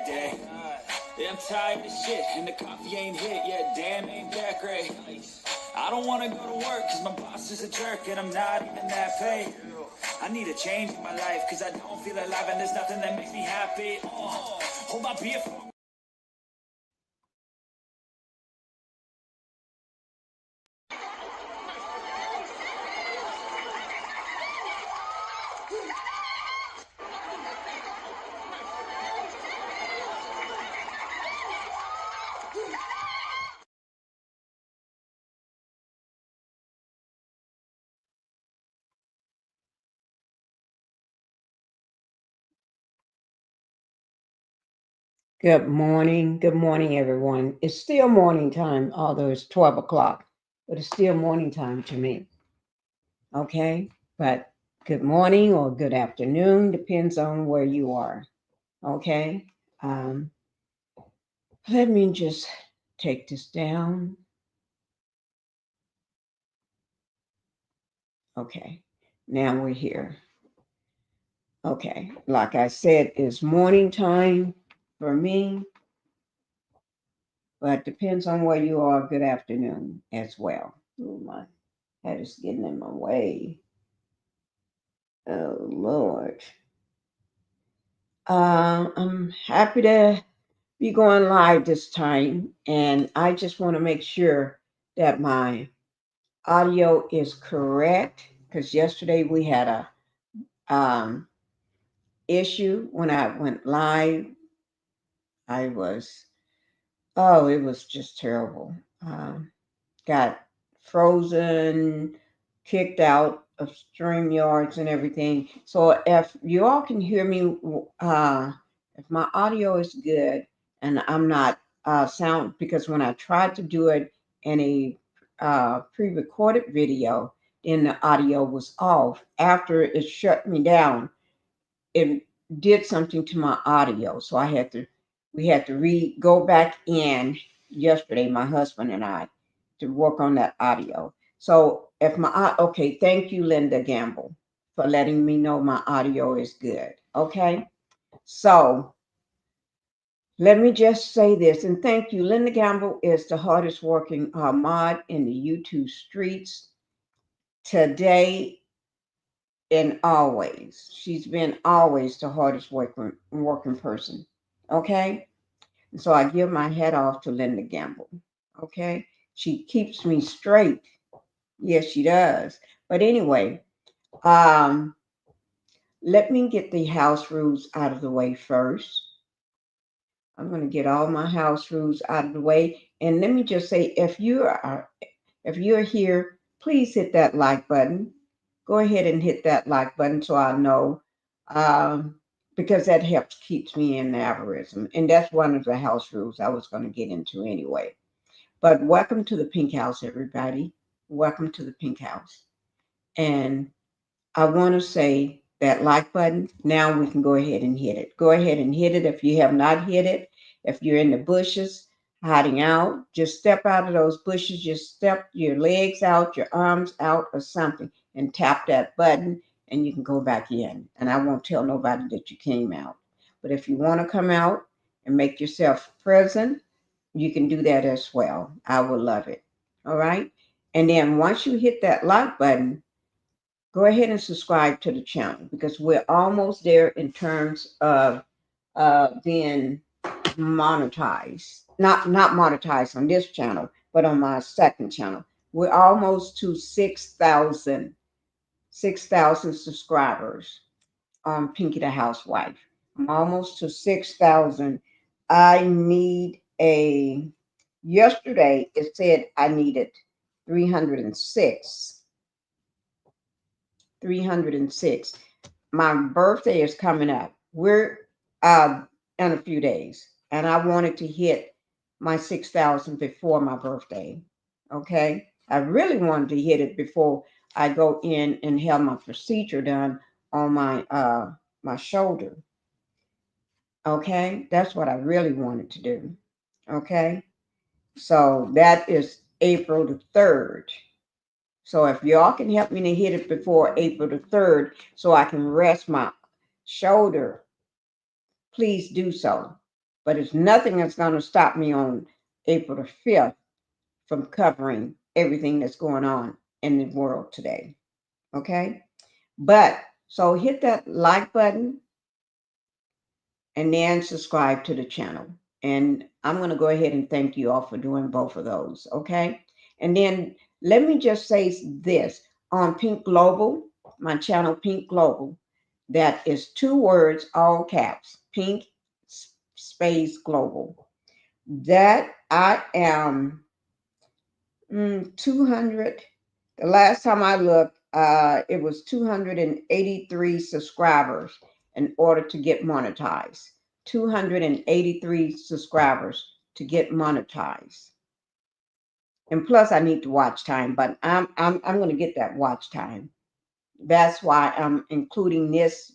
day. Yeah, I'm tired of shit, and the coffee ain't hit yet. Damn, ain't that great. I don't want to go to work, cause my boss is a jerk, and I'm not even that paid. I need a change in my life, cause I don't feel alive, and there's nothing that makes me happy. Oh, hold my beer for Good morning. Good morning, everyone. It's still morning time, although it's 12 o'clock, but it's still morning time to me. Okay? But good morning or good afternoon depends on where you are. Okay? Um, Let me just take this down. Okay. Now we're here. Okay. Like I said, it's morning time for me, but depends on where you are. Good afternoon as well. Oh, my head is getting in my way. Oh, Lord. I'm happy to be going live this time, and I just want to make sure that my audio is correct because yesterday we had a issue when I went live. I was it was just terrible. Got frozen, kicked out of StreamYards and everything. So if you all can hear me, if my audio is good and I'm not sound, because when I tried to do it in a pre-recorded video, then the audio was off. After it shut me down, it did something to my audio. So we had to go back in yesterday, my husband and I, to work on that audio. So okay, thank you, Linda Gamble, for letting me know my audio is good. Okay. So let me just say this, and thank you. Linda Gamble is the hardest working mod in the YouTube streets today and always. She's been always the hardest working person. Okay. And so I give my hat off to Linda Gamble. Okay. She keeps me straight. Yes, she does. But anyway, um, let me get the house rules out of the way first. I'm going to get all my house rules out of the way. And let me just say, if you're here, please hit that like button. Go ahead and hit that like button so I know, um, because that helps keeps me in the algorithm. And that's one of the house rules I was going to get into anyway. But welcome to the Pink House, everybody. Welcome to the Pink House. And I want to say that like button. Now we can go ahead and hit it. Go ahead and hit it if you have not hit it. If you're in the bushes, hiding out, just step out of those bushes. Just step your legs out, your arms out, or something, and tap that button, and you can go back in. And I won't tell nobody that you came out. But if you want to come out and make yourself present, you can do that as well. I will love it. All right. And then once you hit that like button, go ahead and subscribe to the channel because we're almost there in terms of being monetized. Not monetized on this channel, but on my second channel. We're almost to 6,000 subscribers on Pinkie the Housewife. I'm almost to 6,000. I need yesterday it said I needed 306. 306. My birthday is coming up. We're in a few days, and I wanted to hit my 6,000 before my birthday. Okay, I really wanted to hit it before I go in and have my procedure done on my shoulder. Okay, that's what I really wanted to do. Okay, so that is April the 3rd. So if y'all can help me to hit it before April the 3rd so I can rest my shoulder, please do so. but it's nothing that's going to stop me on April the 5th from covering everything that's going on in the world today. Okay? But so hit that like button and then subscribe to the channel. And I'm going to go ahead and thank you all for doing both of those. Okay? And then let me just say this on Pink Global, my channel Pink Global, that is 2 words, all caps, Pink Space Global. That I am 200. The last time I looked, it was 283 subscribers in order to get monetized. 283 subscribers to get monetized. And plus, I need the watch time, but I'm going to get that watch time. That's why I'm including this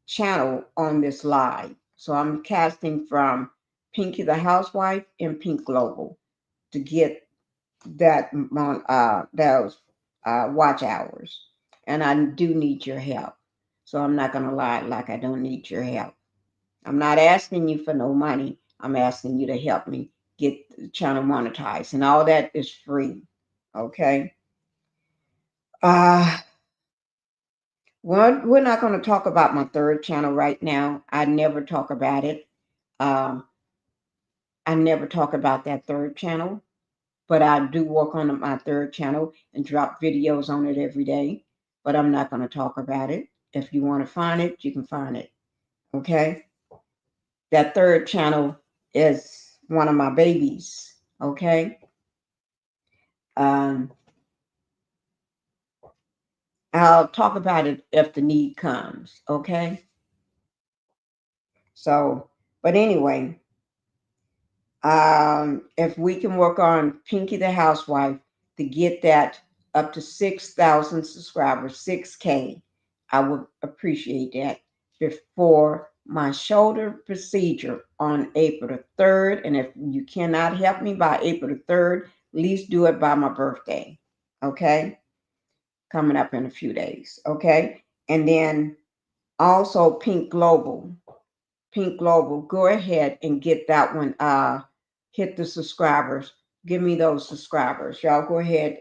channel on this live. So I'm casting from Pinkie the Housewife and Pink Global to get those watch hours, and I do need your help. So I'm not gonna lie like I don't need your help. I'm not asking you for no money. I'm asking you to help me get the channel monetized, and all that is free. Okay. Uh, well, we're not going to talk about my third channel right now. I never talk about it. Um, I never talk about that third channel, but I do work on my third channel and drop videos on it every day. But I'm not going to talk about it. If you want to find it, you can find it. Okay. That third channel is one of my babies. Okay. Um, I'll talk about it if the need comes. Okay. So, but anyway, if we can work on Pinkie the Housewife to get that up to 6,000 subscribers, 6K, I would appreciate that before my shoulder procedure on April the 3rd. And if you cannot help me by April the 3rd, at least do it by my birthday. Okay? Coming up in a few days. Okay? And then also Pink Global. Pink Global, go ahead and get that one. Hit the subscribers. Give me those subscribers. Y'all go ahead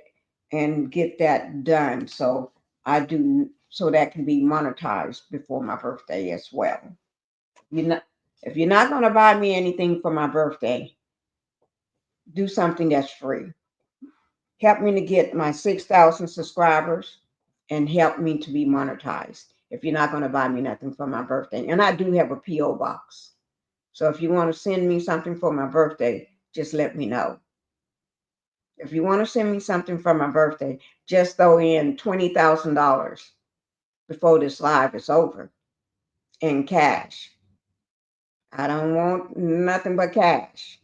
and get that done. So that can be monetized before my birthday as well. You know, if you're not gonna buy me anything for my birthday, do something that's free. Help me to get my 6,000 subscribers and help me to be monetized. If you're not gonna buy me nothing for my birthday, and I do have a PO box. So if you want to send me something for my birthday, just let me know. If you want to send me something for my birthday, just throw in $20,000 before this live is over in cash. I don't want nothing but cash.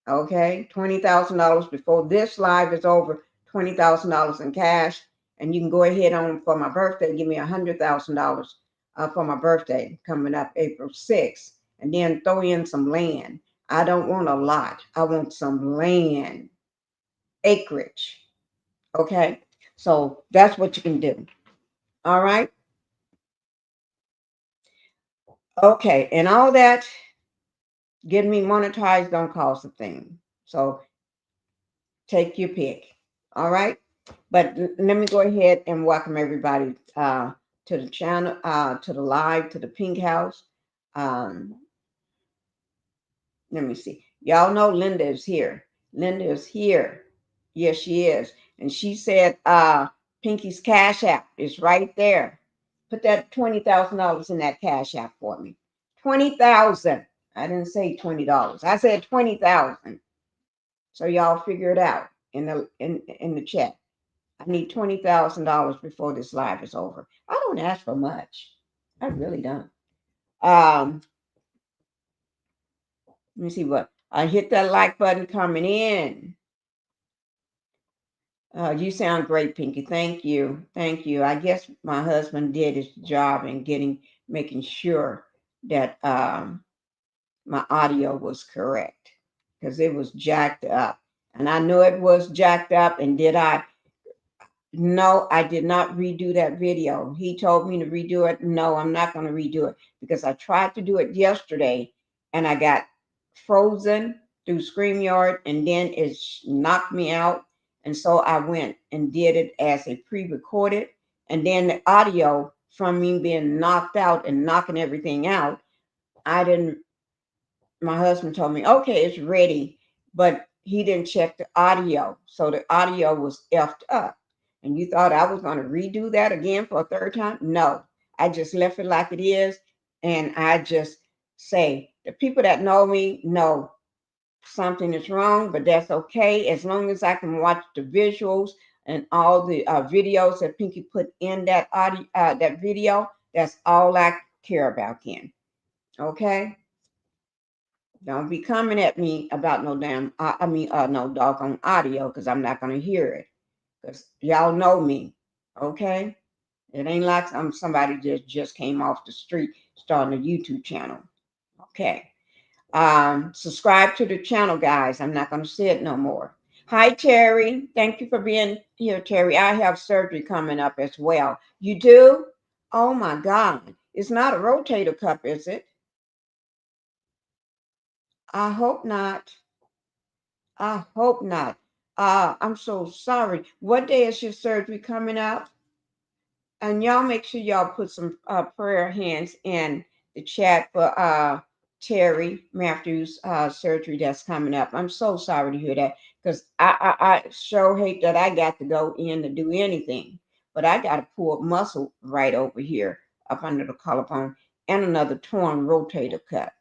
Okay? $20,000 before this live is over, $20,000 in cash. And you can go ahead on for my birthday, give me $100,000 for my birthday coming up April 6th. And then throw in some land. I don't want a lot. I want some land, acreage. Okay? So that's what you can do. All right? Okay. And all that, getting me monetized don't cost a thing. So take your pick. All right? But let me go ahead and welcome everybody to the channel, to the live, to the Pink House. Um, Let me see. Y'all know Linda is here. Linda is here. Yes, she is. And she said, Pinkie's Cash App is right there. Put that $20,000 in that Cash App for me. 20,000. I didn't say $20. I said 20,000. So y'all figure it out in the chat. I need $20,000 before this live is over. I don't ask for much. I really don't. Let me see what. I hit that like button coming in. You sound great, Pinkie. Thank you. Thank you. I guess my husband did his job in making sure that my audio was correct because it was jacked up. And I knew it was jacked up. And No, I did not redo that video. He told me to redo it. No, I'm not going to redo it because I tried to do it yesterday and I got frozen through StreamYard and then it knocked me out. And so I went and did it as a pre-recorded. And then the audio from me being knocked out and knocking everything out, I didn't, my husband told me, okay, it's ready, but he didn't check the audio. So the audio was effed up. And you thought I was going to redo that again for a third time? No, I just left it like it is. And I just say, the people that know me know something is wrong, but that's okay. As long as I can watch the visuals and all the videos that Pinky put in that audio, that video, that's all I care about, Ken. Okay? Don't be coming at me about no damn, no doggone audio because I'm not going to hear it. Because y'all know me, okay? It ain't like I'm somebody just came off the street starting a YouTube channel, okay? Subscribe to the channel, guys. I'm not going to say it no more. Hi, Terry. Thank you for being here, Terry. I have surgery coming up as well. You do? Oh my God. It's not a rotator cuff, is it? I hope not. I hope not. I'm so sorry. What day is your surgery coming up? And y'all make sure y'all put some prayer hands in the chat for Terry Matthews' surgery that's coming up. I'm so sorry to hear that because I sure hate that I got to go in to do anything. But I got a pulled muscle right over here up under the collarbone and another torn rotator cuff.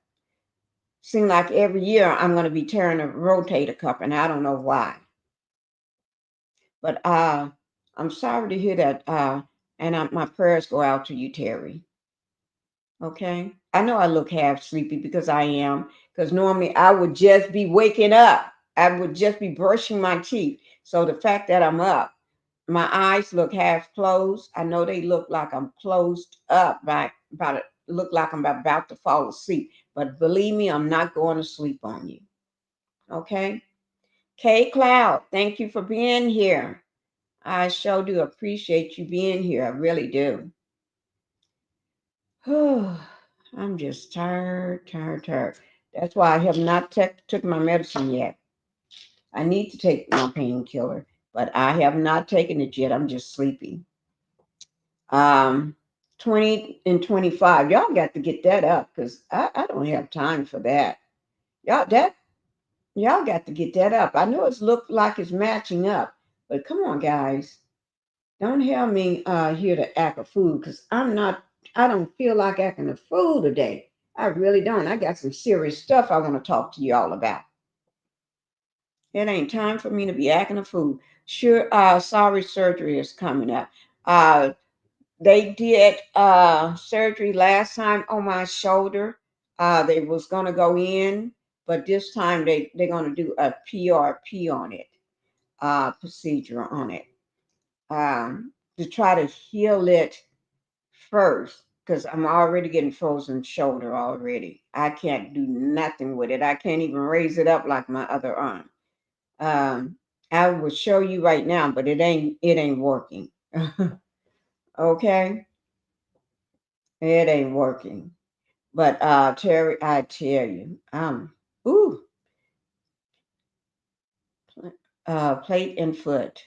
Seems like every year I'm going to be tearing a rotator cuff, and I don't know why. But I'm sorry to hear that. And my prayers go out to you, Terry. Okay. I know I look half sleepy because I am, because normally I would just be waking up. I would just be brushing my teeth. So the fact that I'm up, my eyes look half closed. I know they look like I'm closed up, right? About to look like I'm about to fall asleep. But believe me, I'm not going to sleep on you. Okay. K Cloud, thank you for being here. I sure do appreciate you being here. I really do. I'm just tired, tired, tired. That's why I have not took my medicine yet. I need to take my painkiller, but I have not taken it yet. I'm just sleepy. Um, 20 and 25. Y'all got to get that up because I don't have time for that. That y'all got to get that up. I know it's looked like it's matching up, but come on, guys. Don't have me here to act a fool because I don't feel like acting a fool today. I really don't. I got some serious stuff I want to talk to you all about. It ain't time for me to be acting a fool. Sure, sorry, surgery is coming up. Uh, they did surgery last time on my shoulder. They was gonna go in, but this time they're gonna do a PRP on it, procedure on it, to try to heal it first because I'm already getting frozen shoulder already. I can't do nothing with it. I can't even raise it up like my other arm. Um, I will show you right now, but it ain't working. Okay, it ain't working. But Terry, I tell you, ooh, plate and foot.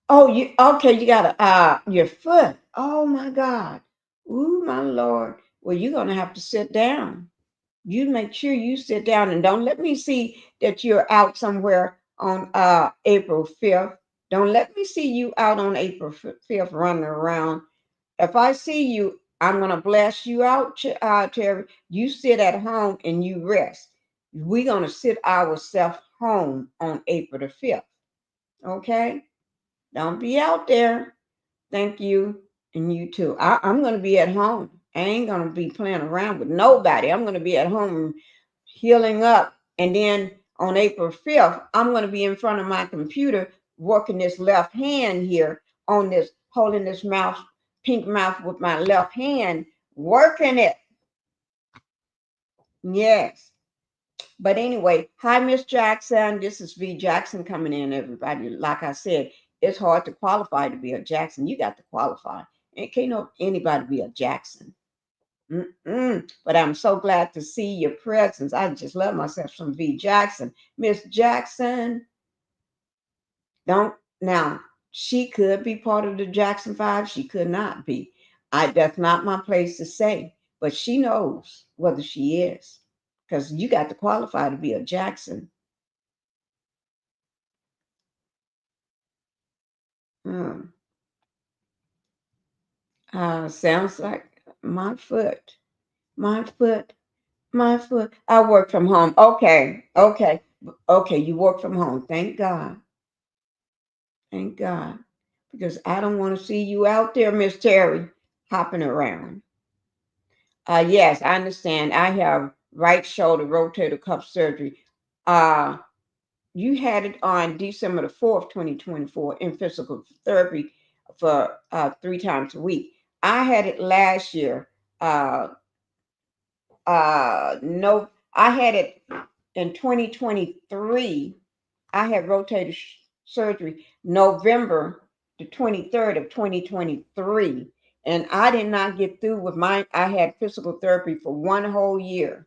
Oh, you okay? You got your foot. Oh my God. Ooh, my Lord. Well, you're gonna have to sit down. You make sure you sit down and don't let me see that you're out somewhere on April 5th. Don't let me see you out on April 5th running around. If I see you, I'm going to blast you out, Terry. You sit at home and you rest. We're going to sit ourselves home on April the 5th. Okay? Don't be out there. Thank you. And you too. I'm going to be at home. I ain't going to be playing around with nobody. I'm going to be at home healing up. And then on April 5th, I'm going to be in front of my computer working this left hand here on this, holding this mouth, pink mouth with my left hand, working it. Yes. But anyway, hi, Miss Jackson. This is V Jackson coming in, everybody. Like I said, it's hard to qualify to be a Jackson. You got to qualify. And can't no anybody be a Jackson. But I'm so glad to see your presence. I just love myself some V Jackson. Miss Jackson, don't now. She could be part of the Jackson Five. She could not be. That's not my place to say. But she knows whether she is, because you got to qualify to be a Jackson. Hmm. Sounds like my foot, my foot, my foot. I work from home. Okay, okay, okay. You work from home. Thank God. Thank God. Because I don't want to see you out there, Miss Terry, hopping around. Yes, I understand. I have right shoulder rotator cuff surgery. Uh, you had it on December the 4th, 2024, in physical therapy for 3 times a week. I had it last year. Uh, no, I had it in 2023. I had rotator surgery November the 23rd of 2023. And I did not get through with mine. I had physical therapy for 1 whole year.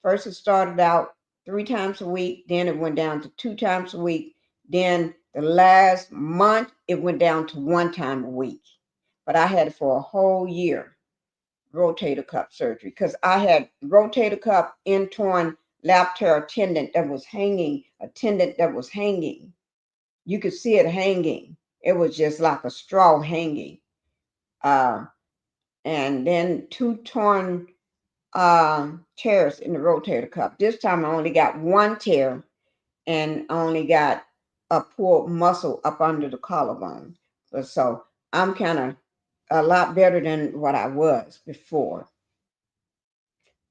First, it started out 3 times a week, then it went down to 2 times a week. Then the last month, it went down to 1 time a week. But I had it for a whole year, rotator cuff surgery, because I had rotator cuff torn lap tear tendon that was hanging, a tendon that was hanging. You could see it hanging. It was just like a straw hanging. Uh, and then 2 torn tears in the rotator cuff. This time I only got 1 tear and only got a pulled muscle up under the collarbone. So I'm kind of a lot better than what I was before.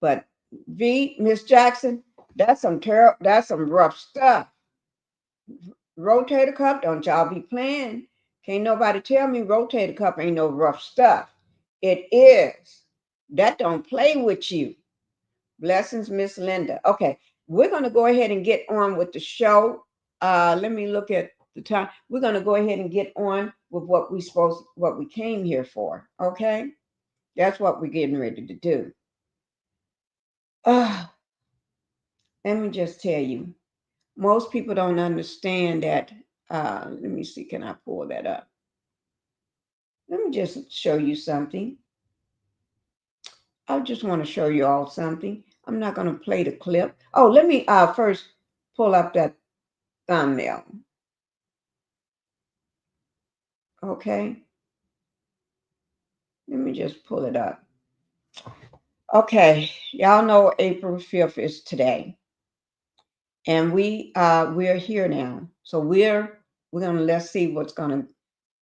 But Miss Jackson, that's some rough stuff. Rotator cuff, don't y'all be playing. Can't nobody tell me rotator cuff ain't no rough stuff. It is. That don't play with you. Blessings, Miss Linda. Okay, we're gonna go ahead and get on with the show. Let me look at the time. We're gonna go ahead and get on with what we came here for. Okay, that's what we're getting ready to do. Uh, Let me just tell you, most people don't understand that. Let me see, can I pull that up? Let me just show you something. I just want to show you all something. I'm not going to play the clip. Oh, let me first pull up that thumbnail. Okay. Let me just pull it up. Okay. Y'all know April 5th is today. And we're here now. So we're gonna let's see what's gonna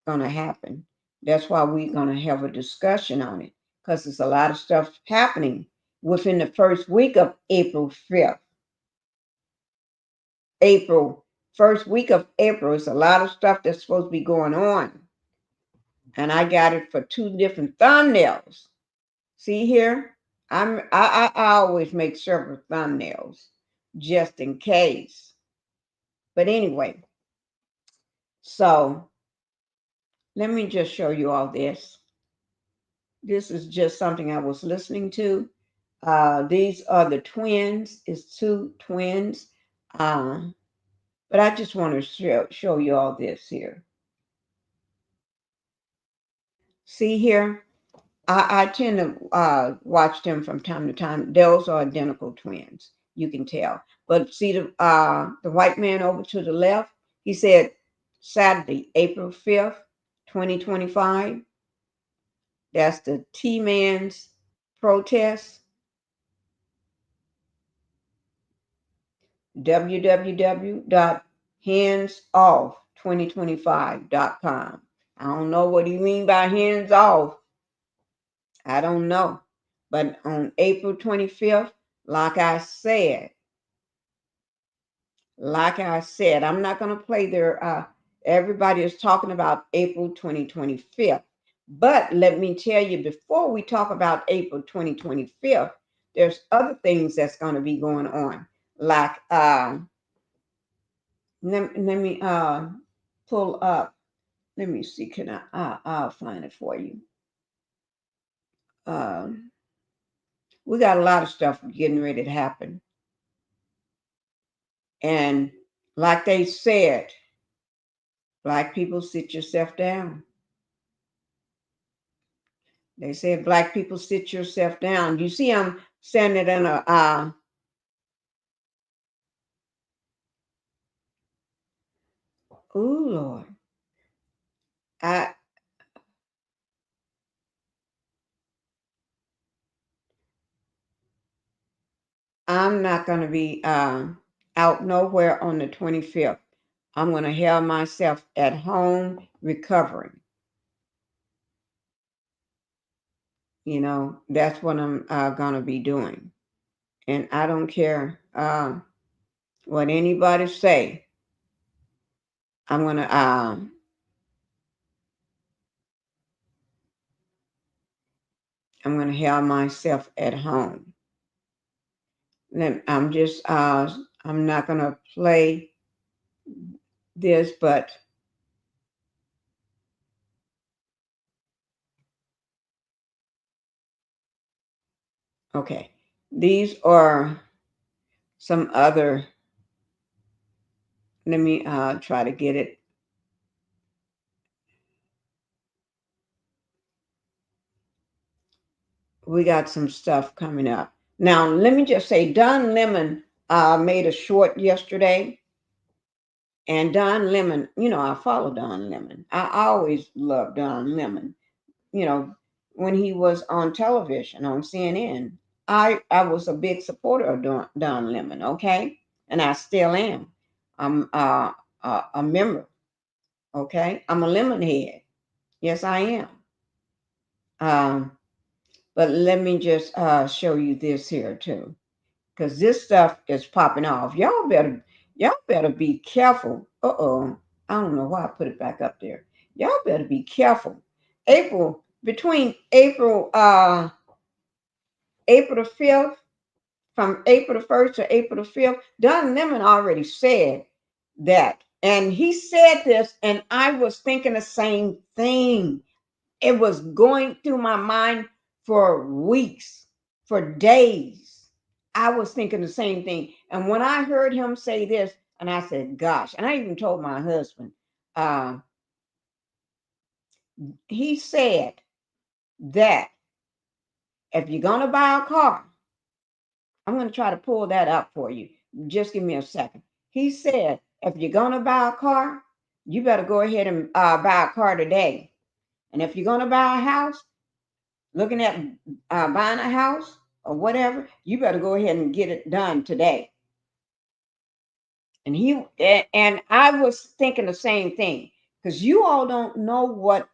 happen. That's why we're gonna have a discussion on it. Because there's a lot of stuff happening within the first week of April 5th. April, first week of April, it's a lot of stuff that's supposed to be going on. And I got it for 2 different thumbnails. See here? I always make several thumbnails just in case. But anyway, so let me just show you all this. This is just something I was listening to. These are the twins. It's 2 twins. But I just want to show you all this here. See here? I tend to watch them from time to time. Those are identical twins. You can tell. But see the white man over to the left? He said Saturday, April 5th, 2025. That's the T-Man's protest. www.handsoff2025.com. I don't know what you mean by hands off. I don't know. But on April 25th, like I said, I'm not going to play their, everybody is talking about April 2025. But let me tell you, before we talk about April 2025, there's other things that's going to be going on. Like, let me pull up. Let me see. Can I'll find it for you. Um, we got a lot of stuff getting ready to happen. And like they said, black people, sit yourself down. They said, black people, sit yourself down. You see, I'm saying it in a, oh Lord, I, I'm not going to be out nowhere on the 25th. I'm going to have myself at home recovering. You know, that's what I'm going to be doing. And I don't care what anybody say. I'm going to have myself at home. Then I'm just I'm not going to play this, but okay. These are some other, let me try to get it. We got some stuff coming up. Now, let me just say, Don Lemon made a short yesterday. And Don Lemon, you know, I follow Don Lemon. I always loved Don Lemon. You know, when he was on television on CNN, I was a big supporter of Don Lemon, okay? And I still am. I'm a member, okay? I'm a lemon head. Yes, I am. Um, but let me just show you this here too, because this stuff is popping off. Y'all better be careful. Uh-oh. I don't know why I put it back up there. Y'all better be careful. Between April the 5th, from April the 1st to April the 5th, Don Lemon already said that. And he said this, and I was thinking the same thing. It was going through my mind for weeks, for days. I was thinking the same thing. And when I heard him say this, and I said, gosh, and I even told my husband, uh, he said that if you're going to buy a car, I'm going to try to pull that up for you. Just give me a second. He said, if you're going to buy a car, you better go ahead and buy a car today. And if you're going to buy a house, looking at buying a house or whatever, you better go ahead and get it done today. And I was thinking the same thing, because you all don't know what.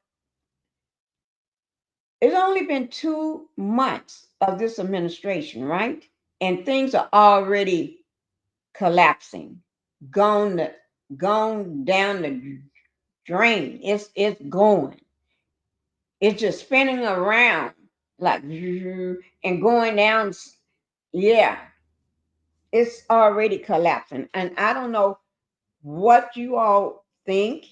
It's only been 2 months of this administration, right? And things are already collapsing, gone, gone down the drain. It's going. It's just spinning around like and going down. Yeah, it's already collapsing. And I don't know what you all think.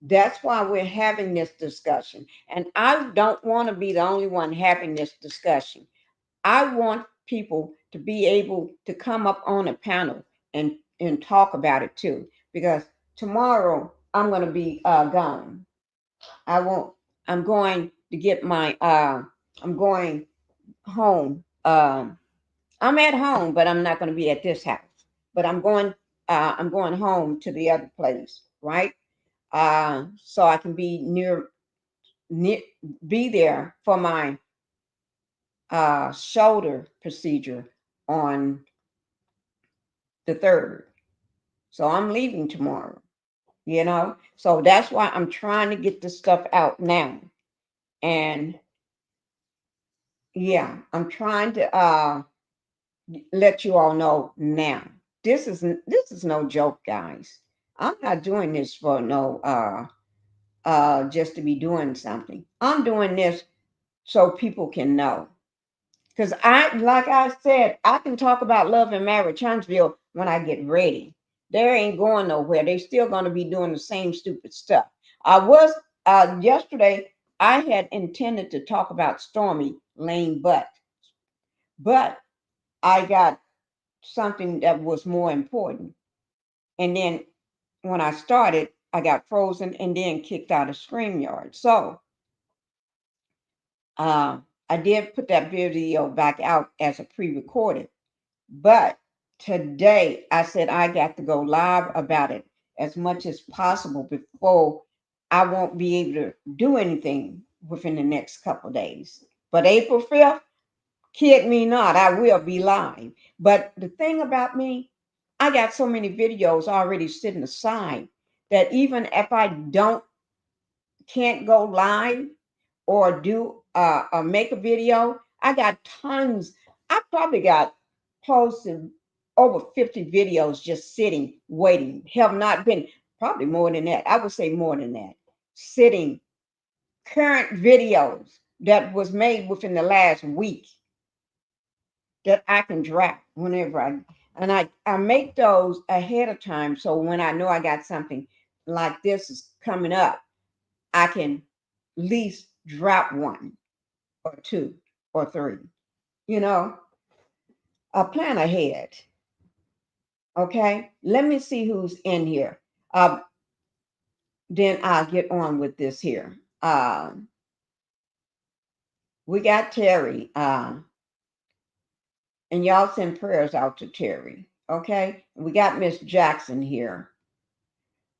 That's why we're having this discussion. And I don't want to be the only one having this discussion. I want people to be able to come up on a panel and talk about it too. Because tomorrow I'm going to be gone. I won't. I'm going to get my. I'm going home. I'm at home, but I'm not going to be at this house. But I'm going. I'm going home to the other place, right? So I can be near, be there for my shoulder procedure on the 3rd. So I'm leaving tomorrow. You know, so that's why I'm trying to get this stuff out now. And yeah, I'm trying to let you all know now. This is no joke, guys. I'm not doing this for no just to be doing something. I'm doing this so people can know. Because like I said, I can talk about love and marriage Huntsville when I get ready. They ain't going nowhere. They still going to be doing the same stupid stuff. I was yesterday. I had intended to talk about Stormy Lane Butt, but I got something that was more important. And then when I started, I got frozen and then kicked out of StreamYard. So I did put that video back out as a pre-recorded, but today I said I got to go live about it as much as possible before I won't be able to do anything within the next couple of days. But April 5th, kid me not, I will be live. But the thing about me, I got so many videos already sitting aside that even if I don't can't go live or do or make a video, I got tons. I probably got close to over 50 videos just sitting, waiting. Have not been probably more than that. I would say more than that. Sitting current videos that was made within the last week that I can drop whenever I make those ahead of time so when I know I got something like this is coming up, I can at least drop one or two or three. You know, a plan ahead. Okay, let me see who's in here. Then I'll get on with this here. We got Terry, and y'all send prayers out to Terry. Okay, we got Miss Jackson here.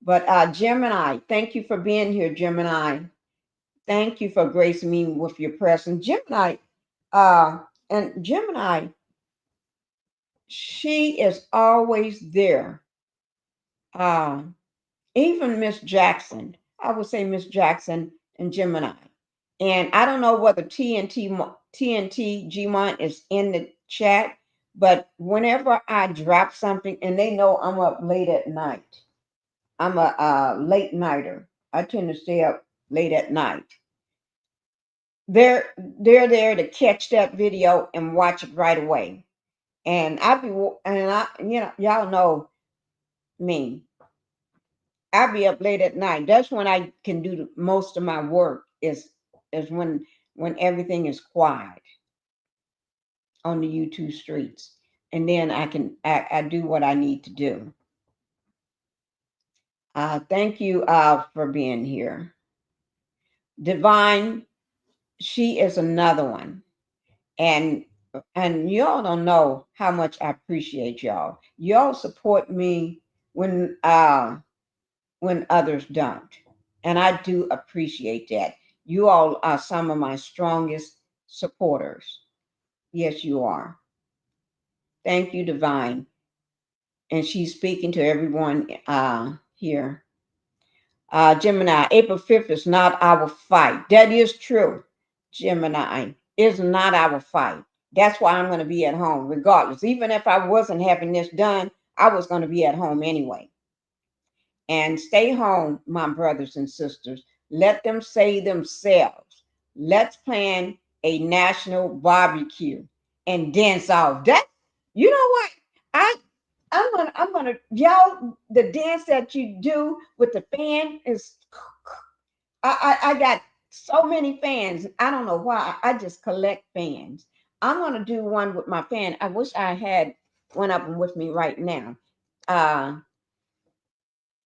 But Gemini, thank you for being here, Gemini. Thank you for gracing me with your presence, Gemini. And Gemini, she is always there. Uh, Even Miss Jackson, I would say Miss Jackson and Gemini. And I don't know whether TNT Gmont is in the chat, but whenever I drop something, and they know I'm up late at night, I'm a late nighter. I tend to stay up late at night. They're there to catch that video and watch it right away. And y'all know me. I'll be up late at night. That's when I can do most of my work is when everything is quiet on the YouTube streets. And then I do what I need to do. Thank you for being here. Divine, she is another one. And y'all don't know how much I appreciate y'all. Y'all support me when others don't. And I do appreciate that. You all are some of my strongest supporters. Yes, you are. Thank you, Divine. And she's speaking to everyone here. Gemini, April 5th is not our fight. That is true, Gemini. It's not our fight. That's why I'm going to be at home regardless. Even if I wasn't having this done, I was going to be at home anyway. And stay home, my brothers and sisters. Let them save themselves. Let's plan a national barbecue and dance off. That you know what? I I'm gonna y'all the dance that you do with the fan is I got so many fans. I don't know why. I just collect fans. I'm gonna do one with my fan. I wish I had one of them with me right now. Uh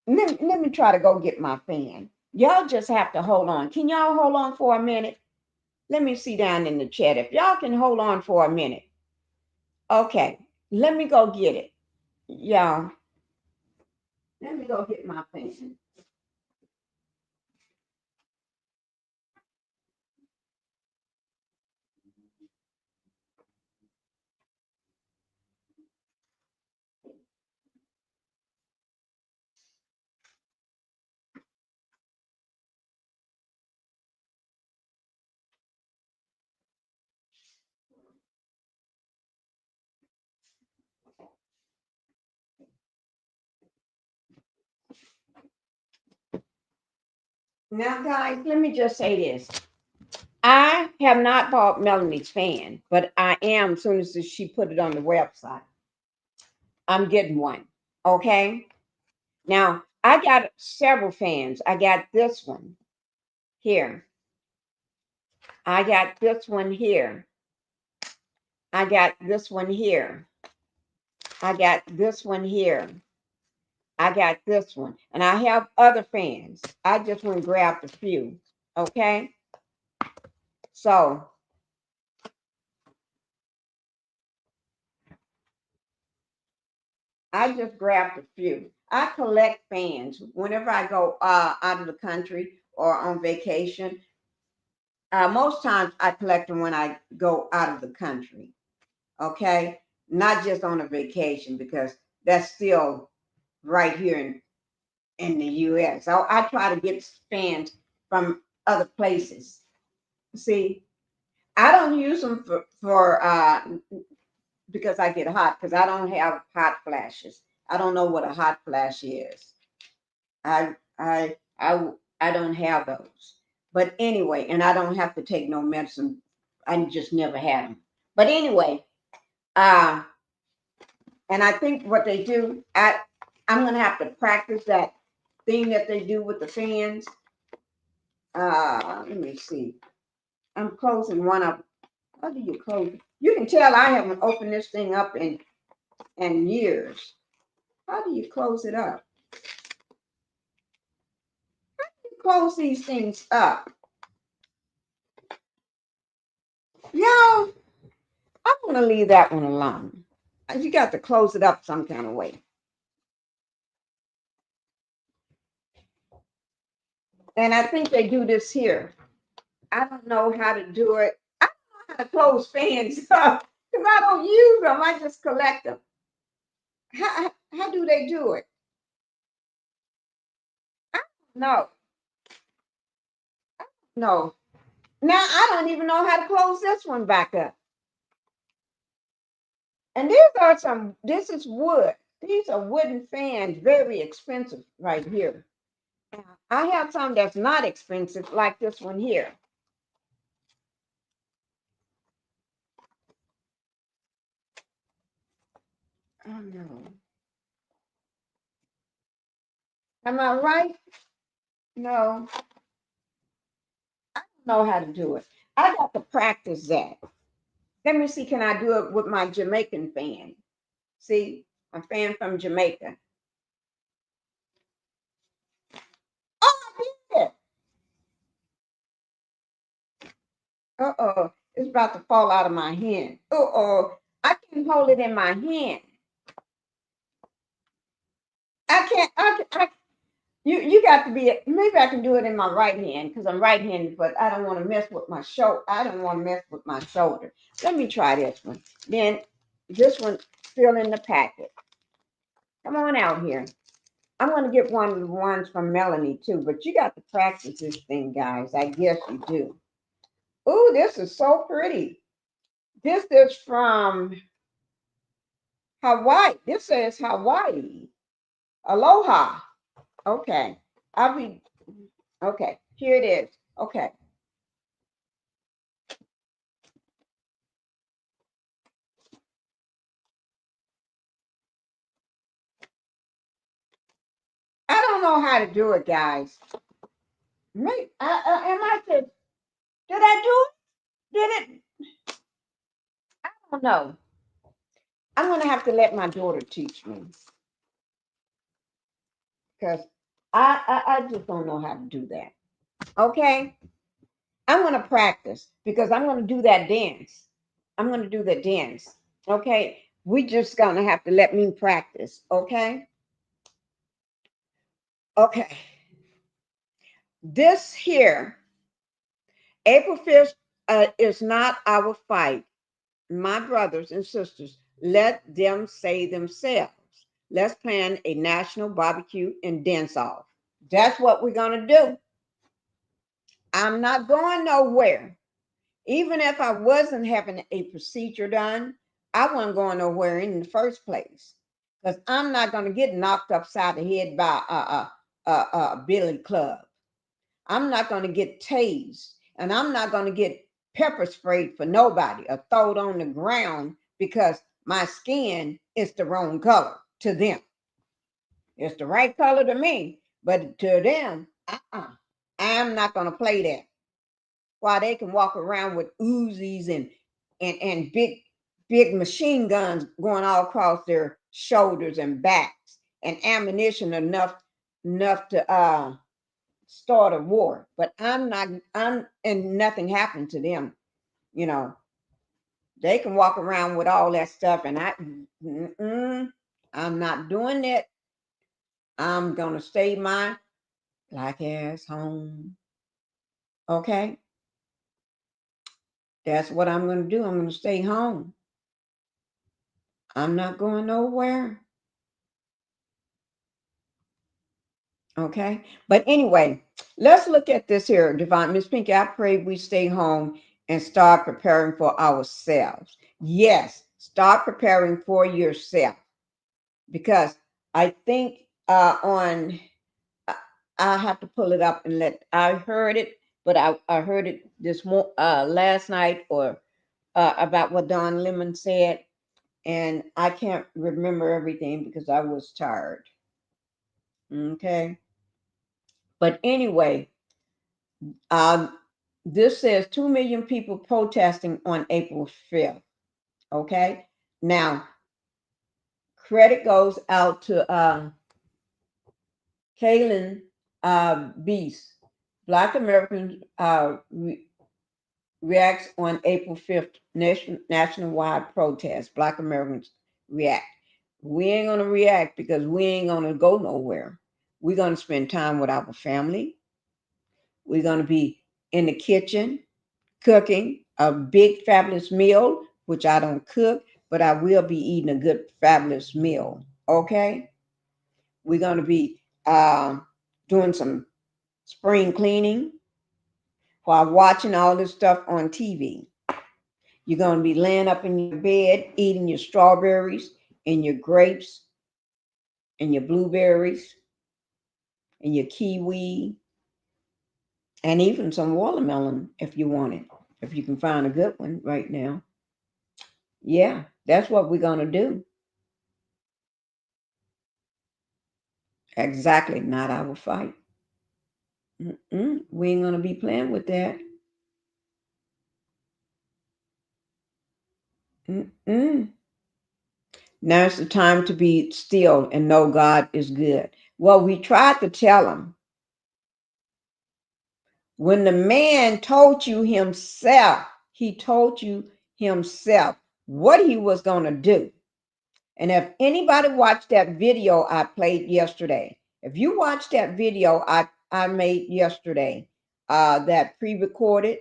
let me try to go get my fan. Y'all just have to hold on. Can y'all hold on for a minute? Let me see down in the chat. If y'all can hold on for a minute. Okay, let me go get it. Y'all, let me go get my fan. Now, guys, let me just say this. I have not bought Melanie's fan, but I am, as soon as she put it on the website, I'm getting one. Okay? Now, I got several fans. I got this one here. I got this one here. I got this one here. I got this one here. I got this one. And I have other fans. I just went and grabbed a few. Okay? So I just grabbed a few. I collect fans whenever I go out of the country or on vacation. Most times I collect them when I go out of the country. Okay? Not just on a vacation because that's still right here in the US. So I try to get fans from other places. See, I don't use them for because I get hot because I don't have hot flashes. I don't know what a hot flash is. I I I I don't have those. But anyway, and I don't have to take no medicine. I just never had them. But anyway, uh, and I think what they do, I'm gonna have to practice that thing that they do with the fans. Let me see. I'm closing one up. How do you close it? You can tell I haven't opened this thing up in years. How do you close it up? You close these things up. No, I'm gonna leave that one alone. You got to close it up some kind of way. And I think they do this here. I don't know how to do it. I don't know how to close fans up because I don't use them. I just collect them. How do they do it? No, no. Now I don't even know how to close this one back up. And this is wood. These are wooden fans, very expensive right here. I have some that's not expensive, like this one here. Oh no. Am I right? No, I don't know how to do it. I got to practice that. Let me see, can I do it with my Jamaican fan? See, a fan from Jamaica. Oh, I did it. Uh-oh, it's about to fall out of my hand. Uh-oh, I can't hold it in my hand. I can't, you got to be, maybe I can do it in my right hand because I'm right-handed, but I don't want to mess with my shoulder. I don't want to mess with my shoulder. Let me try this one. Then this one still in the packet. Come on out here. I'm going to get one of the ones from Melanie too, but you got to practice this thing, guys. I guess you do. Oh, this is so pretty. This is from Hawaii. This says Hawaii. Aloha. Okay. I'll be, okay. Here it is. Okay. I don't know how to do it, guys. Maybe, am I did I do it? Did it? I don't know. I'm going to have to let my daughter teach me because I just don't know how to do that. Okay. I'm going to practice because I'm going to do that dance. I'm going to do the dance. Okay. We just going to have to let me practice. Okay. Okay. This here, April 5th is not our fight. My brothers and sisters, let them say themselves. Let's plan a national barbecue and dance off. That's what we're going to do. I'm not going nowhere. Even if I wasn't having a procedure done, I wasn't going nowhere in the first place because I'm not going to get knocked upside the head by a billy club. I'm not going to get tased, and I'm not going to get pepper sprayed for nobody or thrown on the ground because my skin is the wrong color to them. It's the right color to me, but to them, I'm not going to play that. While they can walk around with Uzis and big machine guns going all across their shoulders and backs and ammunition enough to start a war. But I'm not. And nothing happened to them. You know, they can walk around with all that stuff, and I'm not doing it. I'm gonna stay my black ass home. Okay, that's what I'm gonna do. I'm gonna stay home. I'm not going nowhere. Okay. But anyway, let's look at this here, Divine Miss Pinky. I pray we stay home and start preparing for ourselves. Yes, start preparing for yourself because I think on I have to pull it up and I heard it, but I heard it last night or about what Don Lemon said, and I can't remember everything because I was tired. Okay. But anyway, Um, this says 2 million people protesting on April 5th. Okay. Now, credit goes out to Kaylin Beast. Black Americans reacts on April 5th, nationwide protest. Black Americans react. We ain't going to react because we ain't going to go nowhere. We're going to spend time with our family. We're going to be in the kitchen cooking a big fabulous meal, which I don't cook, but I will be eating a good fabulous meal. Okay, we're going to be doing some spring cleaning while watching all this stuff on TV. You're going to be laying up in your bed eating your strawberries and your grapes and your blueberries and your kiwi and even some watermelon if you want it, if you can find a good one right now. Yeah, that's what we're going to do. Exactly, not our fight. We ain't gonna be playing with that. Mm-mm. Now it's the time to be still and know God is good. Well, we tried to tell him when the man told you himself, he told you himself what he was gonna do. And if anybody watched that video I played yesterday, if you watched that video I made yesterday, that pre-recorded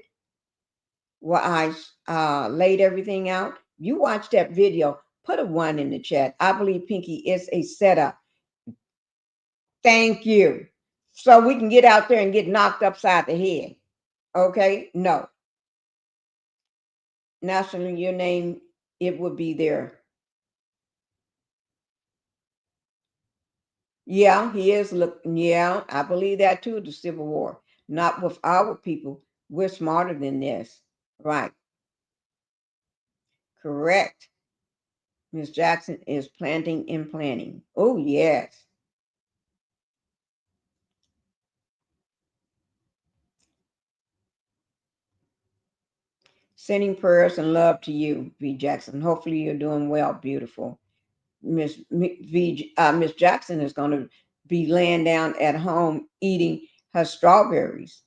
where I laid everything out. You watch that video, put a 1 in the chat. I believe Pinky is a setup. Thank you. So we can get out there and get knocked upside the head. Okay? No. Nationally, your name, it would be there. Yeah, he is looking. Yeah, I believe that too, the Civil War. Not with our people. We're smarter than this. Right. Correct. Miss Jackson is planting and planning. Oh, yes. Sending prayers and love to you, V. Jackson. Hopefully you're doing well, beautiful. Miss Jackson is going to be laying down at home eating her strawberries.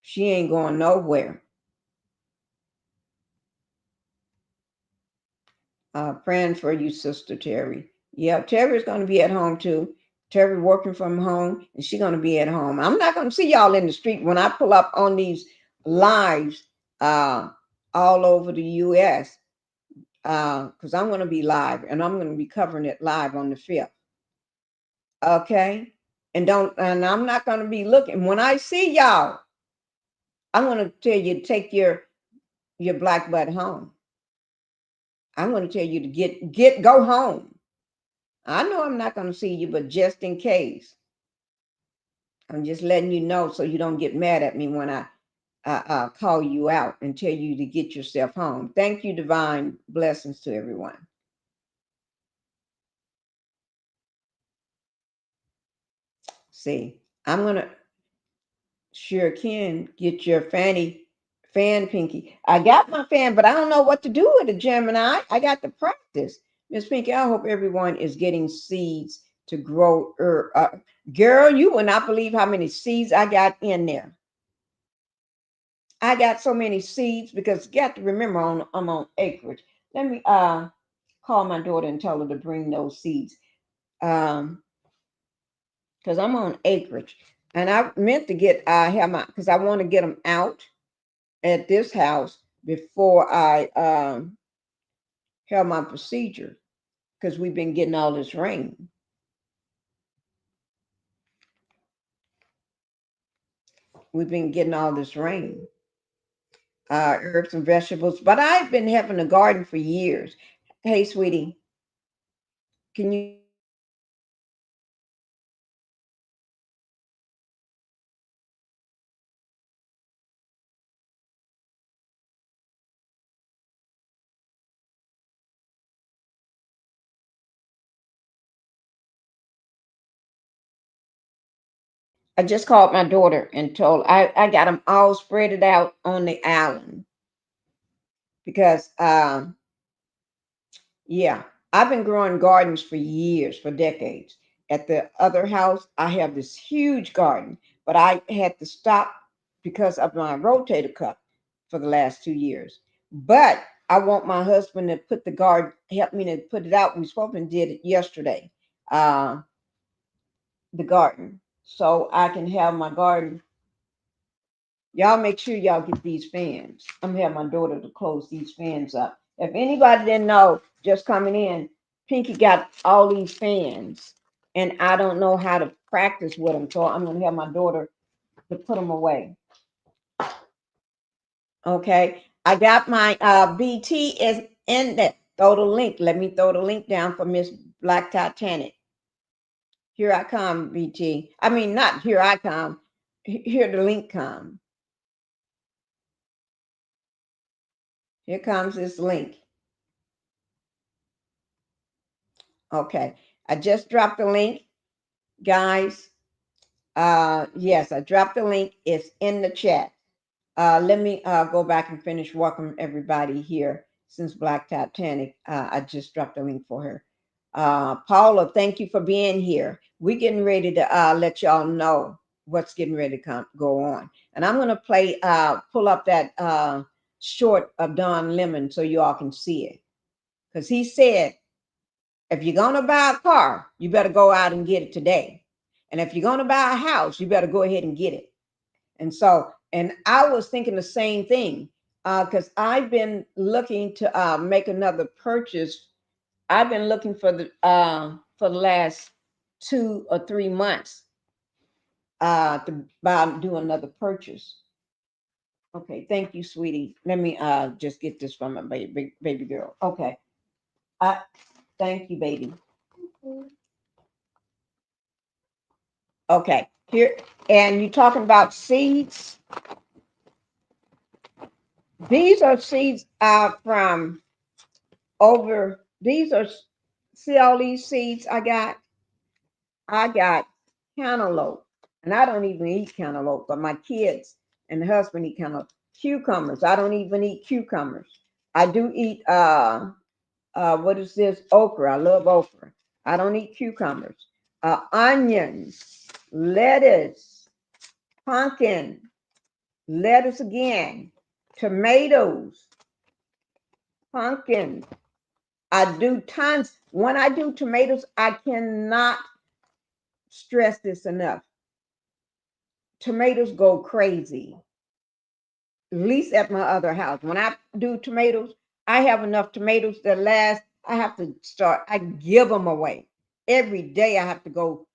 She ain't going nowhere. Praying for you, Sister Terry. Yeah, Terry's going to be at home too. Terry working from home, and she's going to be at home. I'm not going to see y'all in the street when I pull up on these lives all over the U.S. Because I'm going to be live and I'm going to be covering it live on the 5th. Okay. And I'm not going to be looking. When I see y'all, I'm going to tell you to take your black butt home. I'm going to tell you to go home. I know I'm not going to see you, but just in case, I'm just letting you know so you don't get mad at me when I call you out and tell you to get yourself home. Thank you, divine blessings to everyone. See, I'm gonna sure can get your fan, Pinky. I got my fan, but I don't know what to do with it, Gemini. I got to practice. Miss Pinky, I hope everyone is getting seeds to grow. Girl, you will not believe how many seeds I got in there. I got so many seeds because you got to remember I'm on acreage. Let me call my daughter and tell her to bring those seeds. Because I'm on acreage. And I meant to have my, because I want to get them out at this house before I have my procedure, because we've been getting all this rain. We've been getting all this rain, herbs and vegetables. But I've been having a garden for years. Hey, sweetie, can you? I just called my daughter and told I got them all spread it out on the island because yeah, I've been growing gardens for years, for decades. At the other house, I have this huge garden, but I had to stop because of my rotator cuff for the last 2 years. But I want my husband to put the garden, help me to put it out. We spoke and did it yesterday, uh, the garden, so I can have my garden. Y'all make sure y'all get these fans. I'm gonna have my daughter to close these fans up. If anybody didn't know, just coming in, Pinky got all these fans, and I don't know how to practice with them, so I'm gonna have my daughter to put them away. Okay, I got my BT is in there. Throw the link. Let me throw the link down for Miss Black Titanic. Here I come, BT. I mean, not here I come. Here the link come. Here comes this link. Okay, I just dropped the link, guys. Yes, I dropped the link. It's in the chat. Let me go back and finish. Welcome everybody here since Black Titanic. I just dropped the link for her. Paula, thank you for being here. We're getting ready to let y'all know what's getting ready to go on. And I'm going to pull up that short of Don Lemon so you all can see it. Because he said, if you're going to buy a car, you better go out and get it today. And if you're going to buy a house, you better go ahead and get it. And so, and I was thinking the same thing because I've been looking to make another purchase. I've been looking for the last 2 or 3 months do another purchase. Okay, thank you, sweetie. Let me just get this from my baby girl. Okay, thank you, baby. Okay, here, and you're talking about seeds. These are seeds from over. These are, see all these seeds I got? I got cantaloupe, and I don't even eat cantaloupe, but my kids and the husband eat cantaloupe. Cucumbers, I don't even eat cucumbers. I do eat what is this? Okra. I love okra. I don't eat cucumbers. Onions, lettuce, pumpkin, lettuce again, tomatoes, pumpkin. I do tons. When I do tomatoes, I cannot stress this enough. Tomatoes go crazy, at least at my other house. When I do tomatoes, I have enough tomatoes that last. I give them away. Every day I have to go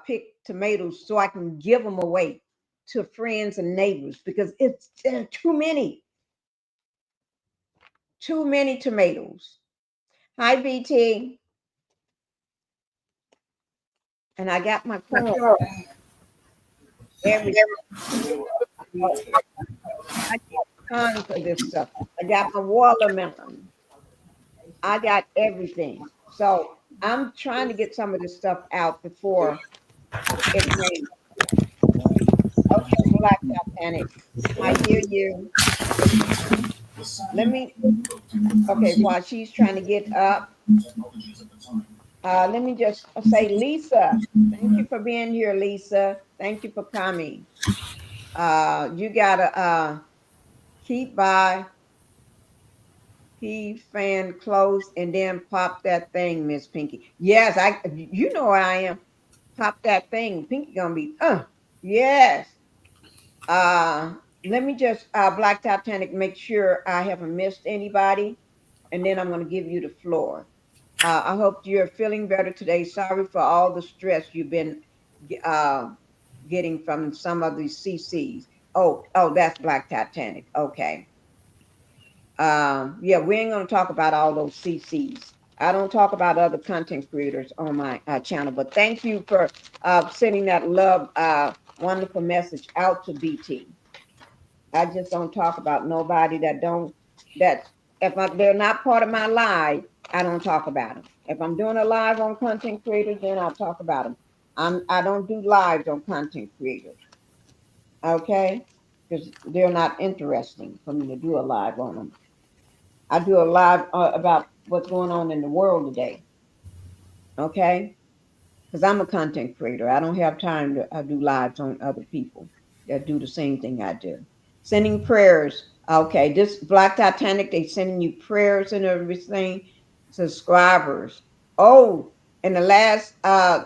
pick tomatoes so I can give them away to friends and neighbors because there are too many tomatoes. Hi, BT. And I got my corn. Every I got tons of this stuff. I got my watermelon. I got everything. So I'm trying to get some of this stuff out before. It's raining. Okay, Black Titanic. I hear you. Let me. Okay, while she's trying to get up, let me just say, Lisa, thank you for being here, Lisa. Thank you for coming. You gotta keep by, keep fan close, and then pop that thing, Miss Pinky. Yes, you know where I am. Pop that thing. Pinky gonna be, yes. Let me just Black Titanic make sure I haven't missed anybody, and then I'm gonna give you the floor. I hope you're feeling better today. Sorry for all the stress you've been uh, getting from some of these CCs. Oh, that's Black Titanic. Okay. Yeah, we ain't gonna talk about all those CCs. I don't talk about other content creators on my channel, but thank you for sending that love, wonderful message out to BT. I just don't talk about nobody that's they're not part of my live, I don't talk about them. If I'm doing a live on content creators, then I'll talk about them. I don't do lives on content creators, okay? Because they're not interesting for me to do a live on them. I do a live about what's going on in the world today, okay? Because I'm a content creator. I don't have time to do lives on other people that do the same thing I do. Sending prayers. Okay, this Black Titanic, they sending you prayers and everything. Subscribers. Oh, in the last,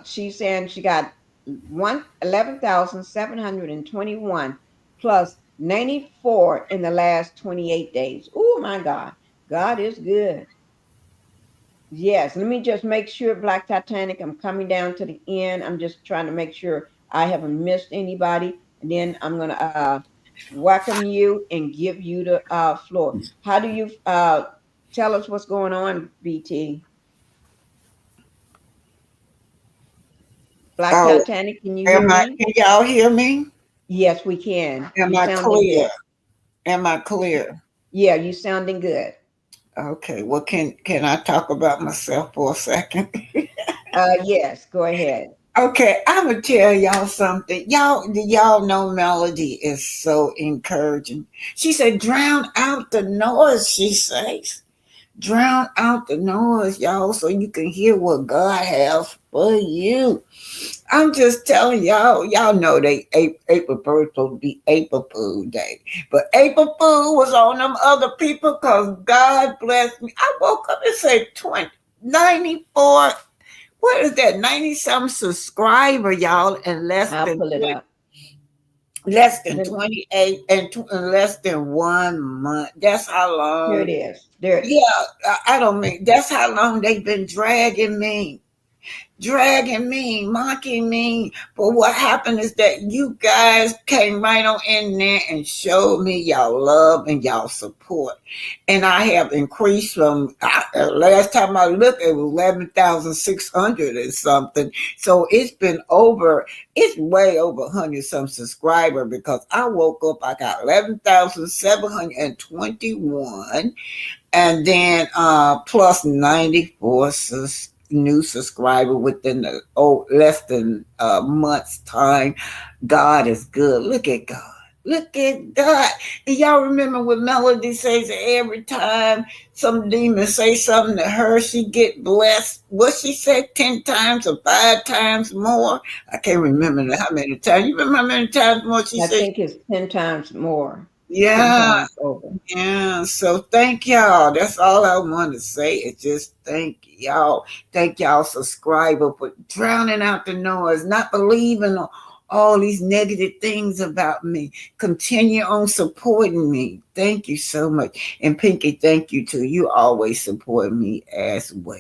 she's saying she got 11,721 plus 94 in the last 28 days. Oh my God, God is good. Yes, let me just make sure, Black Titanic, I'm coming down to the end. I'm just trying to make sure I haven't missed anybody. And then I'm going to welcome you and give you the floor. How do you tell us what's going on, BT? Black Oh, Titanic, can you hear me? can y'all hear me? Yes, we can. Am You I sounding clear? good. Am I clear? Yeah, you sounding good. Okay, well, can I talk about myself for a second? Yes, go ahead. Okay, I'm gonna tell y'all something. Y'all know Melody is so encouraging. She said, "Drown out the noise." She says, "Drown out the noise, y'all, so you can hear what God has for you." I'm just telling y'all know April Fool's supposed to be April Fool Day. But April Fool was on them other people because God blessed me. I woke up and said 94. What is that? 90 some subscriber, y'all, in I'll pull it up. less than Let me, 28 and in less than 1 month. That's how here long. it is. There. Yeah, I don't mean that's how long they've been dragging me, mocking me. But what happened is that you guys came right on in there and showed me y'all love and y'all support. And I have increased from last time I looked, it was 11,600 and something. So it's way over 100 some subscriber because I woke up, I got 11,721 and then plus 94 new subscriber within the less than a month's time. God is good. Look at God. And y'all remember what Melody says every time some demon say something to her, she get blessed. What she said 10 times or 5 times more? I can't remember how many times. You remember how many times more she I said? think it's 10 times more, 10 Yeah, times over. yeah, so thank y'all. That's all I want to say is just thank y'all. Thank y'all, subscriber, for drowning out the noise, not believing all these negative things about me. Continue on supporting me. Thank you so much. And Pinky, thank you too. You always support me as well.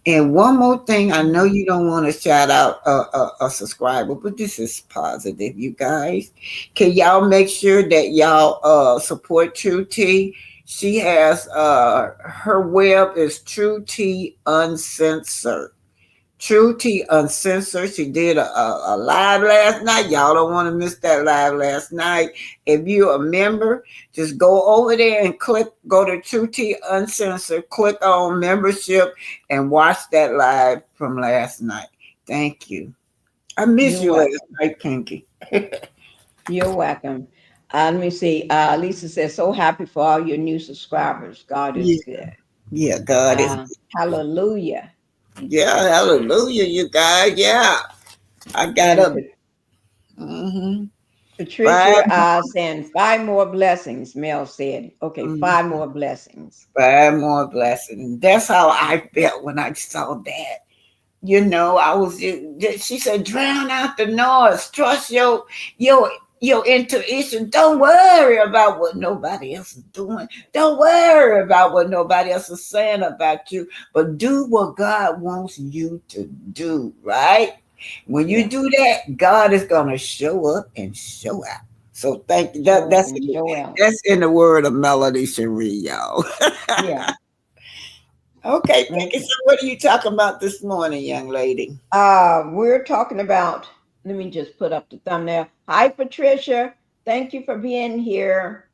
And one more thing, I know you don't want to shout out a subscriber, but this is positive, you guys. Can y'all make sure that y'all support True T? She has her web is True T Uncensored. True T Uncensored. She did a live last night. Y'all don't want to miss that live last night. If you're a member, just go over there and go to True T Uncensored, click on membership, and watch that live from last night. Thank you. I miss You're you last welcome. night, Pinky. You're welcome. Let me see. Lisa says, so happy for all your new subscribers. God is Yeah, good. yeah, God is. Hallelujah. Yeah, hallelujah, you guys. Yeah, I got And up. Mm-hmm. Five, Patricia saying, five more blessings, Mel said. Okay, mm, five more blessings. five more blessings. That's how I felt when I saw that. You know, I was. She said, "Drown out the noise. Trust your your intuition. Don't worry about what nobody else is doing. Don't worry about what nobody else is saying about you. But do what God wants you to do. Right? When you Yeah, do that, God is gonna show up and show out. So thank you. show up That's and show out. that's in the word of Melody Cherie, y'all. Yeah. Okay, Pinky. So Okay. what are you talking about this morning, young lady? We're talking about, let me just put up the thumbnail. Hi, Patricia. Thank you for being here.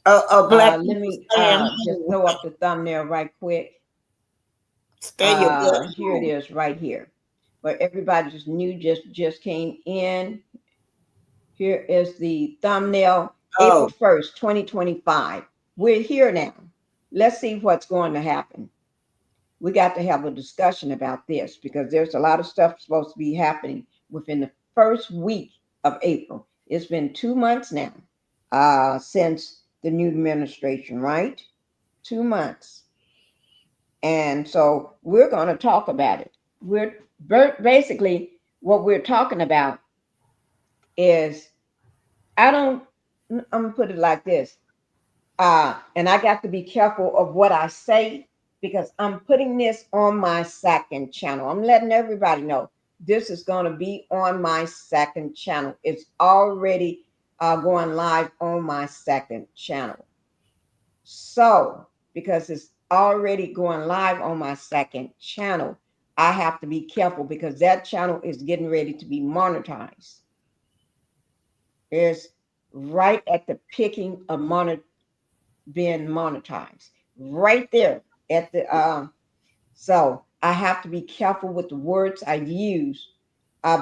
Black Let people me staying just home. throw up the thumbnail right quick. Stay your butt Here it home. is right here. But everybody just new just came in. Here is the thumbnail, April Oh, 1st, 2025. We're here now. Let's see what's going to happen. We got to have a discussion about this because there's a lot of stuff supposed to be happening within the first week of April. It's been 2 months now since the new administration, right? 2 months. And so we're going to talk about it. We're basically what we're talking about is I don't, I'm going to put it like this. And I got to be careful of what I say because I'm putting this on my second channel. I'm letting everybody know this is going to be on my second channel. It's already going live on my second channel. So, because it's already going live on my second channel, I have to be careful because that channel is getting ready to be monetized. It's right at the picking of being monetized right there at the so I have to be careful with the words I use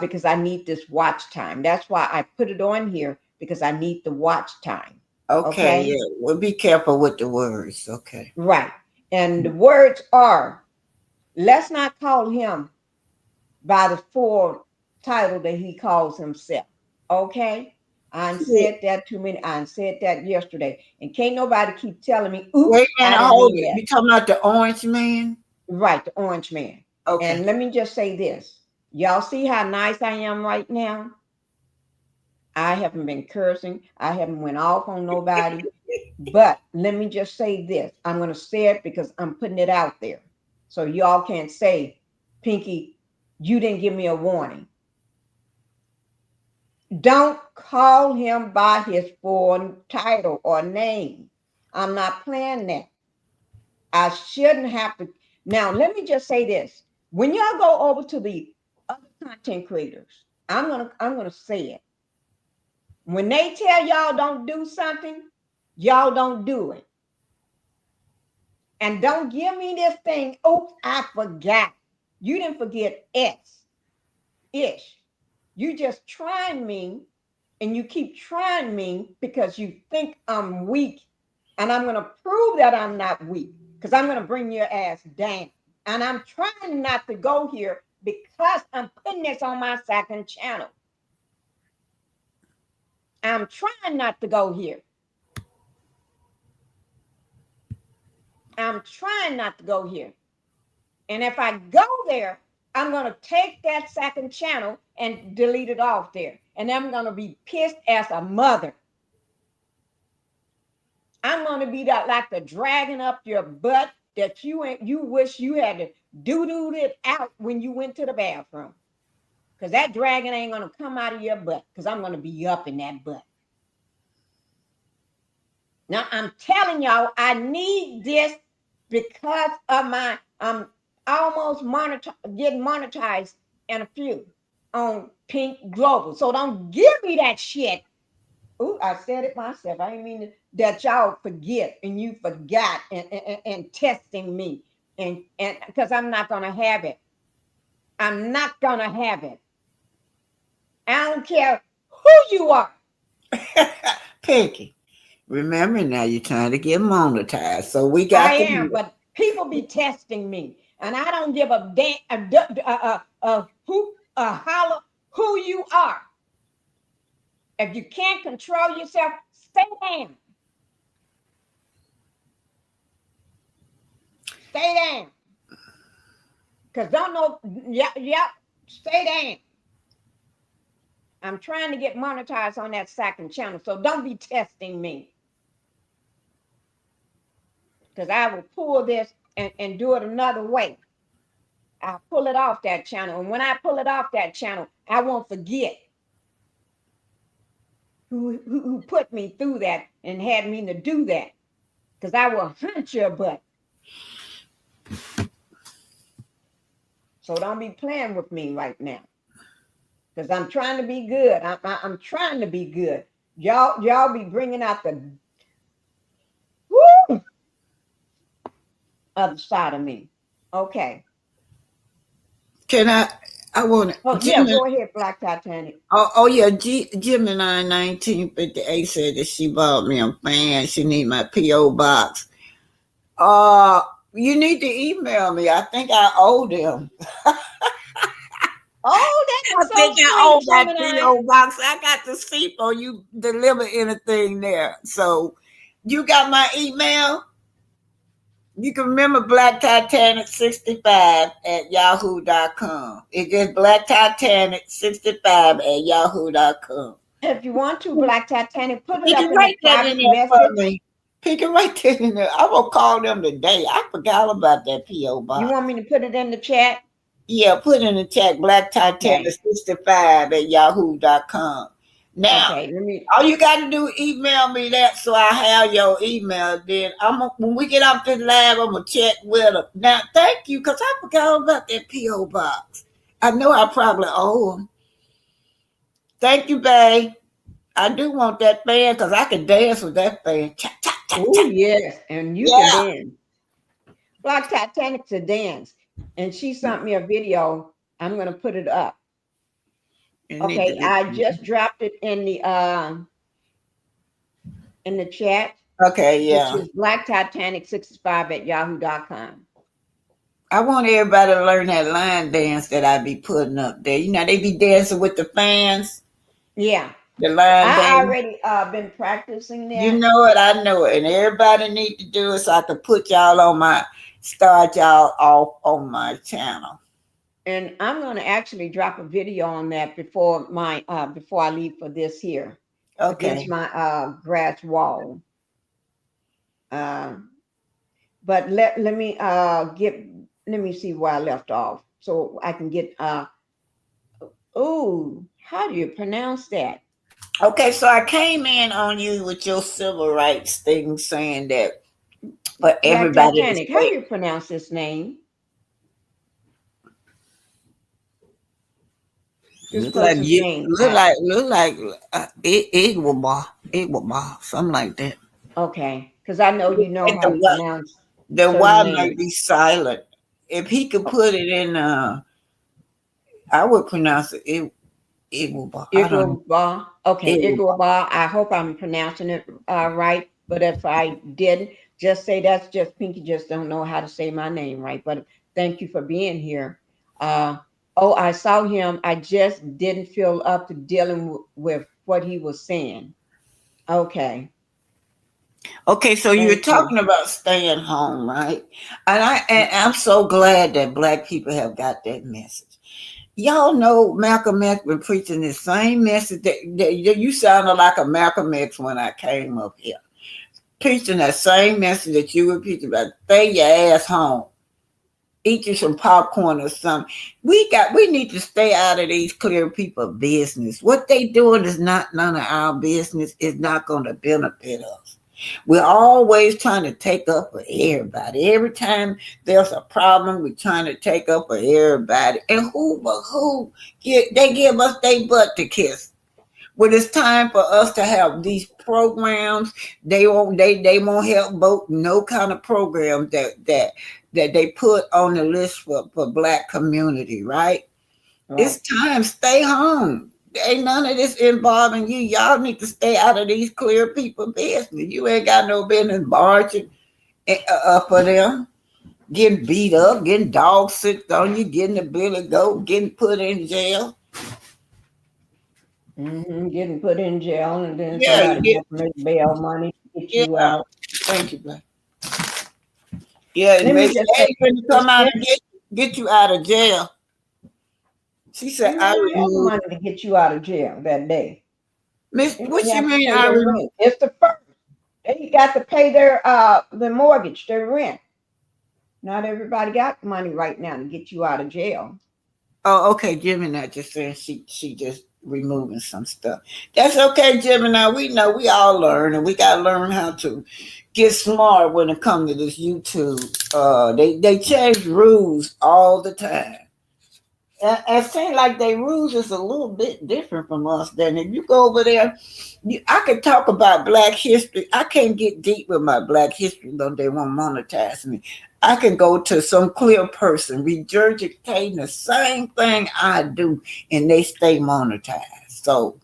because I need this watch time. That's why I put it on here because I need the watch time. okay. Okay, Yeah. Well, be careful with the words. Okay. right. And the words are, let's not call him by the full title that he calls himself. Okay, I Yeah. said that too many. I said that yesterday, and can't nobody keep telling me, "Oops, Wait a I minute. didn't Hold mean it. that." You talking about the orange man? Right, the orange man. Okay. And let me just say this. Y'all see how nice I am right now? I haven't been cursing. I haven't went off on nobody. But let me just say this. I'm going to say it because I'm putting it out there. So y'all can't say, Pinky, you didn't give me a warning. Don't call him by his full title or name. I'm not playing that. I shouldn't have to. Now, let me just say this. When y'all go over to the other content creators, I'm gonna say it. When they tell y'all don't do something, y'all don't do it. And don't give me this thing, oops, I forgot. You didn't forget ish. You just trying me and you keep trying me because you think I'm weak. And I'm gonna prove that I'm not weak because I'm gonna bring your ass down. And I'm trying not to go here because I'm putting this on my second channel. I'm trying not to go here. I'm trying not to go here. And if I go there, I'm going to take that second channel and delete it off there. And I'm going to be pissed as a mother. I'm going to be that like the dragging up your butt that you wish you had to doo-doo it out when you went to the bathroom. Because that dragon ain't going to come out of your butt because I'm going to be up in that butt. Now, I'm telling y'all, I need this because of my, I'm almost getting monetized in a few on Pink Global. So don't give me that shit. Ooh, I said it myself. I didn't mean that y'all forget and you forgot and testing me. And because I'm not going to have it. I'm not going to have it. I don't care who you are. Pinky, remember now you're trying to get monetized. So we I got to am, but people be testing me, and I don't give a damn holler who you are. If you can't control yourself, stay down. Stay down. Because don't know, yeah, stay down. I'm trying to get monetized on that second channel, so don't be testing me. Because I will pull this and do it another way. I'll pull it off that channel. And when I pull it off that channel, I won't forget who put me through that and had me to do that. Because I will hunt your butt. So don't be playing with me right now. Because I'm trying to be good. I'm trying to be good. Y'all be bringing out the woo, other side of me. Okay. Can I want to. Oh, yeah, go ahead, Black Titanic. Yeah, Gemini 1958 said that she bought me a fan. She need my P.O. box. You need to email me. I think I owe them. Oh, that is I think so I owe sweet, that Gemini. P.O. box. I got to see for you deliver anything there. So you got my email? You can remember Black Titanic 65 at yahoo.com. It's just Black Titanic 65 at yahoo.com. If you want to, Black Titanic, put it You up can in the write that in private there for message. me. You can write that in there. I'm gonna call them today. I forgot about that P.O. box. You want me to put it in the chat? Yeah, put in the chat Black Titanic Okay. 65 at yahoo.com. Now, Okay, let me. all you got to do email me that so I have your email. Then when we get off this live, I'm gonna check with them. Now, thank you, because I forgot about that P.O. box. I know I probably owe them. Thank you, babe. I do want that fan because I can dance with that fan. Oh, yes, and you can dance. Black Titanic's a dance, and she sent me a video. I'm gonna put it up. Okay, I just dropped it in the chat. Okay, yeah. Which is Black Titanic 65 at yahoo.com. I want everybody to learn that line dance that I be putting up there. You know, they be dancing with the fans. Yeah. The line dance. I already been practicing that. You know it, I know it. And everybody need to do it so I can put y'all on start y'all off on my channel. And I'm gonna actually drop a video on that before I leave for this here. Okay. Against my grass wall. But let me see where I left off so I can get how do you pronounce that? Okay, so I came in on you with your civil rights thing saying that but everybody Titanic, how do you pronounce this name? This person's name. Look like Igwaba, something like that. Okay, because I know you know how to pronounce the Y might be silent. If he could put it in I would pronounce it Igwaba. Igwaba. Okay, Igwaba. I hope I'm pronouncing it right. But if I didn't, just say that's just Pinky just don't know how to say my name right. But thank you for being here. I saw him. I just didn't feel up to dealing with what he was saying. Okay. Okay, so you're talking about staying home, right? And I'm so glad that Black people have got that message. Y'all know Malcolm X been preaching the same message that you sounded like a Malcolm X when I came up here. Preaching that same message that you were preaching about. Stay your ass home. Eat you some popcorn or something. We need to stay out of these clear people business. What they doing is not none of our business. It's not going to benefit us. We're always trying to take up for everybody. Every time there's a problem, we're trying to take up for everybody. And they give us their butt to kiss. When it's time for us to have these programs, they won't help vote no kind of program that they put on the list for Black community, right? It's time. Stay home. Ain't none of this involving you. Y'all need to stay out of these clear people business. You ain't got no business marching up for them, getting beat up, getting dog sick on you, getting the billy goat, getting put in jail. Getting put in jail, and then Yeah, you somebody get, got to make bail money to get yeah. you out. Thank you, Black. Yeah, and Let they me say, just say, hey, finna the come out Smith, and get you out of jail. She said, you I don't have removed. money to get you out of jail that day. Miss, You what only you have to mean? pay I their removed. rent. It's the first. They got to pay their mortgage, their rent. Not everybody got money right now to get you out of jail. Oh, okay, Gemini just saying she just removing some stuff. That's okay, Gemini. We know we all learn, and we gotta learn how to get smart when it comes to this YouTube. They change rules all the time. And it seems like their rules is a little bit different from us. Then if you go over there, I could talk about Black history. I can't get deep with my Black history though they won't monetize me. I can go to some clear person regurgitating the same thing I do, and they stay monetized. So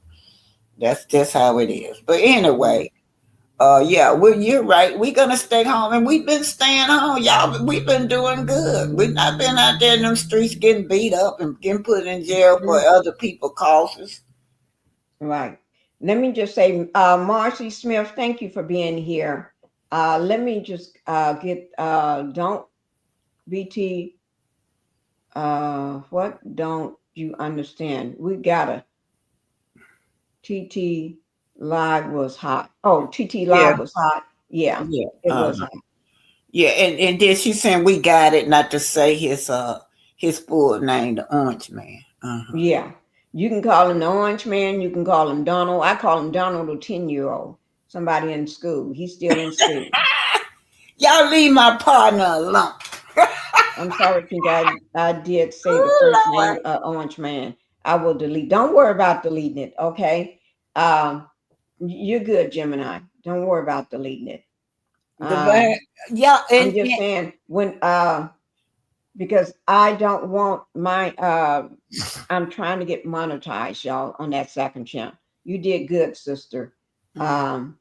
that's just how it is. But Mm. anyway, yeah, well, you're right. We're gonna stay home, and we've been staying home, y'all. We've been doing good. We've not been out there in them streets getting beat up and getting put in jail for Mhm. other people causes. Right. Let me just say, Marcy Smith, thank you for being here. Let me just get don't BT. What don't you understand? We got a TT live was hot. Oh, TT Yeah, live was hot. Yeah, yeah, it was hot. yeah. And then she's saying we got it, not to say his full name, the Orange Man. Yeah. You can call him the Orange Man. You can call him Donald. I call him Donald, a 10-year-old. Somebody in school. He's still in school. Y'all leave my partner alone. I'm sorry, Pink. I did say the first Oh name, Lord, Orange Man. I will delete. Don't worry about deleting it, okay? You're good, Gemini. Don't worry about deleting it. the bad. Yeah, I'm just saying when because I don't want my I'm trying to get monetized, y'all, on that second channel. You did good, sister. mm, Um,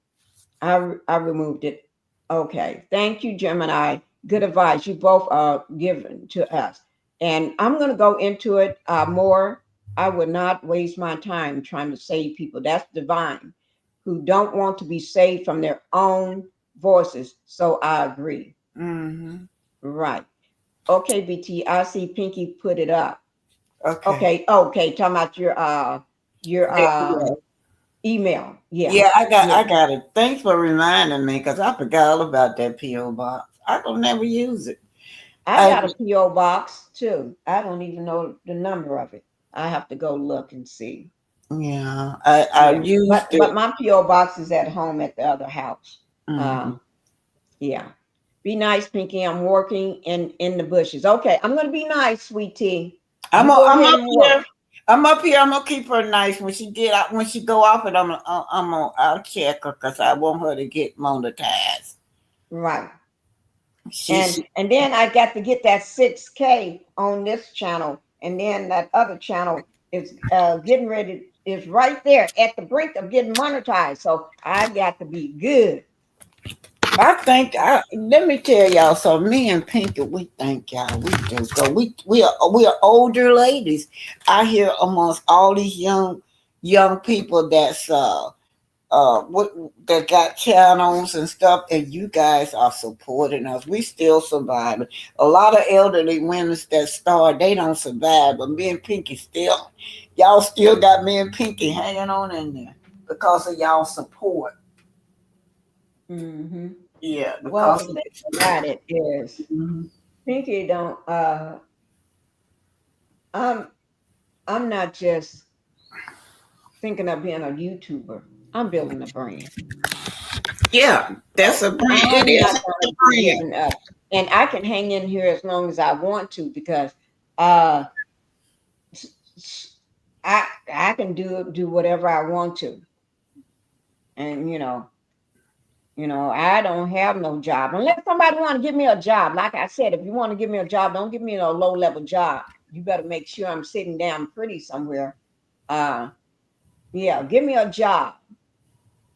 I removed it. Okay, thank you, Gemini. Good advice. You both are given to us, and I'm going to go into it more. I would not waste my time trying to save people. That's divine, who don't want to be saved from their own voices. So I agree. mm-hmm. Right. Okay, BT. I see Pinky put it up. Okay. Okay. Okay. Talking about your Yeah, email. Yeah. yeah, Yeah. I got it. Thanks for reminding me because I forgot all about that PO box. I don't never use it. I I got a PO box too. I don't even know the number of it. I have to go look and see. Yeah, I Yeah. used But it. my PO box is at home at the other house. Mhm. Yeah. Be nice, Pinky. I'm working in the bushes. Okay. I'm gonna be nice, sweetie. You go I'm ahead up and work. here. I'm up here. I'm gonna keep her nice when she get out. When she go off it, I'll check her because I want her to get monetized. Right. She And then I got to get that 6K on this channel, and then that other channel is getting ready, is right there at the brink of getting monetized. So I got to be good. I think let me tell y'all something. Me and Pinky, we think y'all we do because we are older ladies. I hear amongst all these young people that's what that got channels and stuff, and you guys are supporting us. We still surviving. A lot of elderly women that start, they don't survive, but me and Pinky still, y'all still got me and Pinky hanging on in there because of y'all support. Hmm. Yeah, Well, because the of thing about it is, Mhm. Pinky don't. I'm I'm not just thinking of being a YouTuber. I'm building a brand. Yeah, that's So a brand. It I'm is not a going to be brand. giving up, and I can hang in here as long as I want to because uh I can do whatever I want to, and I don't have no job unless somebody want to give me a job. Like I said, if you want to give me a job, don't give me a low level job. You better make sure I'm sitting down pretty somewhere. Uh, Yeah, give me a job.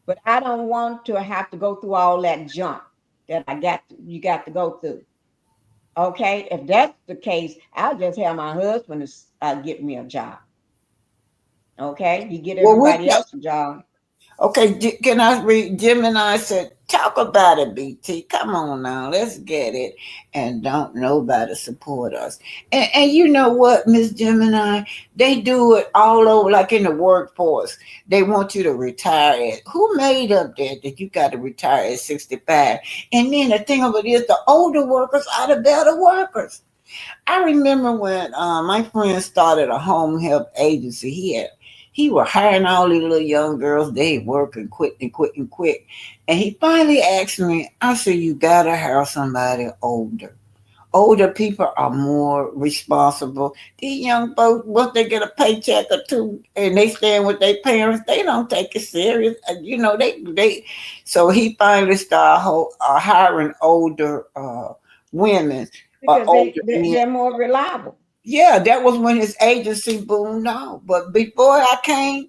But I don't want to have to go through all that junk that you got to go through. Okay, if that's the case, I'll just have my husband get me a job. Okay, you get Well, everybody else a job. okay, can I read? Gemini said, talk about it, BT. Come on now, let's get it. And don't nobody support us. And you know what, Miss Gemini? They do it all over, like in the workforce. They want you to retire at. Who made up that you got to retire at 65? And then the thing of it is, the older workers are the better workers. I remember when my friend started a home health agency. He was hiring all these little young girls. They work and quit and quit and quit. And he finally asked me, I said, you gotta hire somebody older. Older people are more responsible. These young folks, once they get a paycheck or two and they stand with their parents, they don't take it serious. You know, they so he finally started hiring older women or Because older men. they're more reliable. Yeah, that was when his agency boomed out. But before I came,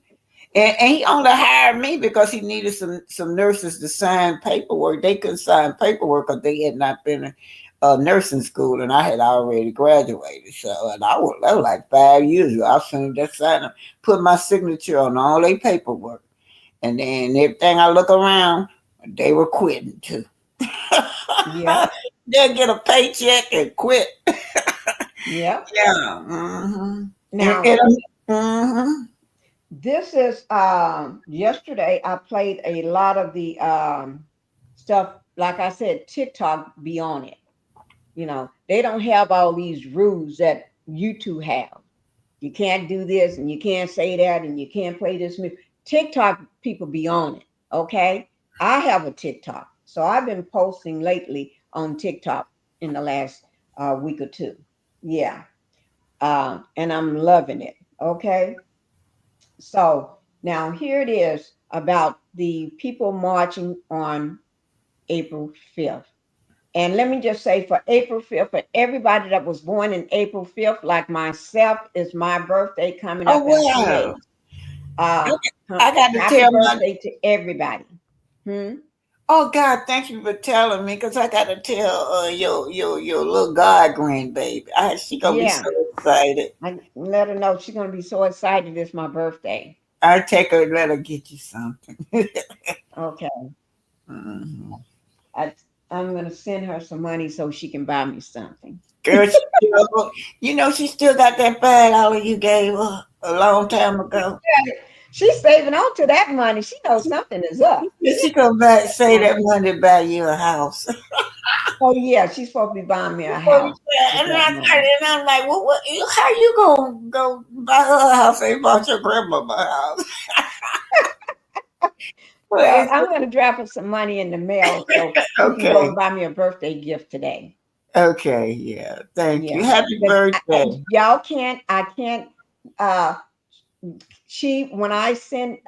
and he only hired me because he needed some nurses to sign paperwork. They couldn't sign paperwork because they had not been in nursing school, and I had already graduated. So, and that was like 5 years ago. I soon just signed, put my signature on all their paperwork, and then everything I look around, they were quitting too. Yep. They'll get a paycheck and quit. Yep. Yeah. Mm-hmm. Now, Mm-hmm. this is yesterday I played a lot of the stuff, like I said, TikTok be on it. You know, they don't have all these rules that you two have. You can't do this and you can't say that and you can't play this music. TikTok people be on it. Okay. I have a TikTok. So I've been posting lately on TikTok in the last week or two. Yeah. And I'm loving it. Okay. So now here it is about the people marching on April 5th. And let me just say for April 5th, for everybody that was born in April 5th, like myself, is my birthday coming Oh up in wow! 2 days. Uh, I got to Happy tell my. birthday to everybody. Hmm? Oh God, thank you for telling me, because I got to tell your little god grandbaby. She gonna be Yeah, so excited. I let her know she's gonna be so excited. It's my birthday. I take her, let her get you something. Okay, Mhm. I, I'm gonna send her some money so she can buy me something. Girl, she still got that $5 you gave her a long time ago. She's saving on to that money. She knows something is up. She come back say that money buy you a house. Oh yeah, she's supposed to be buying me a And house with that money. I'm like, what? How you gonna go buy her a house? Ain't bought your grandmama a house. Well, Well, I'm going to drop her some money in the mail so she can go okay, and buy me a birthday gift today. okay, yeah. Thank you. Yeah, Happy but birthday. y'all can't. I can't. Uh, when I send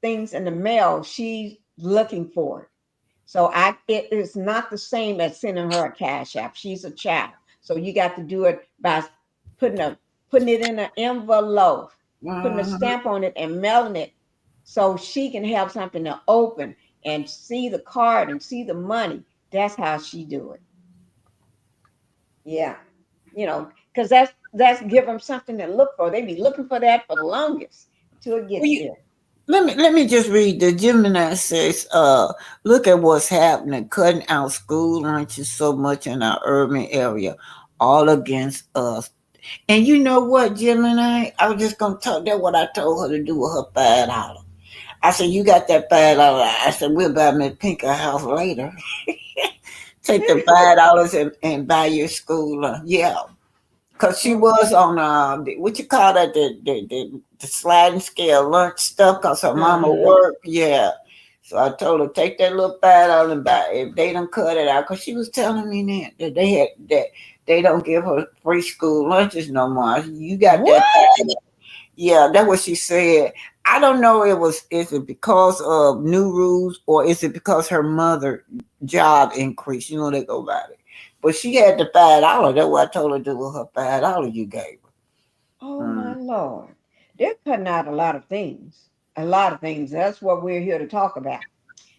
things in the mail, she's looking for it. So it is not the same as sending her a cash app. She's a child, so you got to do it by putting a putting it in an envelope, putting a Mhm. stamp on it, and mailing it, so she can have something to open and see the card and see the money. That's how she do it. Yeah, because that's give them something to look for. They be looking for that for the longest until it Well, gets there. let me just read the Gemini says, look at what's happening, cutting out school lunches so much in our urban area, all against us. And you know what, Gemini? I was just gonna talk that what I told her to do with her $5. I said, you got that $5. I said, we'll buy me a pinker house later. Take the $5 and buy your school. Yeah, because she was on what you call that, the sliding scale lunch stuff. Because her mama Uh-huh. worked. Yeah, so I told her take that little $5 and buy it. If they don't cut it out, because she was telling me that they don't give her free school lunches no more. You got that What? yeah, that's what she said. I don't know. Is it because of new rules, or is it because her mother job increased? You know they go by it. But she had the $5. That's what I told her to do with her $5 you gave Oh her. my Lord. They're cutting out a lot of things. a lot of things. That's what we're here to talk about.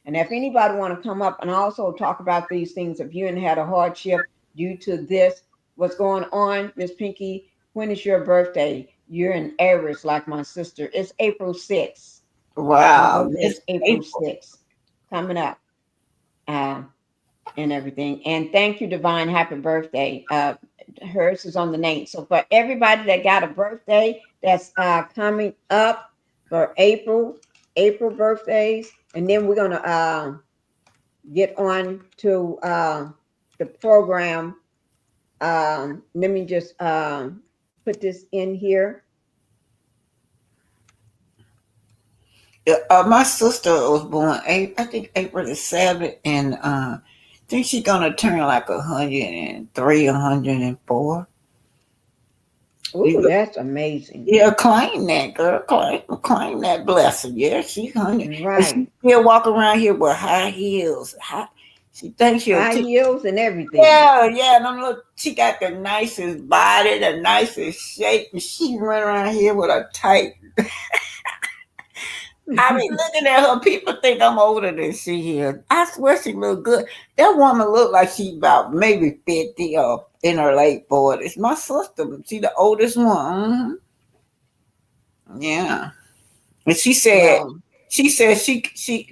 And if anybody want to come up and also talk about these things, if you hadn't had a hardship due to this, what's going on, Miss Pinky, when is your birthday? You're in Aries like my sister. It's April 6th. My Wow, birthday Miss is April April. 6th. Coming up. Uh, and everything. And thank you, Divine. Happy birthday. Hers is on the name. So for everybody that got a birthday that's coming up for April birthdays, and then we're gonna get on to the program. Let me just put this in here. My sister was born I think April the 7th, and I think she's gonna turn like 103, 104. Oh, that's amazing. Yeah, claim that, girl. Claim that blessing. Yeah, she's 100. And Right. she still walk around here with high heels. She thinks she'll High take. heels and everything. Yeah. Them look, she got the nicest body, the nicest shape, and she run around here with a tight. I be looking at her. People think I'm older than she is. I swear she look good. That woman look like she about maybe 50 or in her late 40s. My sister, she the oldest one. Yeah. And Well, she said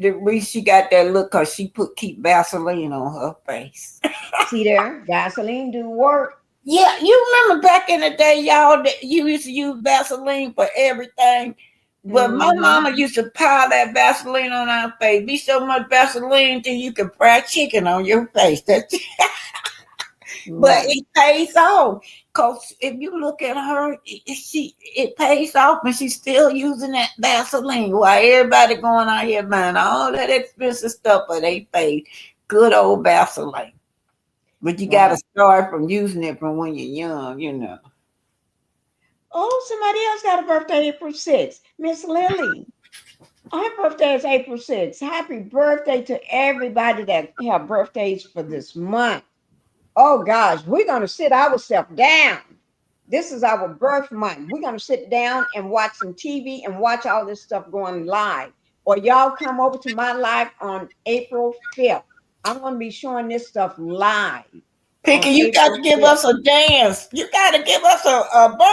the reason she got that look because she keep Vaseline on her face. see there, gasoline do work. Yeah, you remember back in the day, y'all, that you used to use Vaseline for everything. But my Hmm. mama used to pile that Vaseline on our face. Be so much Vaseline till you could fry chicken on your face. But Right. it pays off. Cause if you look at her, it pays off, and she's still using that Vaseline. While everybody going out here buying all that expensive stuff for they face, good old Vaseline. But you got to Wow. start from using it from when you're young. Oh, somebody else got a birthday April 6th. Miss Lily. Her birthday is April 6th. Happy birthday to everybody that have birthdays for this month. Oh gosh, we're gonna sit ourselves down. This is our birth month. We're gonna sit down and watch some TV and watch all this stuff going live. Or y'all come over to my live on April 5th. I'm gonna be showing this stuff live Pinky, on you got to April give 5th. us a dance. You got to give us a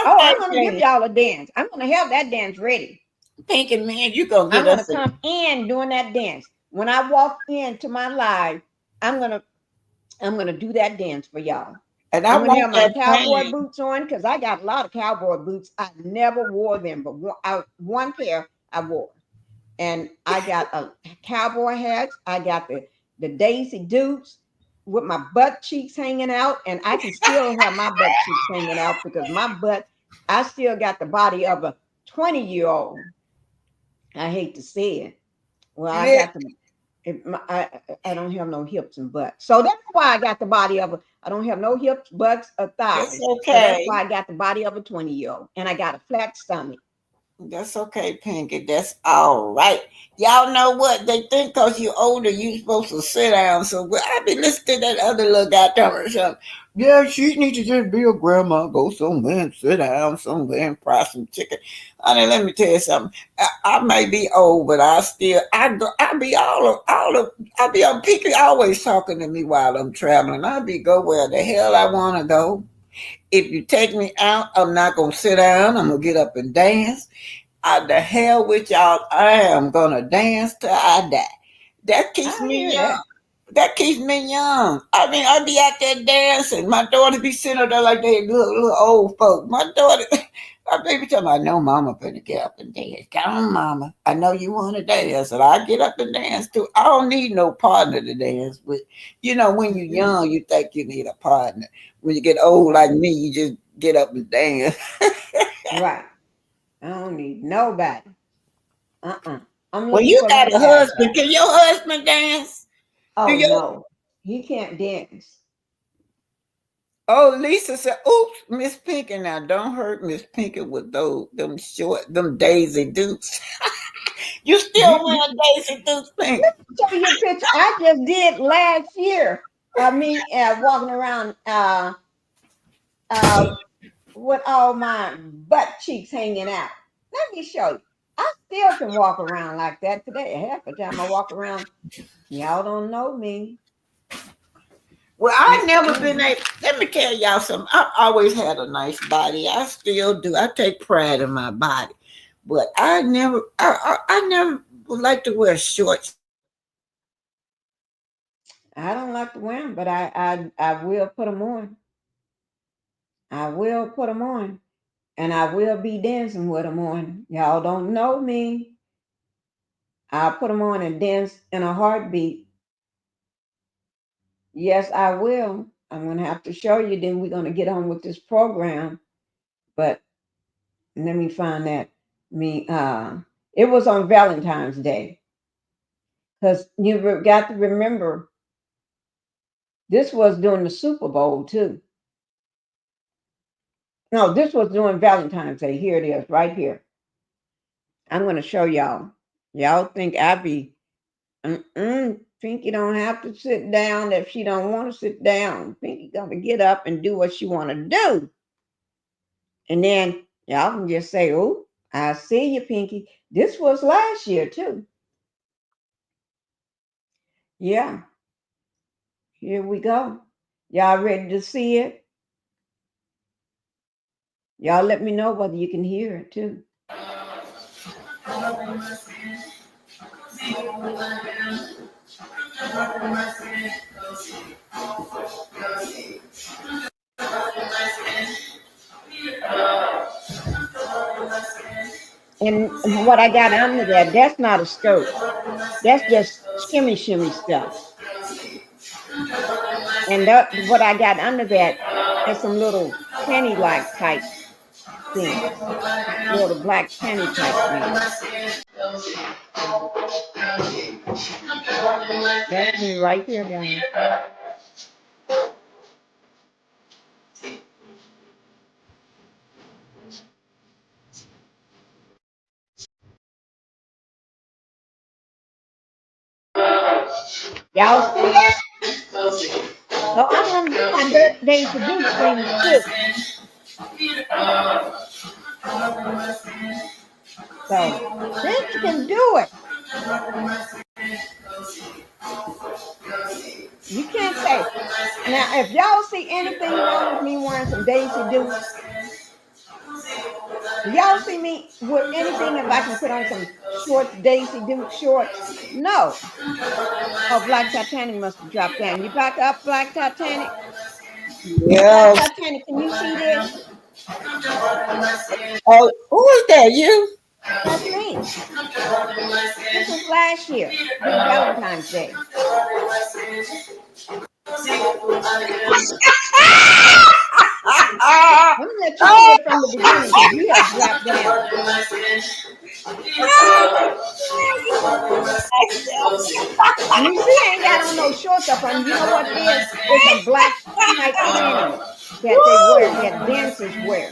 Oh, birthday I'm gonna give dance. y'all a dance. I'm gonna have that dance ready. Pinky, man, you going to I'm get gonna us a. come in doing that dance. When I walk into my live, I'm gonna I'm gonna do that dance for y'all. And I I'm gonna want have my that cowboy dance. boots on because I got a lot of cowboy boots. I never wore them, but one pair I wore. And I got a cowboy hats. I got the Daisy Dukes with my butt cheeks hanging out, and I can still have my butt cheeks hanging out because my butt, I still got the body of a 20-year-old. I hate to say it. Well, I Yeah, got the I don't have no hips and butts. So that's why I got the body of a I don't have no hips, butts, or that's thighs. So that's okay. why I got the body of a 20-year-old. And I got a flat stomach. That's okay, Pinky. That's all right. Y'all know what they think because you're older, you supposed to sit down. So I be listening to that other little guy telling me something. Yeah, she needs to just be a grandma, go somewhere and sit down somewhere and fry some chicken. Honey, let me tell you something. I may be old, but I be I be on Pinky always talking to me while I'm traveling. I be go where the hell I want to go. If you take me out, I'm not gonna sit down. I'm gonna get up and dance. The hell with y'all. I am gonna dance till I die. That keeps I me hear young. that. That keeps me young. I mean, I be out there dancing. My daughter be sitting up there like they little old folk. My daughter, my baby tell me, I know mama finna get up and dance. Come on, mama. I know you want to dance. And I get up and dance too. I don't need no partner to dance with. When you're Mhm. young, you think you need a partner. When you get old like Right. me, you just get up and dance. Right. I don't need nobody. I'm Well, looking you for got that a guy. husband. Can your husband dance? Do Oh you? no. He can't dance. Oh, Lisa said, "Oops, Miss Pinky. Now don't hurt Miss Pinky with them Daisy Dukes. You still Let me wearing Daisy Dukes, Pink? show you a picture I just did last year of me walking around uh with all my butt cheeks hanging out. Let me show you. I still can walk around like that today. Half the time I walk around, y'all don't know me. Well, I never been able. Let me tell y'all something. I've always had a nice body. I still do. I take pride in my body, but I never would like to wear shorts. I don't like to wear them, but I will put them on. I will put them on, and I will be dancing with them on. Y'all don't know me. I'll put them on and dance in a heartbeat. Yes, I will. I'm gonna have to show you. Then we're gonna get on with this program. But let me find that. Me, it was on Valentine's Day because got to remember this was during the Super Bowl too. No, this was during Valentine's Day. Here it is, right here. I'm going to show y'all. Y'all think I be, Pinkie don't have to sit down if she don't want to sit down. Pinkie gonna get up and do what she want to do. And then y'all can just say, oh, I see you, Pinkie. This was last year too. Yeah, here we go. Y'all ready to see it? Y'all let me know whether you can hear it too. And what I got under there, that's not a skirt. That's just shimmy stuff. And what I got under that is some little panty like type things, little black panty type things. That's me right there, guys. Y'all see that? So I'm gonna do my birthday seduce things too. So Pinkie can do it. You can't say now if y'all see anything wrong with me wearing some Daisy Dukes. Do y'all see me with anything if I can put on some shorts, Daisy Duke shorts? No. Oh, Black Titanic must have dropped down. You back up, Black Titanic? Black Yes. Titanic, can you see this? Oh, who is that? You? That's me. This was last year, during Valentine's Day. I'm gonna let you see it from the beginning because you have dropped down. And you see, I ain't got on no shorts up on. You know what it is? It's some black tight panties that they wear, that dancers wear.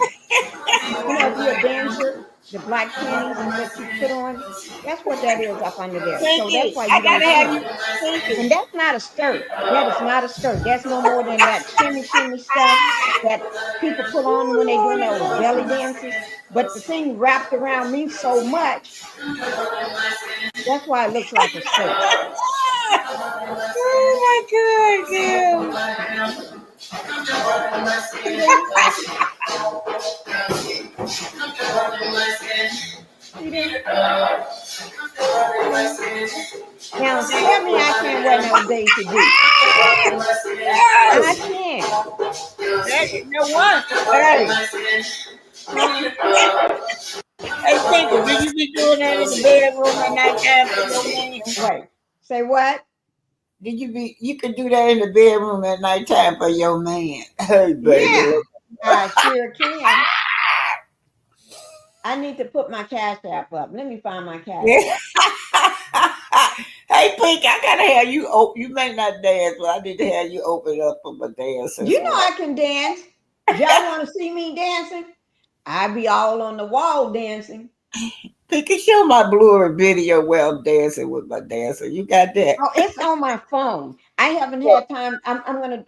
You know, if you're a dancer, the black panties that you put on, that's what that is up under there. So that's Pinkie, why I you gotta don't see have it. you. Pinkie. And that's not a skirt. That is not a skirt. That's no more than that shimmy stuff that people put on when they're doing those belly dances. But the thing wrapped around me so much, that's why it looks like a skirt. Oh my God, girl. See there? See there? Now tell me I can't wear no Daisy Duke. I can. Hey, you know what? Hey, hey, Pinkie, do you be doing that in the bedroom at nighttime for your man? Wait. Say what? You could do that in the bedroom at nighttime for your man. Hey, baby. Yeah, I sure can. I need to put my cash app up. Let me find my cash Yeah. app. Hey, Pink, I gotta have you open. You may not dance, but I need to have you open up for my dancers. You know I can dance. Y'all want to see me dancing? I be all on the wall dancing. Pinkie, show my blurry video where I'm dancing with my dancer. You got that? Oh, it's on my phone. I haven't had time. I'm gonna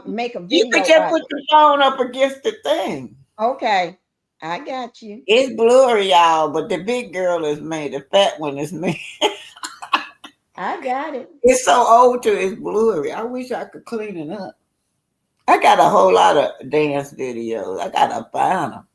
make a You could video just of put it. your phone up against the thing. Okay. I got you. It's blurry, y'all, but the big girl is me. The fat one is me. I got it. It's so old to it's blurry. I wish I could clean it up. I got a whole lot of dance videos. I gotta find them.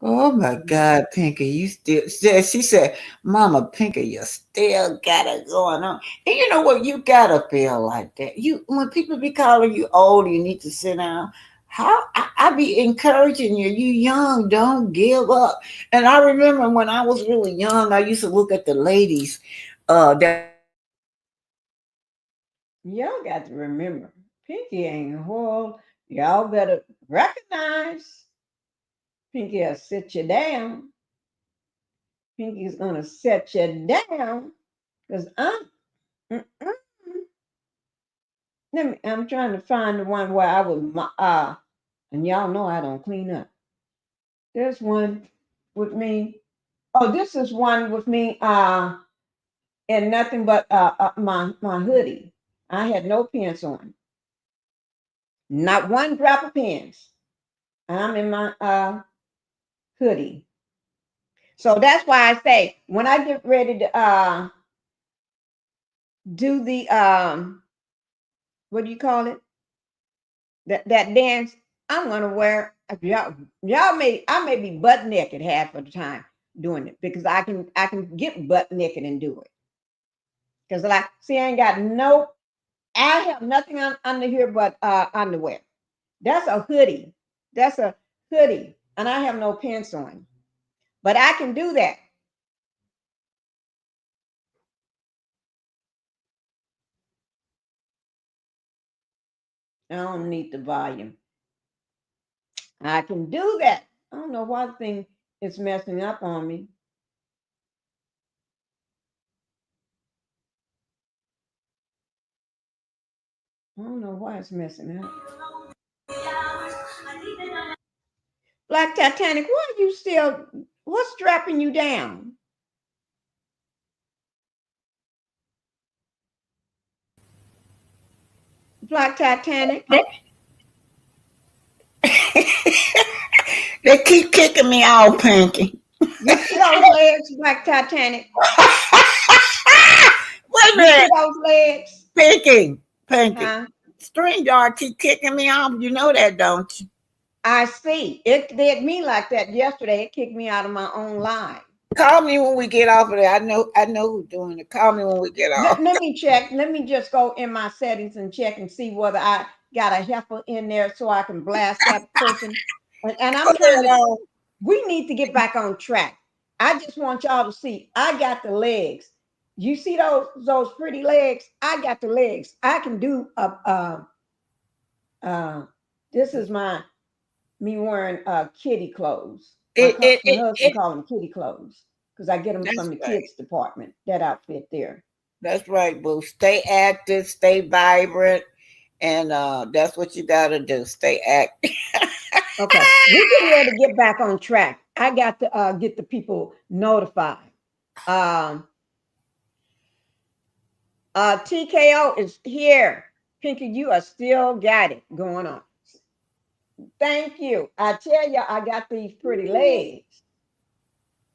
Oh my God, Pinky, you still she said, Mama Pinky, you still got it going on. And you know what? You gotta feel like that. You when people be calling you old, you need to sit down. How I be encouraging you. You young, don't give up. And I remember when I was really young, I used to look at the ladies that Y'all got to remember, Pinky ain't whole. Y'all better recognize Pinky will sit you down. Pinky's gonna set you down because mm-mm. I'm trying to find the one where I was and y'all know I don't clean up. There's one with me. Oh, this is one with me and nothing but my hoodie. I had no pants on. Not one drop of pants. I'm in my hoodie. So that's why I say when I get ready to do the what do you call it? That dance, I'm gonna wear y'all may I may be butt naked half of the time doing it because I can get butt naked and do it. Because like see I ain't got no I have nothing under here but underwear. That's a hoodie. That's a hoodie. And I have no pants on. But I can do that. I don't need the volume. I can do that. I don't know why the thing is messing up on me. I don't know why it's messing up. Black Titanic, why are you still, what's strapping you down? Black Titanic, they keep kicking me out, Pinky. you see those legs, Black Titanic? Wait a You see minute, those legs? Pinky, Pinky. Huh? String yard keep kicking me off. You know that, don't you? I see. It did me like that yesterday. It kicked me out of my own live. Call me when we get off of there. I know who's doing it. Call me when we get off. Let me check. Let me just go in my settings and check and see whether I got a heifer in there so I can blast that person. And I'm Put trying that to, on. we need to get back on track. I just want y'all to see I got the legs. You see those pretty legs? I got the legs. I can do uh this is me wearing kitty clothes. My husband It. call them kitty clothes because I get them That's from the right. kids department. That outfit there. That's right, boo. Stay active, stay vibrant, and that's what you gotta do. Stay active. Okay, we're getting ready to get back on track. I got to get the people notified. Um, TKO is here. Pinky, you are still got it going on. Thank you. I tell you, I got these pretty legs.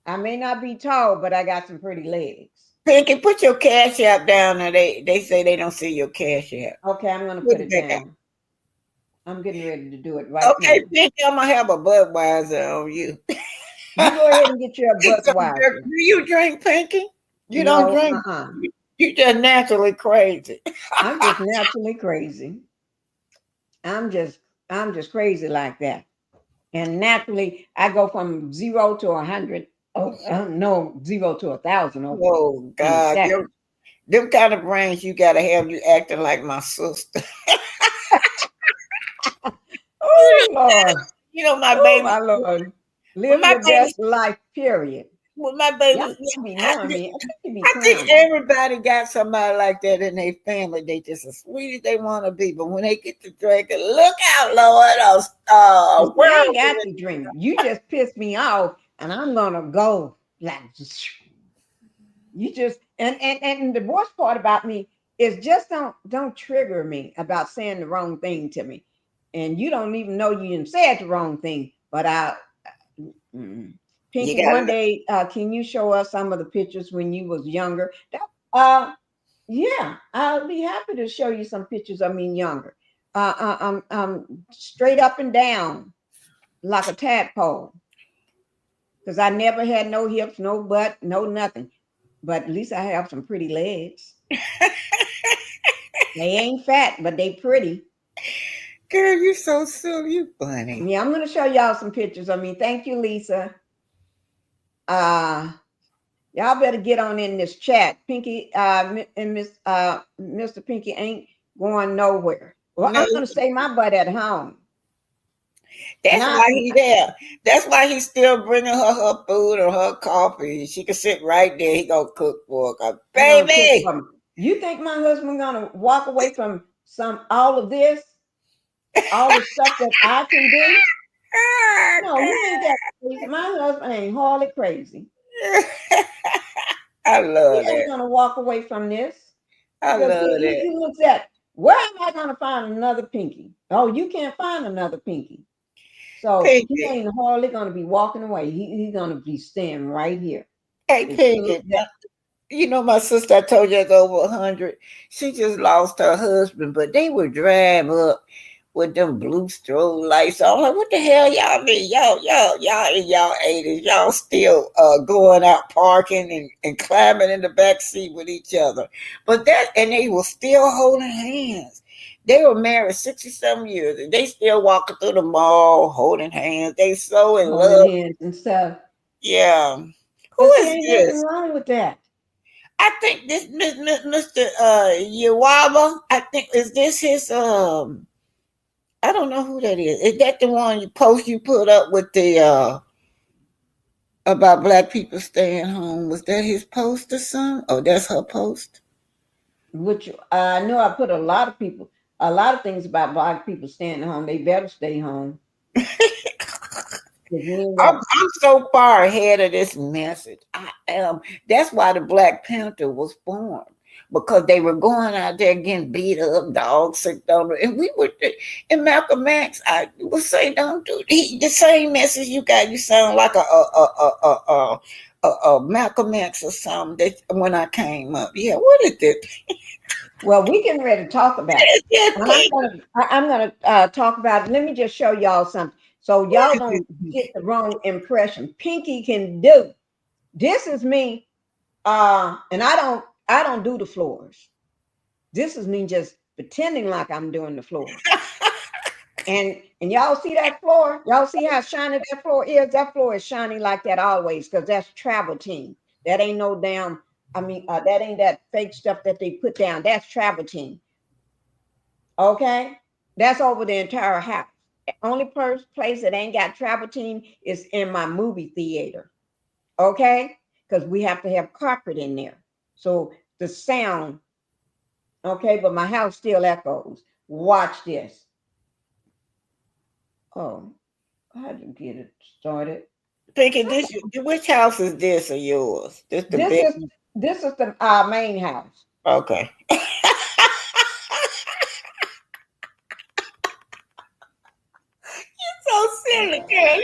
I may not be tall, but I got some pretty legs. Pinky, put your cash app down there. They say they don't see your cash app. Okay, I'm going to Put put it it back out. down. I'm getting ready to do it right Okay, now. Pinky, I'm gonna have a Budweiser on you. You go ahead and get your Get some beer. Budweiser. Do you drink, Pinky? You don't No, drink. You just naturally crazy. I'm just naturally crazy. I'm just I'm just crazy like that. And naturally, I go from 0 to 100. Oh, no, 0 to 1,000 over Oh in a God, second. them kind of brains you gotta have. You acting like my sister. Oh Lord, You know my oh baby. my Lord, When live my your baby, best life. Period. when my Y'all baby, should be I, knowing me. I think you be I think clowning. everybody got somebody like that in their family. They just as sweet as they want to be, but when they get to drinking, look out, Lord, You see, I ain't world. got to drink. You just pissed me off, and I'm gonna go like you just and the worst part about me is just don't trigger me about saying the wrong thing to me, and you don't even know you even said the wrong thing, but Pinkie, one day, can you show us some of the pictures when you was younger? Yeah, I'll be happy to show you some pictures of me younger. Straight up and down like a tadpole. Because I never had no hips, no butt, no nothing. But at least I have some pretty legs. They ain't fat, but they pretty. Girl, you so silly. You funny. Yeah, I'm going to show y'all some pictures of me. Thank you, Lisa. Y'all better get on in this chat. Pinkie and Mr. Pinkie ain't going nowhere. Well, No, I'm going to stay my butt at home. that's why he's there. That's why he's still bringing her food or her coffee. She can sit right there. He gonna cook for her. Baby, you think my husband gonna walk away from all of this, all the stuff that I can do? No, he ain't that crazy. My husband ain't hardly crazy. I love He ain't that. gonna walk away from this. I love that. He looks at, where am I gonna find another Pinkie? Oh, you can't find another Pinkie. So Pinkie, he ain't hardly gonna be walking away. He's gonna be staying right here. Hey, Pinkie, you know my sister, I told you, is over 100. She just lost her husband, but they would drive up with them blue strobe lights on. I'm like, what the hell y'all mean? Y'all in y'all 80s, y'all still going out parking and climbing in the back seat with each other. And they were still holding hands. They were married 60-some years, and they still walking through the mall holding hands. They so in love. Hands and stuff. Yeah. Who is ain't this? Nothing wrong with that. I think this Mr. Yawaba, I think, is this his I don't know who that is. Is that the one you put up with the about black people staying home? Was that his post or something? Oh, that's her post? Which I know I put a lot of things about black people staying home. They better stay home. I'm so far ahead of this message. I am. That's why the Black Panther was formed, because they were going out there getting beat up, dogs sick down, and we were. And Malcolm X, I would say, don't do the same message you got. You sound like a Malcolm X or something. That when I came up, yeah. What is it? Well, we getting ready to talk about it. I'm gonna talk about it. Let me just show y'all something, so y'all don't get the wrong impression. Pinkie can do. This is me, and I don't do the floors. This is me just pretending like I'm doing the floor. and y'all see that floor? Y'all see how shiny that floor is? That floor is shiny like that always, because that's travel team. That ain't no damn. That ain't that fake stuff that they put down. That's travel team. Okay? That's over the entire house. The only place that ain't got travel team is in my movie theater. Okay? Because we have to have carpet in there. So the sound, okay, but my house still echoes. Watch this. Oh, how to get it started? Thinking which house is this of yours? This is the main house. Okay. You're so silly, girl.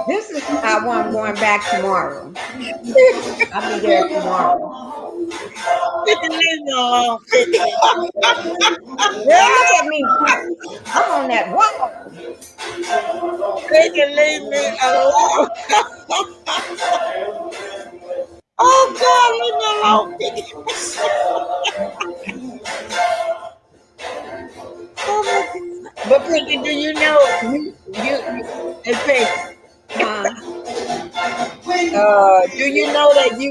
This is why I'm going back tomorrow. I'll be there tomorrow. Girl, look at me. I'm on that wall. They can leave me alone. Oh God, leave me alone. But Pinkie, do you know you and Pinkie? Do you know that you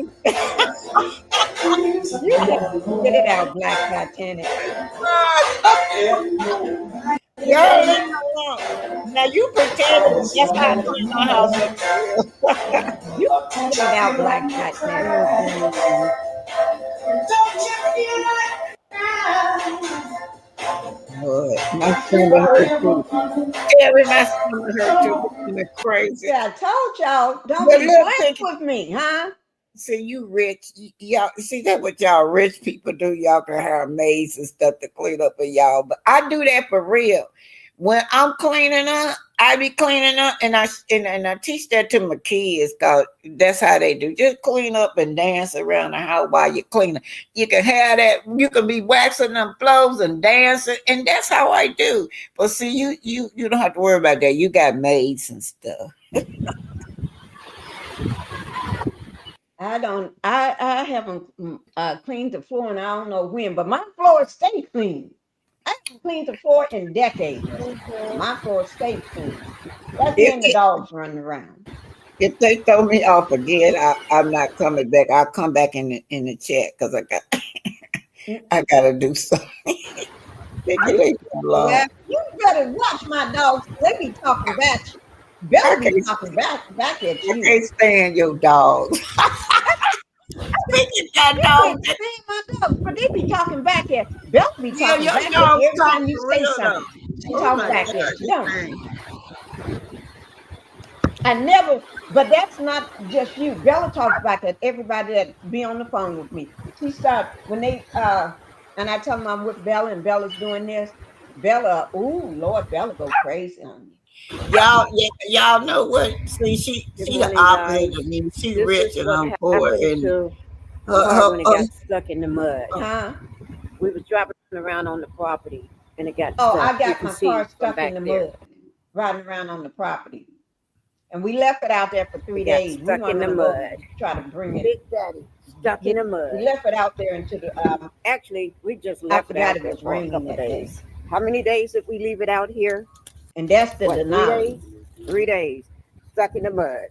You got to get it out, Black Titanic. Y'all leave me alone. Now you pretending that's how I clean my house up for real. You get it out, Black Titanic. Lord, my stomach hurt too. Every my stomach hurt too. It's crazy. Yeah, I told y'all, don't But be look, playing Pinky, with me, huh? see you rich. Y'all see that what y'all rich people do? Y'all can hire maids and stuff to clean up for y'all. But I do that for real. When I'm cleaning up, I be cleaning up, and I teach that to my kids. Cause that's how they do. Just clean up and dance around the house while you're cleaning. You can have that. You can be waxing them floors and dancing, and that's how I do. But see, you don't have to worry about that. You got maids and stuff. I haven't cleaned the floor and I don't know when, but my floor stay clean. I haven't cleaned the floor in decades. My floor stay clean. That's me If, and the dogs running around. if they throw me off again, I'm not coming back. I'll come back in the chat because I gotta do something. They can leave me alone. Well, you better watch my dogs. They be talking about you. I Bella be can't talking back at I you. can't stand your dogs. Think you got You dogs. can't stand my dogs, but they be talking back at Bella be Yeah, talking your back at dogs you every talk time you for say real though. something. She Oh talk my back God, at you, you don't she? think. I never, but that's not just you. Bella talks back at everybody that be on the phone with me. She start when they and I tell them I'm with Bella and Bella's doing this. Bella, ooh Lord, Bella go crazy on me. Y'all know what? See, Good she the morning, opposite guys. of me. She This rich is and what I'm poor, happened and to the her, car her, when it her, got stuck in the mud. Huh? We was driving around on the property and it got Oh, stuck. I You got can my see car from stuck in back the there. mud, riding around on the property. And we left it out there for It 3 got days. We stuck weren't in the gonna go mud. try to bring it. Big Daddy stuck in the We mud. left it out there into the Actually, we just I left it forgot out it there was for a raining couple of that day. days. How many days did we leave it out here? And that's the What, 3 days? Denali. 3 days. Stuck in the mud.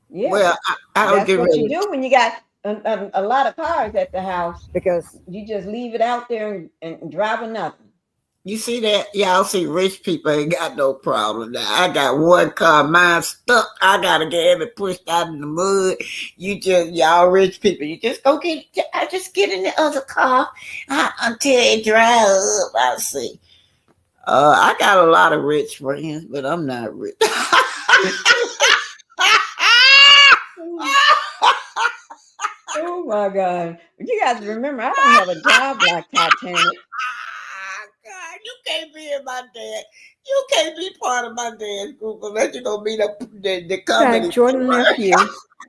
Yeah, well, I was that's getting what you ready. do when you got a lot of cars at the house. Because You just leave it out there and drive another. You see that? Y'all see rich people ain't got no problem now. I got one car, mine stuck. I gotta get it pushed out in the mud. Y'all rich people, you just go I just get in the other car until it dries up. I see. I got a lot of rich friends, but I'm not rich. Oh my God. You guys remember, I don't have a job like Titanic. God, you can't be in my dad. You can't be part of my dad's group unless you're gonna be the back comedy. Jordan nephew.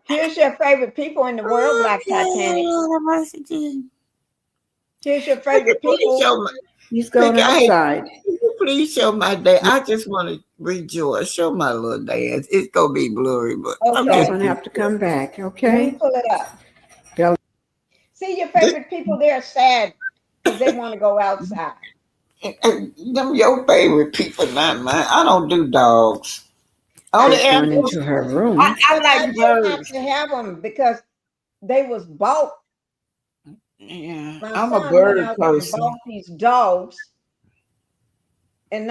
Here's your favorite people in the world, Oh, Black Titanic. God, Here's your Pinky, favorite please people. show my He's going Pinky. outside. Please show my dad. I just want to rejoice. Show my little dance. It's gonna be blurry, but I'm You're just. Okay, going to have to come back, let okay? me pull it up. Bella. See your favorite people, they're sad because they want to go outside. Them your favorite people, not mine. I don't do dogs. Only She's going animals. into her room. I I like didn't have birds. to have them because they was bought. Yeah, My I'm a son went bird out and person. bought these dogs and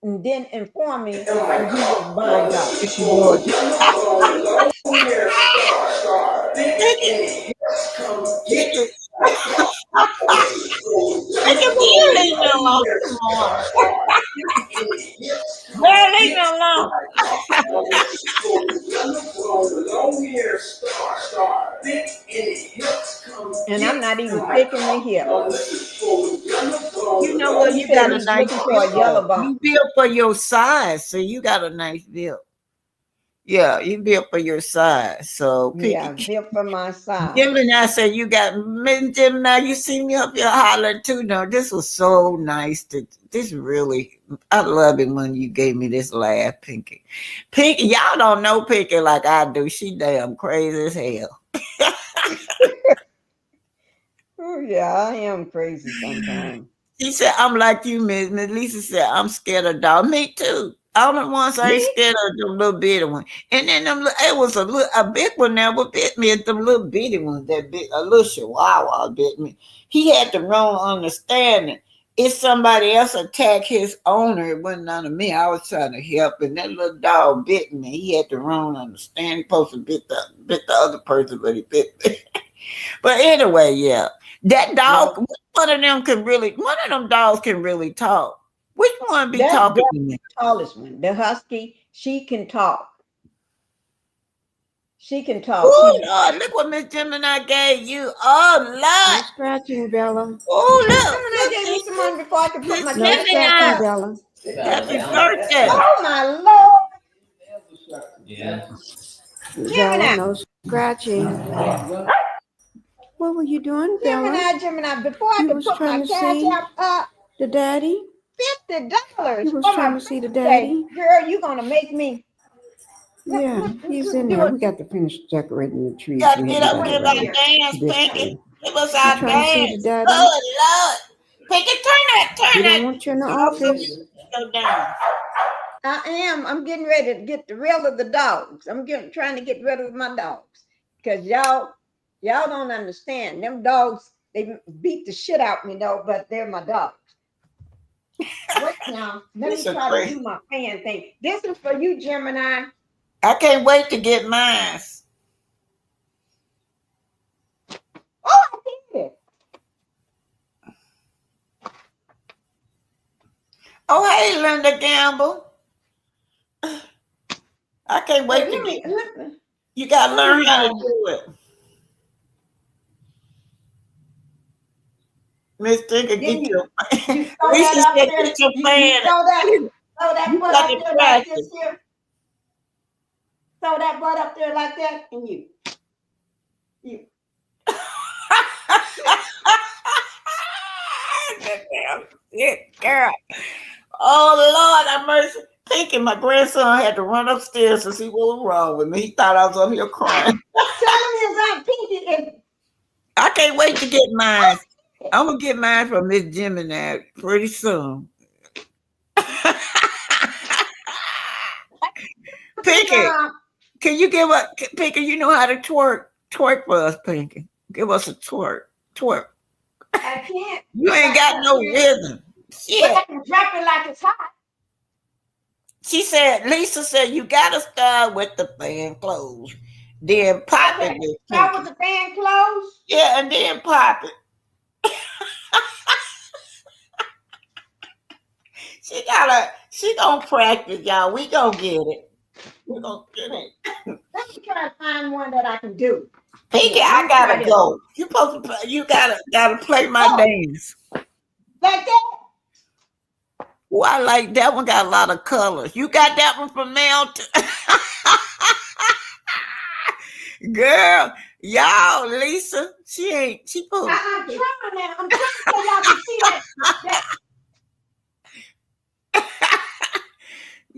didn't inform me that he was buying dogs. Will you leave me alone this morning? Well, leave me alone. And I'm not even thick in the hip. You know what? He You said got a he's nice looking for build a though. yellow bone. You built for your size, so you got a nice build. Yeah, you built for your size. So Yeah, Pinky, built for my size. Jim and I said you got Jim. Now you see me up here hollering too. No, this was so nice. This really, I love it when you gave me this laugh, Pinky. Pinky, y'all don't know Pinky like I do. She damn crazy as hell. Oh yeah, I am crazy sometimes. She said, I'm like you, Miss Lisa said, I'm scared of dogs. Me too. All the ones I ain't scared of them little bitty one. And then it was a big one now, but bit me at them little bitty ones that bit a little chihuahua bit me. He had the wrong understanding. If somebody else attacked his owner, it wasn't none of me. I was trying to help, and that little dog bit me. He had the wrong understanding. He supposed to bit the other person, but he bit me. But anyway, yeah. That dog, one of them dogs can really talk. Which one be talking to me? The tallest one, the husky, she can talk. She can talk. Oh Lord, look what Miss Gemini gave you. Oh No Lord. scratching, Bella. Oh look. Gemini gave me someone before I could put my No No cash scratching, out. Bella. Happy birthday. Oh my Lord. Yeah. Bella, no scratching. What were you doing, Bella? Gemini, before I You could was put my trying to cash see out up, the daddy? $50. You was for trying my to see the birthday. daddy? Girl, you gonna make me. Yeah, he's in there. We got to finish decorating the trees. Gotta We get haven't up, got give it our ready dance, this Pinky. time. Give us You our trying to see the dance. daddy? Oh Lord. Pinky, turn He that. don't want you in the Also, office. go down. I am. I'm getting ready to get rid of the dogs. Trying to get rid of my dogs because y'all don't understand. Them dogs, they beat the shit out me though, but they're my dogs. Wait now. Let me try to do my fan thing. This is for you, Gemini. I can't wait to get mine. Oh, I did it. Oh, hey, Linda Gamble. I can't wait to get it. You got to learn how to do it. Miss Tinker, get your Lisa said, get your fan. Throw that butt up there like this here. Throw that butt up there like that, and you. Girl. Oh Lord, have mercy. Pinky, my grandson had to run upstairs to see what was wrong with me. He thought I was up here crying. Tell him his Aunt Pinky. I can't wait to get mine. I'm gonna get mine from Miss Gemini pretty soon. Pinky, can you give us Pinky? You know how to twerk for us, Pinky. Give us a twerk. I can't. You ain't got no rhythm. But I can drop it like it's hot. She said, Lisa said, you gotta start with the fan clothes, then pop it. Start with the fan clothes? Yeah, and then pop it. She gonna practice, y'all. We gonna get it. We gonna get it. Let me try to find one that I can do. Pinky, I gotta go. You supposed to play, you gotta play my dance. Like that? Oh, I like that one. Got a lot of colors. You got that one from Mel? Girl, y'all, Lisa, she supposed. I'm trying now. I'm trying so y'all can see that.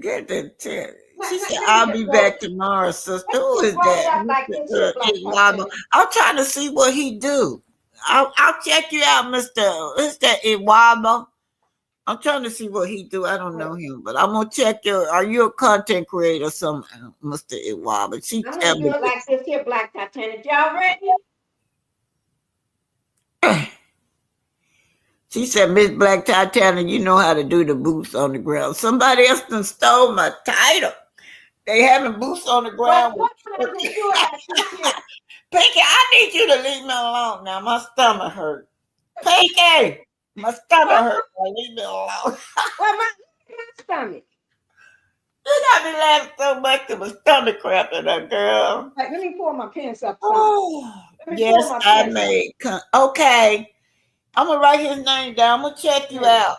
Get the tip. She said, I'll be back tomorrow, sister. Who is that? I'm trying to see what he do. I'll check you out, Mr. Iwaba. I'm trying to see what he do. I don't know him, but I'm gonna check are you a content creator or something, Mr. Iwaba? I'm gonna do it like this here, Black Titanic. Y'all ready? She said, Miss Black Titanic, you know how to do the boots on the ground. Somebody else done stole my title. They having boots on the ground. Pinky, I need you to leave me alone now. My stomach hurt. Pinky, my stomach hurt. Leave me alone. Well, my stomach. You got me laughing so much that my stomach cramping up, girl. Right, let me pull my pants up. Yes, I may. Okay. I'm gonna write his name down. I'm gonna check you out.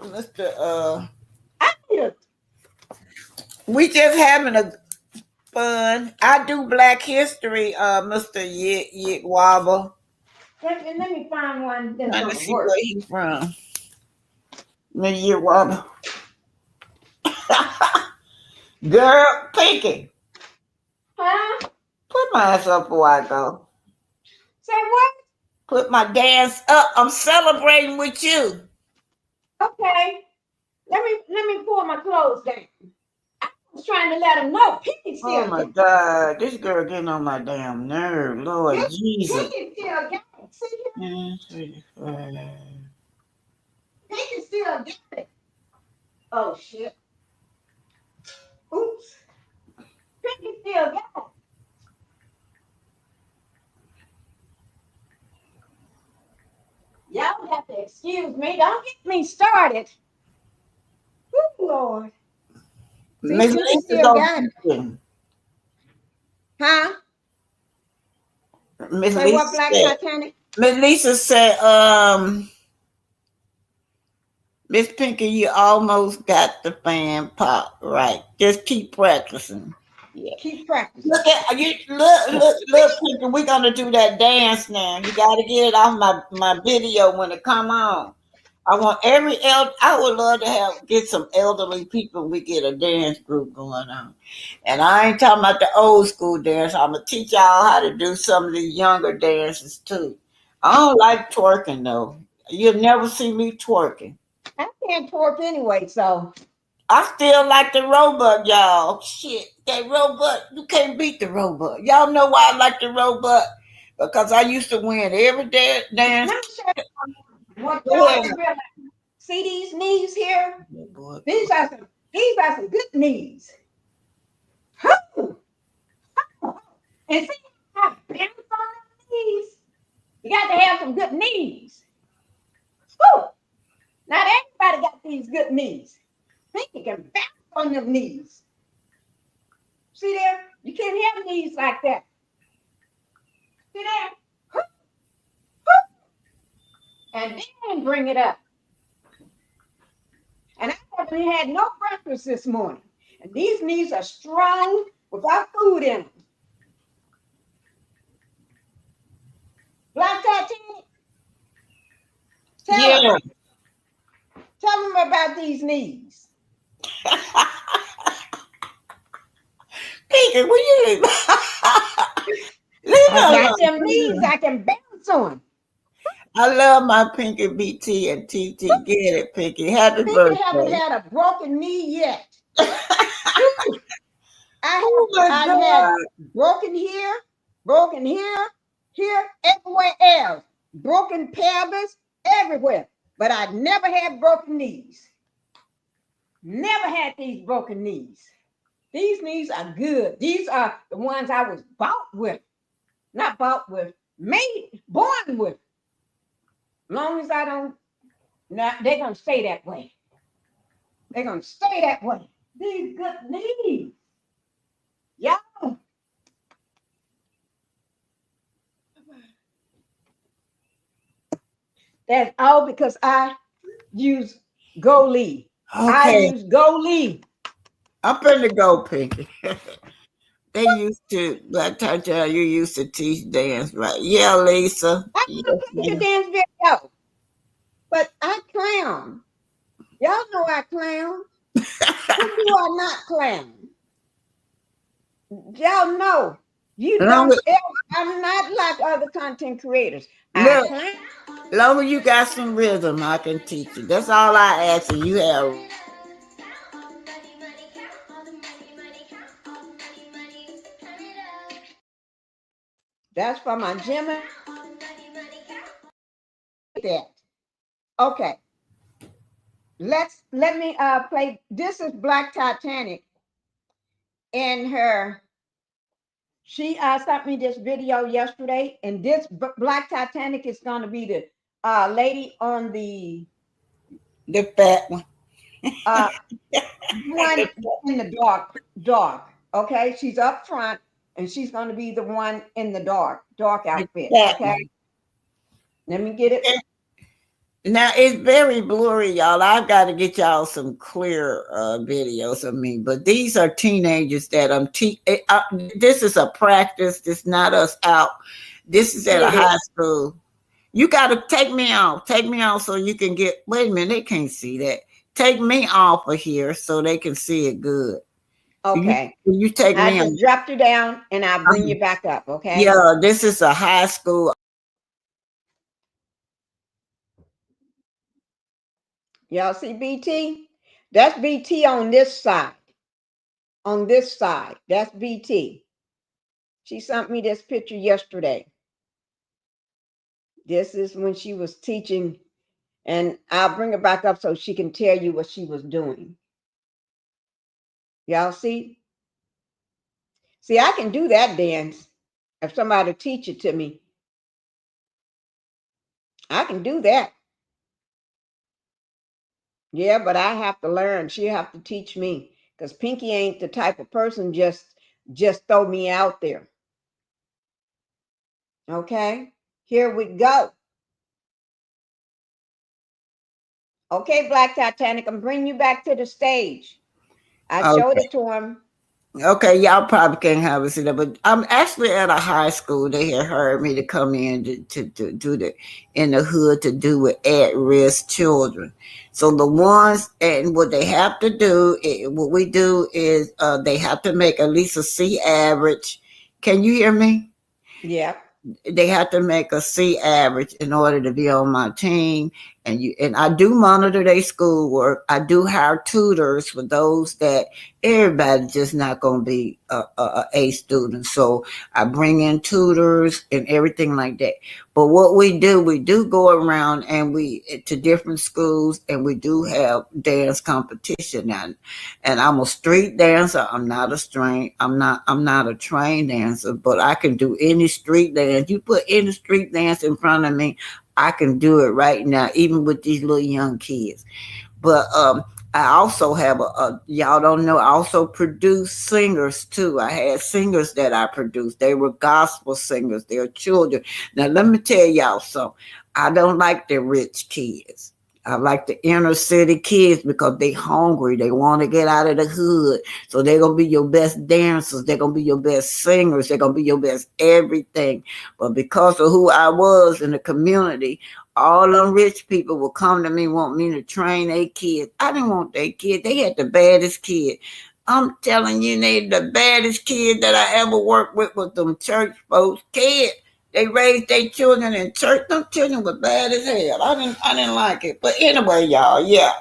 Mr. We just having a fun. I do Black History, Mr. Yit Wobble. Let me find one that's trying to gonna see work. where he's from. Mr. Yit Wobble. Girl, Pinky. Huh? Put my ass up before I go. Say what? Put my dance up. I'm celebrating with you. Okay. Let me pull my clothes down. I was trying to let him know Pinkie Oh still my got it. God, this girl getting on my damn nerve, Lord Jesus. Pinkie still got it. See here? Pinkie still got it. Oh shit. Oops. Pinkie still got it. Y'all have to excuse me. Don't get me started. Good Lord. See, Miss Pinkie Lisa still gonna got it. teach you. Huh? Miss Say what, Lisa Black said. Titanic? Miss Lisa said, Miss Pinkie, you almost got the fan pop right. Just keep practicing. Yeah. Keep practicing. Look at you. Look, Pinkie. We're gonna do that dance now. You gotta get it off my video when it come on. I want every I would love to get some elderly people. We get a dance group going on, and I ain't talking about the old school dance. I'm gonna teach y'all how to do some of the younger dances too. I don't like twerking though. You'll never see me twerking. I can't twerk anyway, so I still like the robot, y'all. Shit, that robot, you can't beat the robot. Y'all know why I like the robot? Because I used to win every dance. let me show you what Go y'all ahead. don't realize. See these knees here? Yeah, boy. These are some good knees. Huh. And see how bounce on them knees? You got to have some good knees. Whew. Not everybody got these good knees. Think you can bounce on them knees. See there? You can't have knees like that. See there? Huh. Huh. And then bring it up. And I haven't had no breakfast this morning. And these knees are strong without food in them. Black Titanic, Yeah. tell them about these knees. Pinkie, will you leave? Leave I her got them knees alone. I can bounce on. I love my Pinkie BT and TT. Get it, Pinkie. Happy Pinkie haven't birthday. had a broken knee yet. Oh my I've had God. broken here, here, everywhere else. Broken pelvis, everywhere. But I never had broken knees. Never had these broken knees. These knees are good. These are the ones I was bought with. Not bought with, made, born with. Long as I don't, they're going to stay that way. They're going to stay that way. These good knees. Yeah. That's all because I use Golee. I Okay. use Golee. I'm finna go, Pinkie. They used to, Black Tata, you used to teach dance, right? Yeah, Lisa. I Yes, want to put your ma'am. dance video, but I clown. Y'all know I clown. When do I not clown? Y'all know. You Long don't as, ever, I'm not like other content creators. I look, clown. long as you got some rhythm, I can teach you. That's all I ask you. You have. That's for my gym. That. Okay. Let me play. This is Black Titanic in her. She sent me this video yesterday, and this Black Titanic is going to be the lady on the The fat one. one in the dark. Okay, she's up front, and she's going to be the one in the dark The outfit. fat Okay, one. let me get it. Now it's very blurry, y'all. I've got to get y'all some clear videos of me. But these are teenagers that I'm this is a practice. This not us out. This is at a high school. You got to take me off. Take me off so you can get. Wait a minute, they can't see that. Take me off of here so they can see it good. Okay, You take I me off. just dropped you down, and I'll bring you back up. Okay. Yeah, this is a high school. Y'all see BT? That's BT on this side. On this side, that's BT. She sent me this picture yesterday. This is when she was teaching, and I'll bring it back up so she can tell you what she was doing. Y'all see? See, I can do that dance. If somebody teach it to me, I can do that. Yeah, but I have to learn. She have to teach me because Pinky ain't the type of person just throw me out there. Okay, here we go. Okay, Black Titanic, I'm bringing you back to the stage. I showed Okay. it to him. Okay, y'all probably can't have us in there, but I'm actually at a high school. They had hired me to come in to do the in the hood to do with at-risk children. So the ones and what they have to do, what we do is they have to make at least a C average. Can you hear me? Yeah. They have to make a C average in order to be on my team. And I do monitor their schoolwork. I do hire tutors for those that everybody's just not going to be a student. So I bring in tutors and everything like that. But what we do go around and we to different schools and we do have dance competition now. And I'm a street dancer. I'm not a trained dancer, but I can do any street dance. You put any street dance in front of me, I can do it right now, even with these little young kids. But I also have y'all don't know, I also produce singers too. I had singers that I produced. They were gospel singers. They're children. Now let me tell y'all something. I don't like the rich kids. I like the inner city kids because they hungry. They want to get out of the hood. So they're going to be your best dancers. They're going to be your best singers. They're going to be your best everything. But because of who I was in the community, all them rich people will come to me, want me to train their kids. I didn't want their kids. They had the baddest kid. I'm telling you, they the baddest kid that I ever worked with was them church folks' kids. They raised their children in church. Them children were bad as hell. I didn't like it. But anyway, y'all, yeah.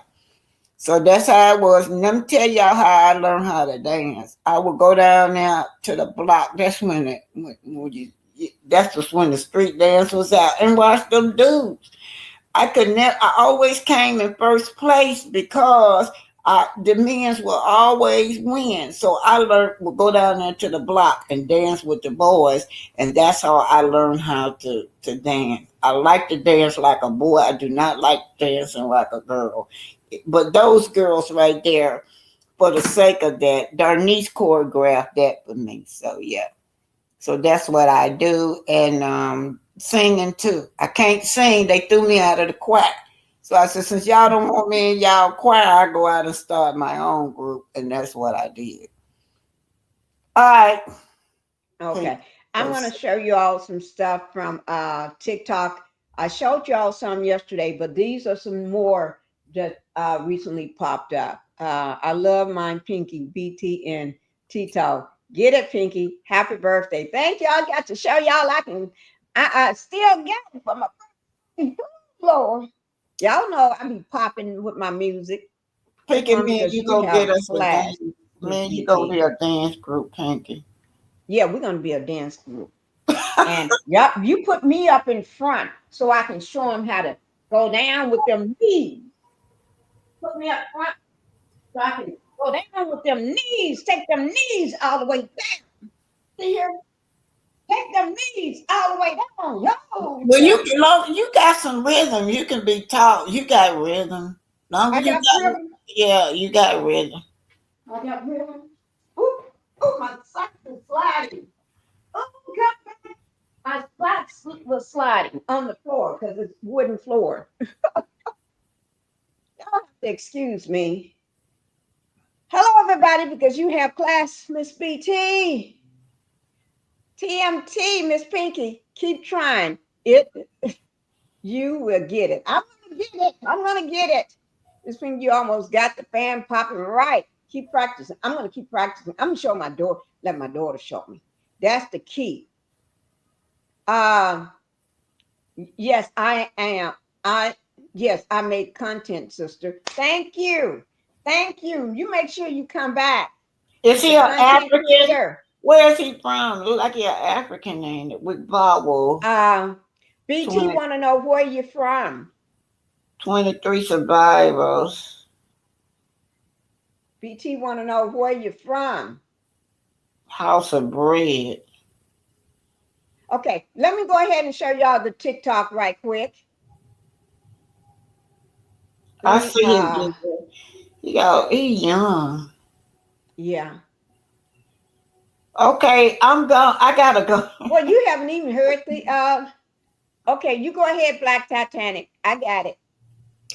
So that's how it was. And let me tell y'all how I learned how to dance. I would go down there to the block. That's that's just when the street dance was out and watch them dudes. I always came in first place because the men's will always win. So I learned, would go down there to the block and dance with the boys. And that's how I learned how to dance. I like to dance like a boy. I do not like dancing like a girl. But those girls right there, for the sake of that, Darnice choreographed that for me. So yeah. So that's what I do. And singing too. I can't sing. They threw me out of the choir. So I said, since y'all don't want me in y'all choir, I go out and start my own group. And that's what I did. All right. Okay. I'm going to show you all some stuff from TikTok. I showed you all some yesterday, but these are some more that recently popped up. I love mine, Pinky, BT, and Tito. Get it, Pinky. Happy birthday. Thank you. I got to show y'all I still get it from my Lord. Y'all know I be popping with my music. Pinky, That's me and because you you go have get a us a class, dance. Miss Me and you go BT. be a dance group, Pinky. Yeah, we're going to be a dance group. And yep, you put me up in front so I can show them how to go down with them knees. Put me up front so I can go down with them knees. Take them knees all the way down. See here? Take them knees all the way down. Yo, Well, yeah. you got some rhythm. You can be taught. You got rhythm. Long I as you got got, rhythm. yeah, you got rhythm. I got rhythm. Ooh, ooh, my socks are sliding. Oh, come back. My socks was sliding on the floor because it's wooden floor. Y'all have to excuse me. Hello, everybody, because you have class, Miss BT. TMT, Miss Pinky. Keep trying. You will get it. I'm gonna get it. I'm gonna get it. Miss Pinky, you almost got the fan popping right. Keep practicing. I'm gonna keep practicing. I'm gonna show my daughter, let my daughter show me. That's the key. Uh yes, I am. I made content, sister. Thank you. Thank you. You make sure you come back. Is The he an content African? creator. Where is he from? Look like he an African name with vowel. BT 20, want to know where you're from. 23 survivors. BT want to know where you're from. House of Bread. Okay, let me go ahead and show y'all the TikTok right quick. Let I me, see him. He young. yeah. Okay, I'm going. I gotta go. Well, you haven't even heard okay, you go ahead, Black Titanic. I got it.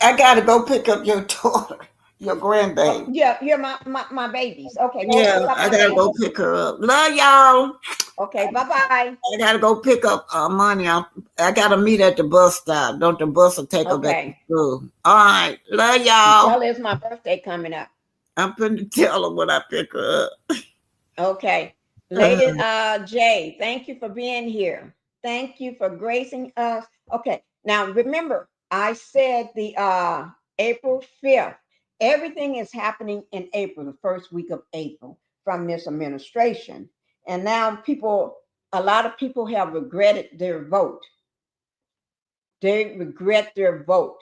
I gotta go pick up your daughter, your Oh, grandbaby. yeah, you're my babies. Okay, go Yeah, pick up I my gotta go babies. pick her up. Love y'all. Okay, bye-bye. I gotta go pick up money. I gotta meet at the bus stop. Don't the bus will take her back to Okay. school. All right. Love Tell y'all. her it's my birthday coming up. I'm finna tell her when I pick her up. Okay. Lady Jay, thank you for being here. Thank you for gracing us. Okay. Now remember, I said the April 5th. Everything is happening in April, the first week of April from this administration. And now a lot of people have regretted their vote. They regret their vote.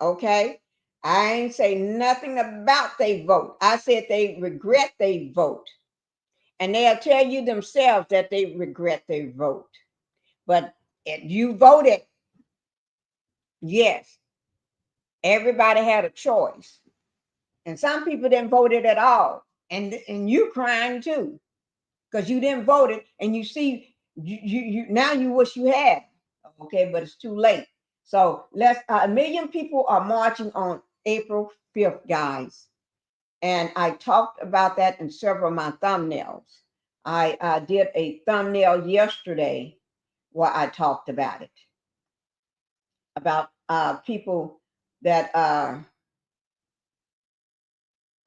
Okay. I ain't say nothing about they vote. I said they regret they vote. And they'll tell you themselves that they regret their vote. But if you voted, yes, everybody had a choice. And some people didn't vote it at all. And you crying too, because you didn't vote it and you see you now you wish you had. Okay, but it's too late. So let's 1 million people are marching on April 5th, guys. And I talked about that in several of my thumbnails. I did a thumbnail yesterday where I talked about people that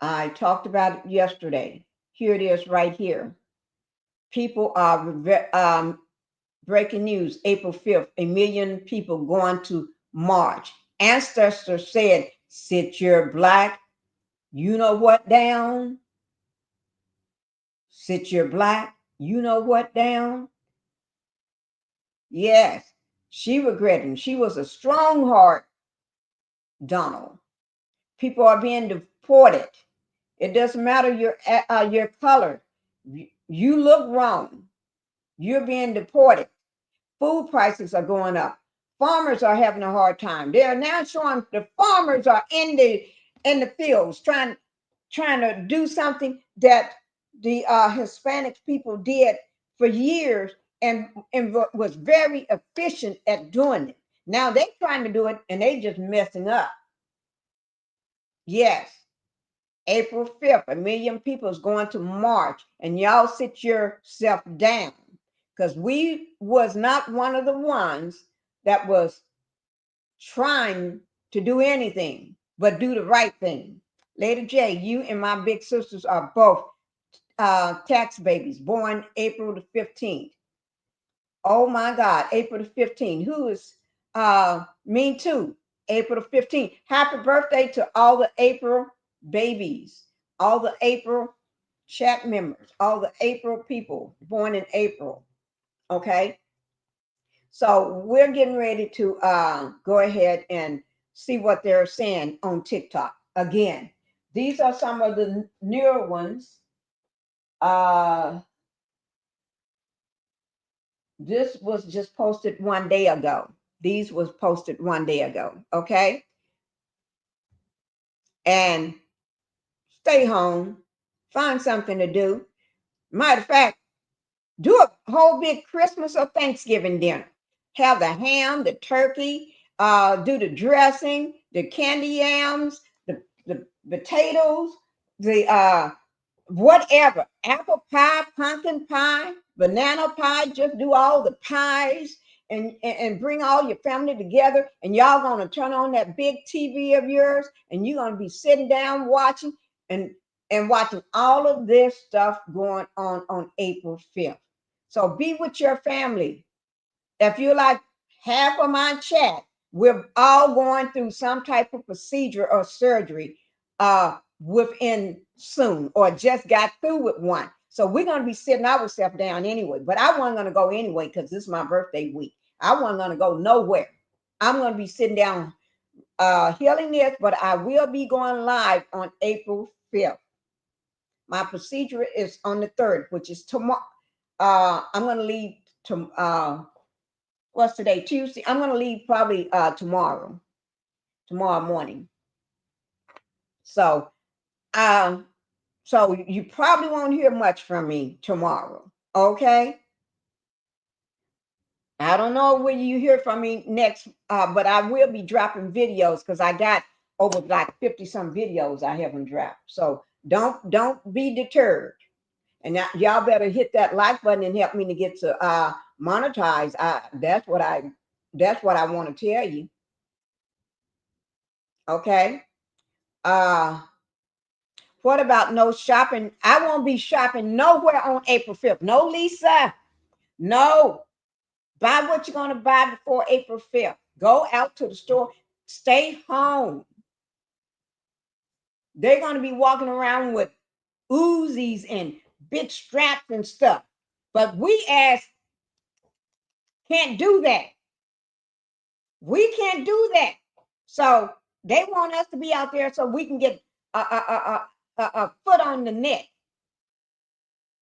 I talked about it yesterday. Here it is right here. People are breaking news, April 5th, 1 million people going to march. Ancestors said, sit your black, you know what down? Sit your black, you know what down? Yes, she regretting. She was a strong heart, Donald. People are being deported. It doesn't matter your color. You look wrong. You're being deported. Food prices are going up. Farmers are having a hard time. They are now showing the farmers are in the fields trying to do something that the Hispanic people did for years and was very efficient at doing it. Now they're trying to do it and they just messing up. Yes, April 5th, 1 million people is going to march, and y'all sit yourself down because we was not one of the ones that was trying to do anything but do the right thing. Lady J, you and my big sisters are both tax babies born April the 15th. Oh my God, April the 15th. Who is me too? April the 15th. Happy birthday to all the April babies, all the April chat members, all the April people born in April. Okay. So we're getting ready to go ahead and see what they're saying on TikTok. Again, these are some of the newer ones. This was just posted 1 day ago. These was posted 1 day ago. Okay. And stay home, find something to do. Matter of fact, do a whole big Christmas or Thanksgiving dinner. Have the ham, the turkey, do the dressing, the candy yams, the potatoes, the whatever, apple pie, pumpkin pie, banana pie, just do all the pies and bring all your family together and y'all gonna turn on that big TV of yours and you're gonna be sitting down watching and watching all of this stuff going on April 5th. So be with your family. If you're like half of my chat, we're all going through some type of procedure or surgery within soon or just got through with one. So we're going to be sitting ourselves down anyway. But I wasn't going to go anyway because this is my birthday week. I wasn't going to go nowhere. I'm going to be sitting down healing this, but I will be going live on April 5th. My procedure is on the 3rd, which is tomorrow. I'm going to leave to what's today? Tuesday. I'm going to leave probably tomorrow morning. So so you probably won't hear much from me tomorrow. Okay. I don't know when you hear from me next, but I will be dropping videos because I got over like 50 some videos I haven't dropped. So don't be deterred. And now, y'all better hit that like button and help me to get to monetize. That's what I want to tell you. Okay. What about no shopping? I won't be shopping nowhere on April 5th. No, Lisa. No. Buy what you're going to buy before April 5th. Go out to the store. Stay home. They're going to be walking around with Uzis and big straps and stuff. But we as can't do that. We can't do that. So they want us to be out there so we can get a foot on the neck,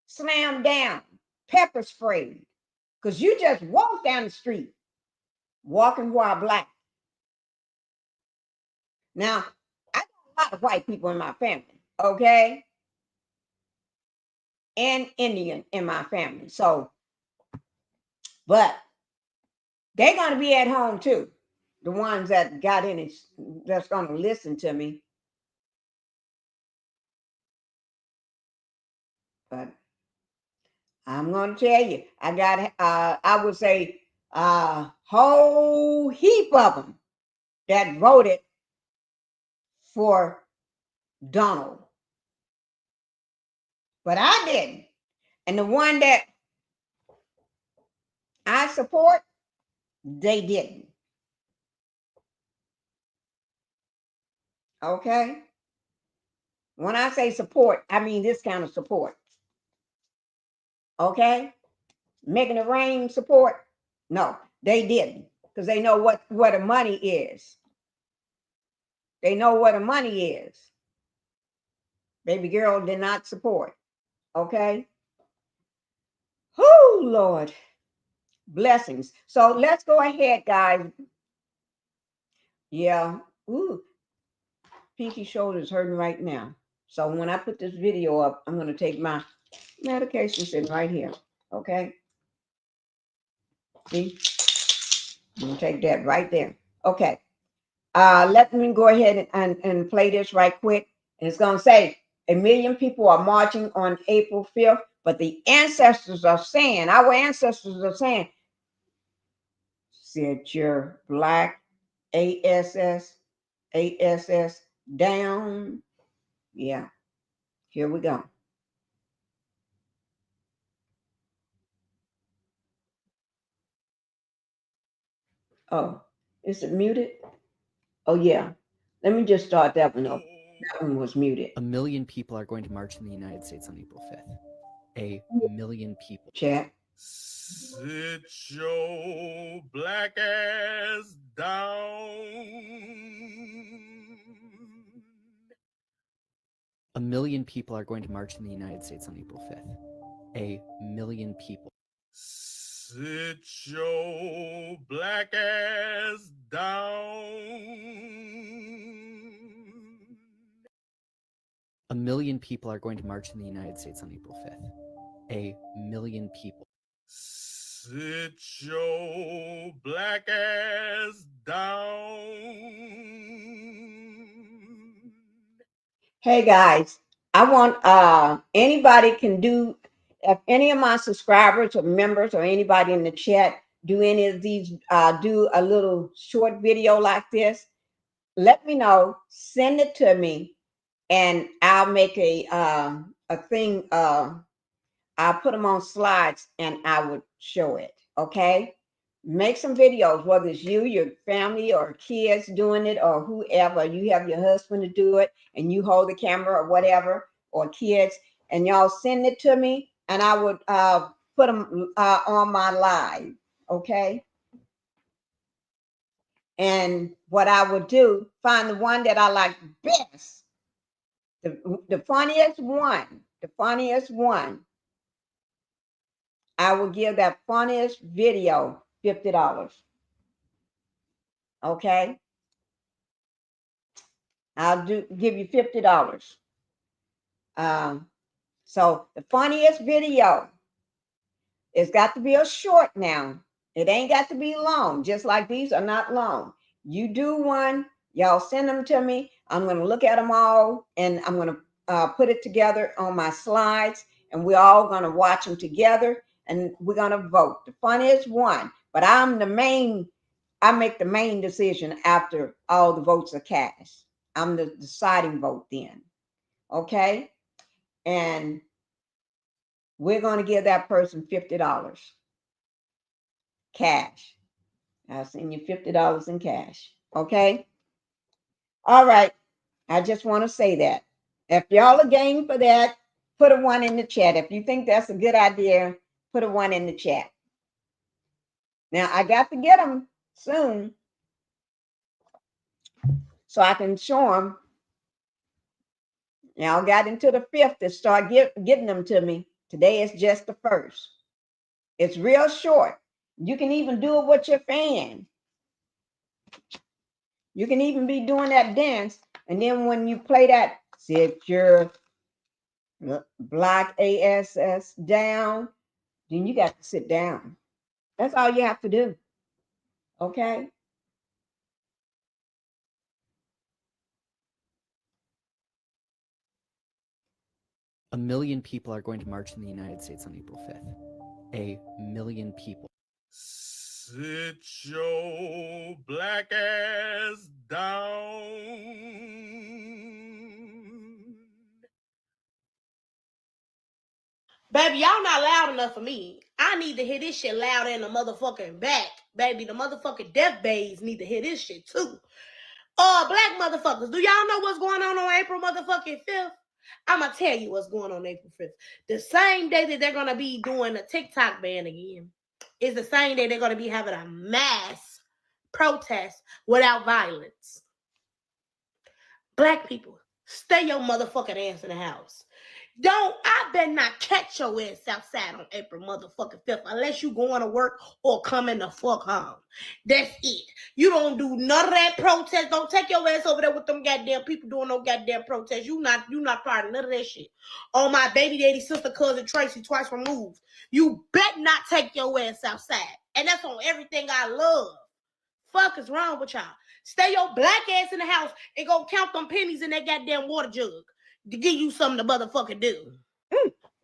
slammed down, pepper sprayed. Because you just walk down the street, walking while black. Now, I got a lot of white people in my family, okay? And Indian in my family. So, but they're going to be at home too. The ones that got in it, that's going to listen to me. But I'm going to tell you, I got, I would say, a whole heap of them that voted for Donald. But I didn't. And the one that I support, they didn't. Okay? When I say support, I mean this kind of support. Okay? Making it rain support? No, they didn't. Because they know what the money is. They know what the money is. Baby girl did not support. Okay? Oh, Lord. Blessings. So let's go ahead, guys. Yeah. Ooh. Pinky shoulder's hurting right now. So when I put this video up, I'm going to take my medication sitting right here. Okay? See? I'm going to take that right there. Okay. Let me go ahead and play this right quick. And it's going to say 1 million people are marching on April 5th, but the ancestors are saying, our ancestors are saying, sit your black ass down. Yeah, here we go. Oh, is it muted? Oh, yeah. Let me just start that one up. That one was muted. 1 million people are going to march in the United States on April 5th. 1 million people. Chat. Sit your black ass down. 1 million people are going to march in the United States on April 5th. 1 million people. Sit your black ass down. 1 million people are going to march in the United States on April 5th. 1 million people. Sit your black ass down. Hey guys, I want anybody can do, if any of my subscribers or members or anybody in the chat do any of these, do a little short video like this, let me know, send it to me, and I'll make a thing, I'll put them on slides and I would show it. Okay. Make some videos, whether it's you, your family, or kids doing it, or whoever. You have your husband to do it, and you hold the camera or whatever, or kids, and y'all send it to me, and I would put them on my live, okay? And what I would do, find the one that I like best, the funniest one. I will give that funniest video $50. Okay, I'll give you $50. So the funniest video, it's got to be a short now. It ain't got to be long, just like these are not long. You do one, y'all send them to me. I'm going to look at them all, and I'm going to put it together on my slides, and we're all going to watch them together, and we're going to vote. The funniest one, but I make the main decision after all the votes are cast. I'm the deciding vote then. Okay? And we're going to give that person $50 cash. I'll send you $50 in cash. Okay? All right. I just want to say that. If y'all are game for that, put a 1 in the chat. If you think that's a good idea, put a 1 in the chat. Now, I got to get them soon so I can show them. Y'all got into the 5th to start getting them to me. Today is just the 1st. It's real short. You can even do it with your fan. You can even be doing that dance. And then when you play that, sit your black ass down, then you got to sit down. That's all you have to do. Okay? A million people are going to march in the United States on April 5th. A million people. Sit your black ass down. Baby, y'all not loud enough for me. I need to hear this shit louder in the motherfucking back. Baby, the motherfucking death bays need to hear this shit too. Black motherfuckers, do y'all know what's going on April motherfucking 5th? I'm going to tell you what's going on April 5th. The same day that they're going to be doing a TikTok ban again is the same day they're going to be having a mass protest without violence. Black people, stay your motherfucking ass in the house. I better not catch your ass outside on April motherfucking 5th unless you going to work or coming the fuck home. That's it. You don't do none of that protest. Don't take your ass over there with them goddamn people doing no goddamn protest. You not part of none of that shit. On my baby daddy, sister, cousin, Tracy, twice removed. You bet not take your ass outside. And that's on everything I love. Fuck is wrong with y'all? Stay your black ass in the house and go count them pennies in that goddamn water jug to give you something to motherfucking do.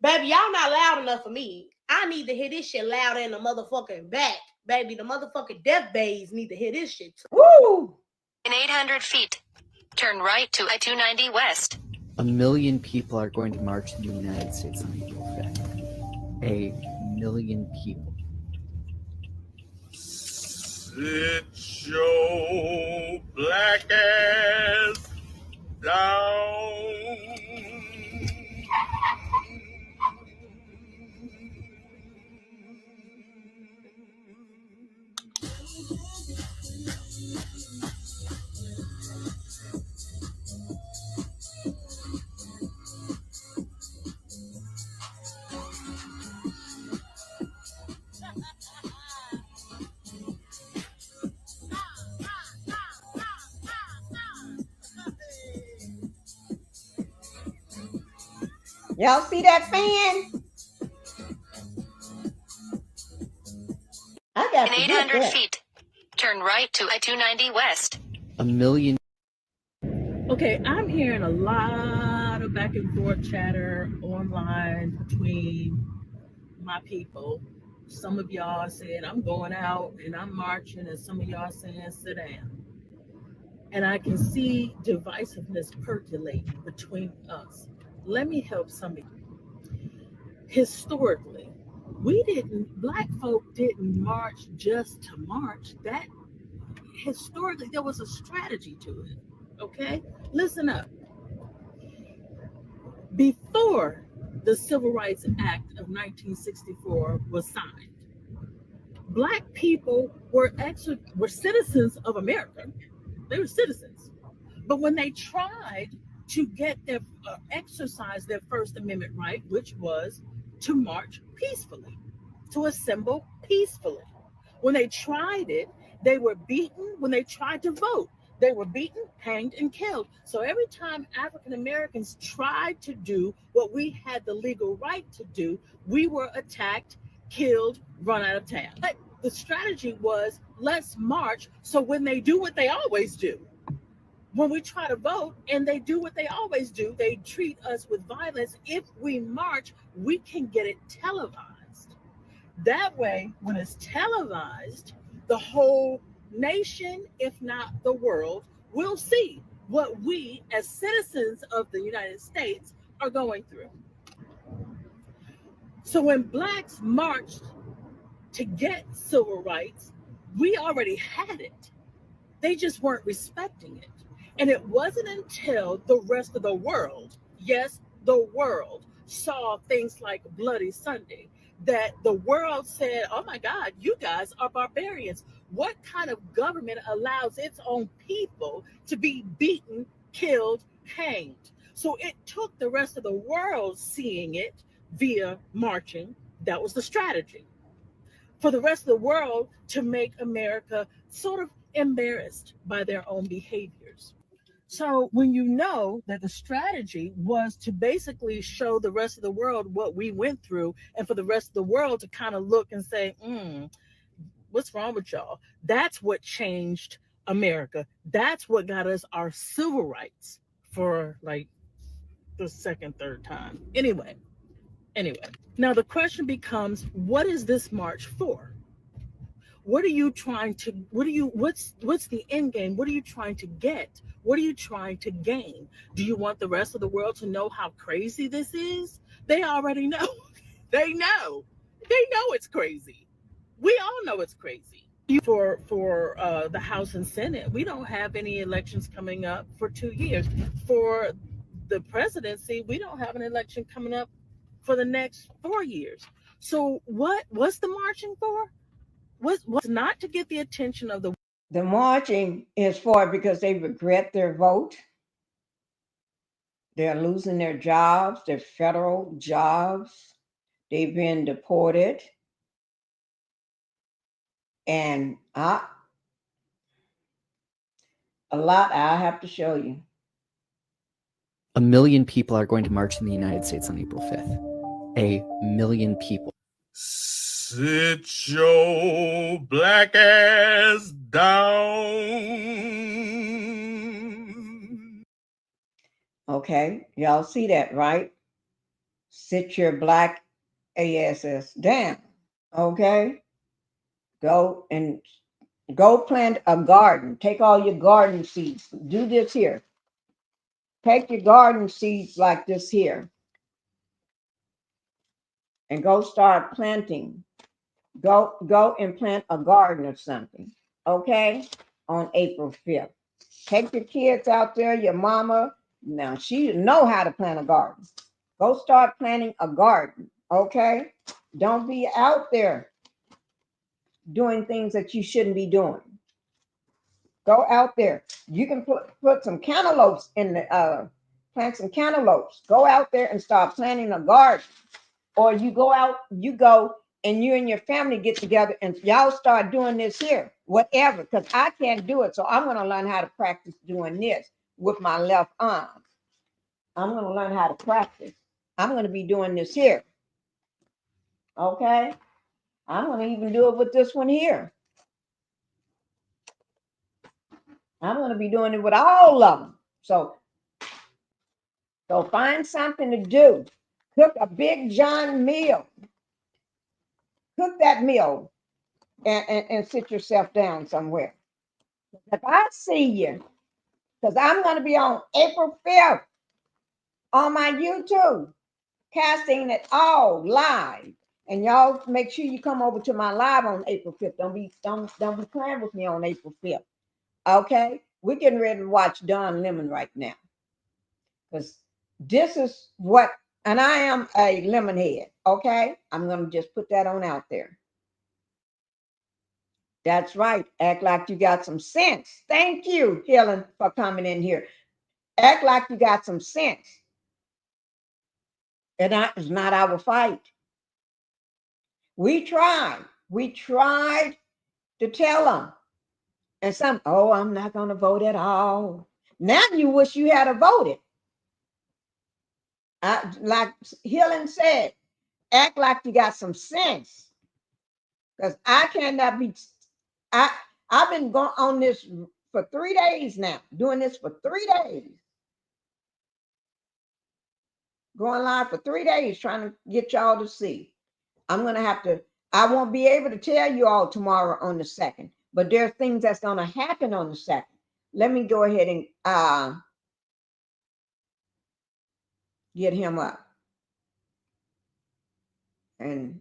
Baby, y'all not loud enough for me. I need to hear this shit louder in the motherfucking back. Baby, the motherfucking death bays need to hear this shit too. Woo! In 800 feet, turn right to I-290 West. A million people are going to march in the United States on April 5th. A million people. Sit your black ass down. Y'all see that fan? I got In to 800 get that. feet, turn right to I-290 West. A million. Okay, I'm hearing a lot of back and forth chatter online between my people. Some of y'all said I'm going out and I'm marching, and some of y'all saying sit down. And I can see divisiveness percolating between us. Let me help some of you. Historically, Black folk didn't march just to march. That historically, there was a strategy to it. Okay? Listen up. Before the Civil Rights Act of 1964 was signed, Black people were citizens of America. They were citizens. But when they tried to get their exercise their First Amendment right, which was to march peacefully, to assemble peacefully, when they tried it, they were beaten. When they tried to vote, they were beaten, hanged, and killed. So every time African Americans tried to do what we had the legal right to do, we were attacked, killed, run out of town. But the strategy was, let's march. So when they do what they always do, when we try to vote and they do what they always do, they treat us with violence. If we march, we can get it televised. That way, when it's televised, the whole nation, if not the world, will see what we as citizens of the United States are going through. So when Blacks marched to get civil rights, we already had it. They just weren't respecting it. And it wasn't until the rest of the world, yes, the world, saw things like Bloody Sunday, that the world said, oh my God, you guys are barbarians. What kind of government allows its own people to be beaten, killed, hanged? So it took the rest of the world seeing it via marching. That was the strategy. For the rest of the world to make America sort of embarrassed by their own behaviors. So when you know that the strategy was to basically show the rest of the world what we went through, and for the rest of the world to kind of look and say, what's wrong with y'all? That's what changed America. That's what got us our civil rights for like the second, third time. Anyway, now the question becomes, what is this march for? What are you trying to, what's the end game? What are you trying to get? What are you trying to gain? Do you want the rest of the world to know how crazy this is? They already know. They know it's crazy. We all know it's crazy. For the House and Senate, we don't have any elections coming up for 2 years. For the presidency, we don't have an election coming up for the next 4 years. So what's the marching for? Was not to get the attention of The marching is for because they regret their vote. They're losing their jobs, their federal jobs. They've been deported. And a lot I have to show you. 1 million people are going to march in the United States on April 5th. 1 million people. Sit your black ass down. Okay, y'all see that, right? Sit your black ass down. Okay? Go plant a garden. Take all your garden seeds. Do this here. Take your garden seeds like this here. And go start planting. Go and plant a garden or something. Okay? On April 5th. Take your kids out there, your mama. Now she know how to plant a garden. Go start planting a garden. Okay? Don't be out there doing things that you shouldn't be doing. Go out there. You can put some cantaloupes in the plant some cantaloupes. Go out there and start planting a garden. Or you go and you and your family get together and y'all start doing this here, whatever, because I can't do it. So I'm going to learn how to practice doing this with my left arm. I'm going to learn how to practice. I'm going to be doing this here. Okay? I'm going to even do it with this one here. I'm going to be doing it with all of them. So find something to do. Cook a Big John meal. Cook that meal and sit yourself down somewhere. If I see you, because I'm going to be on April 5th on my YouTube, casting it all live. And y'all make sure you come over to my live on April 5th. Don't be playing with me on April 5th. Okay? We're getting ready to watch Don Lemon right now. Because this is what, and I am a lemon head. Okay? I'm gonna just put that on out there. That's right. Act like you got some sense. Thank you, Helen, for coming in here. Act like you got some sense. And that is not our fight. We tried. We tried to tell them. And some, oh, I'm not going to vote at all. Now you wish you had voted. Like Helen said, act like you got some sense. Because I cannot be, I've been going on this for 3 days now, doing this for 3 days. Going live for 3 days, trying to get y'all to see. I'm going to have to, I won't be able to tell you all tomorrow on the 2nd, but there are things that's going to happen on the 2nd. Let me go ahead and get him up. And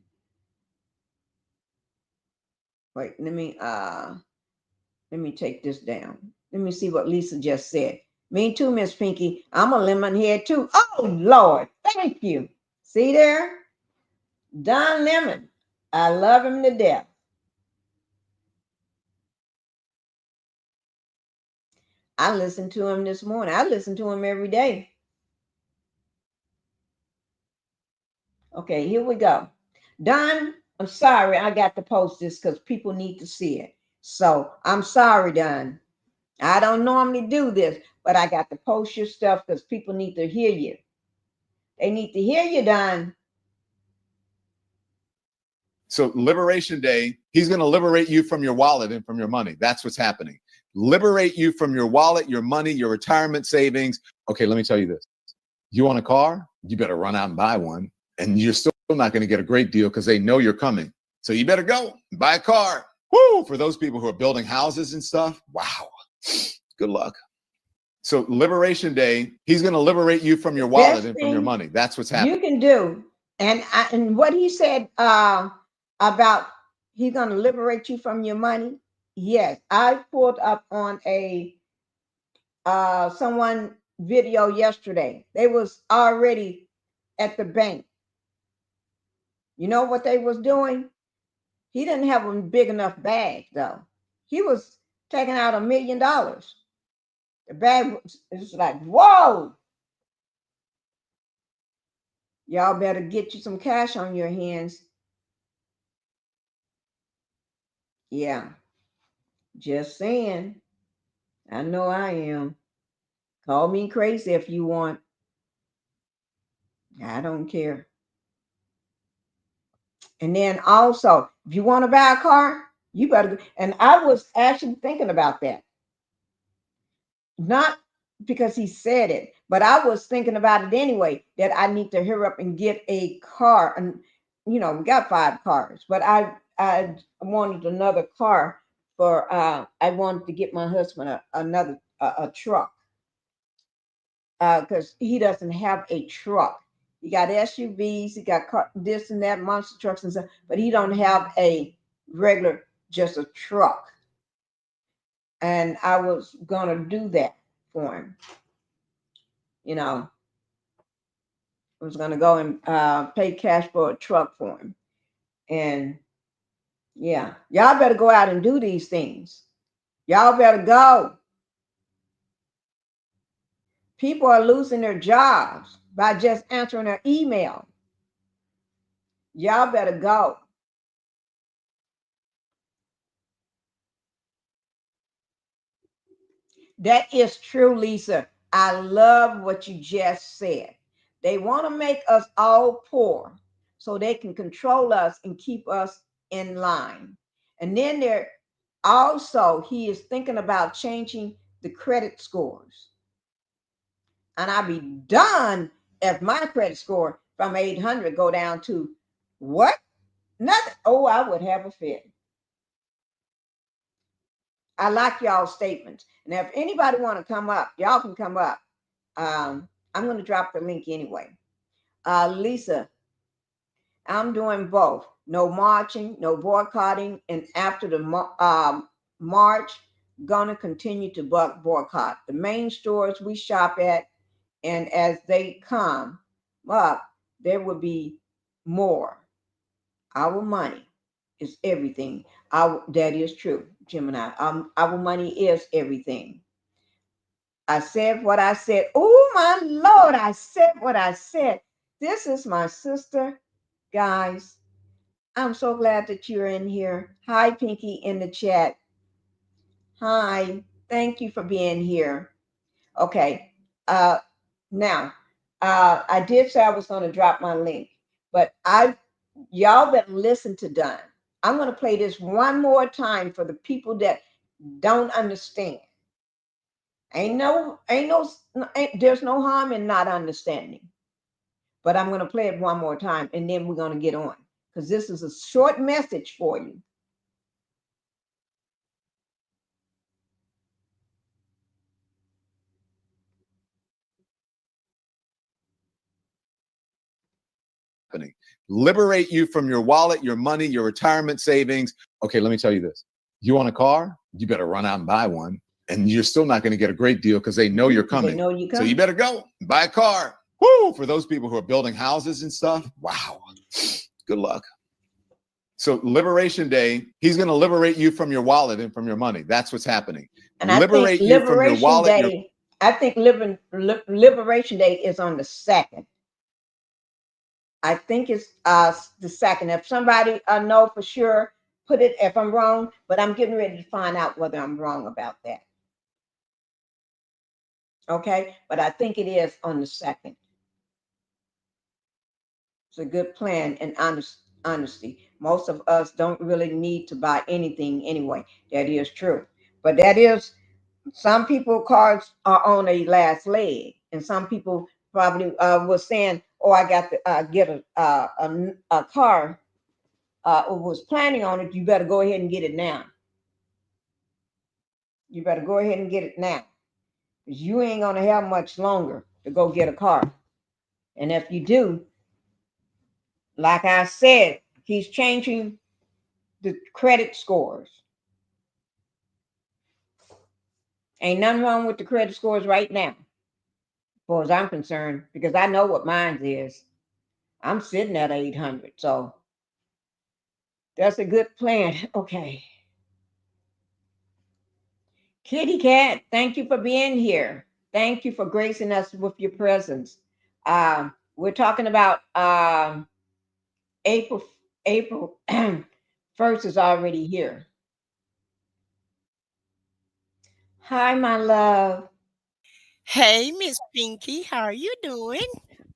wait, let me take this down. Let me see what Lisa just said. Me too, Miss Pinky. I'm a lemon head too. Oh, Lord. Thank you. See there? Don Lemon. I love him to death. I listened to him this morning. I listen to him every day. Okay, here we go. Don, I'm sorry I got to post this because people need to see it. So I'm sorry, Don. I don't normally do this, but I got to post your stuff because people need to hear you. They need to hear you, Don. So Liberation Day, he's going to liberate you from your wallet and from your money. That's what's happening. Liberate you from your wallet, your money, your retirement savings. Okay, let me tell you this. You want a car? You better run out and buy one. And you're still not going to get a great deal because they know you're coming. So you better go and buy a car. Woo! For those people who are building houses and stuff, wow. Good luck. So Liberation Day, he's going to liberate you from your wallet and from your money. That's what's happening. You can do. And what he said about he's going to liberate you from your money. Yes, I pulled up on a someone video yesterday. They was already at the bank. You know what they was doing? He didn't have a big enough bag though. He was taking out $1 million. The bag was like, whoa. Y'all better get you some cash on your hands. Yeah, just saying. I know I am. Call me crazy if you want. I don't care. And then also, if you want to buy a car, you better. And I was actually thinking about that. Not because he said it, but I was thinking about it anyway, that I need to hurry up and get a car. And, you know, we got 5 cars, but I wanted another car for, I wanted to get my husband another truck because he doesn't have a truck. He got SUVs, he got this and that, monster trucks and stuff, but he don't have a regular, just a truck. And I was gonna do that for him. You know, I was gonna go and pay cash for a truck for him. And yeah, y'all better go out and do these things. Y'all better go. People are losing their jobs by just answering their email. Y'all better go. That is true, Lisa. I love what you just said. They want to make us all poor so they can control us and keep us in line. And then he is thinking about changing the credit scores. And I'll be done if my credit score from 800 go down to what? Nothing. Oh, I would have a fit. I like y'all's statements. And if anybody want to come up, y'all can come up. I'm going to drop the link anyway. Lisa, I'm doing both. No marching, no boycotting, and after the march, gonna continue to boycott the main stores we shop at, and as they come up, there will be more. Our money is everything. That is true, Gemini. Our money is everything. I said what I said. Oh my Lord, I said what I said. This is my sister, guys. I'm so glad that you're in here. Hi, Pinky in the chat. Hi, thank you for being here. Okay, now I did say I was going to drop my link, but y'all better listen to Don. I'm going to play this one more time for the people that don't understand. There's no harm in not understanding. But I'm going to play it one more time and then we're going to get on because this is a short message for you. Liberate you from your wallet, your money, your retirement savings. Okay, let me tell you this. You want a car? You better run out and buy one. And you're still not going to get a great deal because they know you're coming. They know you're So coming. you better go and buy a car. Woo! For those people who are building houses and stuff, wow. Good luck. So Liberation Day, he's going to liberate you from your wallet and from your money. That's what's happening. And Liberate you from your wallet. Day, I think Liberation Day is on the 2nd. I think it's the 2nd. If somebody know for sure, put it if I'm wrong, but I'm getting ready to find out whether I'm wrong about that. Okay, but I think it is on the 2nd. It's a good plan and honesty. Most of us don't really need to buy anything anyway. That is true. But that is, some people cars are on a last leg, and some people probably was saying, "Oh, I got to get a car." Or was planning on it. You better go ahead and get it now. You better go ahead and get it now, because you ain't gonna have much longer to go get a car. And if you do, like I said, he's changing the credit scores. Ain't nothing wrong with the credit scores right now, as far as I'm concerned, because I know what mine is. I'm sitting at 800, so that's a good plan. Okay. Kitty Cat, thank you for being here. Thank you for gracing us with your presence. We're talking about April 1st is already here. Hi, my love. Hey, Miss Pinky, how are you doing?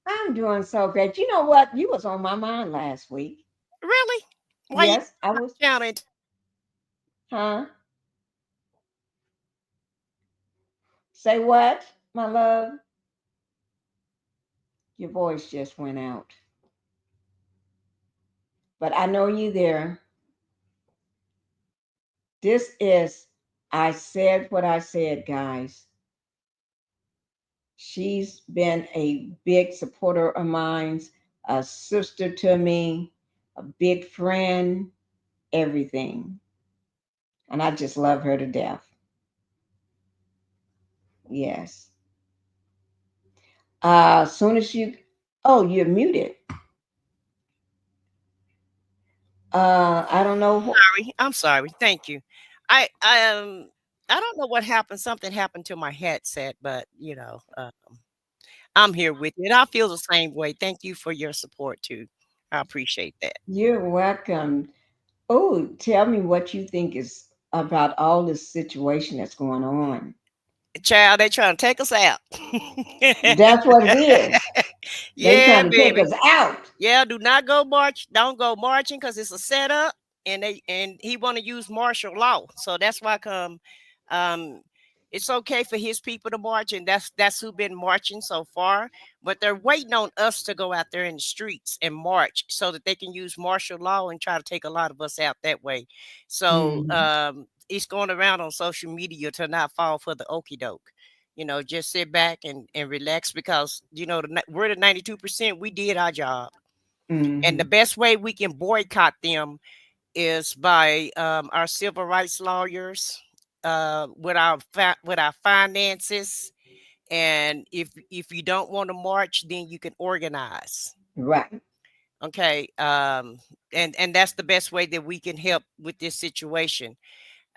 I'm doing so great. You know what? You was on my mind last week. Really? Why you Yes, I was. counted? Huh? Say what, my love? Your voice just went out. But I know you there. This is, I said what I said, guys. She's been a big supporter of mine, a sister to me, a big friend, everything. And I just love her to death. Yes. Soon as you're muted. I don't know. I'm sorry. Thank you. I don't know what happened. Something happened to my headset, but I'm here with you, and I feel the same way. Thank you for your support too. I appreciate that. You're welcome. Oh, tell me what you think is about all this situation that's going on. Child, they trying to take us out. That's what it is. They Yeah, trying to take baby. us out. Yeah, do not go march. Don't go marching because it's a setup, and he want to use martial law. So that's why um, it's okay for his people to march, and that's who been marching so far. But they're waiting on us to go out there in the streets and march so that they can use martial law and try to take a lot of us out that way. So it's going around on social media to not fall for the okey doke. Just sit back and relax because we're the 92%. We did our job. And the best way we can boycott them is by our civil rights lawyers, with our finances. And if you don't want to march, then you can organize. Right. Okay. And that's the best way that we can help with this situation.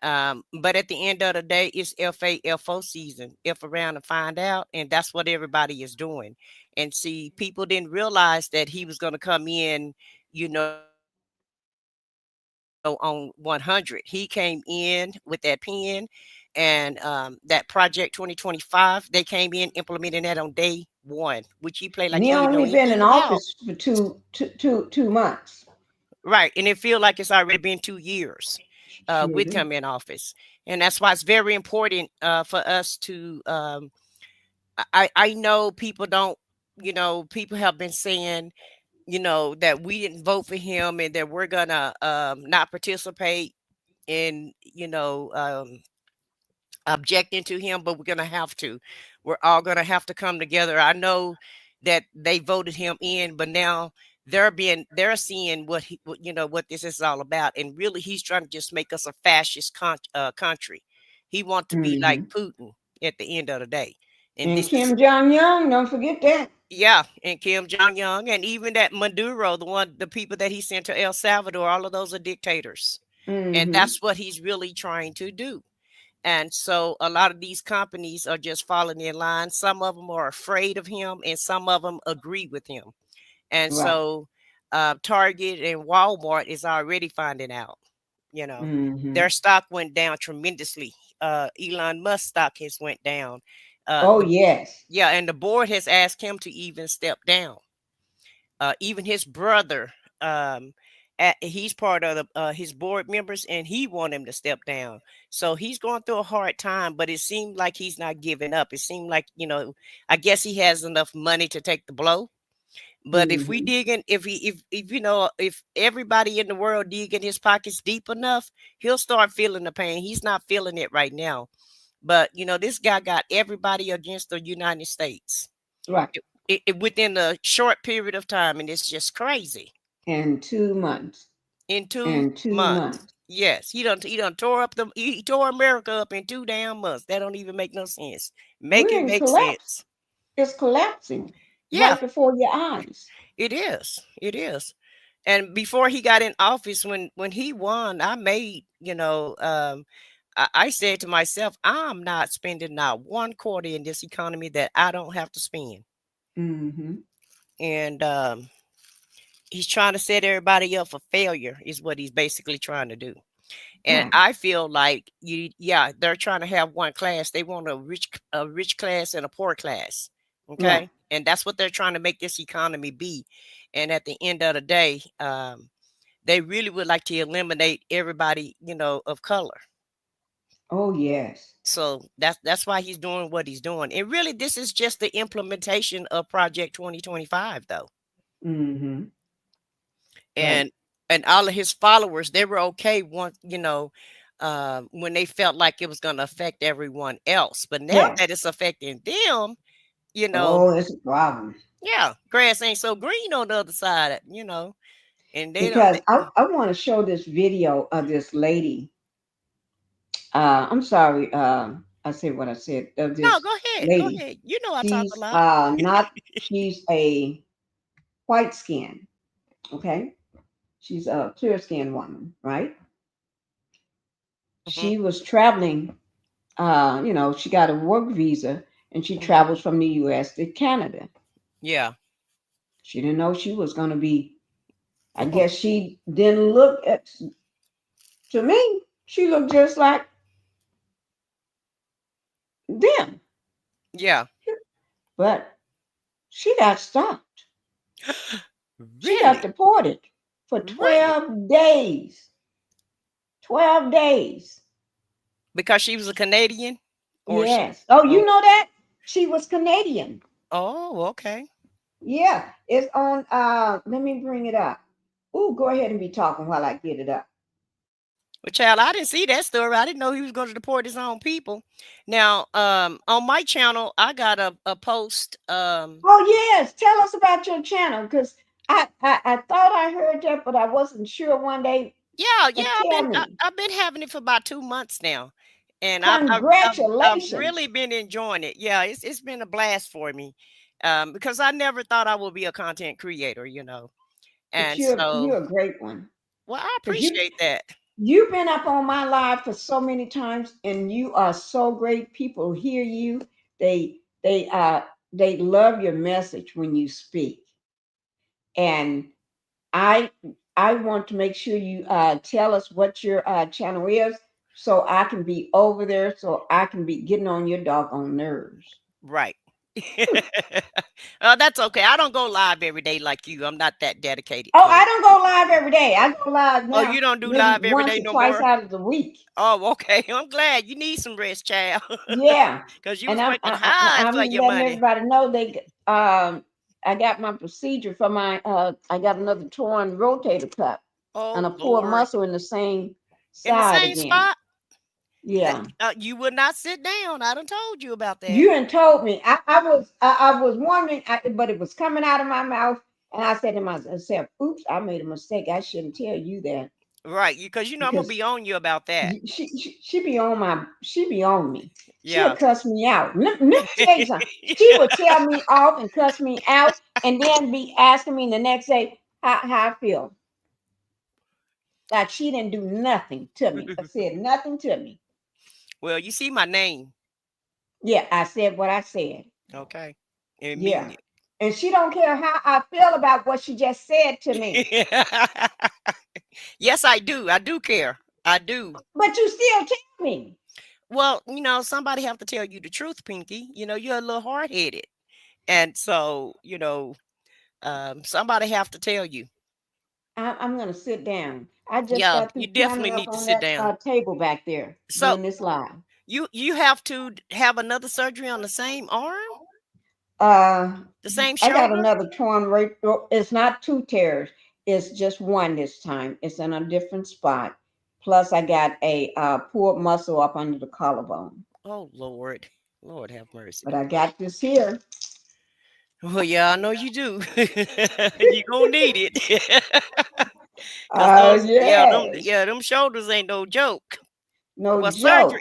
But at the end of the day, it's FAFO season. F around and find out. And that's what everybody is doing. And see, people didn't realize that he was going to come in, you know, on 100. He came in with that pen, and that project 2025, they came in implementing that on day one, which he played And like he he didn't know only been in anything about. office for two months. Right. And it feel like it's already been 2 years Sure with do. him in office. And that's why it's very important for us to I know people don't, people have been saying, that we didn't vote for him and that we're gonna not participate in, objecting to him, but we're gonna have to. We're all gonna have to come together. I know that they voted him in, but now they're seeing what this is all about, and really he's trying to just make us a fascist country. He wants to be like Putin at the end of the day, and And this is Kim Jong-un, don't forget that. yeah, and Kim Jong-un, and even that Maduro, the people that he sent to El Salvador, all of those are dictators, and that's what he's really trying to do. And so a lot of these companies are just falling in line. Some of them are afraid of him, and some of them agree with him. And Right. so Target and Walmart is already finding out. Their stock went down tremendously. Elon Musk stock has went down. Oh, yes. Yeah, and the board has asked him to even step down. Even his brother, he's part of his board members, and he want him to step down. So he's going through a hard time, but it seemed like he's not giving up. It seemed like, I guess he has enough money to take the blow. But if we dig in, if everybody in the world dig in his pockets deep enough, he'll start feeling the pain. He's not feeling it right now. But, this guy got everybody against the United States. Right. Within a short period of time, and it's just crazy. In 2 months. In two months. Yes, he done he tore America up in 2 damn months. That don't even make no sense. Make it make sense. It's collapsing. Yeah, right before your eyes. It is. It is. And before he got in office, when he won, I made, I said to myself, I'm not spending not one quarter in this economy that I don't have to spend. And he's trying to set everybody up for failure is what he's basically trying to do. And I feel like they're trying to have one class. They want a rich class and a poor class. Okay. Right. And that's what they're trying to make this economy be. And at the end of the day, they really would like to eliminate everybody, of color. Oh, yes. So that's why he's doing what he's doing. And really, this is just the implementation of Project 2025, though. And all of his followers, they were okay once, when they felt like it was going to affect everyone else. But now that it's affecting them, oh, it's a problem. Yeah, grass ain't so green on the other side, and they because I want to show this video of this lady. I'm sorry. I said what I said. Of this no, go ahead. lady. Go ahead. I talk She's a lot. she's a white skin. Okay. She's a clear skinned woman, right? She was traveling, she got a work visa and she travels from the US to Canada. Yeah. She didn't know she was going to be, I guess she didn't look to me, she looked just like them. Yeah. But she got stopped. Really? She got deported for 12 days. 12 days. Because she was a Canadian? Yes. You know that? She was Canadian. Oh, okay. Yeah. It's on, let me bring it up. Oh, go ahead and be talking while I get it up. Well, child, I didn't see that story. I didn't know he was going to deport his own people. Now, on my channel, I got a post. Oh, yes. Tell us about your channel, because I thought I heard that, but I wasn't sure one day. Yeah, But yeah. tell me, I've been having it for about 2 months now, and I've really congratulations. been enjoying it. Yeah, it's been a blast for me, because I never thought I would be a content creator, But and you're so, a great one. well, I Because appreciate that. you've been up on my live for so many times, and you are so great. People hear you. They they uh they love your message when you speak. And I I want to make sure you tell us what your channel is, so I can be over there, so I can be getting on your doggone nerves. Right. That's okay. I don't go live every day like you. I'm not that dedicated Oh, to I it. don't go live every day. I go live Oh, you now don't do maybe live every once day or no twice more? out of the week. Oh, okay. I'm glad you need some rest, child, Yeah, because you and was working hard I'm for your letting money. everybody know I got my procedure for my I got another torn rotator cuff and Oh a pulled Lord, muscle in the same in the side same again. spot. Yeah. You would not sit down. I done told you about that. You had told me. I was wondering, but it was coming out of my mouth, and I said to myself, "Oops, I made a mistake. I shouldn't tell you that Right, because I'm gonna because be on you about that. she be on she be on me. She'll Yeah. cuss me out. Let me tell you something. She would tell me off and cuss me out, and then be asking me the next day how I feel. Like she didn't do nothing to me. I said nothing to me. Well, you see my name. Yeah, I said what I said. Okay. And mean Yeah. And she don't care how I feel about what she just said to me. it. Yes, I do. I do care. I do. But you still tell me. Well, somebody have to tell you the truth, Pinky. You're a little hard headed, and so somebody have to tell you. I'm gonna sit down. I just Yeah, got you through definitely climbing up need to on sit that down. table back there So doing this live. you have to have another surgery on the same arm, Uh, the same I got shoulder. another torn right. It's not two tears. It's just one this time. It's in a different spot. Plus, I got a pulled muscle up under the collarbone. Oh Lord, Lord have mercy. But I got this here. Well, yeah, I know you do. You gonna need it. Cause Yes, them shoulders ain't no joke. no Well, joke.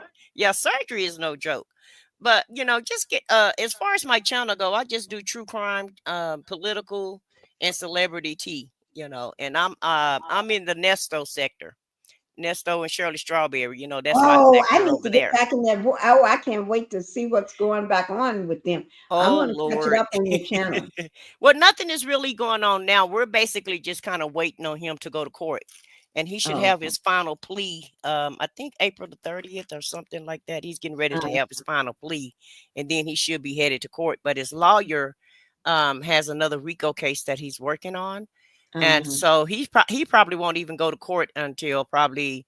surgery is no joke. But just get as far as my channel go, I just do true crime, political, and celebrity tea. And I'm in the Nesto sector, Nesto and Shirley Strawberry. That's my Oh, I sector need over to get there. back in that. Oh, I can't wait to see what's going back on with them. I'm Oh going to catch it Lord. up on your channel. Well, nothing is really going on now. We're basically just kind of waiting on him to go to court. And he should Oh, have his final plea. I think April the 30th or something like that. He's getting ready to okay. have his final plea, and then he should be headed to court. But his lawyer has another RICO case that he's working on, and Uh-huh. so he probably won't even go to court until probably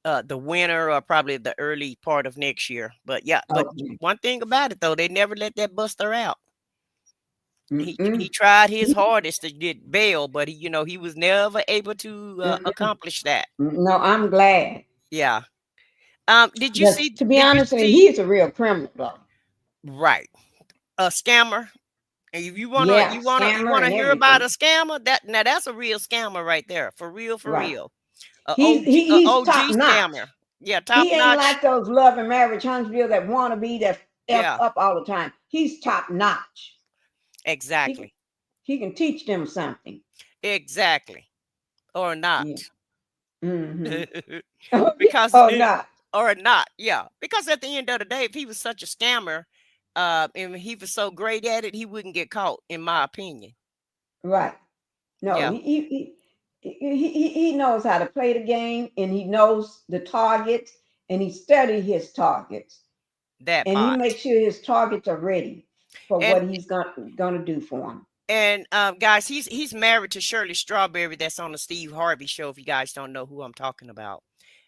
the winter or probably the early part of next year. But yeah, but Okay. one thing about it though, they never let that buster out. He Mm-mm. tried his hardest to get bail, but he was never able to Mm-mm. accomplish that. No, I'm glad. Yeah. Did you Because see? to be Did you honest with you, see? he's a real criminal, though. Right, a scammer. And if you wanna, Yeah, you scammer wanna and hear about everything. a scammer, that's a real scammer right there, for real, for Right. real. A He's OG top notch. scammer. Yeah, top He ain't notch. like those love and marriage Huntsville that want to be that f Yeah, up all the time. He's top notch. He exactly, he can teach them something. exactly, or not. Yeah. Mm-hmm. Oh, yeah. Because Oh, not or not, yeah. Because at the end of the day, if he was such a scammer, and he was so great at it, he wouldn't get caught, in my opinion. right. No, Yeah, he knows how to play the game, and he knows the targets, and he studied his targets, that and he part. makes sure his targets are ready for And what he's gonna do for them. guys, he's married to Shirley Strawberry, that's on the Steve Harvey show. If you guys don't know who I'm talking about.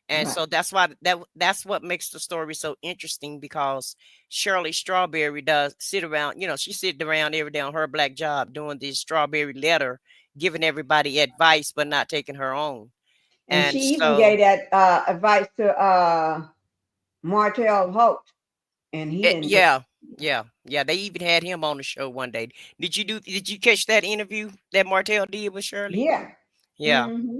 And Right. so that's why that's what makes the story so interesting, because Shirley Strawberry does sit around, she sitting around every day on her black job doing this strawberry letter, giving everybody advice, but not taking her own. And she And even gave so, that advice to Martell Holt, and he didn't take yeah, Yeah, yeah. They even had him on the show one day. Did you catch that interview that Martell did with Shirley? Yeah. Yeah. Hmm.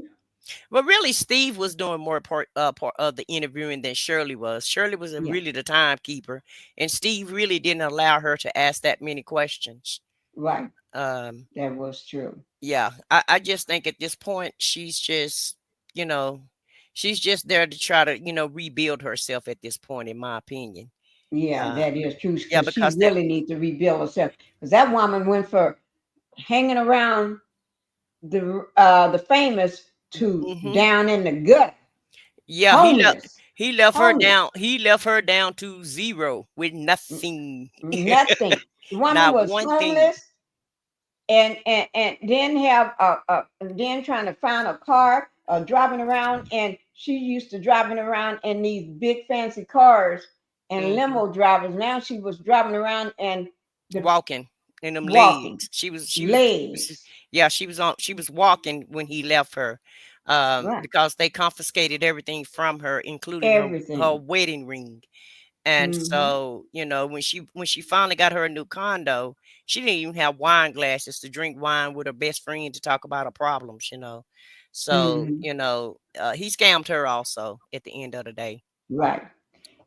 Well, really, Steve was doing more part of the interviewing than Shirley was. Shirley was Yeah. really the timekeeper, and Steve really didn't allow her to ask that many questions. Right. Um, That was true. yeah, I just think at this point you know, she's just there to try to, rebuild herself at this point, in my opinion. Yeah, Uh, that is true yeah, because she because that, really needs to rebuild herself. Because that woman went for hanging around the famous to hmm down in the gutter, yeah, homeless, he left her homeless, down. He left her down to zero with nothing, nothing. The woman not was one thing. homeless and then have and then trying to find a car driving around, and she used to driving around in these big fancy cars and hmm limo drivers. Now she was driving around and the Walking in them walking legs. She was legs, yeah, she was walking when he left her, right? because they confiscated everything from her, including her Everything. wedding ring. And Hmm. so, when she finally got her a new condo, she didn't even have wine glasses to drink wine with her best friend to talk about her problems. So, Hmm. he scammed her also at the end of the day. Right.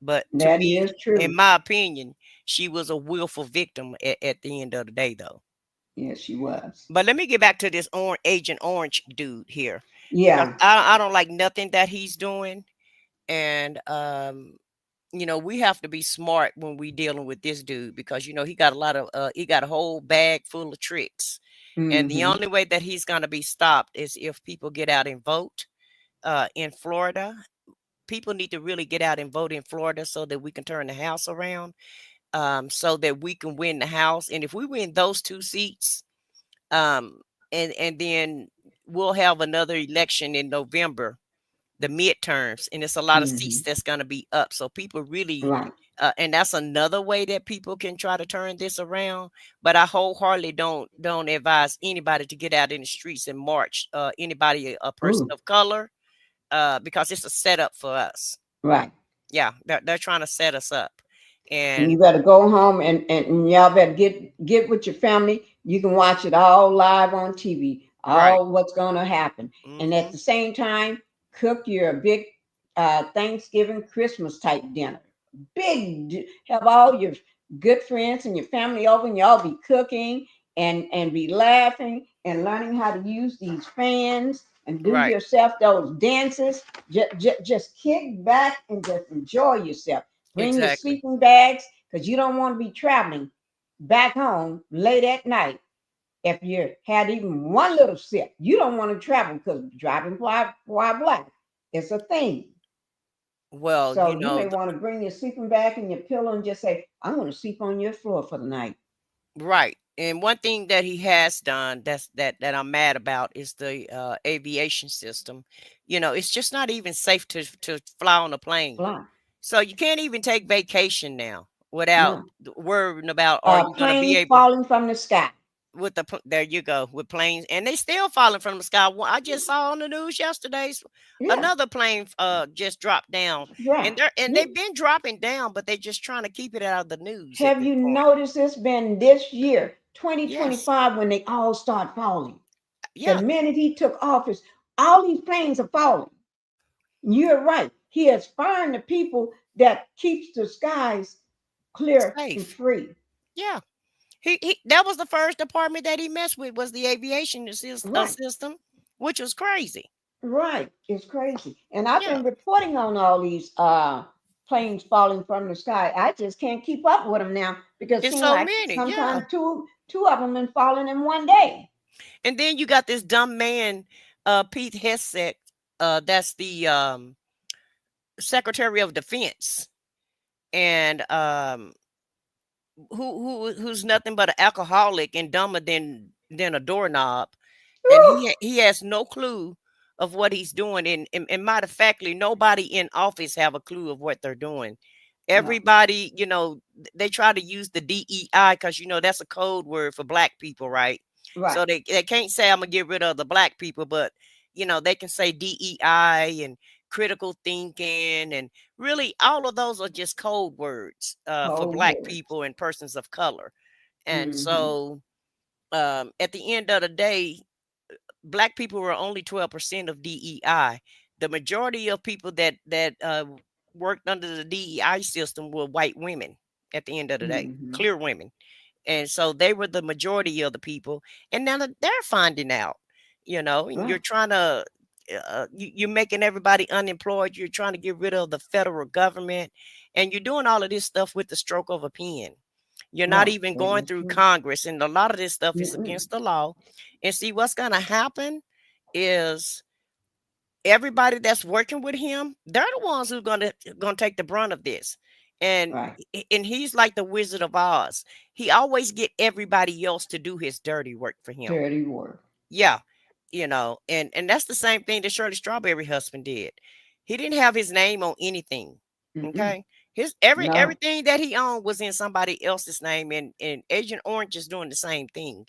But to That me, is in true. my opinion, she was a willful victim at the end of the day, though. Yes, she was. But let me get back to this Agent Orange dude here, because Yeah. I don't like nothing that he's doing. And we have to be smart when we dealing with this dude, because he got a whole bag full of tricks. And the Hmm. only way that he's going to be stopped is if people get out and vote in Florida. People need to really get out and vote in Florida so that we can turn the house around, so that we can win the house. And if we win those two seats, um, and then we'll have another election in November, the midterms, and it's a lot of seats Hmm. that's going to be up. So people really, Right. and that's another way that people can try to turn this around. But I wholeheartedly don't advise anybody to get out in the streets and march. Anybody, a person Ooh. of color, because it's a setup for us. Right. Yeah, they're trying to set us up, And and you better go home and y'all better get with your family. You can watch it all live on TV, right. all what's going to happen. And at hmm the same time, cook your big Thanksgiving, Christmas type dinner. Have all your good friends and your family over, and y'all be cooking and be laughing and learning how to use these fans and do Right. yourself those dances. Just kick back and just enjoy yourself. Bring your Exactly. sleeping bags because you don't want to be traveling back home late at night. If you had even one little sip, you don't want to travel because driving while black is a thing. Well, So you may want to bring your sleeping bag and your pillow and just say, I'm going to sleep on your floor for the night. right. And one thing that he has done that I'm mad about is the aviation system. It's just not even safe to fly on a plane. Fly. So you can't even take vacation now without No. worrying about, are you going to be Planes able, falling from the sky. with there you go, with planes, and they still falling from the sky. I just saw on the news yesterday, Yeah. another plane just dropped down, Right. and they've been dropping down, but they're just trying to keep it out of the news at Have this you point. noticed it's been this year, Yes. 2025, when they all start falling? The Yeah. minute he took office, all these planes are falling. You're right. He is firing the people that keeps the skies clear and Safe. free. Yeah. He that was the first department that he messed with, was the aviation Right. system, which was crazy. Right. It's crazy. And I've Yeah. been reporting on all these planes falling from the sky. I just can't keep up with them now because it It's seems so like many. Yeah. sometimes two of them been falling in one day. And then you got this dumb man, Pete Hegseth, that's the Secretary of Defense, and who's nothing but an alcoholic and dumber than a doorknob, and Whew. he has no clue of what he's doing. And matter of factly, nobody in office have a clue of what they're doing. No. Everybody, they try to use the DEI because that's a code word for black people, right? Right. So they can't say I'm gonna get rid of the black people, but they can say DEI and critical thinking, and really all of those are just code words for Cold Black words. people and persons of color. And Mm-hmm. so at the end of the day, Black people were only 12% of DEI. The majority of people that worked under the DEI system were white women at the end of the day, Mm-hmm. clear women. And so they were the majority of the people. And now that they're finding out, and you're Right. trying to, you're making everybody unemployed. You're trying to get rid of the federal government. And you're doing all of this stuff with the stroke of a pen. You're not Right. even That going is through true. Congress. And a lot of this stuff is Mm-mm. against the law. And see, what's going to happen is everybody that's working with him, they're the ones who are gonna take the brunt of this. And Right. and he's like the Wizard of Oz. He always get everybody else to do his dirty work for him. Dirty work. Yeah, and that's the same thing that Shirley Strawberry husband did. He didn't have his name on anything. Mm-mm. Okay, his No. everything that he owned was in somebody else's name, and Agent Orange is doing the same thing.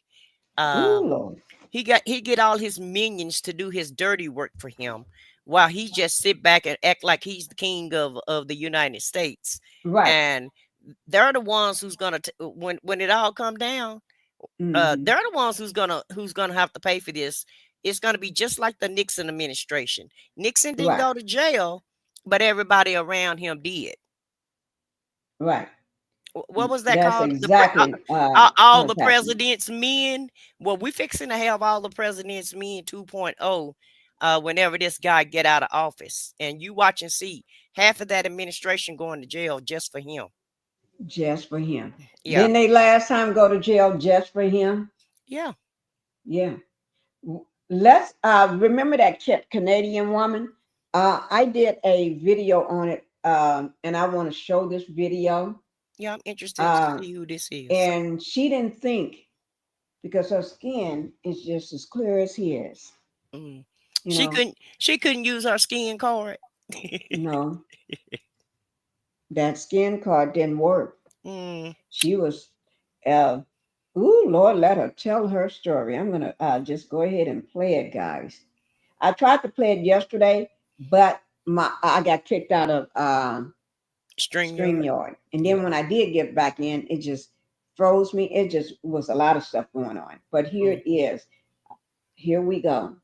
Ooh, Lord. He get all his minions to do his dirty work for him, while he just sit back and act like he's the king of the United States. Right. And they're the ones who's gonna when it all come down, Mm-hmm. they're the ones who's gonna have to pay for this. It's gonna be just like the Nixon administration. Nixon didn't Right. go to jail, but everybody around him did. Right. What was that That's called? exactly All what's the happening. president's men. Well, we fixing to have all the president's men 2.0 whenever this guy get out of office. And you watch and see half of that administration going to jail just for him. Just for him. Yeah. Didn't they last time go to jail just for him? Yeah. Yeah. Let's remember that Canadian woman. I did a video on it, and I want to show this video. Yeah, I'm interested to see who this is. And she didn't think, because her skin is just as clear as his. Mm. You know? She couldn't use her skin card. No. That skin card didn't work. Mm. She was ooh, Lord, let her tell her story. I'm gonna just go ahead and play it, guys. I tried to play it yesterday, but I got kicked out of StreamYard. And then when I did get back in, it just froze me. It just was a lot of stuff going on. But here it is. Here we go.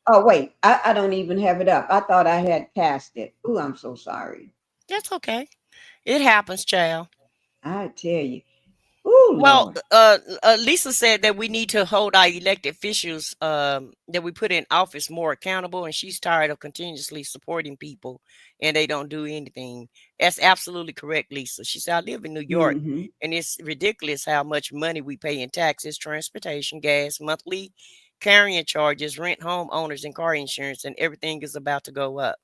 Oh, wait, I don't even have it up. I thought I had cast it. Ooh, I'm so sorry. That's okay. It happens, child. I tell you. Ooh, well, Lord. Lisa said that we need to hold our elected officials that we put in office more accountable, and she's tired of continuously supporting people and they don't do anything. That's absolutely correct, Lisa. She said, I live in New York, and it's ridiculous how much money we pay in taxes, transportation, gas, monthly carrying charges, rent, homeowners, and car insurance, and everything is about to go up.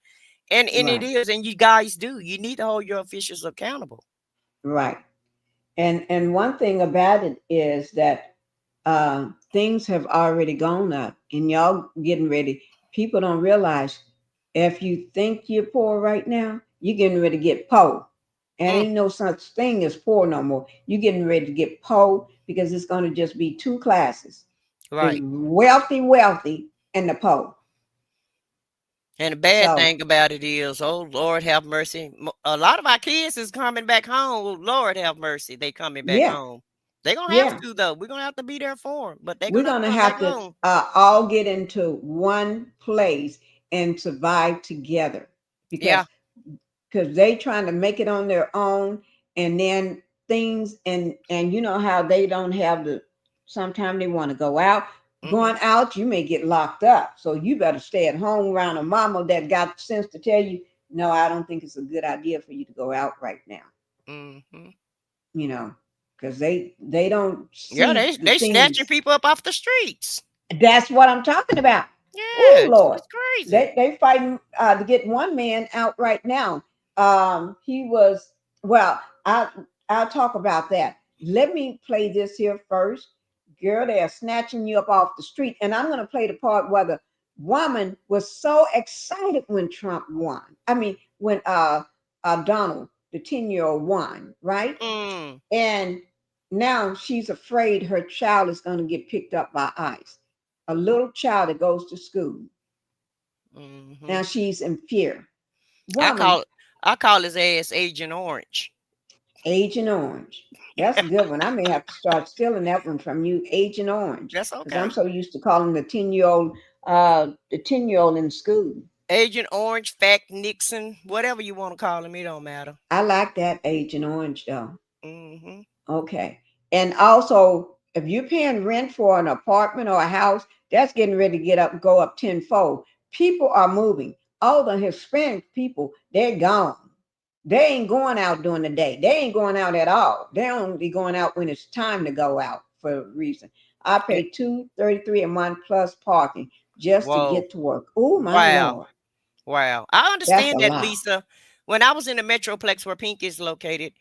And it is, and you guys do. You need to hold your officials accountable. Right. And one thing about it is that things have already gone up, and y'all getting ready. People don't realize if you think you're poor right now, you're getting ready to get poor. And ain't no such thing as poor no more. You're getting ready to get poor, because it's going to just be two classes. Right. The wealthy, and the poor. And the bad thing about it is, oh, Lord have mercy. A lot of our kids is coming back home. Oh, Lord have mercy. They coming back home. They're going to have to, though. We're going to have to be there for them. But we're going to have to all get into one place and survive together. Because they trying to make it on their own. And then things, and you know how they don't have the, sometimes they want to go out. Going out, you may get locked up. So you better stay at home around a mama that got sense to tell you, no, I don't think it's a good idea for you to go out right now. You know, because they don't see they snatching people up off the streets. That's what I'm talking about. Yeah, ooh, Lord. It's crazy. They fighting to get one man out right now. He was, well, I'll talk about that. Let me play this here first. Girl, they are snatching you up off the street. And I'm going to play the part where the woman was so excited when Trump won. I mean, when Donald, the 10-year-old, won, right? And now she's afraid her child is going to get picked up by ICE. a little child that goes to school. Mm-hmm. Now she's in fear. I call his ass Agent Orange. Agent Orange. That's a good one. I may have to start stealing that one from you, Agent Orange. That's Because okay. I'm so used to calling the 10-year-old in school. Agent Orange, Fact Nixon, whatever you want to call him, it don't matter. I like that Agent Orange though. Mm-hmm. Okay. And also, if you're paying rent for an apartment or a house, that's getting ready to go up tenfold. People are moving. All the Hispanic people, they're gone. They ain't going out during the day. They ain't going out at all. They're only going out when it's time to go out for a reason. I pay $233 a month plus parking just to get to work. Oh my Lord. Wow. I That's understand a that, lot. Lisa. When I was in the Metroplex where Pink is located,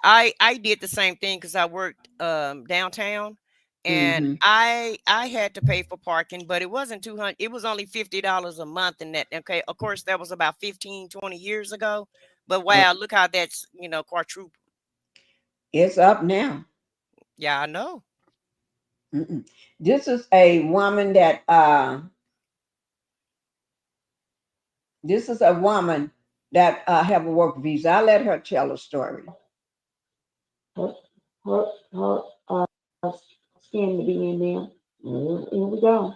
I did the same thing because I worked downtown, and I had to pay for parking, but it wasn't $200. It was only $50 a month, and that, okay, of course, that was about 15, 20 years ago. But wow, look how that's quadrupled. It's up now. Yeah, I know. This is a woman that have a work visa. I'll let her tell a story. Her skin to be in there. Here we go.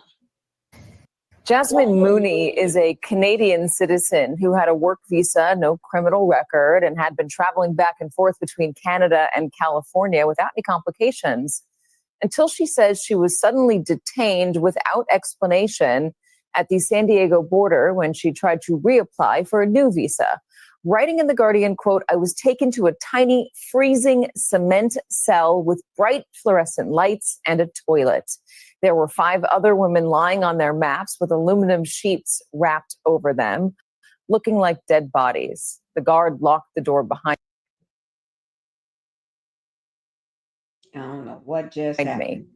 Jasmine Mooney is a Canadian citizen who had a work visa, no criminal record, and had been traveling back and forth between Canada and California without any complications until she says she was suddenly detained without explanation at the San Diego border when she tried to reapply for a new visa. Writing in The Guardian, quote, "I was taken to a tiny freezing cement cell with bright fluorescent lights and a toilet. There were 5 other women lying on their mats with aluminum sheets wrapped over them, looking like dead bodies. The guard locked the door behind I don't know what just happened. me.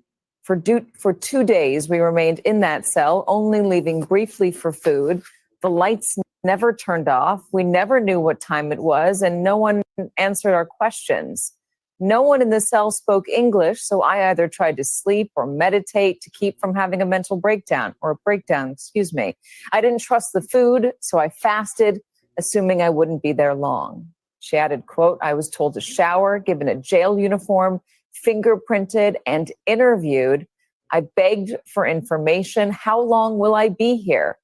For 2 days, we remained in that cell, only leaving briefly for food. The lights never turned off. We never knew what time it was, and no one answered our questions. No one in the cell spoke English, so I either tried to sleep or meditate to keep from having a mental breakdown, excuse me. I didn't trust the food, so I fasted, assuming I wouldn't be there long." She added, quote, "I was told to shower, given a jail uniform, fingerprinted, and interviewed. I begged for information. How long will I be here?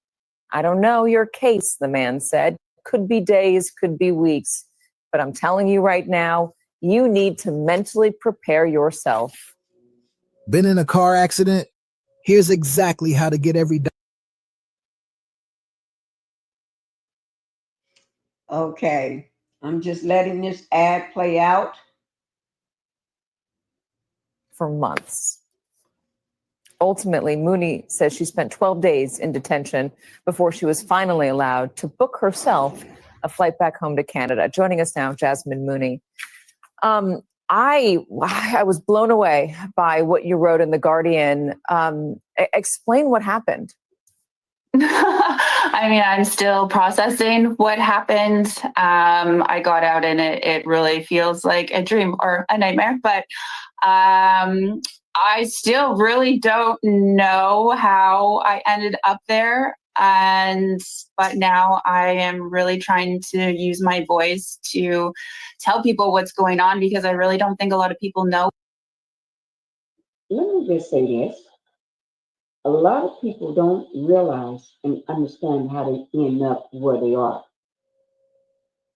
I don't know your case," the man said. "Could be days, could be weeks. But I'm telling you right now, you need to mentally prepare yourself." Been in a car accident? Here's exactly how to get every dollar. Okay, I'm just letting this ad play out. For months. Ultimately, Mooney says she spent 12 days in detention before she was finally allowed to book herself a flight back home to Canada. Joining us now, Jasmine Mooney. I was blown away by what you wrote in The Guardian. Explain what happened. I mean, I'm still processing what happened. I got out and it really feels like a dream or a nightmare, but I still really don't know how I ended up there. But now I am really trying to use my voice to tell people what's going on, because I really don't think a lot of people know. Let me just say this. A lot of people don't realize and understand how they end up where they are.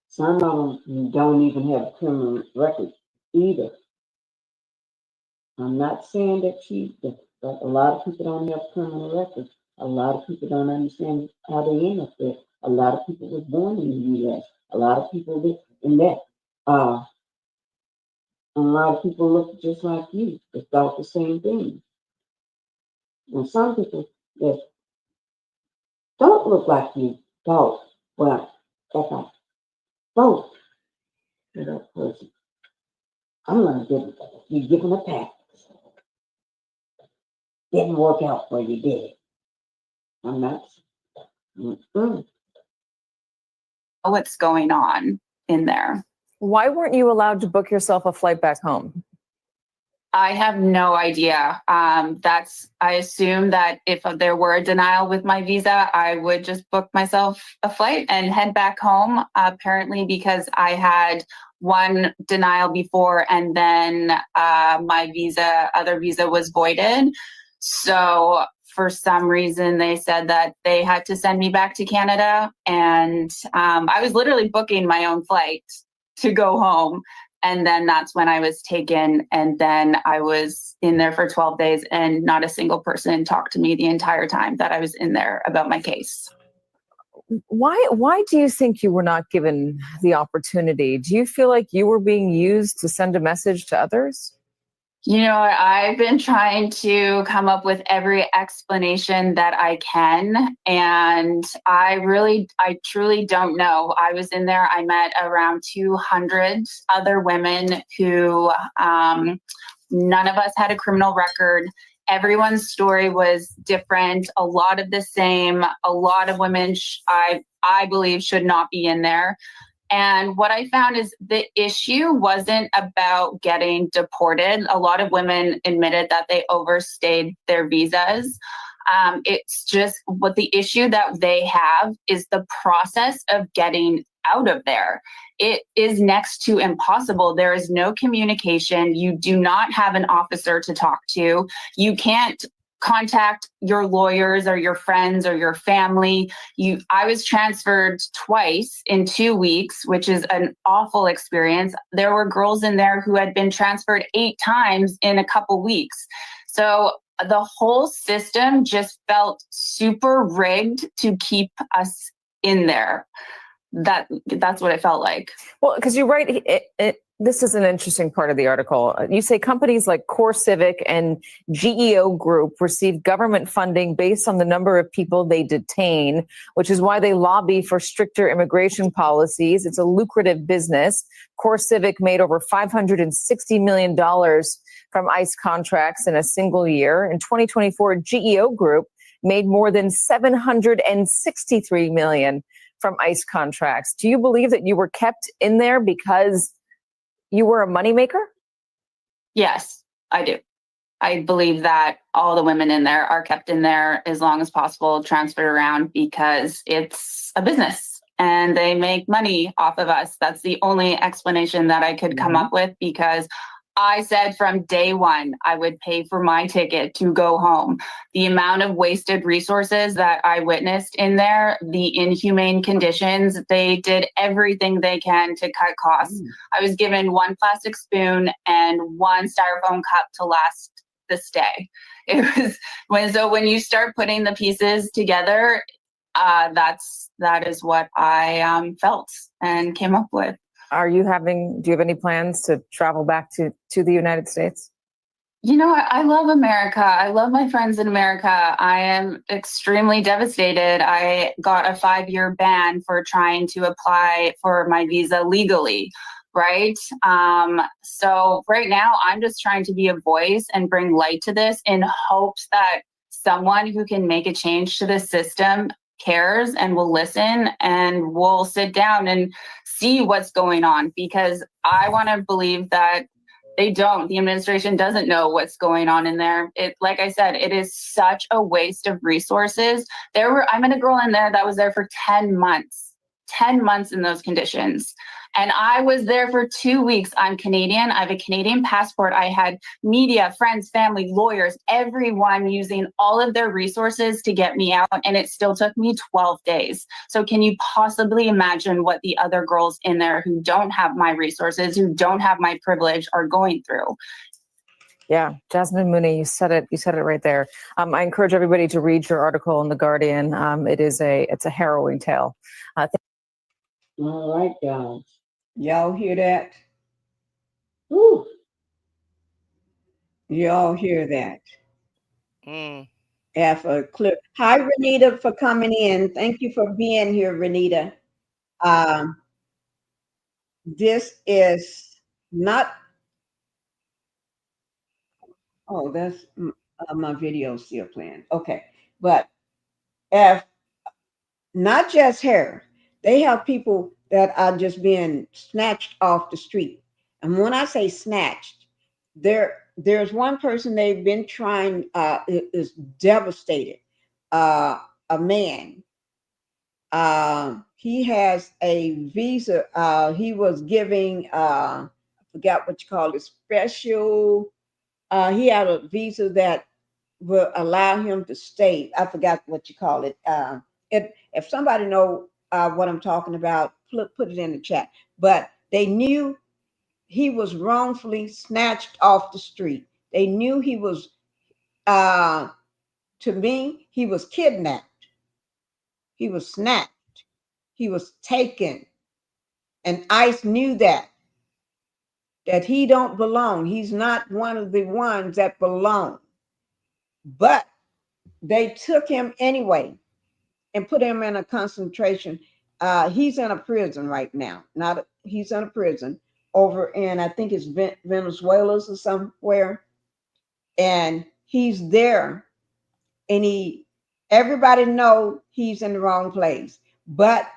Some of them don't even have a criminal record either. I'm not saying that but a lot of people don't have criminal records. A lot of people don't understand how they end up there. A lot of people were born in the U.S. A lot of people live in that. A lot of people look just like you. They thought the same thing. And some people that don't look like you thought, well, if I vote for that person, I'm going to be given a pass. Didn't work out for you, did it? I'm not. What's going on in there. Why weren't you allowed to book yourself a flight back home? I have no idea. I assume that if there were a denial with my visa, I would just book myself a flight and head back home. Apparently, because I had one denial before and then my other visa was voided. So for some reason, they said that they had to send me back to Canada. And I was literally booking my own flight to go home. And then that's when I was taken. And then I was in there for 12 days and not a single person talked to me the entire time that I was in there about my case. Why do you think you were not given the opportunity? Do you feel like you were being used to send a message to others? You know, I've been trying to come up with every explanation that I can. And I truly don't know. I was in there, I met around 200 other women who none of us had a criminal record. Everyone's story was different, a lot of the same. A lot of women I believe should not be in there. And what I found is the issue wasn't about getting deported. A lot of women admitted that they overstayed their visas. It's just what the issue that they have is the process of getting out of there. It is next to impossible. There is no communication. You do not have an officer to talk to. You can't contact your lawyers or your friends or your family. I was transferred twice in 2 weeks, which is an awful experience. There were girls in there who had been transferred 8 times in a couple weeks. So the whole system just felt super rigged to keep us in there. That's what it felt like. Well, because you write, this is an interesting part of the article. You say companies like CoreCivic and GEO Group receive government funding based on the number of people they detain, which is why they lobby for stricter immigration policies. It's a lucrative business. CoreCivic made over $560 million from ICE contracts in a single year. In 2024, GEO Group made more than $763 million from ICE contracts. Do you believe that you were kept in there because you were a moneymaker? Yes, I do. I believe that all the women in there are kept in there as long as possible, transferred around because it's a business and they make money off of us. That's the only explanation that I could come up with, because I said from day one, I would pay for my ticket to go home. The amount of wasted resources that I witnessed in there, the inhumane conditions, they did everything they can to cut costs. I was given 1 plastic spoon and 1 styrofoam cup to last the stay. It was when you start putting the pieces together, that is what I felt and came up with. Do you have any plans to travel back to the United States? You know, I love America. I love my friends in America. I am extremely devastated. I got a 5-year ban for trying to apply for my visa legally, right? So right now I'm just trying to be a voice and bring light to this in hopes that someone who can make a change to the system cares and will listen and will sit down and see what's going on, because I want to believe that the administration doesn't know what's going on in there. Like I said, it is such a waste of resources. I met a girl in there that was there for 10 months in those conditions. And I was there for 2 weeks. I'm Canadian. I have a Canadian passport. I had media, friends, family, lawyers, everyone using all of their resources to get me out. And it still took me 12 days. So can you possibly imagine what the other girls in there who don't have my resources, who don't have my privilege, are going through? Yeah, Jasmine Mooney, you said it right there. I encourage everybody to read your article in The Guardian. It's a harrowing tale. All right, guys. Y'all hear that? Woo. Y'all hear that? Have a clip. Hi, Renita, for coming in. Thank you for being here, Renita. This is not. Oh, that's my video still playing. Okay, but if not just her, they have people that are just being snatched off the street. And when I say snatched, there's one person they've been trying, is devastated. A man. He has a visa. He was giving, I forgot what you call it, special. He had a visa that will allow him to stay. I forgot what you call it. If somebody know what I'm talking about, put it in the chat. But they knew he was wrongfully snatched off the street. They knew he was, to me, he was kidnapped. He was snatched. He was taken. And ICE knew that he don't belong. He's not one of the ones that belong. But they took him anyway and put him in a concentration. He's in a prison right now. He's in a prison over in, I think it's Venezuela or somewhere. And he's there, and everybody know he's in the wrong place, but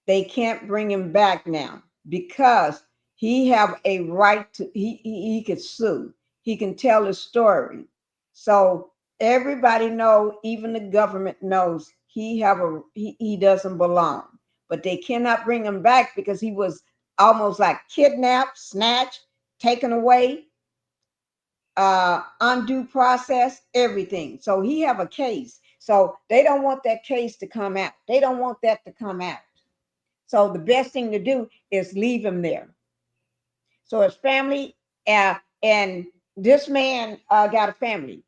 they can't bring him back now because he have a right to, he could sue. He can tell his story. So everybody know, even the government knows he doesn't belong, but they cannot bring him back because he was almost like kidnapped, snatched, taken away, undue process, everything. So he have a case. So they don't want that case to come out. They don't want that to come out. So the best thing to do is leave him there. So his family, and this man got a family.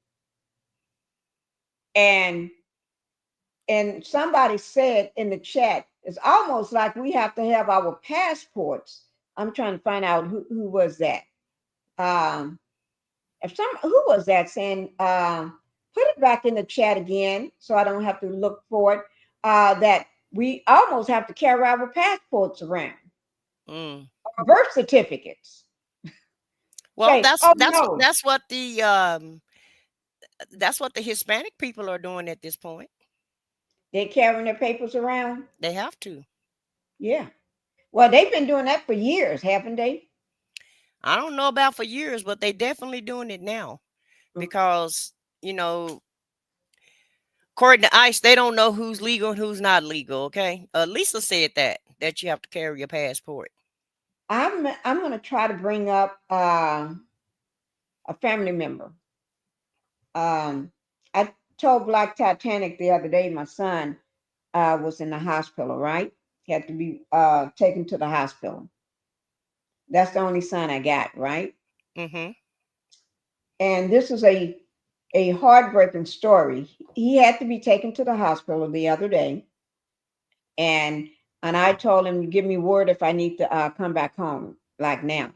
And somebody said in the chat, it's almost like we have to have our passports. I'm trying to find out who was that. Who was that saying, put it back in the chat again so I don't have to look for it, that we almost have to carry our passports around. Birth certificates. Well, Say, that's oh, that's no. that's what the Hispanic people are doing at this point. They're carrying their papers around. They have to. Yeah. Well, they've been doing that for years, haven't they? I don't know about for years, but they definitely doing it now because, according to ICE, they don't know who's legal and who's not legal. Okay. Lisa said that you have to carry your passport. I'm going to try to bring up a family member. I told Black Titanic the other day, my son was in the hospital, right? He had to be taken to the hospital. That's the only son I got, right? Mm-hmm. And this is a heartbreaking story. He had to be taken to the hospital the other day. And I told him, give me word if I need to come back home, like now.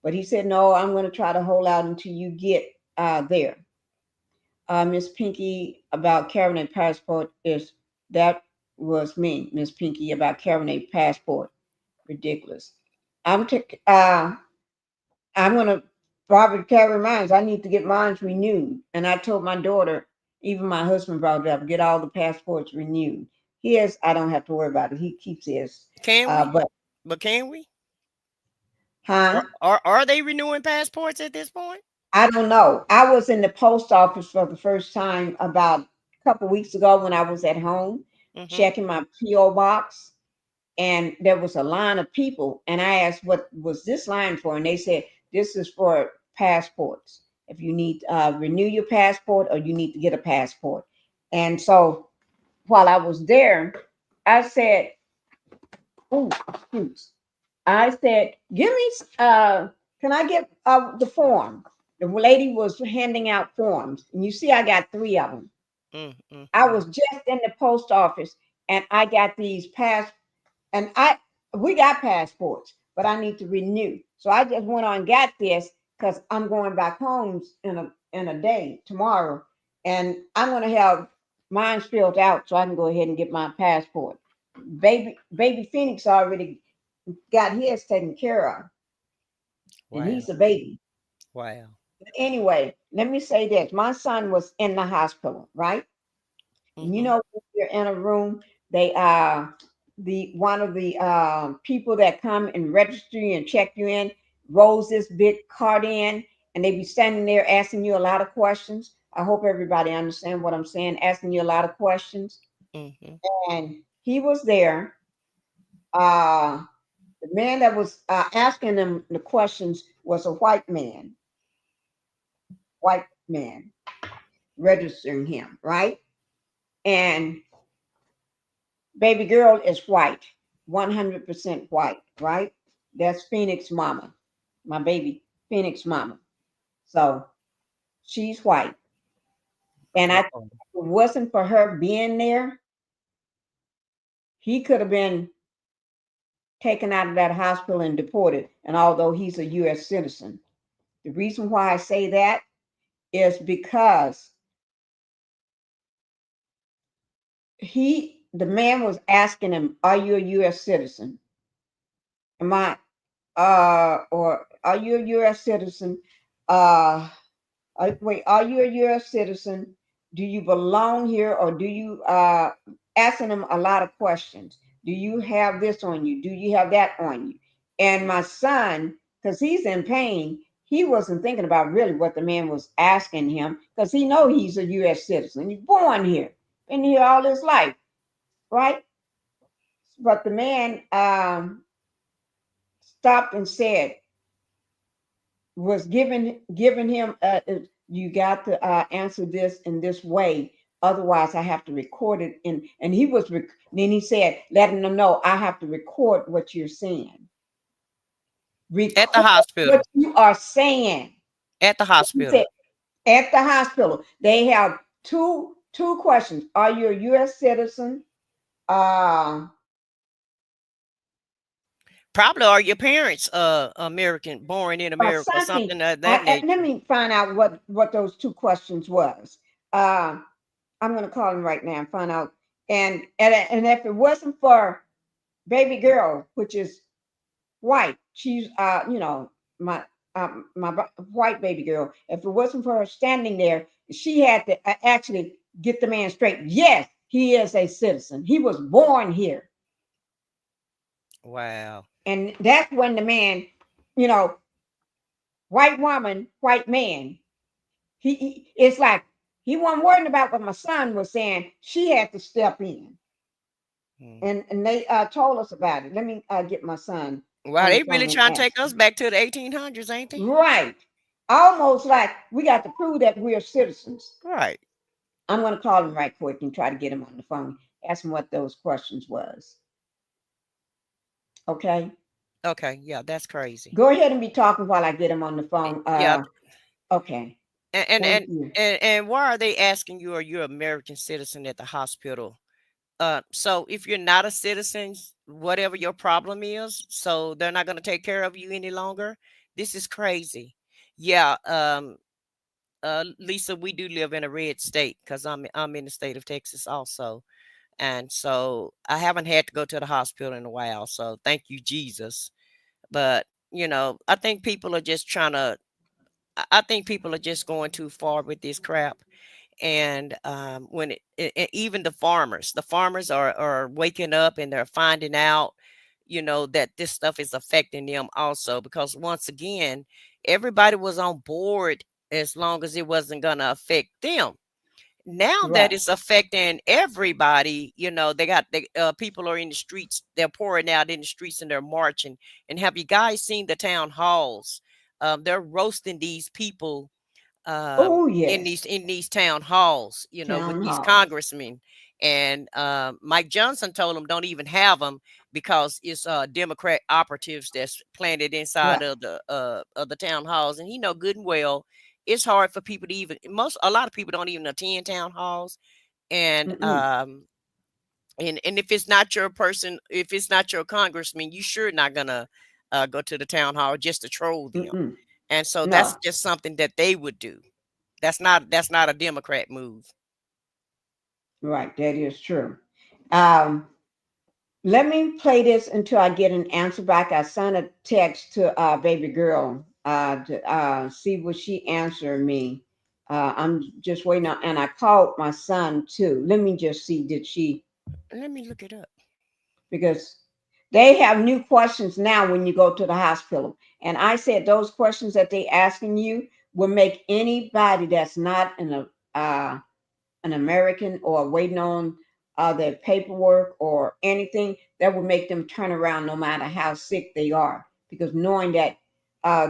But he said, no, I'm going to try to hold out until you get there. Miss Pinkie, about carrying a passport, that was me, Miss Pinkie, about carrying a passport. Ridiculous. I'm gonna probably carry mine. I need to get mine renewed. And I told my daughter, even my husband brought it up, get all the passports renewed. I don't have to worry about it. He keeps his. Can we? But can we? Huh? Are they renewing passports at this point? I don't know. I was in the post office for the first time about a couple weeks ago when I was at home checking my P.O. box. And there was a line of people. And I asked, what was this line for? And they said, this is for passports. If you need renew your passport or you need to get a passport. And so while I was there, I said, oh, excuse. I said, give me, can I get the form? The lady was handing out forms. And you see, I got 3 of them. I was just in the post office and I got these and we got passports, but I need to renew. So I just went on and got this because I'm going back home in a day tomorrow. And I'm going to have mine filled out so I can go ahead and get my passport. Baby Phoenix already got his taken care of. Wow. And he's a baby. Wow. But anyway, let me say this. My son was in the hospital, right? And you know, when you're in a room, they one of the people that come and register you and check you in rolls this big card in, and they be standing there asking you a lot of questions. I hope everybody understand what I'm saying, asking you a lot of questions. Mm-hmm. And he was there. The man that was asking them the questions was a white man, registering him, right? And baby girl is white, 100% white, right? That's Phoenix mama, my baby Phoenix mama. So she's white. And I, if Uh-oh. it wasn't for her being there, he could have been taken out of that hospital and deported. And although he's a U.S. citizen, the reason why I say that is because the man was asking him, "Are you a U.S. citizen? Am I, or are you a U.S. citizen? Wait, are you a U.S. citizen? Do you belong here, or do you?" Asking him a lot of questions. Do you have this on you? Do you have that on you? And my son, because he's in pain, he wasn't thinking about really what the man was asking him, because he know he's a U.S. citizen. He's born here, been here all his life, right? But the man stopped and said, was giving him, you got to answer this in this way, otherwise I have to record it. And he was, then he said, letting them know, I have to record what you're saying. Record At the hospital. what you are saying. At the He hospital. said, at the hospital. They have two questions. Are you a U.S. citizen? Probably are your parents American, born in America, or something of that nature. Let me find out what those two questions was. I'm going to call him right now and find out. And if it wasn't for baby girl, which is white, she's my white baby girl. If it wasn't for her standing there, she had to actually get the man straight. Yes, he is a citizen. He was born here. Wow. And that's when the man, white woman, white man, it's like he wasn't worrying about what my son was saying. She had to step in. And they told us about it. Let me get my son. Wow, they really trying to take us back to the 1800s, ain't they? Right. Almost like we got to prove that we're citizens. Right. I'm going to call him right quick and try to get him on the phone. Ask him what those questions was. Okay. Okay. Yeah, that's crazy. Go ahead and be talking while I get him on the phone. Yeah. Okay. And why are they asking you, are you an American citizen at the hospital? So if you're not a citizen, whatever your problem is, so they're not going to take care of you any longer. This is crazy. Yeah. Lisa, we do live in a red state because I'm in the state of Texas also. And so I haven't had to go to the hospital in a while. So thank you, Jesus. But, I think people are just I think people are just going too far with this crap. And when even the farmers are waking up and they're finding out, that this stuff is affecting them also, because once again, everybody was on board as long as it wasn't going to affect them. Now that it's affecting everybody, they got people are in the streets, they're pouring out in the streets and they're marching. And have you guys seen the town halls? They're roasting these people in these town halls, with these congressmen. And Mike Johnson told them don't even have them because it's Democrat operatives that's planted inside of the town halls. And he know good and well it's hard for people to a lot of people don't even attend town halls. And and if it's not your person, if it's not your congressman, you sure not gonna go to the town hall just to troll them. And so that's just something that they would do. That's not a Democrat move. Right, that is true. Let me play this until I get an answer back. I sent a text to baby girl to see what she answered me. I'm just waiting on, and I called my son too. Let me just see, did she? Let me look it up. Because they have new questions now when you go to the hospital. And I said those questions that they asking you will make anybody that's not an American or waiting on their paperwork or anything, that would make them turn around no matter how sick they are, because knowing that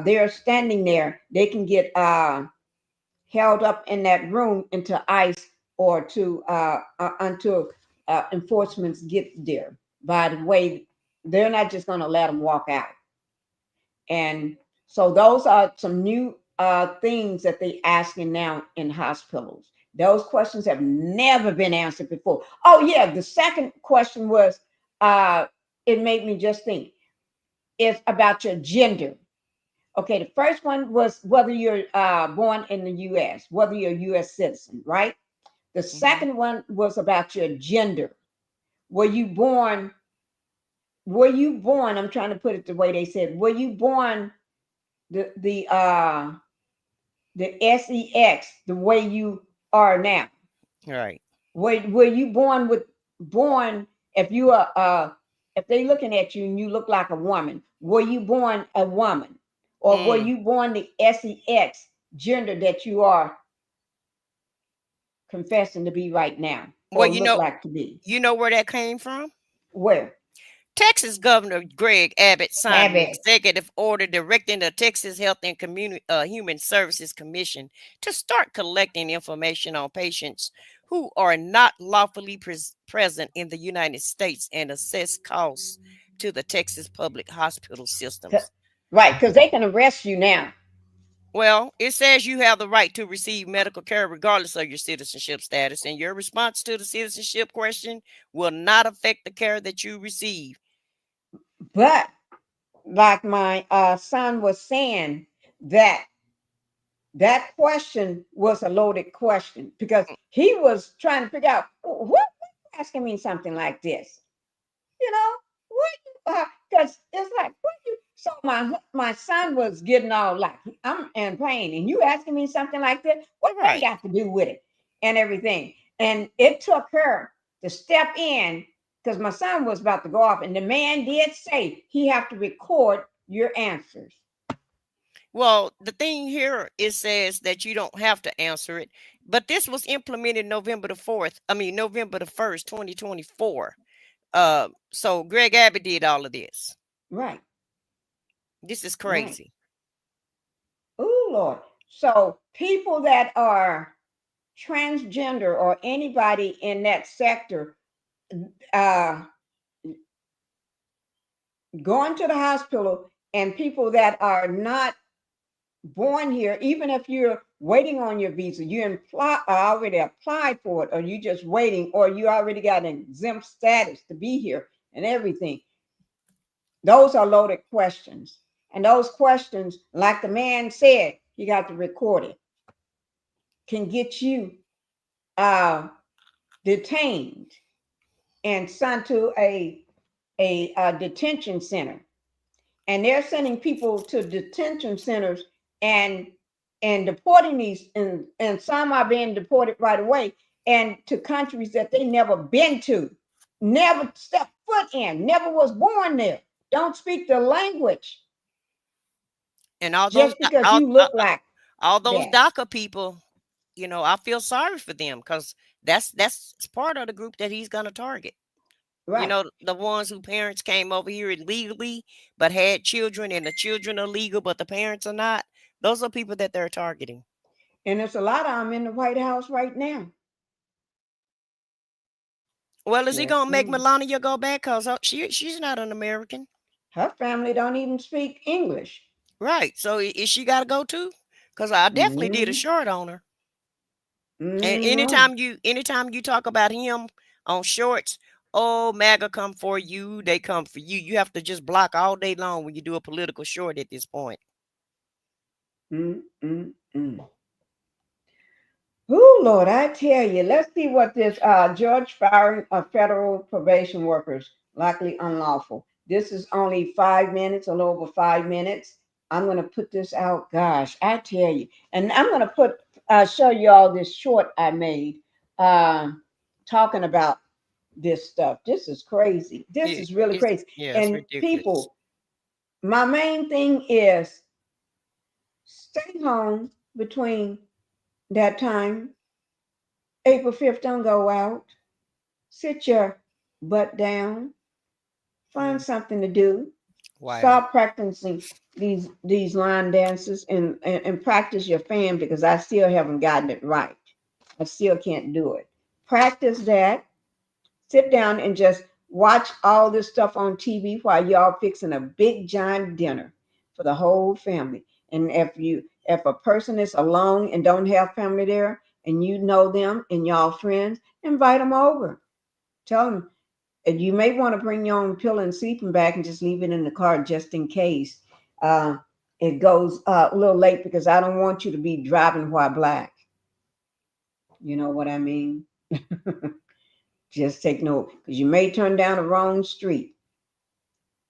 they're standing there, they can get held up in that room into ICE or to until enforcement gets there. By the way, they're not just going to let them walk out. And so those are some new things that they asking now in hospitals. Those questions have never been answered before. Oh yeah, the second question was, it made me just think, it's about your gender. Okay, the first one was whether you're born in the U.S., whether you're a U.S. citizen, right? The second one was about your gender. Were you born? I'm trying to put it the way they said. Were you born the sex the way you are now? Right. Were you born if you are if they looking at you and you look like a woman? Were you born a woman, or were you born the sex gender that you are confessing to be right now, or Well, look like to be? you know where that came from? Where? Texas Governor Greg Abbott signed an Abbott. executive order directing the Texas Health and Human Services Commission to start collecting information on patients who are not lawfully present in the United States and assess costs to the Texas public hospital systems. Right, because they can arrest you now. Well, it says you have the right to receive medical care regardless of your citizenship status, and your response to the citizenship question will not affect the care that you receive. But like my son was saying, that question was a loaded question, because he was trying to figure out what asking me something like this. You know, what? Because it's like, what you? So my son was getting all like, I'm in pain, and you asking me something like that. What I got to do with it and everything? And it took her to step in, because my son was about to go off, and the man did say he have to record your answers. Well, the thing here, it says that you don't have to answer it, but this was implemented November the 1st, 2024. So Greg Abbott did all of this. Right. This is crazy. Right. Oh, Lord. So people that are transgender or anybody in that sector going to the hospital, and people that are not born here, even if you're waiting on your visa, you already applied for it, or you just waiting, or you already got an exempt status to be here and everything. Those are loaded questions. And those questions, like the man said, you got to record it, can get you detained and sent to a detention center. And they're sending people to detention centers and deporting these, and some are being deported right away, and to countries that they never been to, never stepped foot in, never was born there, don't speak the language. And all just those because you look like all those that. DACA people, I feel sorry for them, because that's part of the group that he's gonna target. Right. The ones whose parents came over here illegally but had children, and the children are legal but the parents are not. Those are people that they're targeting. And there's a lot of them in the White House right now. Well, is he gonna make Melania go back? Because she's not an American. Her family don't even speak English. Right. So is she got to go too? Because I definitely did a short on her. And anytime you talk about him on shorts, oh, MAGA come for you, they come for you. You have to just block all day long when you do a political short at this point. Oh, Lord, I tell you, let's see what this George firing of federal probation workers, likely unlawful. This is only 5 minutes, a little over 5 minutes. I'm going to put this out. Gosh, I tell you. And I'm going to show you all this short I made talking about this stuff. This is crazy. This is really crazy. And ridiculous. People, my main thing is stay home, between that time. April 5th, don't go out. Sit your butt down. Find something to do. Wow. Start practicing these line dances and practice your fan because I still haven't gotten it right. I still can't do it. Practice that. Sit down and just watch all this stuff on TV while y'all fixing a big giant dinner for the whole family. And if a person is alone and don't have family there and you know them and y'all friends, invite them over. Tell them, and you may want to bring your own pillow and sleeping bag and just leave it in the car just in case it goes a little late because I don't want you to be driving while black. You know what I mean? Just take note because you may turn down the wrong street.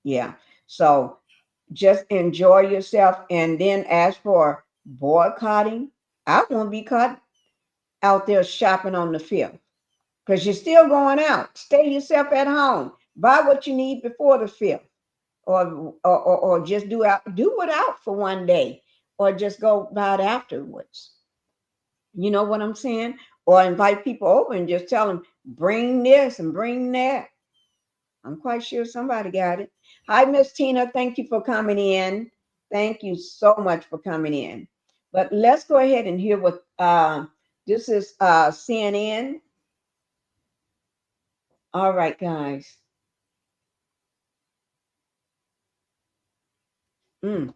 Yeah. So just enjoy yourself. And then as for boycotting, I won't be caught out there shopping on the 5th because you're still going out. Stay yourself at home. Buy what you need before the 5th. Or just do it out for one day. Or just go buy it afterwards. You know what I'm saying? Or invite people over and just tell them, bring this and bring that. I'm quite sure somebody got it. Hi, Miss Tina. Thank you for coming in. Thank you so much for coming in. But let's go ahead and hear what this is CNN. All right, guys. Mm.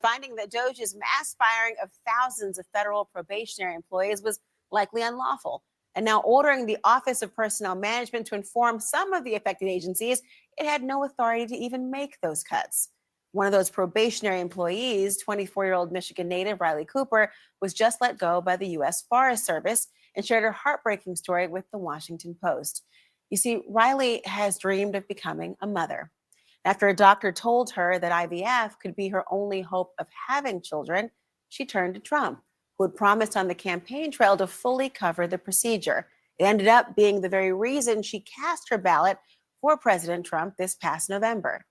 Finding that Doge's mass firing of thousands of federal probationary employees was likely unlawful, and now ordering the Office of Personnel Management to inform some of the affected agencies it had no authority to even make those cuts. One of those probationary employees, 24-year-old Michigan native Riley Cooper, was just let go by the U.S. Forest Service and shared her heartbreaking story with the Washington Post. You see, Riley has dreamed of becoming a mother. After a doctor told her that IVF could be her only hope of having children, she turned to Trump, who had promised on the campaign trail to fully cover the procedure. It ended up being the very reason she cast her ballot for President Trump this past November.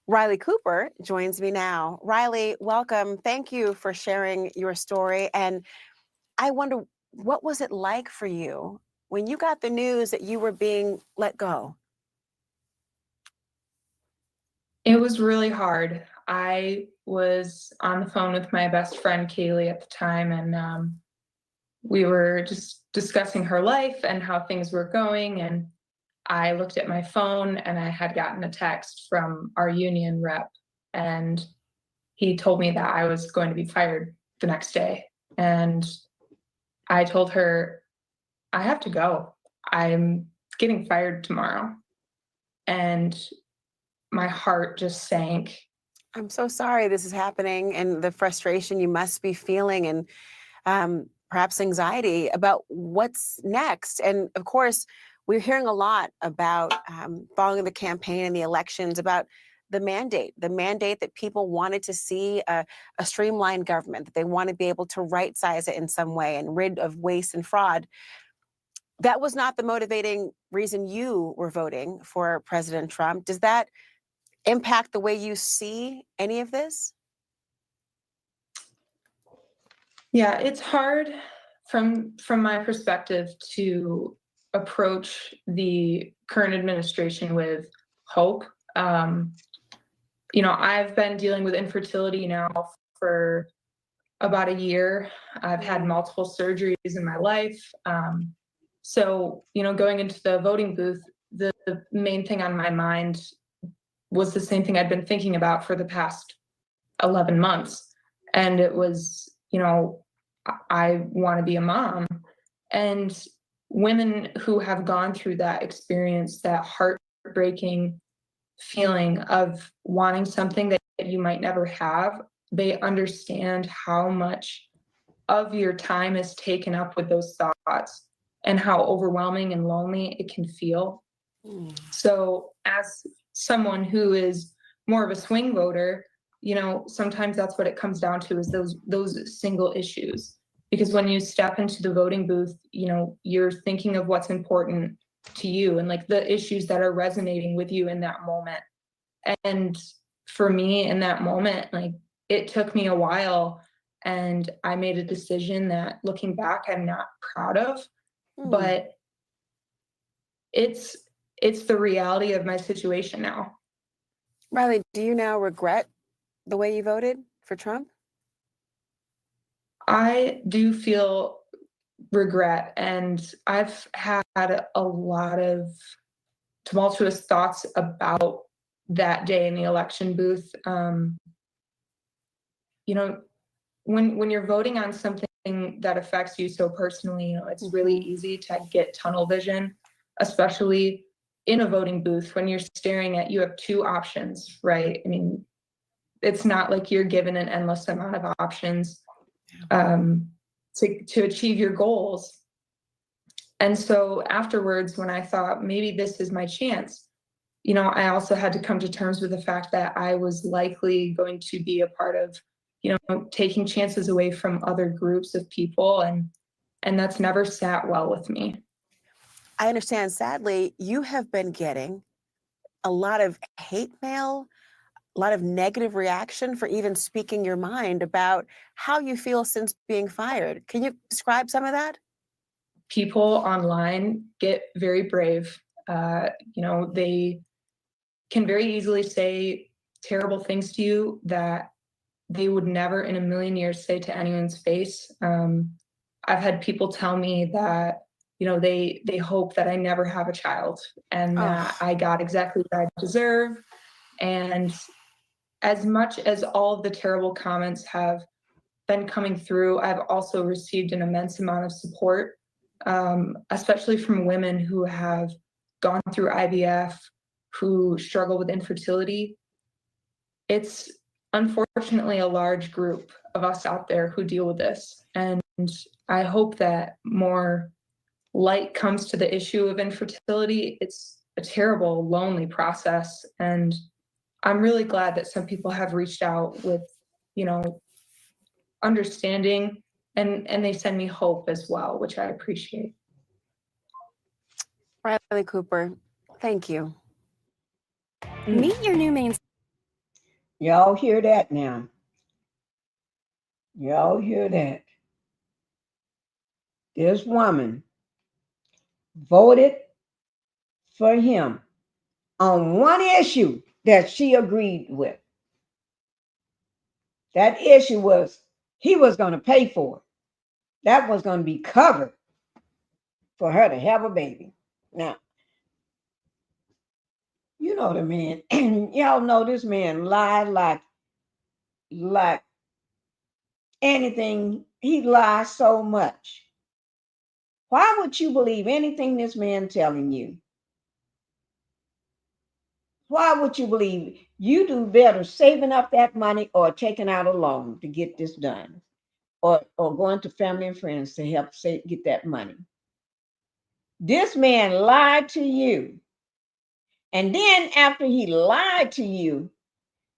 Riley Cooper joins me now. Riley, welcome. Thank you for sharing your story. And I wonder, what was it like for you when you got the news that you were being let go? It was really hard. I was on the phone with my best friend, Kaylee, at the time, and we were just discussing her life and how things were going. And I looked at my phone and I had gotten a text from our union rep, and he told me that I was going to be fired the next day. And I told her, I have to go. I'm getting fired tomorrow. And my heart just sank. I'm so sorry this is happening, and the frustration you must be feeling, and perhaps anxiety about what's next. And of course, we're hearing a lot about following the campaign and the elections, about the mandate that people wanted to see a streamlined government, that they want to be able to right size it in some way and rid of waste and fraud. That was not the motivating reason you were voting for President Trump. Does that impact the way you see any of this? Yeah, it's hard from my perspective to approach the current administration with hope. You know, I've been dealing with infertility now for about a year. I've had multiple surgeries in my life. So, you know, going into the voting booth, the main thing on my mind was the same thing I'd been thinking about for the past 11 months. And it was, you know, I want to be a mom. And women who have gone through that experience, that heartbreaking feeling of wanting something that you might never have, they understand how much of your time is taken up with those thoughts and how overwhelming and lonely it can feel. So as someone who is more of a swing voter, you know, sometimes that's what it comes down to, is those single issues. Because when you step into the voting booth, you know, you're thinking of what's important to you and like the issues that are resonating with you in that moment. And for me in that moment, like, it took me a while, and I made a decision that, looking back, I'm not proud of, but it's the reality of my situation now. Riley, do you now regret the way you voted for Trump? I do feel regret, and I've had a lot of tumultuous thoughts about that day in the election booth. You know, when you're voting on something that affects you so personally, you know, it's really easy to get tunnel vision, especially in a voting booth when you're staring at, you have two options, right? I mean, it's not like you're given an endless amount of options to achieve your goals. And so afterwards, when I thought maybe this is my chance, you know, I also had to come to terms with the fact that I was likely going to be a part of, you know, taking chances away from other groups of people, and that's never sat well with me. I understand, sadly, you have been getting a lot of hate mail, a lot of negative reaction for even speaking your mind about how you feel since being fired. Can you describe some of that? People online get very brave. You know, they can very easily say terrible things to you that they would never in a million years say to anyone's face. I've had people tell me that, you know, they hope that I never have a child, and that I got exactly what I deserve. And as much as all of the terrible comments have been coming through, I've also received an immense amount of support, especially from women who have gone through IVF, who struggle with infertility. It's unfortunately a large group of us out there who deal with this. And I hope that more light comes to the issue of infertility. It's a terrible, lonely process. And I'm really glad that some people have reached out with, you know, understanding, and they send me hope as well, which I appreciate. Riley Cooper, thank you. Meet your new main. Y'all hear that now? Y'all hear that? This woman voted for him on one issue that she agreed with. That issue was he was going to pay for it. That was going to be covered for her to have a baby. Now, you know the man, y'all know this man lied like anything. He lies so much. Why would you believe anything this man telling you? Why would you believe? You do better saving up that money or taking out a loan to get this done, or going to family and friends to help get that money. This man lied to you. And then after he lied to you,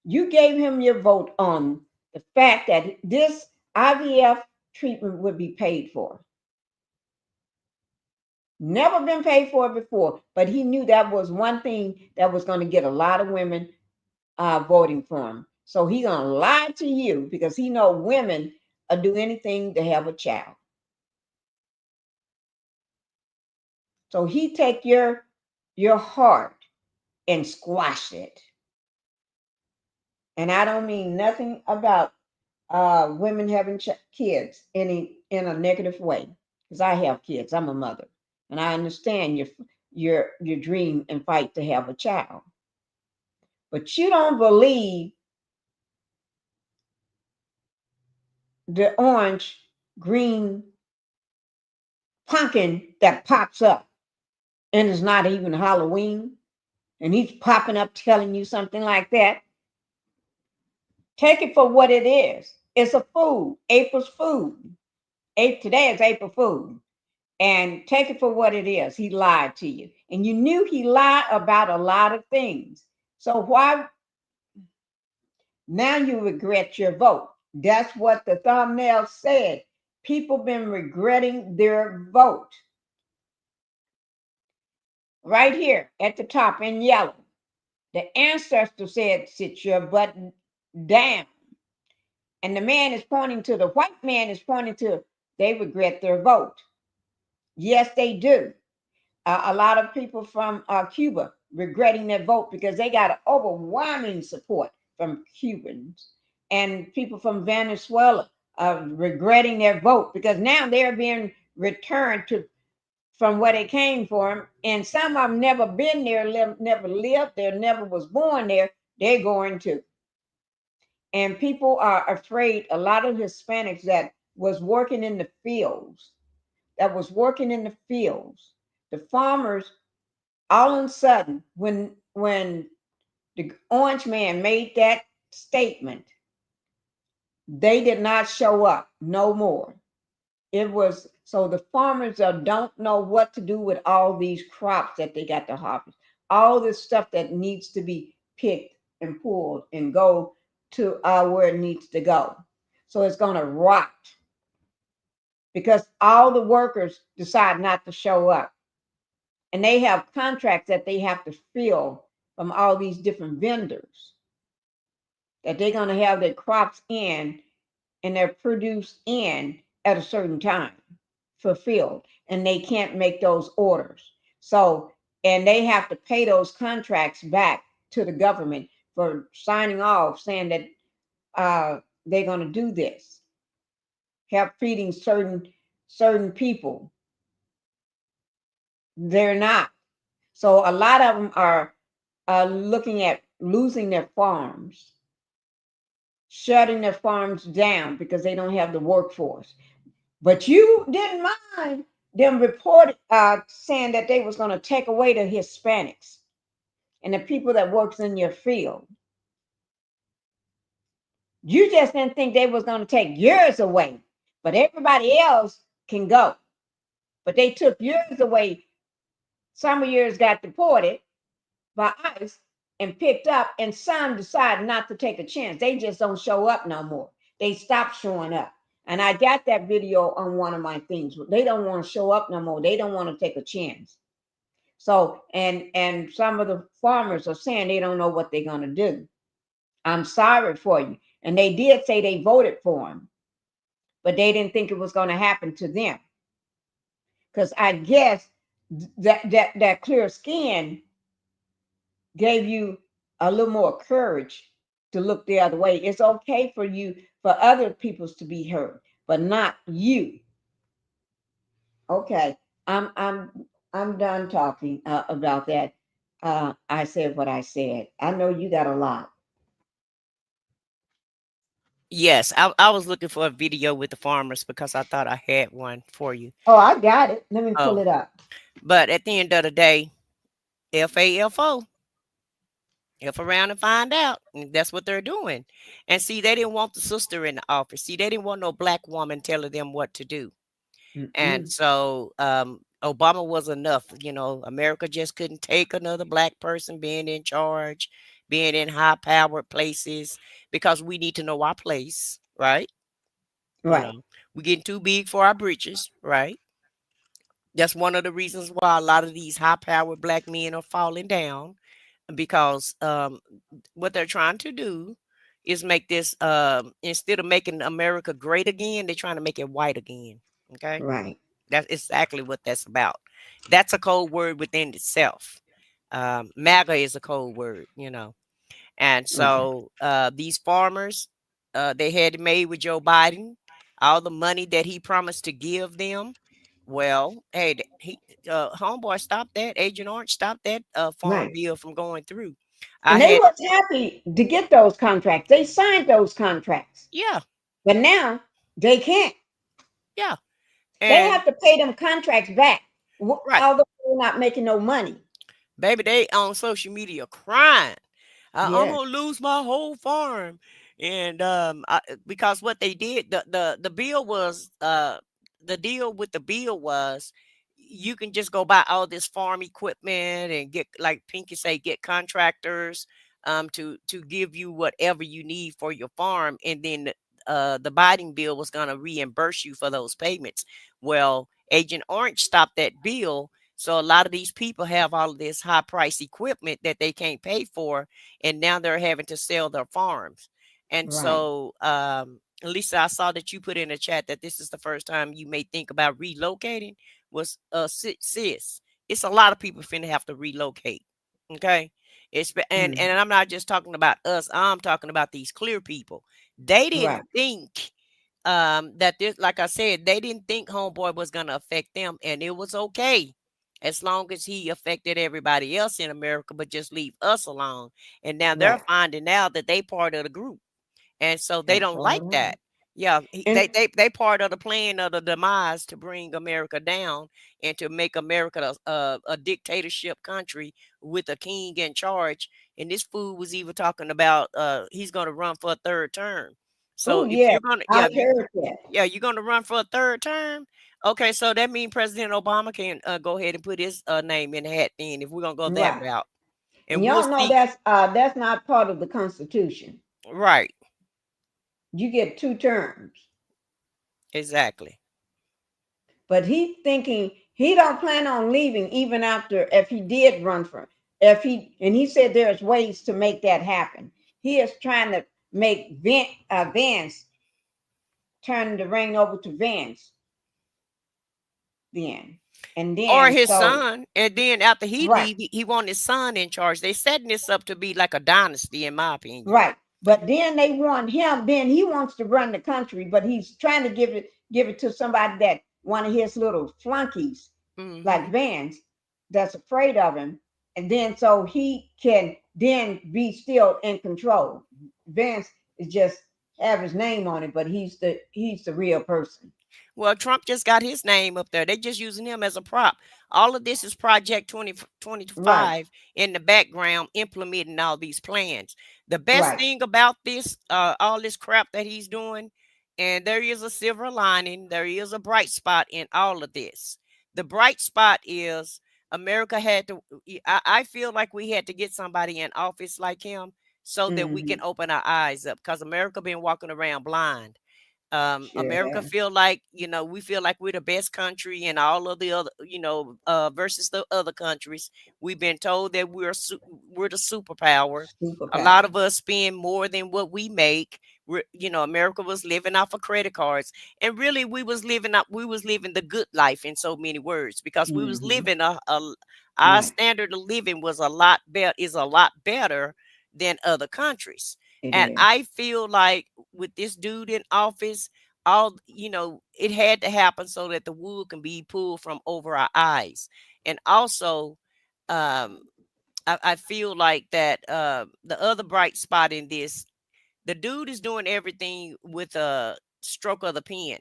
you gave him your vote on the fact that this IVF treatment would be paid for. Never been paid for before, but he knew that was one thing that was going to get a lot of women voting for him. So he gonna lie to you because he know women will do anything to have a child. So he take your heart and squash it. And I don't mean nothing about women having kids in a negative way, because I have kids. I'm a mother, and I understand your dream and fight to have a child. But you don't believe the orange, green pumpkin that pops up and it's not even Halloween, and he's popping up telling you something like that. Take it for what it is. It's a food. April's food. Today is April Fool. And take it for what it is. He lied to you. And you knew he lied about a lot of things. So why? Now you regret your vote. That's what the thumbnail said. People been regretting their vote. Right here at the top in yellow. The ancestor said, sit your butt down. And the man is pointing to, the white man is pointing to, they regret their vote. Yes, they do. A lot of people from Cuba regretting their vote because they got overwhelming support from Cubans, and people from Venezuela regretting their vote because now they're being returned to from where they came from, and some of them never been there, never lived there, never was born there. They're going to, and people are afraid. A lot of Hispanics that was working in the fields, the farmers, all of a sudden, when the orange man made that statement, they did not show up no more. It was so the farmers don't know what to do with all these crops that they got to harvest, all this stuff that needs to be picked and pulled and go to where it needs to go. So it's going to rot because all the workers decide not to show up. And they have contracts that they have to fill from all these different vendors that they're going to have their crops in and their produce in at a certain time fulfilled. And they can't make those orders. So, and they have to pay those contracts back to the government for signing off saying that they're going to do this, help feeding certain people. They're not. So a lot of them are looking at losing their farms, shutting their farms down because they don't have the workforce. But you didn't mind them reporting saying that they was going to take away the Hispanics and the people that works in your field. You just didn't think they was going to take yours away, but everybody else can go. But they took yours away. Some of yours got deported by ICE and picked up, and some decided not to take a chance. They just don't show up no more. They stopped showing up. And I got that video on one of my things. They don't want to show up no more. They don't want to take a chance. So, and some of the farmers are saying they don't know what they're going to do. I'm sorry for you. And they did say they voted for him, but they didn't think it was going to happen to them. Because I guess that clear skin gave you a little more courage to look the other way. It's okay for you, for other peoples to be heard, but not you. Okay, I'm done talking about that. I said what I said. I know you got a lot. Yes, I was looking for a video with the farmers because I thought I had one for you. Oh, I got it. Let me pull it up. But at the end of the day, FAFO. F around and find out. And that's what they're doing. And see, they didn't want the sister in the office. See, they didn't want no black woman telling them what to do. And so Obama was enough. You know, America just couldn't take another black person being in charge, being in high-powered places, because we need to know our place, right? Right. You know, we're getting too big for our britches, right? That's one of the reasons why a lot of these high-powered black men are falling down, because what they're trying to do is make this instead of making America great again, they're trying to make it white again. Okay, right. That's exactly what that's about. That's a code word within itself. MAGA is a code word, you know. And so these farmers, they had it made with Joe Biden, all the money that he promised to give them. Well, hey, homeboy stopped that. Agent Orange stopped that farm bill from going through. And they was happy to get those contracts. They signed those contracts. Yeah. But now they can't. Yeah. And they have to pay them contracts back. Right. Although they're not making no money. Baby, they on social media crying. I'm Yes. gonna lose my whole farm. And because what they did, the bill was the deal with the bill was you can just go buy all this farm equipment and get, like Pinky say, get contractors to give you whatever you need for your farm, and then the Biden bill was going to reimburse you for those payments. Well, Agent Orange stopped that bill So a lot of these people have all of this high price equipment that they can't pay for, and now they're having to sell their farms. And Right. so, Lisa, I saw that you put in a chat that this is the first time you may think about relocating. Was sis? It's a lot of people finna have to relocate. Okay, and I'm not just talking about us. I'm talking about these clear people. They didn't Right. think that this, like I said, they didn't think homeboy was gonna affect them, and it was okay as long as he affected everybody else in America, but just leave us alone. And now they're Right. finding out that they part of the group, and so they That's don't all like right. that. Yeah, And they part of the plan of the demise to bring America down and to make America a dictatorship country with a king in charge. And this fool was even talking about he's going to run for a third term. oh So if yeah, you're gonna, I yeah, heard that. you're gonna run for a third term. Okay, so that means President Obama can go ahead and put his name in the hat then if we're gonna go that Right. route, And and we'll y'all know see. that's not part of the Constitution. Right, You get 2 terms. exactly. But he thinking he don't plan on leaving even after if he did run for if he and he said there's ways to make that happen. He is trying to make Vance turn the reign over to Vance then. And Or then his so son, and then after he right, leave, he want his son in charge. They setting this up to be like a dynasty, in my opinion. right. But then they want him, then he wants to run the country, but he's trying to give it to somebody that one of his little flunkies, like Hmm. Vance, that's afraid of him. And then so he can then be still in control. Vance is just have his name on it, but he's the real person. Well, Trump just got his name up there. They just using him as a prop. All of this is Project 2025 Right, in the background, implementing all these plans. The best right. thing about this, all this crap that he's doing, and there is a silver lining, there is a bright spot in all of this. The bright spot is America had to, I feel like we had to get somebody in office like him so that we can Hmm. open our eyes up, because America been walking around blind. Sure America have. feel like, we feel like we're the best country, and all of the other, versus the other countries. We've been told that we're the superpower. A lot Superpower. of us spend more than what we make. America was living off of credit cards, and really we was living the good life in so many words, because we was Hmm. living our Right. standard of living was a lot better, is a lot better than other countries. It And is. I feel like with this dude in office, it had to happen so that the wool can be pulled from over our eyes. And also, um, I feel like that the other bright spot in this, the dude is doing everything with a stroke of the pen.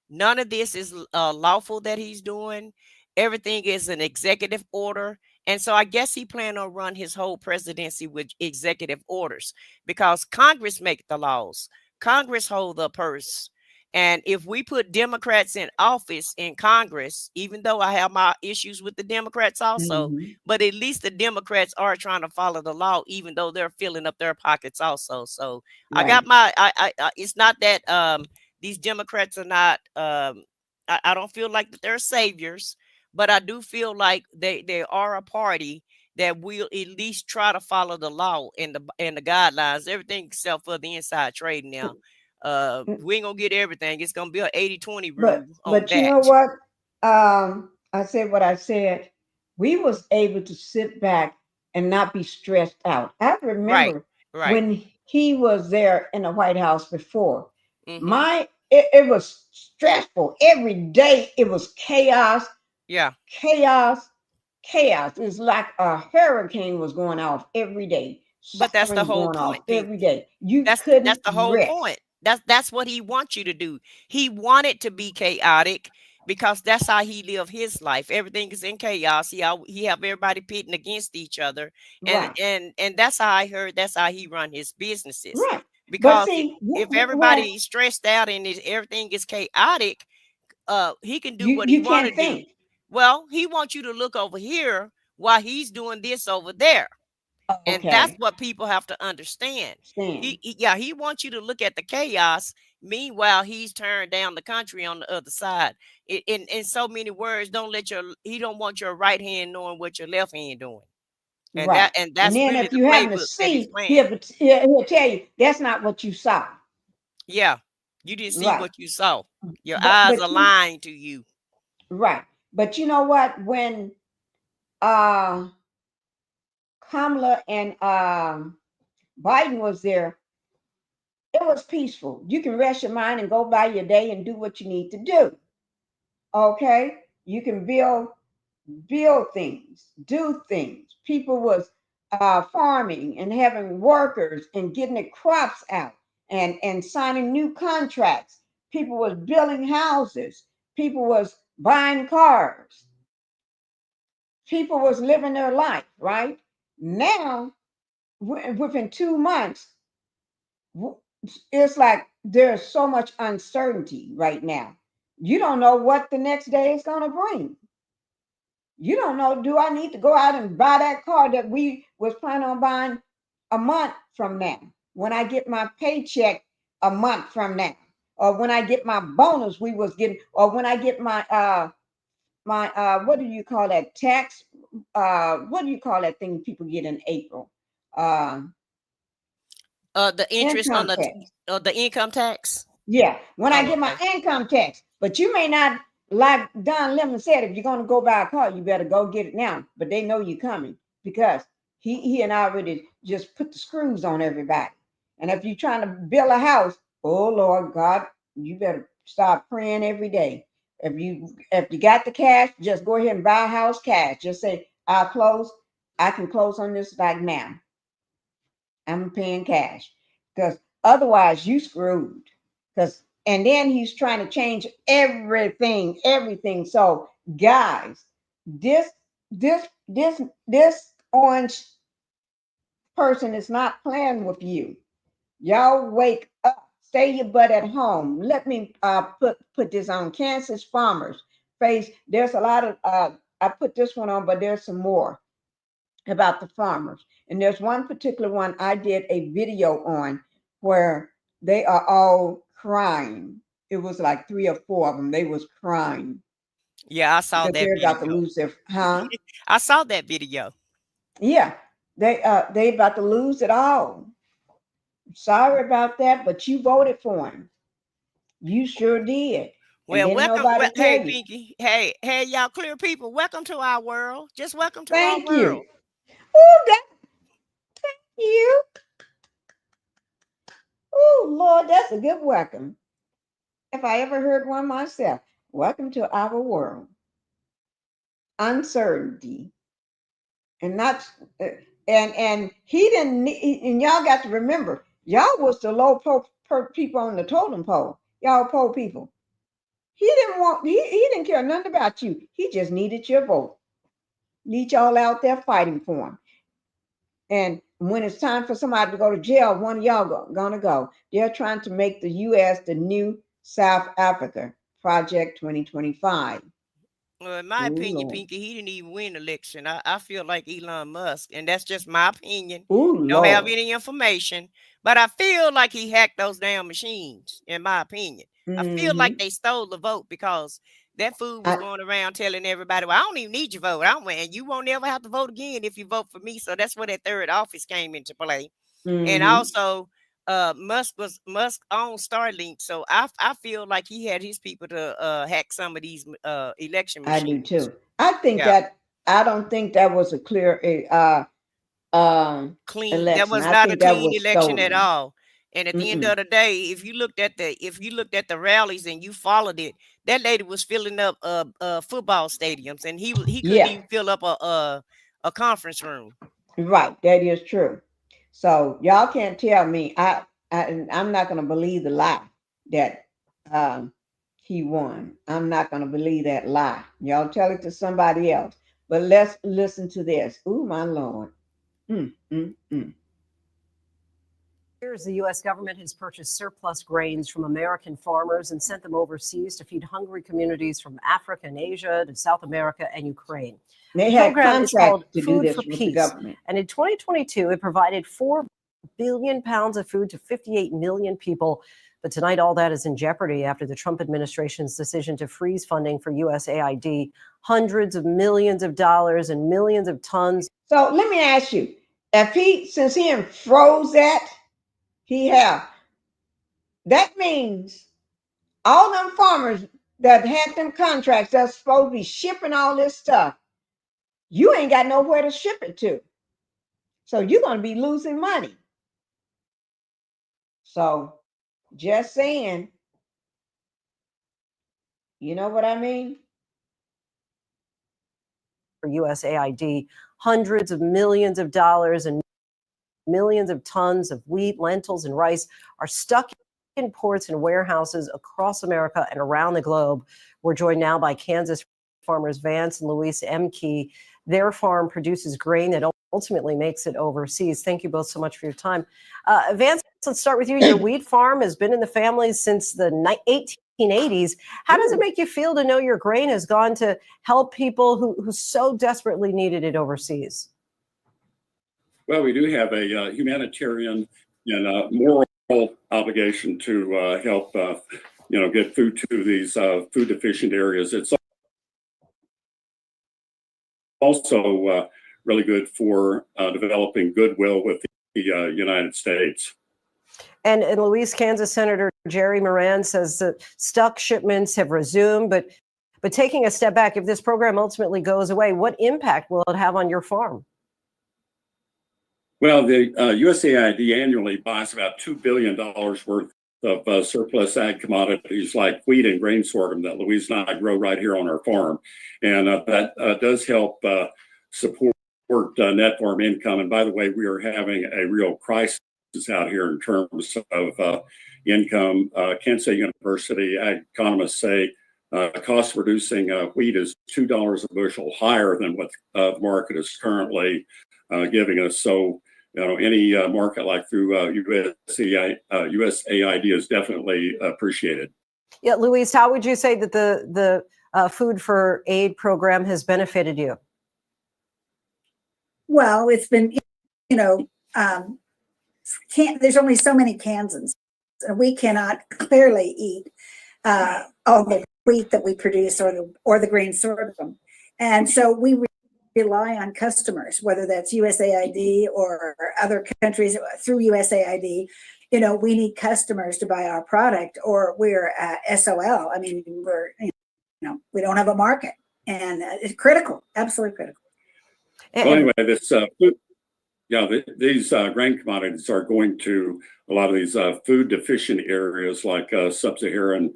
None of this is lawful that he's doing. Everything is an executive order. And so I guess he planned on run his whole presidency with executive orders, because Congress make the laws. Congress hold the purse. And if we put Democrats in office in Congress, even though I have my issues with the Democrats also, Hmm. but at least the Democrats are trying to follow the law, even though they're filling up their pockets also. So I got Right. my, it's not that these Democrats are not, I don't feel like that they're saviors, but I do feel like they are a party that will at least try to follow the law and the guidelines, everything except for the inside trading now. We ain't gonna get everything. It's gonna be an 80-20 rule on But you that. know what? I said what I said. We was able to sit back and not be stressed out. I Right, remember right. when he was there in the White House before. Mm-hmm. It was stressful every day. It was chaos, Yeah. chaos, chaos. It was like a hurricane was going off every day. But that's the Sirens whole going off point, every Pinky. day. You That's couldn't the whole rest. point. That's what he wants you to do. He wanted to be chaotic because that's how he lived his life. Everything is in chaos. He have everybody pitting against each other, and Right, and that's how I heard. That's how he run his businesses. right. But Because see, if what everybody is stressed out and everything is chaotic, he can do what he you want to can't do. think. Well, he wants you to look over here while he's doing this over there. And that's Okay. what people have to understand. Stand. He wants you to look at the chaos. Meanwhile, he's turned down the country on the other side. In so many words, he don't want your right hand knowing what your left hand doing. And Right. And that's then really if the you happen to playbook that he's see, playing. he'll tell you that's not what you saw. Yeah. You didn't see Right. what you saw. Your But eyes but are you lying to you. right. But you know what? When uh Kamala and Biden was there, it was peaceful. You can rest your mind and go by your day and do what you need to do. Okay? You can build things, do things. People was farming and having workers and getting the crops out and signing new contracts. People was building houses. People was buying cars. People was living their life, right? Now, within 2 months, it's like there's so much uncertainty right now. You don't know what the next day is going to bring. You don't know, do I need to go out and buy that car that we was planning on buying a month from now? When I get my paycheck a month from now, or when I get my bonus we was getting, or when I get my what do you call that tax? What do you call that thing people get in April? Uh, The interest on income tax. the income tax. Yeah, when I Oh, get my okay. income tax. But you may not, like Don Lemon said, if you're going to go buy a car, you better go get it now. But they know you're coming because he and I already just put the screws on everybody. And if you're trying to build a house, oh Lord God, you better start praying every day. If you got the cash, just go ahead and buy a house cash. Just say, I can close on this like now. I'm paying cash. Because otherwise you screwed. Because and then he's trying to change everything. So guys, this this orange person is not playing with you. Y'all wake up. Stay your butt at home. Let me put this on. Kansas farmers face. There's a lot of I put this one on, but there's some more about the farmers. And there's one particular one I did a video on where they are all crying. It was like 3 or 4 of them. They was crying Yeah, I saw because that they're about to video. lose their, huh? I saw that video. Yeah, they about to lose it all. Sorry about that, but you voted for him. You sure did. And Well, didn't welcome. nobody Hey, tell you. Pinky. Hey, y'all, clear people. Welcome to our world. Just welcome to our Thank you. world. Oh, that you. Oh, Lord, that's a good welcome. If I ever heard one myself. Welcome to our world. Uncertainty. And not and he didn't and y'all got to remember, y'all was the low people on the totem pole. Y'all poor people. He didn't care nothing about you. He just needed your vote. Need y'all out there fighting for him. And when it's time for somebody to go to jail, one of y'all gonna go. They're trying to make the U.S. the new South Africa, Project 2025. Well, in my Oh opinion, Lord. Pinky, he didn't even win the election. I feel like Elon Musk, and that's just my opinion. Oh Don't have Lord. any information, but I feel like he hacked those damn machines. In my opinion, I feel like Mm-hmm. they stole the vote because that fool was I, going around telling everybody, "Well, I don't even need your vote. I don't, and you won't ever have to vote again if you vote for me." So that's where that third office came into play, and mm-hmm. also Musk owns Starlink, so I feel like he had his people to hack some of these election I do machines. too. Yeah, I don't think that was a clear clean. That election. was I not a think that clean was election at stolen. all. And at the end Mm-mm. of the day, if you looked at the rallies and you followed it, that lady was filling up football stadiums, and he couldn't Yeah, even fill up a conference room. right. That is true. So y'all can't tell me. I'm not gonna believe the lie that um he won. I'm not gonna believe that lie. Y'all tell it to somebody else. But let's listen to this. Ooh, my Lord. Mm, mm, mm. years, the U.S. government has purchased surplus grains from American farmers and sent them overseas to feed hungry communities from Africa and Asia to South America and Ukraine. They The had program is called contracts to do Food this for with the Peace. government. And in 2022, it provided 4 billion pounds of food to 58 million people. But tonight, all that is in jeopardy after the Trump administration's decision to freeze funding for USAID, hundreds of millions of dollars and millions of tons. So let me ask you, since he froze that, that means all them farmers that had them contracts that's supposed to be shipping all this stuff, you ain't got nowhere to ship it to. So you're going to be losing money. So just saying, you know what I mean? For USAID, hundreds of millions of dollars and millions of tons of wheat, lentils, and rice are stuck in ports and warehouses across America and around the globe. We're joined now by Kansas farmers Vance and Louise Emke. Their farm produces grain that ultimately makes it overseas. Thank you both so much for your time. Vance, let's start with you. Your wheat farm has been in the family since the 1880s. How does it make you feel to know your grain has gone to help people who so desperately needed it overseas? Well, we do have a humanitarian and moral obligation to help, get food to these food deficient areas. It's also really good for developing goodwill with the United States. And in Louise, Kansas Senator Jerry Moran says that stuck shipments have resumed, but taking a step back, if this program ultimately goes away, what impact will it have on your farm? Well, the USAID annually buys about $2 billion worth of surplus ag commodities like wheat and grain sorghum that Louise and I grow right here on our farm. And that does help support net farm income. And by the way, we are having a real crisis out here in terms of income. Kent State University economists say cost producing wheat is $2 a bushel higher than what the market is currently giving us. So, any market like through USAID is definitely appreciated. Yeah, Louise, how would you say that the Food for Aid program has benefited you? Well, it's been, there's only so many Kansans, and we cannot clearly eat all the wheat that we produce or the grain sorghum, and so we rely on customers, whether that's USAID or other countries through USAID. We need customers to buy our product, or we're SOL. I mean, we don't have a market, and it's critical, absolutely critical. Well, anyway, this these grain commodities are going to a lot of these food deficient areas like sub-Saharan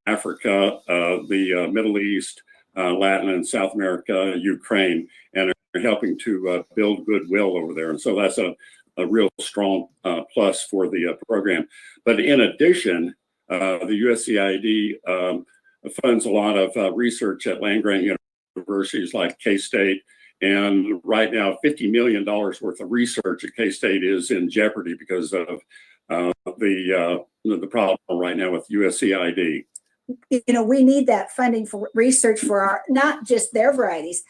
Africa, the Middle East, Latin and South America, Ukraine, and are helping to build goodwill over there. And so that's a real strong plus for the program. But in addition, the USAID funds a lot of research at land-grant universities like K-State. And right now, $50 million worth of research at K-State is in jeopardy because of the problem right now with USAID. We need that funding for research for our, not just their varieties,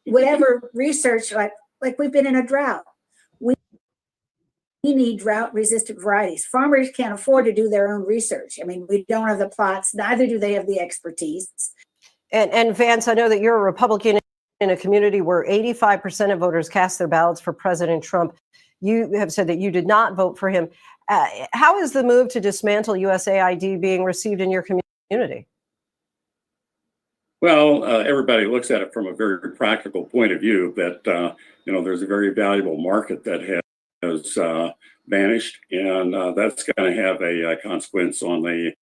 whatever research, like we've been in a drought. We need drought resistant varieties. Farmers can't afford to do their own research. I mean, we don't have the plots, neither do they have the expertise. And Vance, I know that you're a Republican in a community where 85% of voters cast their ballots for President Trump. You have said that you did not vote for him. How is the move to dismantle USAID being received in your community? Well, everybody looks at it from a very practical point of view that, there's a very valuable market that has vanished, and that's going to have a consequence on the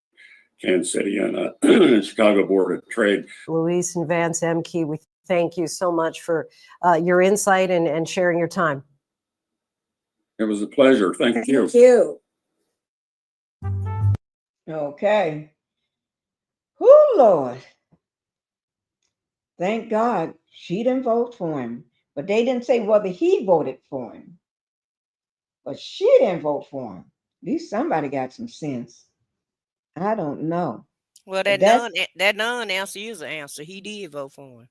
Kansas City and Chicago Board of Trade. Louise and Vance Emke, we thank you so much for your insight and sharing your time. It was a pleasure. Thank you. Thank you. Okay. Oh, Lord. Thank God she didn't vote for him. But they didn't say whether he voted for him. but she didn't vote for him. At least somebody got some sense. I don't know. Well, But that's that nun answer is an answer. He did vote for him.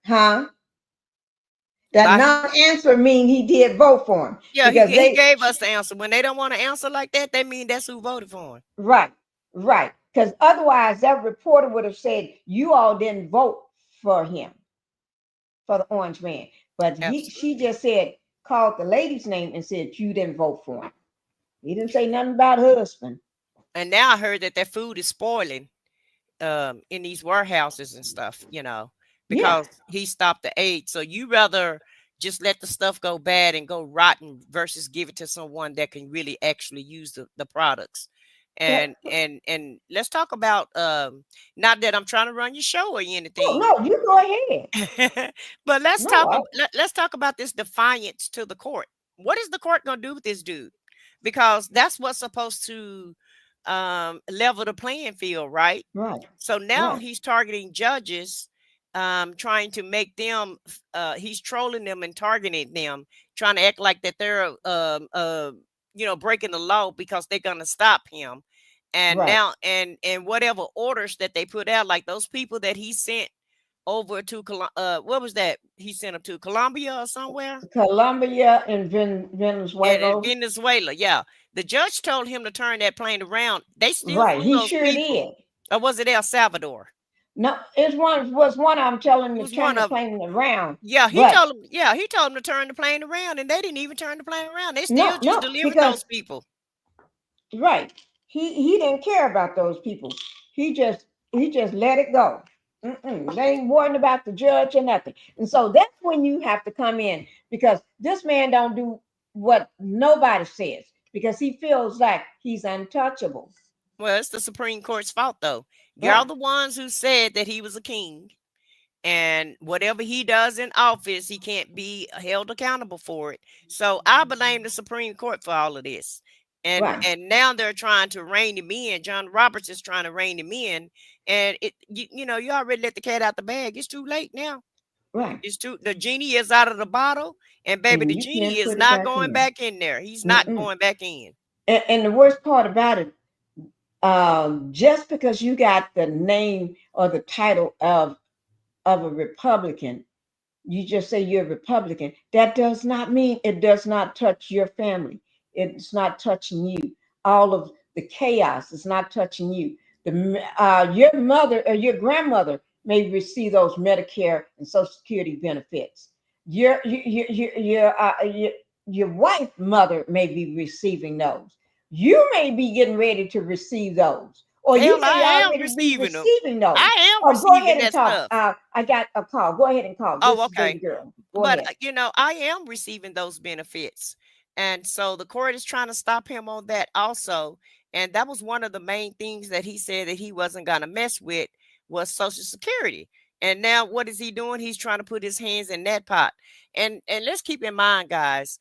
huh? That By non-answer mean he did vote for him yeah, because he gave us the answer. When they don't want to answer like that, they mean that's who voted for him. right. Because otherwise, that reporter would have said you all didn't vote for him, for the orange man. But she just said, called the lady's name and said you didn't vote for him. He didn't say nothing about her husband. And now I heard that food is spoiling in these warehouses and stuff, because he stopped the aid. So you rather just let the stuff go bad and go rotten versus give it to someone that can really actually use the products. And let's talk about not that I'm trying to run your show or anything. Oh, no, you go ahead. But let's talk about this defiance to the court. What is the court gonna do with this dude? Because that's what's supposed to level the playing field, right? So now he's targeting judges, trying to make them he's trolling them and targeting them, trying to act like that they're breaking the law because they're gonna stop him. And now and whatever orders that they put out, like those people that he sent over to what was that he sent them to, Colombia or somewhere? Colombia and Venezuela. And Venezuela, yeah. The judge told him to turn that plane around. They still flew he those sure people. did. Or was it El Salvador? No, was one I'm telling him to turn the plane around. Yeah, he told him to turn the plane around, and they didn't even turn the plane around. They still just delivered those people. Right. He didn't care about those people. He just let it go. They ain't worrying about the judge or nothing. And so that's when you have to come in, because this man don't do what nobody says, because he feels like he's untouchable. Well, it's the Supreme Court's fault, though. Y'all the ones who said that he was a king, and whatever he does in office, he can't be held accountable for it. So I blame the Supreme Court for all of this. And now they're trying to rein him in. John Roberts is trying to rein him in, and you already let the cat out the bag. It's too late now. Right. The genie is out of the bottle, and baby, the genie is not going back in there. He's not going back in. And the worst part about it, just because you got the name or the title of a Republican, you just say you're a Republican, that does not mean it does not touch your family. It's not touching you. All of the chaos is not touching you. Your mother or your grandmother may receive those Medicare and Social Security benefits. Your wife's mother may be receiving those. You may be getting ready to receive those. Or you may already be receiving those. I am receiving go ahead and that talk. I got a call. Go ahead and call. This is baby girl. Go ahead. I am receiving those benefits. And so the court is trying to stop him on that also. And that was one of the main things that he said that he wasn't going to mess with, was Social Security. And now what is he doing? He's trying to put his hands in that pot. And let's keep in mind, guys,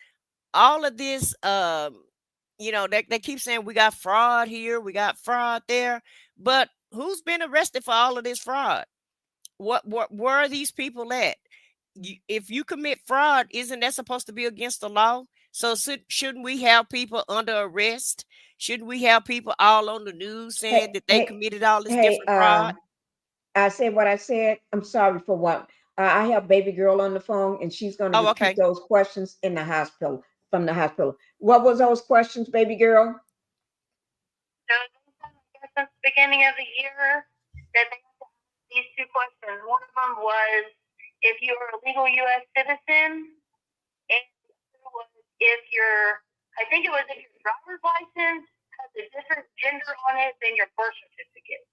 all of this, they keep saying we got fraud here, we got fraud there. But who's been arrested for all of this fraud? Where are these people at? If you commit fraud, isn't that supposed to be against the law? So shouldn't we have people under arrest? Shouldn't we have people all on the news saying that they committed all this different fraud? I said what I said. I'm sorry for what. I have baby girl on the phone, and she's going to repeat those questions in the hospital, from the hospital. What was those questions, baby girl? So since the beginning of the year, that they had these two questions. One of them was if you are a legal U.S. citizen, and the other was if your driver's license has a different gender on it than your birth certificate.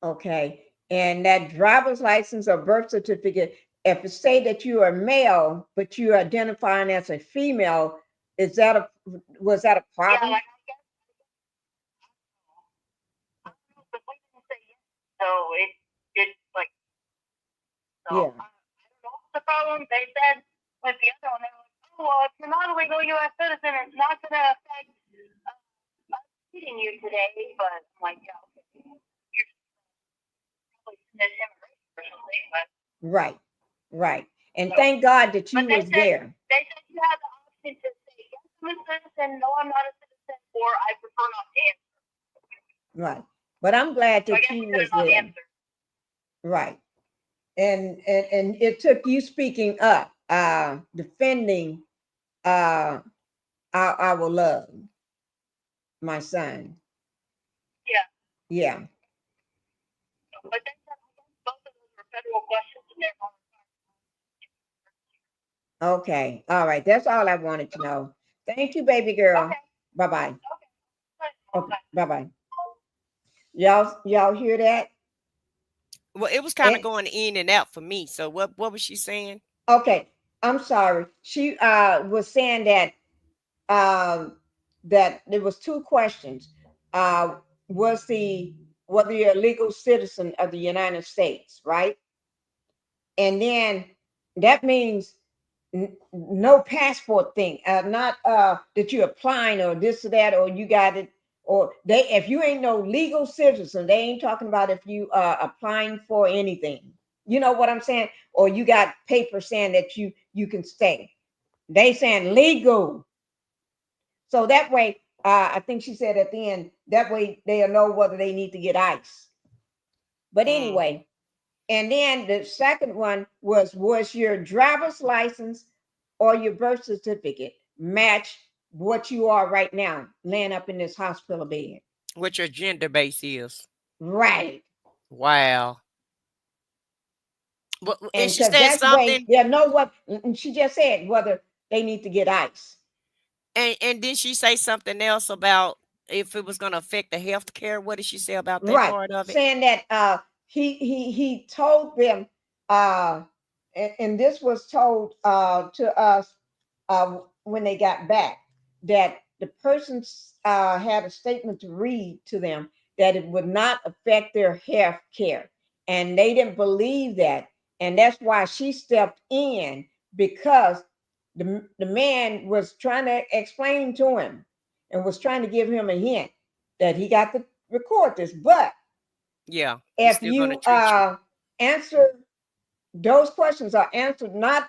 Okay. And that driver's license or birth certificate, if it say that you are male, but you're identifying as a female, was that a problem? Yeah, I don't know, but we didn't say yes. So it's like, so yeah. I don't know what's the problem. They said with the other one, they were like, oh, well, if you're not a legal U.S. citizen, it's not going to affect us meeting you today. But I'm like, yeah, okay. You're probably immigration or something, but. Right. And thank God that you was there. They said you have the option to no, I'm not a citizen, or I prefer not to answer. Right. But I'm glad So I that guess you we could was have not there. answered. Right. And it took you speaking up, defending our love, my son. Yeah. Yeah. But then both of those were federal questions, and they're Okay. All right. That's all I wanted to know. Thank you, baby girl. Okay. Bye-bye. Okay. Bye-bye. Y'all hear that? Well, it was kind of going in and out for me. So what was she saying? Okay. I'm sorry. She was saying that that there was two questions. Whether you're a legal citizen of the United States, right? And then that means no passport thing, not that you're applying or this or that, or you got it, or if you ain't no legal citizen, they ain't talking about if you are applying for anything. You know what I'm saying? Or you got paper saying that you can stay. They saying legal. So that way, I think she said at the end, that way they'll know whether they need to get ICE. But anyway, and then the second one was your driver's license or your birth certificate match what you are right now, laying up in this hospital bed? What your gender base is. Right. Wow. Well, and And she because said that's way something. they'll know what she just said, whether they need to get ICE. And did she say something else about if it was going to affect the health care? What did she say about that Right. part of it? Saying that he told them and this was told to us when they got back, that the person had a statement to read to them that it would not affect their health care, and they didn't believe that, and that's why she stepped in, because the man was trying to explain to him and was trying to give him a hint that he got to record this. But Yeah, if you answer those questions are answered, not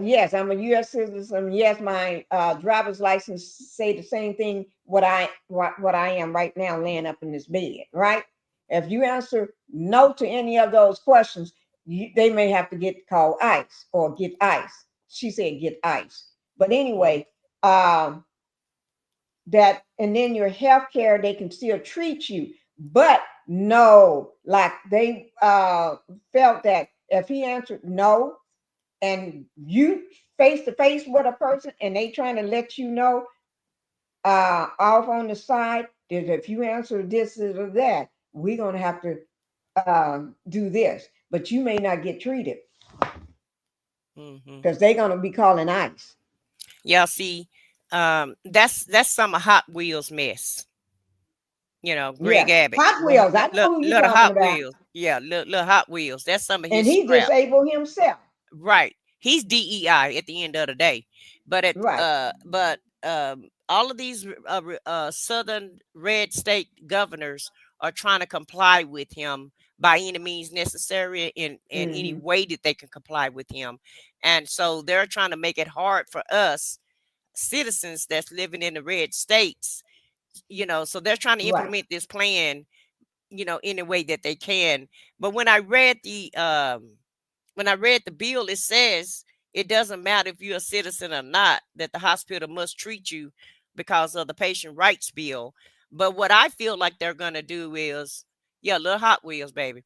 yes, I'm a U.S. citizen. Yes, my driver's license say the same thing what I am right now, laying up in this bed. Right? If you answer no to any of those questions, they may have to get called ICE or get ICE. She said get ICE. But anyway, that, and then your health care, they can still treat you, but no, like they felt that if he answered no and you face to face with a person and they trying to let you know off on the side that if you answer this or that, we're going to have to do this, but you may not get treated because they're going to be calling ICE. Y'all see, that's some of Hot Wheels mess. You know, Greg Abbott. Hot Wheels. I know who you're little talking Hot about. Wheels. Yeah, little Hot Wheels. That's some of his And he scrap. disabled himself. Right. He's DEI at the end of the day. But all of these southern red state governors are trying to comply with him by any means necessary in any way that they can comply with him. And so they're trying to make it hard for us citizens that's living in the red states, you know, so they're trying to implement this plan, you know, any way that they can. But when I read the bill, it says it doesn't matter if you're a citizen or not, that the hospital must treat you because of the patient rights bill. But what I feel like they're gonna do is, little Hot Wheels, baby.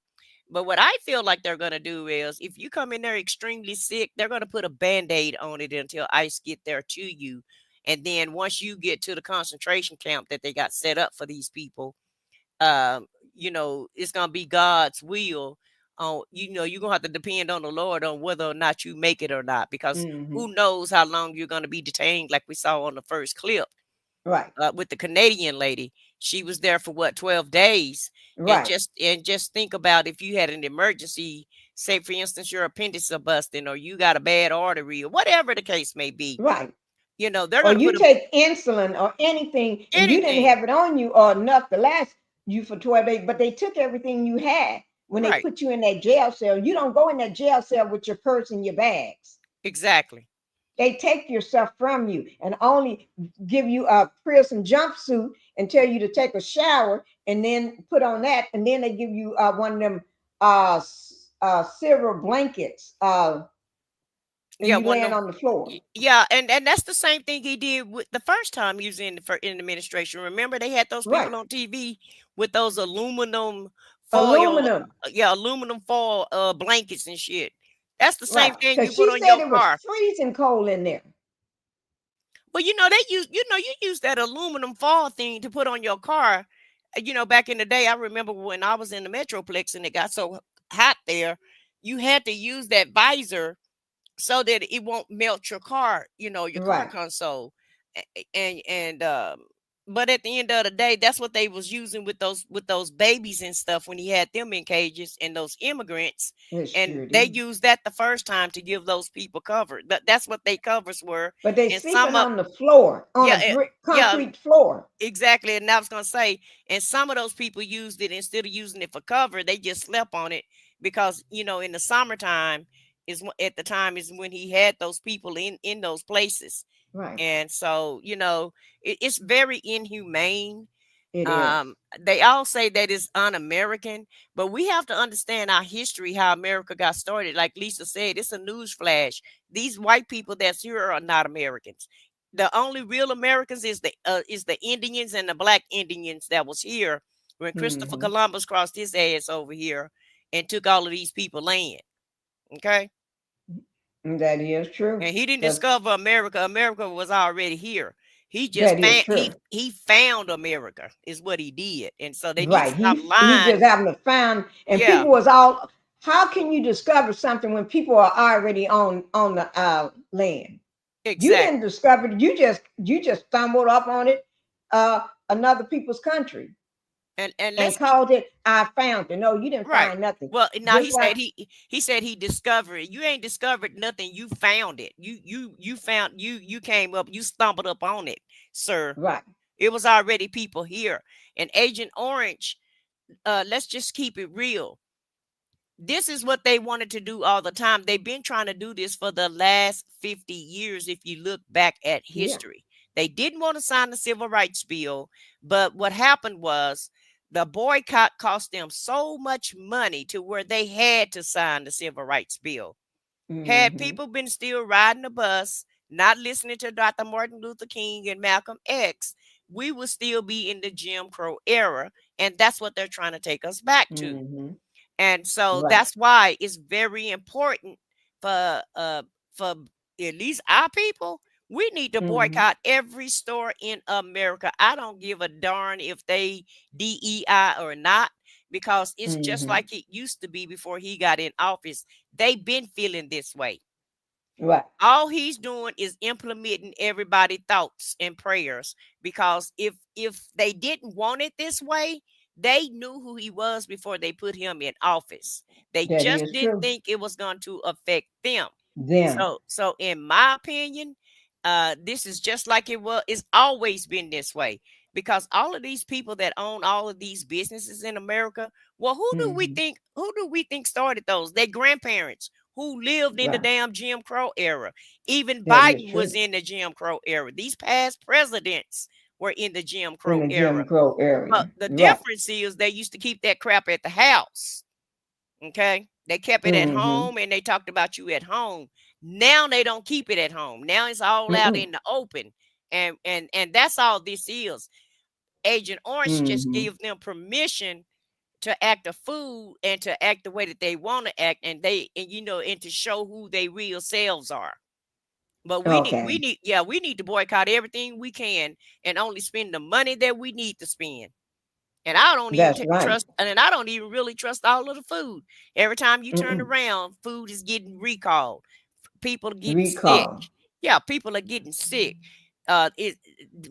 But what I feel like they're going to do is if you come in there extremely sick, they're going to put a Band-Aid on it until ICE get there to you. And then once you get to the concentration camp that they got set up for these people, you know, it's going to be God's will. You know, you're going to have to depend on the Lord on whether or not you make it or not, because who knows how long you're going to be detained, like we saw on the first clip. Right. With the Canadian lady. She was there for what, 12 days. Right. And just think about if you had an emergency, say for instance, your appendix is busting or you got a bad artery or whatever the case may be. Right. You know, they're or going to you take insulin or anything and you didn't have it on you or enough to last you for 12 days, but they took everything you had when they put you in that jail cell. You don't go in that jail cell with your purse and your bags. Exactly. they take your stuff from you and only give you a prison jumpsuit and tell you to take a shower and then put on that, and then they give you one of them silver blankets, and Yeah, you one of laying them. on the floor. Yeah, and that's the same thing he did with the first time he was in administration. Remember, they had those Right. people on TV with those aluminum foil, Aluminum. aluminum foil blankets and shit. That's the Right. same thing you Because put she on said your it was car. freezing cold in there. Well, you use that aluminum foil thing to put on your car. Back in the day, I remember when I was in the Metroplex and it got so hot there, you had to use that visor so that it won't melt your car, your car Right. console. But at the end of the day, that's what they was using with those babies and stuff when he had them in cages and those immigrants. It And sure they did. used that the first time to give those people cover. That's what they covers were. But they And sleeping some of on the floor, on yeah, a brick yeah, concrete floor. exactly. And I was gonna say, and some of those people used it instead of using it for cover, they just slept on it because in the summertime at the time is when he had those people in those places. Right. And so it's very inhumane. It is. They all say that it's un-American, but we have to understand our history, how America got started. Like Lisa said, it's a news flash. These white people that's here are not Americans. The only real Americans is the Indians and the black Indians that was here when Christopher Mhm. Columbus crossed his ass over here and took all of these people land. Okay. That is true. And he didn't 'Cause discover America. America was already here. He just that is found true. he found America is what he did. And so they need to Right. stop He lying. just happened to find, and Yeah, people was all. How can you discover something when people are already on the land? You didn't exactly. discover it. You just stumbled up on it, another people's country, And and let's keep called it. I found it. No, you didn't right. find nothing. Well, now Just like he said he discovered it. You ain't discovered nothing. You found it. You found you came up. You stumbled up on it, sir. right. It was already people here. And Agent Orange, let's just keep it real. This is what they wanted to do all the time. They've been trying to do this for the last 50 years. If you look back at Yeah. history, they didn't want to sign the civil rights bill. But what happened was the boycott cost them so much money to where they had to sign the civil rights bill. Had Hmm. people been still riding the bus, not listening to Dr. Martin Luther King and Malcolm X, we would still be in the Jim Crow era. And that's what they're trying to take us back to. Hmm. And so Right. that's why it's very important for at least our people. We need to Hmm. boycott every store in America. I don't give a darn if they DEI or not, because it's just Hmm. like it used to be before he got in office. They've been feeling this way. Right. All he's doing is implementing everybody's thoughts and prayers, because if they didn't want it this way, they knew who he was before they put him in office. They That just is didn't true. think it was going to affect them. Them. So in my opinion, this is just like it's always been this way, because all of these people that own all of these businesses in America, well, who do we think started those? Their grandparents who lived in the Right. damn Jim Crow era. Even That is Biden was true. in the Jim Crow era. These past presidents were in the Jim In Crow the Jim era. Crow But area. the Right. difference is they used to keep that crap at the house. Okay. They kept it at Hmm. home and they talked about you at home. Now they don't keep it at home. Now it's all out Mm-mm. in the open. And that's all this is. Agent Orange just Hmm. gave them permission to act a fool and to act the way that they want to act, and and to show who they real selves are. But we Okay. need to boycott everything we can and only spend the money that we need to spend. And I don't even That's right. trust, and I don't even really trust all of the food. Every time you turn Mm-mm. around, food is getting recalled. People are getting sick. Recall. Yeah, people are getting sick.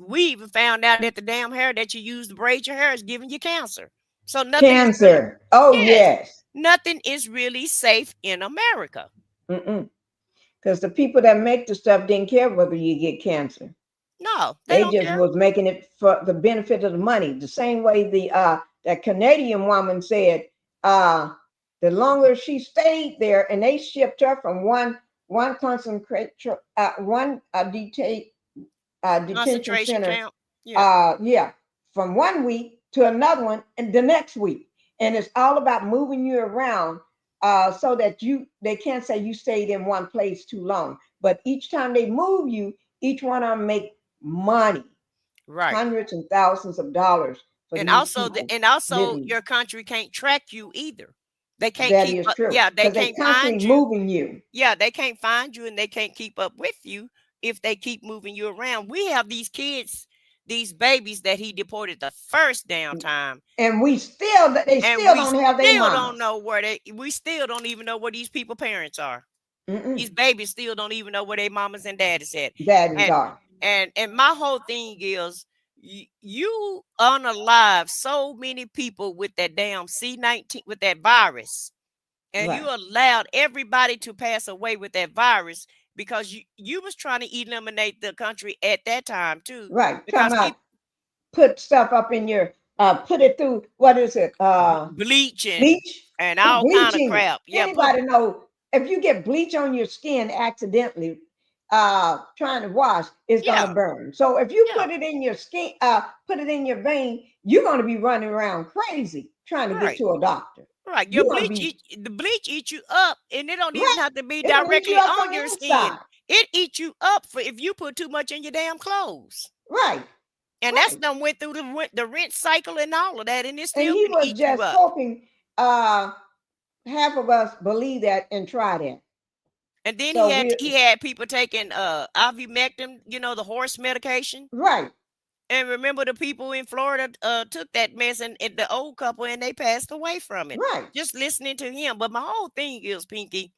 We even found out that the damn hair that you use to braid your hair is giving you cancer. So nothing is really, Cancer. Oh yes, yes. nothing is really safe in America. Because the people that make the stuff didn't care whether you get cancer. No, they They don't just care. was making it for the benefit of the money. The same way that Canadian woman said, the longer she stayed there, and they shipped her from one concentration, one detention Concentration center, camp. Yeah. yeah, from one week to another one and the next week. And it's all about moving you around so that they can't say you stayed in one place too long. But each time they move you, each one of them make money, Right. hundreds and thousands of dollars for And these also people and also living. your country can't track you either. They can't That keep is up. true. Yeah, they Because they can't constantly find you. moving you. Yeah, they can't find you and they can't keep up with you if they keep moving you around. We have these kids, these babies that he deported the first damn time. And they still don't have their Still mamas. don't know we still don't even know where these people parents are. Mm-mm. These babies still don't even know where their mamas and daddies at. Daddies are. And my whole thing is you unalive so many people with that damn C-19, with that virus. And Right. you allowed everybody to pass away with that virus because you was trying to eliminate the country at that time too. Right. Because Talking about put stuff up in your put it through, what is it? bleach and Put all bleach kind of in it. crap. Yeah, Anybody know if you get bleach on your skin accidentally trying to wash, it's gonna burn. So if you put it in your skin, put it in your vein, you're gonna be running around crazy trying to get to a doctor. Right. You're Your gonna the bleach eats you up, and it don't even Right. have to be It gonna eat directly you up on from your the skin. inside. It eats you up for if you put too much in your damn clothes. Right. And that's done went through the rinse cycle and all of that, and it And still he can was eat you just up. hoping half of us believe that and try that. And then So he had people taking ivermectin, the horse medication. Right. And remember the people in Florida took that mess and the old couple and they passed away from it. Right. Just listening to him. But my whole thing is, Pinky,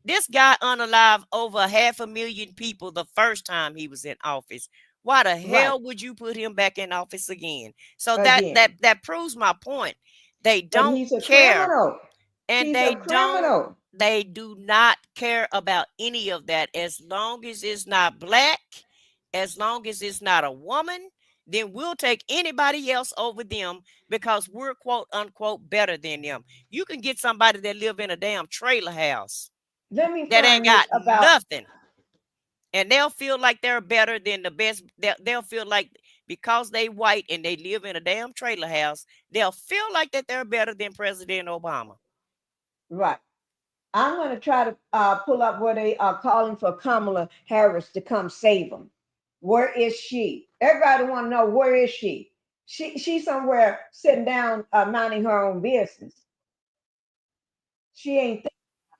this guy unalive over 500,000 people the first time he was in office. Why the hell would you put him back in office again? So that proves my point. They don't but he's a care. criminal. And He's they a criminal. they do not care about any of that. As long as it's not black, as long as it's not a woman, then we'll take anybody else over them because we're quote unquote better than them. You can get somebody that live in a damn trailer house Let me that ain't find got this about nothing. And they'll feel like they're better than the best. They'll feel like because they white and they live in a damn trailer house, they'll feel like that they're better than President Obama. Right. I'm going to try to pull up where they are calling for Kamala Harris to come save them. Where is she? Everybody want to know, where is she? She's somewhere sitting down minding her own business. She ain't thinking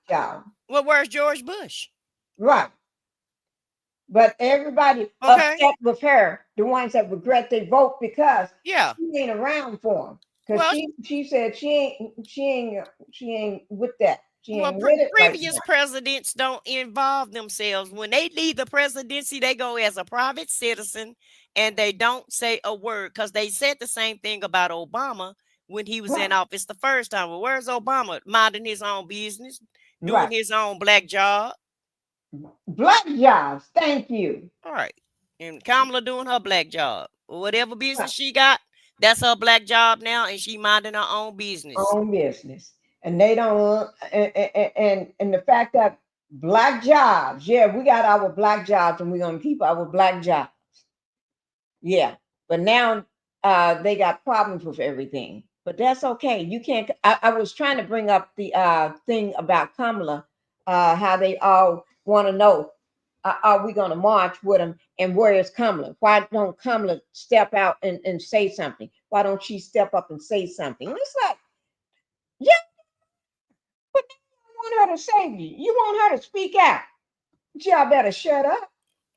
about y'all. Well, where's George Bush? Right. But everybody upset with her, the ones that regret their vote because she ain't around for them. Because she said she ain't with that. She ain't with it previous right presidents don't involve themselves. When they leave the presidency, they go as a private citizen and they don't say a word because they said the same thing about Obama when he was in office the first time. Well, where's Obama? Minding his own business, doing his own black job. Black jobs, thank you. All right. And Kamala doing her black job. Whatever business she got, that's her black job now, and she minding her own business. Own business. And they don't and the fact that black jobs, we got our black jobs and we're gonna keep our black jobs. Yeah. But now they got problems with everything. But that's okay. You can't I was trying to bring up the thing about Kamala, how they all want to know, are we gonna march with them and where is Kamala? Why don't Kamala step out and say something? Why don't she step up and say something? And it's like, but you want her to save you. You want her to speak out. Y'all better shut up.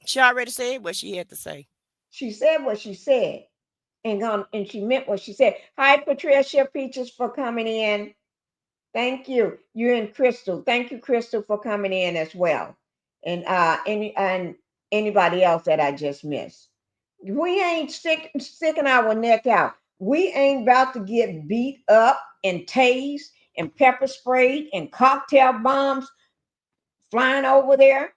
She already said what she had to say. She said what she said. And she meant what she said. Hi, Patricia Peaches, for coming in. Thank you. You and Crystal. Thank you, Crystal, for coming in as well. And anybody else that I just missed. We ain't sticking our neck out. We ain't about to get beat up and tased and pepper sprayed and cocktail bombs flying over there.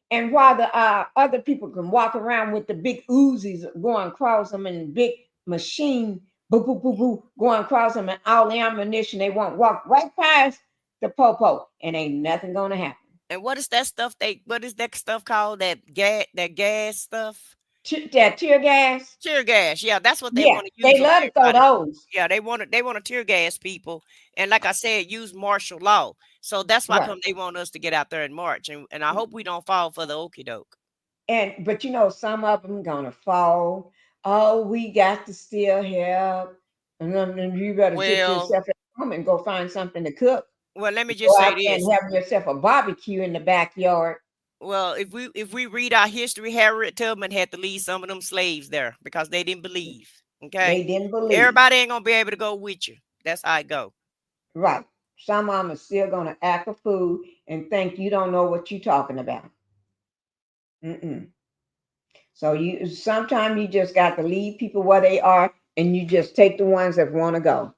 And while the other people can walk around with the big Uzis going across them and big machine, boo, boo, boo, boo, going across them and all the ammunition, they won't walk right past the popo and ain't nothing going to happen. And what is that stuff? What is that stuff called? That gas stuff? That tear gas. Tear gas. Yeah, that's what they Yeah, want to use they on love to throw everybody. those. Yeah, they want to tear gas people. And like I said, use martial law. So that's why Right. come they want us to get out there and march. And I hope we don't fall for the okie doke. But you know, some of them gonna fall. Oh, we got to still help. And then you better get Well, yourself at home and go find something to cook. let me just Go say out there this. and have yourself a barbecue in the backyard. Well, if we read our history, Harriet Tubman had to leave some of them slaves there because they didn't believe. They Okay. didn't believe. Everybody ain't gonna be able to go with you. That's how it go. Right. Some of them are still gonna act a fool and think you don't know what you're talking about. Mm-mm. So you sometimes you just got to leave people where they are, and you just take the ones that want to go.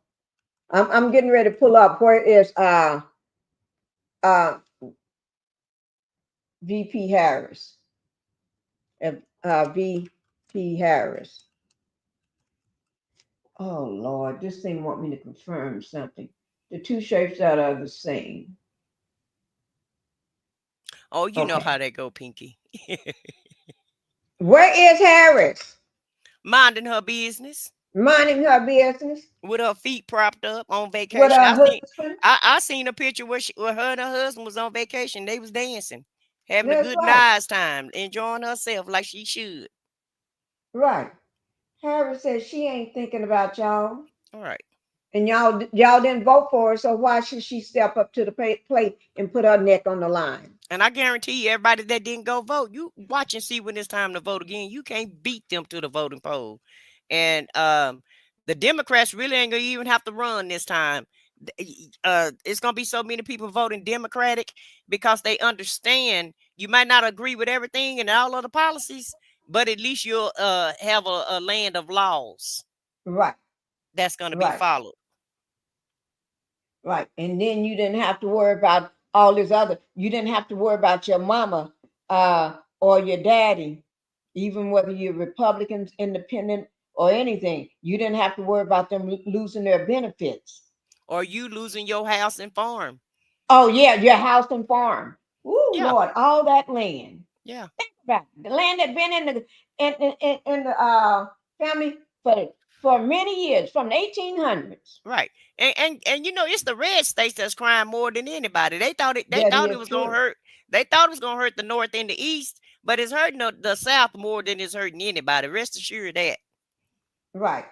I'm getting ready to pull up. Where is uh VP Harris? VP Harris. Oh Lord, this thing want me to confirm something. The two shapes that are the same. Oh, you know Okay. how they go, Pinky. Where is Harris? Minding her business. Minding her business. With her feet propped up on With vacation. her husband. I seen a picture where her and her husband was on vacation. They was dancing, having a That's good right. nice time, enjoying herself like she should. Right. Harris says she ain't thinking about y'all. All right. And y'all didn't vote for her, so why should she step up to the plate and put her neck on the line? And I guarantee you, everybody that didn't go vote, you watch and see when it's time to vote again. You can't beat them to the voting poll. And the Democrats really ain't gonna even have to run this time. It's gonna be so many people voting Democratic because they understand you might not agree with everything and all of the policies, but at least you'll have a land of laws. Right. That's gonna be Right. followed. Right. And then you didn't have to worry about all this other. You didn't have to worry about your mama or your daddy, even whether you're Republicans, independent, or anything. You didn't have to worry about them losing their benefits. Or you losing your house and farm. Oh yeah, your house and farm. Ooh, Yeah. Lord, all that land. Yeah. Think about it. The land that been in the family for many years, from the 1800s. Right. And you know, it's the red states that's crying more than anybody. They thought it That was is gonna true. hurt. They thought it was gonna hurt the north and the east, but it's hurting the south more than it's hurting anybody. Rest assured that. Right.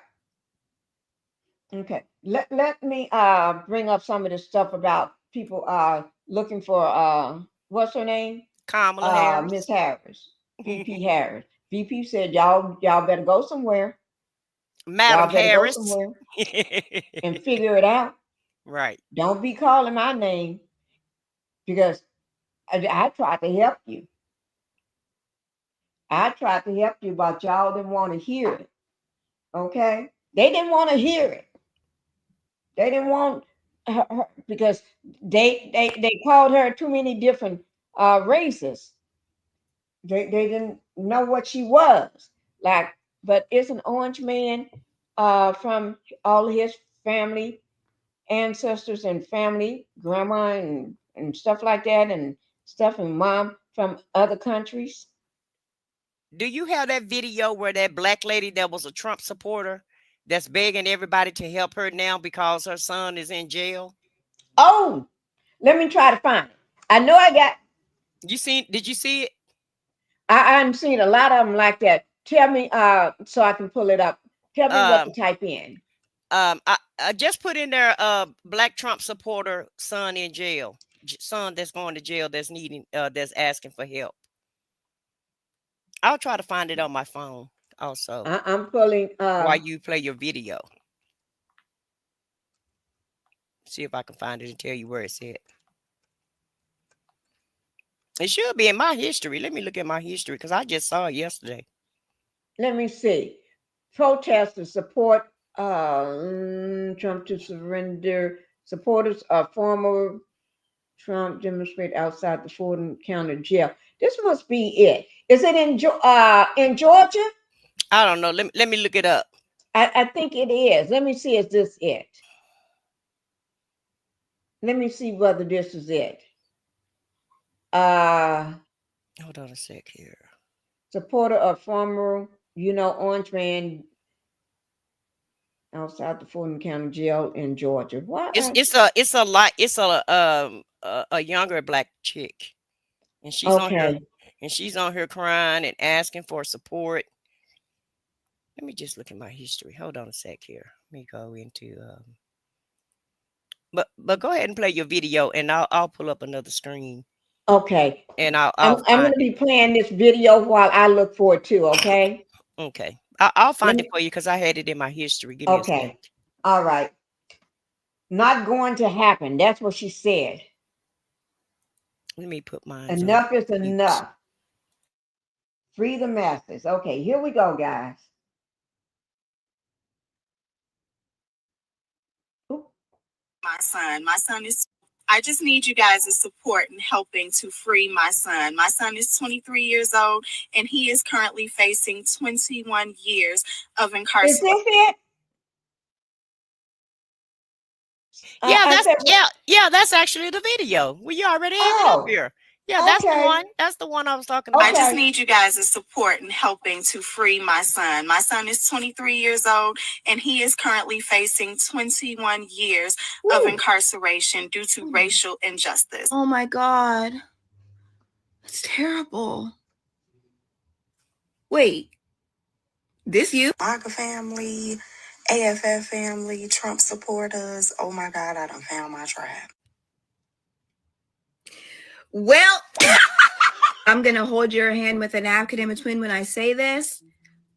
Okay. Let me bring up some of this stuff about people looking for what's her name? Kamala Harris. Miss Harris. VP Harris. VP said y'all better go somewhere. Madam Y'all better go Harris. somewhere and figure it out. Right. Don't be calling my name because I tried to help you. I tried to help you, but y'all didn't want to hear it. Okay? They didn't want to hear it. They didn't want her because they called her too many different races. They didn't know what she was like. But it's an orange man from all his family, ancestors and family, grandma and stuff like that, and stuff, and mom from other countries. Do you have that video where that black lady that was a Trump supporter that's begging everybody to help her now because her son is in jail? Oh, let me try to find it. I know I got. Did you see it? I've seen a lot of them like that. Tell me, so I can pull it up. Tell me what to type in. I just put in there black Trump supporter son in jail. Son that's going to jail that's needing that's asking for help. I'll try to find it on my phone also. I'm pulling while you play your video. See if I can find it and tell you where it's at. It should be in my history. Let me look at my history because I just saw it yesterday. Let me see. Protesters support Trump to surrender. Supporters of former Trump demonstrate outside the Fordham County Jail. This must be it. Is it in Georgia? I don't know. Let me look it up. I think it is. Let me see. Is this it? Let me see whether this is it. Hold on a sec here. Supporter of former, Orange man outside the Fulton County Jail in Georgia. Why? A younger black chick, and she's Okay. on here crying and asking for support. Let me just look at my history. Hold on a sec here. Let me go into but go ahead and play your video, and I'll pull up another screen. Okay. And I'm going to be playing this video while I look for it too. Okay. Okay. I'll find it for you because I had it in my history. Give me a sec. Okay. All right. Not going to happen. That's what she said. Let me put mine. Enough is enough. Free the masses. Okay, here we go, guys. My son is, I just need you guys' support in helping to free my son. My son is 23 years old, and he is currently facing 21 years of incarceration. Is this it? That's actually the video. We already have it up here. Yeah, that's the one. That's the one I was talking about. I just need you guys' support in helping to free my son. My son is 23 years old, and he is currently facing 21 years of incarceration due to racial injustice. Oh my God. That's terrible. Wait, this you? MAGA family, AFF family, Trump supporters. Oh my God, I done found my tribe. Well, I'm going to hold your hand with a napkin in between when I say this.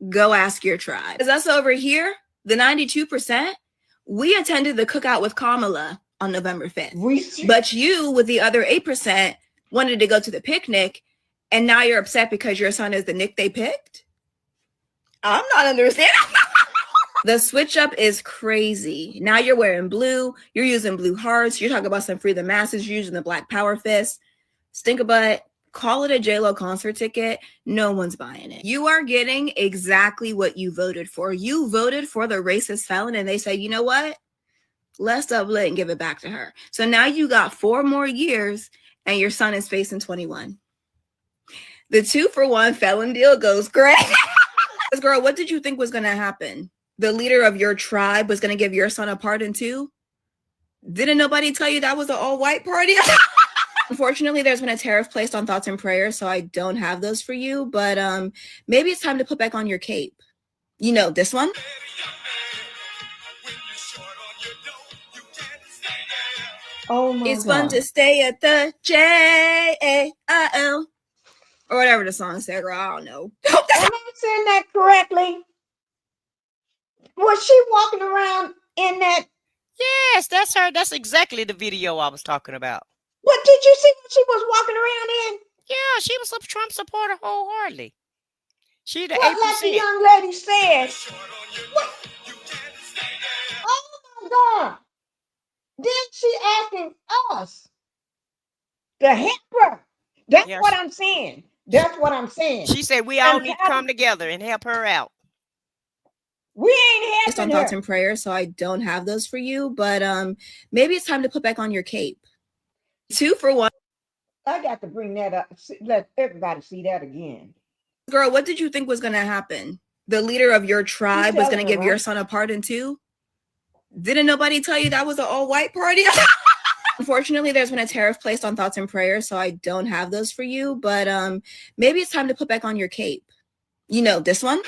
Go ask your tribe. Because us over here, the 92%, we attended the cookout with Kamala on November 5th. But you, with the other 8%, wanted to go to the picnic, and now you're upset because your son is the Nick they picked? I'm not understanding. The switch up is crazy. Now you're wearing blue. You're using blue hearts. You're talking about some free the masses. You're using the black power fist. Stink a butt. Call it a J-Lo concert ticket. No one's buying it. You are getting exactly what you voted for. You voted for the racist felon, and they say, you know what? Let's double it and give it back to her. So now you got 4 more years, and your son is facing 21. The 2-for-1 felon deal goes great. Girl, what did you think was going to happen? The leader of your tribe was going to give your son a pardon too? Didn't nobody tell you that was an all-white party? Unfortunately, there's been a tariff placed on thoughts and prayers, so I don't have those for you. But maybe it's time to put back on your cape. You know, this one? Oh my It's God. fun to stay at the J-A-I-L. Or whatever the song said, girl. I don't know. Am I saying that correctly? Was she walking around in that? Yes, that's her. That's exactly the video I was talking about. What did you see what she was walking around in? Yeah, she was a Trump supporter wholeheartedly. She the 8%. Like the young lady said. What? Oh my God. Then she asking us to help her. That's what I'm saying. That's what I'm saying. She said we all need to come together and help her out. We ain't Based on helping thoughts and prayers, so I don't have those for you. But maybe it's time to put back on your cape. 2-for-1. I got to bring that up. Let everybody see that again. Girl, what did you think was going to happen? The leader of your tribe was going to give your son a pardon too? Didn't nobody tell you that was an all-white party? Unfortunately, there's been a tariff placed on thoughts and prayers, so I don't have those for you. But maybe it's time to put back on your cape. You know, this one?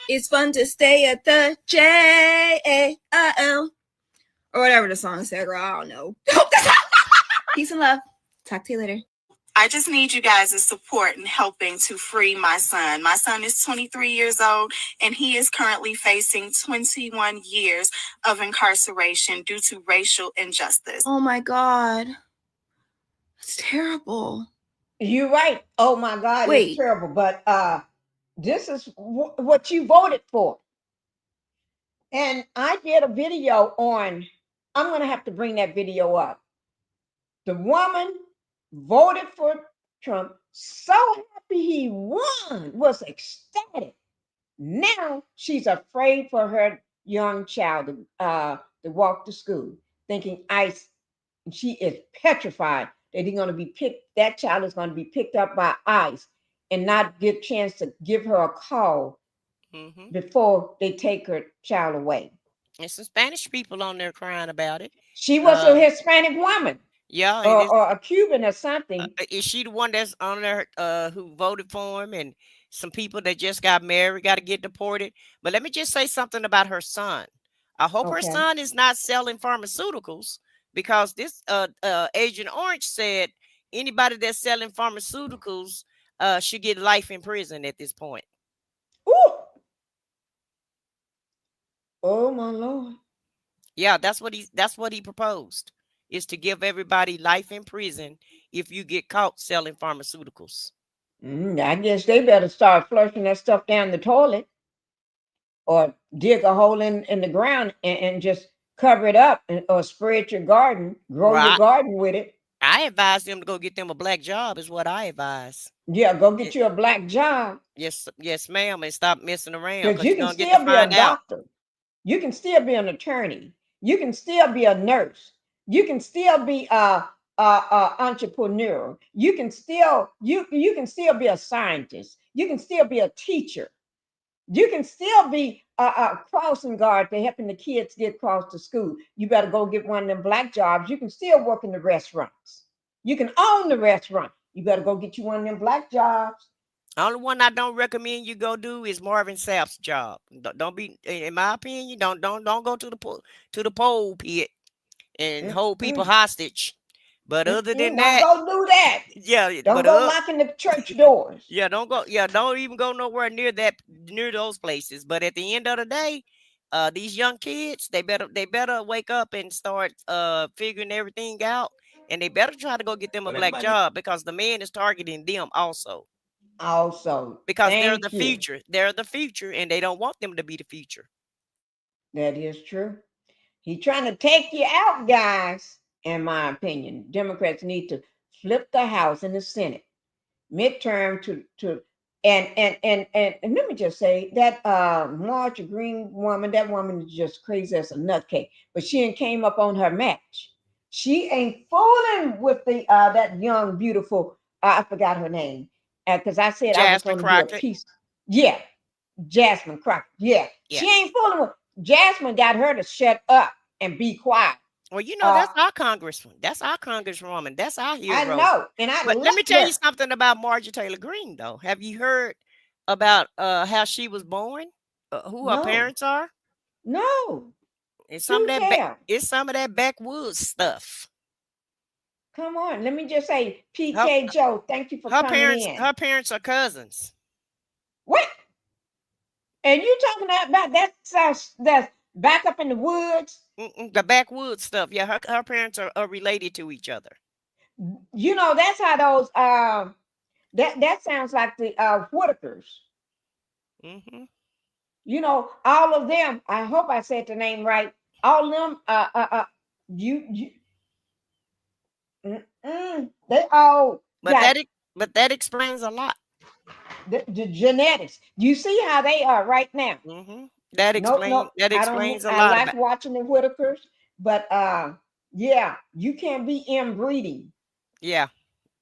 It's fun to stay at the J-A-I-L. Or whatever the song said, girl. I don't know. Peace and love. Talk to you later. I just need you guys' support in helping to free my son. My son is 23 years old, and he is currently facing 21 years of incarceration due to racial injustice. Oh my God. That's terrible. You're right. Oh my God, Wait. it's terrible. But this is what you voted for. And I did a video on, I'm going to have to bring that video up. The woman voted for Trump, so happy he won, was ecstatic. Now she's afraid for her young child, to walk to school, thinking ICE, and she is petrified that that child is going to be picked up by ICE and not get a chance to give her a call before they take her child away. And some Spanish people on there crying about it. She was a Hispanic woman. Yeah, or a Cuban or something. Is she the one that's on there who voted for him? And some people that just got married got to get deported. But let me just say something about her son. I hope her son is not selling pharmaceuticals, because this Agent Orange said anybody that's selling pharmaceuticals should get life in prison at this point. Ooh. Oh my Lord. Yeah, that's what he proposed, is to give everybody life in prison if you get caught selling pharmaceuticals. I guess they better start flushing that stuff down the toilet, or dig a hole in the ground and just cover it up, or spray it your garden, grow your garden with it. I advise them to go get them a black job, is what I advise. Yeah, go get you a black job. Yes, ma'am, and stop messing around. Because you can still be a doctor. You can still be an attorney. You can still be a nurse. You can still be a entrepreneur. You can still be a scientist. You can still be a teacher. You can still be a crossing guard for helping the kids get across to school. You better go get one of them black jobs. You can still work in the restaurants. You can own the restaurant. You better go get you one of them black jobs. Only one I don't recommend you go do is Marvin Sapp's job. Don't be, in my opinion, don't go to the pole pit and hold people hostage. But other than that, don't go do that. Yeah, don't go knocking the church doors. Yeah, don't go. Yeah, don't even go nowhere near those places. But at the end of the day, these young kids, they better wake up and start figuring everything out, and they better try to go get them a black job, because the man is targeting them also. Because they're the future. They're the future, and they don't want them to be the future. That is true. He's trying to take you out, guys. In my opinion, Democrats need to flip the House and the Senate midterm and let me just say that Marjorie Green woman, that woman is just crazy as a nutcake. But she ain't came up on her match. She ain't fooling with the that young, beautiful. I forgot her name. Because I said I was going to do a piece. Yeah, Jasmine Crockett. Yeah, she ain't fooling with. Jasmine got her to shut up and be quiet. Well, you know, that's our congressman. That's our congresswoman. That's our hero. I know. But let me tell you something about Marjorie Taylor Greene, though. Have you heard about how she was born? Who her parents are? No. It's some of that backwoods stuff. Come on, let me just say, PK Joe, thank you for coming in. Her parents are cousins. What? And you talking about that's back up in the woods? The backwoods stuff. Yeah, her parents are related to each other. You know, that's how those that sounds like the Whitakers. You know, all of them. I hope I said the name right. All of them. They all. But that explains a lot. The genetics. You see how they are right now. That explains a lot. I like watching the Whitakers, but yeah, you can't be inbreeding. Yeah,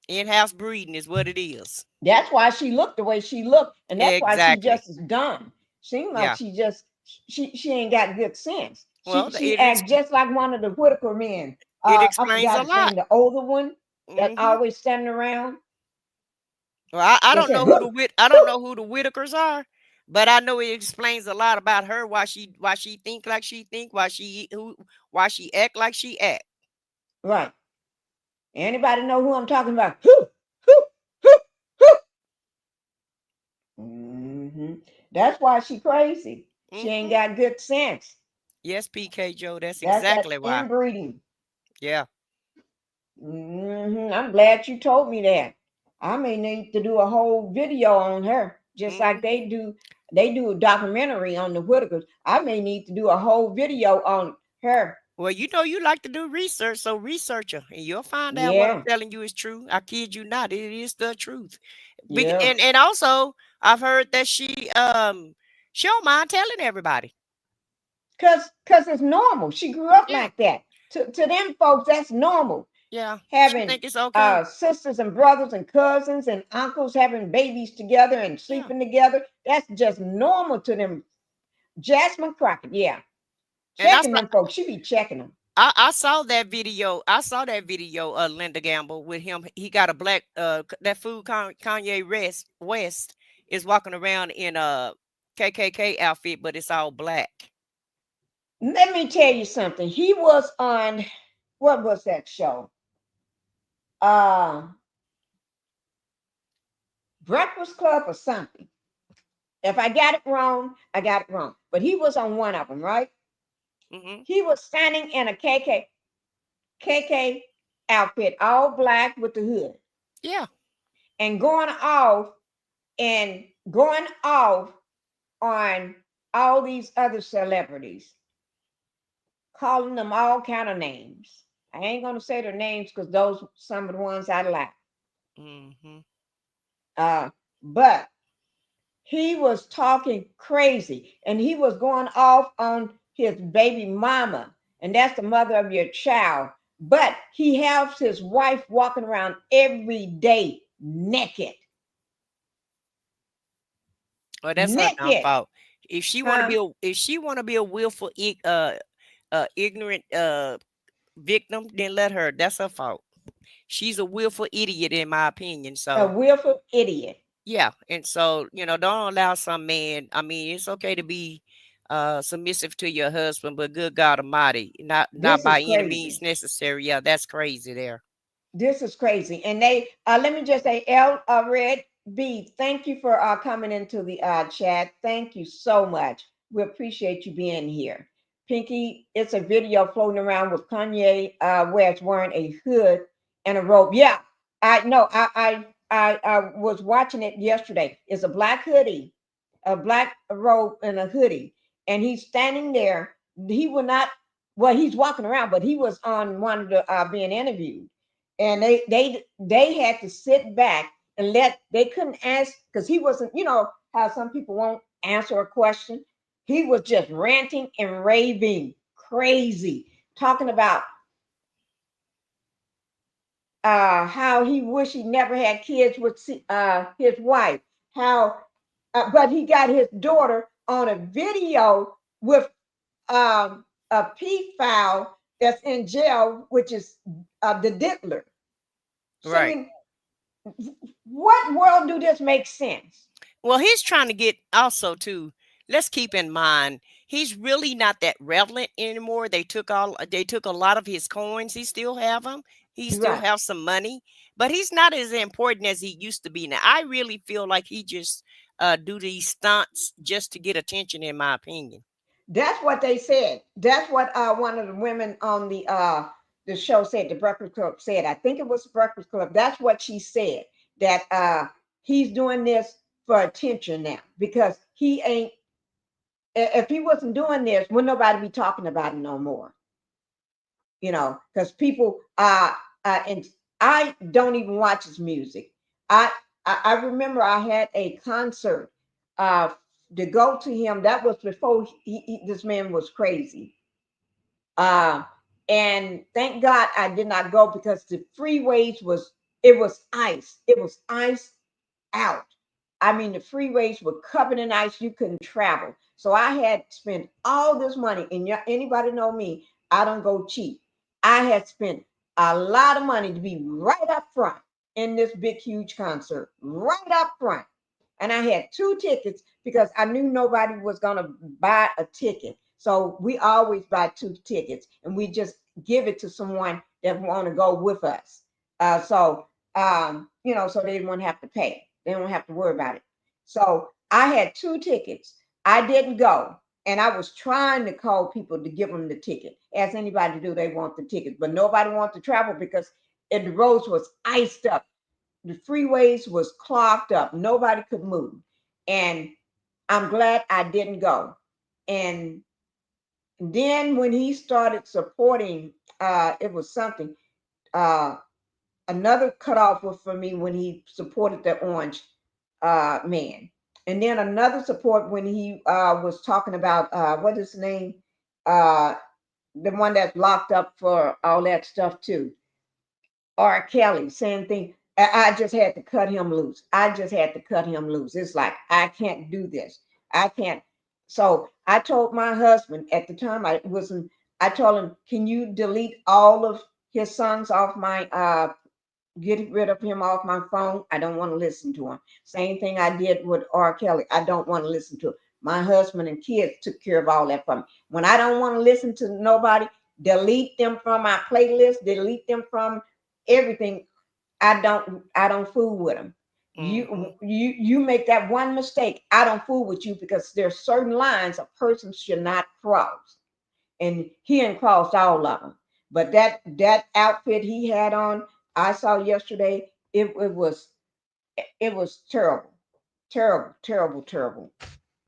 in-house breeding is what it is. That's why she looked the way she looked, and that's why she just is done. Seems like she ain't got good sense. Well, she acts just like one of the Whitaker men. It explains a lot. The older one that always standing around. Well, I don't know who the Whitakers are, but I know it explains a lot about her. Why she think like she think. Why she act like she act. Right. Anybody know who I'm talking about? That's why she crazy. She ain't got good sense. Yes, PK Joe. That's exactly why. Inbreeding. Yeah. I'm glad you told me that. I may need to do a whole video on her, just like they do a documentary on the Whitakers. I may need to do a whole video on her. Well, you know you like to do research, so research her, and you'll find out what I'm telling you is true. I kid you not, it is the truth. And also, I've heard that she don't mind telling everybody. Cause it's normal. She grew up Yeah. like that. To them folks, that's normal. Yeah. She Having think it's okay. sisters and brothers and cousins and uncles having babies together and sleeping together. That's just normal to them. Jasmine Crockett, yeah. And I Checking saw, them folks. She be checking them. I saw that video. I saw that video of Linda Gamble with him. He got a black that food Kanye West is walking around in a KKK outfit, but it's all black. Let me tell you something. He was on, what was that show? Breakfast Club or something. If I got it wrong, I got it wrong. But he was on one of them, right? Mm-hmm. He was standing in a KK outfit, all black with the hood. Yeah. And going off on all these other celebrities, calling them all kind of names. I ain't gonna say their names because those some of the ones I like. Mm-hmm. But he was talking crazy and he was going off on his baby mama, and that's the mother of your child. But he has his wife walking around every day naked. Well, that's her Naked. fault. If she want to be a willful ignorant victim, then let her. That's her fault. She's a willful idiot, in my opinion. A So willful idiot. yeah, and so don't allow some man. I mean, it's okay to be submissive to your husband, but good God Almighty, not This by is any crazy. means necessary. Yeah, that's crazy there. This is crazy. And they let me just say, Red B, thank you for coming into the chat. Thank you so much. We appreciate you being here. Pinky, it's a video floating around with Kanye where it's wearing a hood and a robe. Yeah, I know. I was watching it yesterday. It's a black hoodie, a black robe and a hoodie, and he's standing there. He will not. Well, he's walking around, but he was on one of the being interviewed, and they had to sit back and they couldn't ask because he wasn't. You know how some people won't answer a question. He was just ranting and raving, crazy, talking about how he wished he never had kids with his wife. How, but he got his daughter on a video with a pedophile that's in jail, which is the diddler. So, Right. I mean, what world do this make sense? Well, he's trying to get also too. Let's keep in mind he's really not that relevant anymore. They took a lot of his coins. He still have them. He still Right. have some money, but he's not as important as he used to be. Now, I really feel like he just do these stunts just to get attention, in my opinion. That's what they said. That's what one of the women on the show said. The Breakfast Club said. I think it was the Breakfast Club. That's what she said. That he's doing this for attention now because he ain't. If he wasn't doing this, would nobody be talking about it no more? You know, because people and I don't even watch his music. I remember I had a concert to go to him. That was before this man was crazy. And thank God I did not go because the freeways was ice. It was ice out. I mean, the freeways were covered in ice. You couldn't travel. So I had spent all this money. And anybody know me, I don't go cheap. I had spent a lot of money to be right up front in this big, huge concert, right up front. And I had 2 tickets because I knew nobody was going to buy a ticket. So we always buy 2 tickets and we just give it to someone that want to go with us. So they won't have to pay. They don't have to worry about it. So I had 2 tickets. I didn't go. And I was trying to call people to give them the ticket. Ask anybody to do they want the ticket. But nobody wanted to travel because the roads was iced up. The freeways was clogged up. Nobody could move. And I'm glad I didn't go. And then when he started supporting, it was something. Another cutoff was for me when he supported the orange man. And then another support when he was talking about what is his name? the one that's locked up for all that stuff too. R. Kelly, same thing. I just had to cut him loose. I just had to cut him loose. It's like, I can't do this. I can't. So I told my husband at the time, I told him, can you delete all of his songs off my, get rid of him off my phone? I don't want to listen to him. Same thing I did with R. Kelly. I don't want to listen to him. My husband and kids took care of all that for me. When I don't want to listen to nobody, delete them from my playlist, delete them from everything. I don't fool with them. You make that one mistake, I don't fool with you, because there's certain lines a person should not cross. And he ain't crossed all of them. But that outfit he had on, I saw yesterday, it was terrible, terrible, terrible, terrible.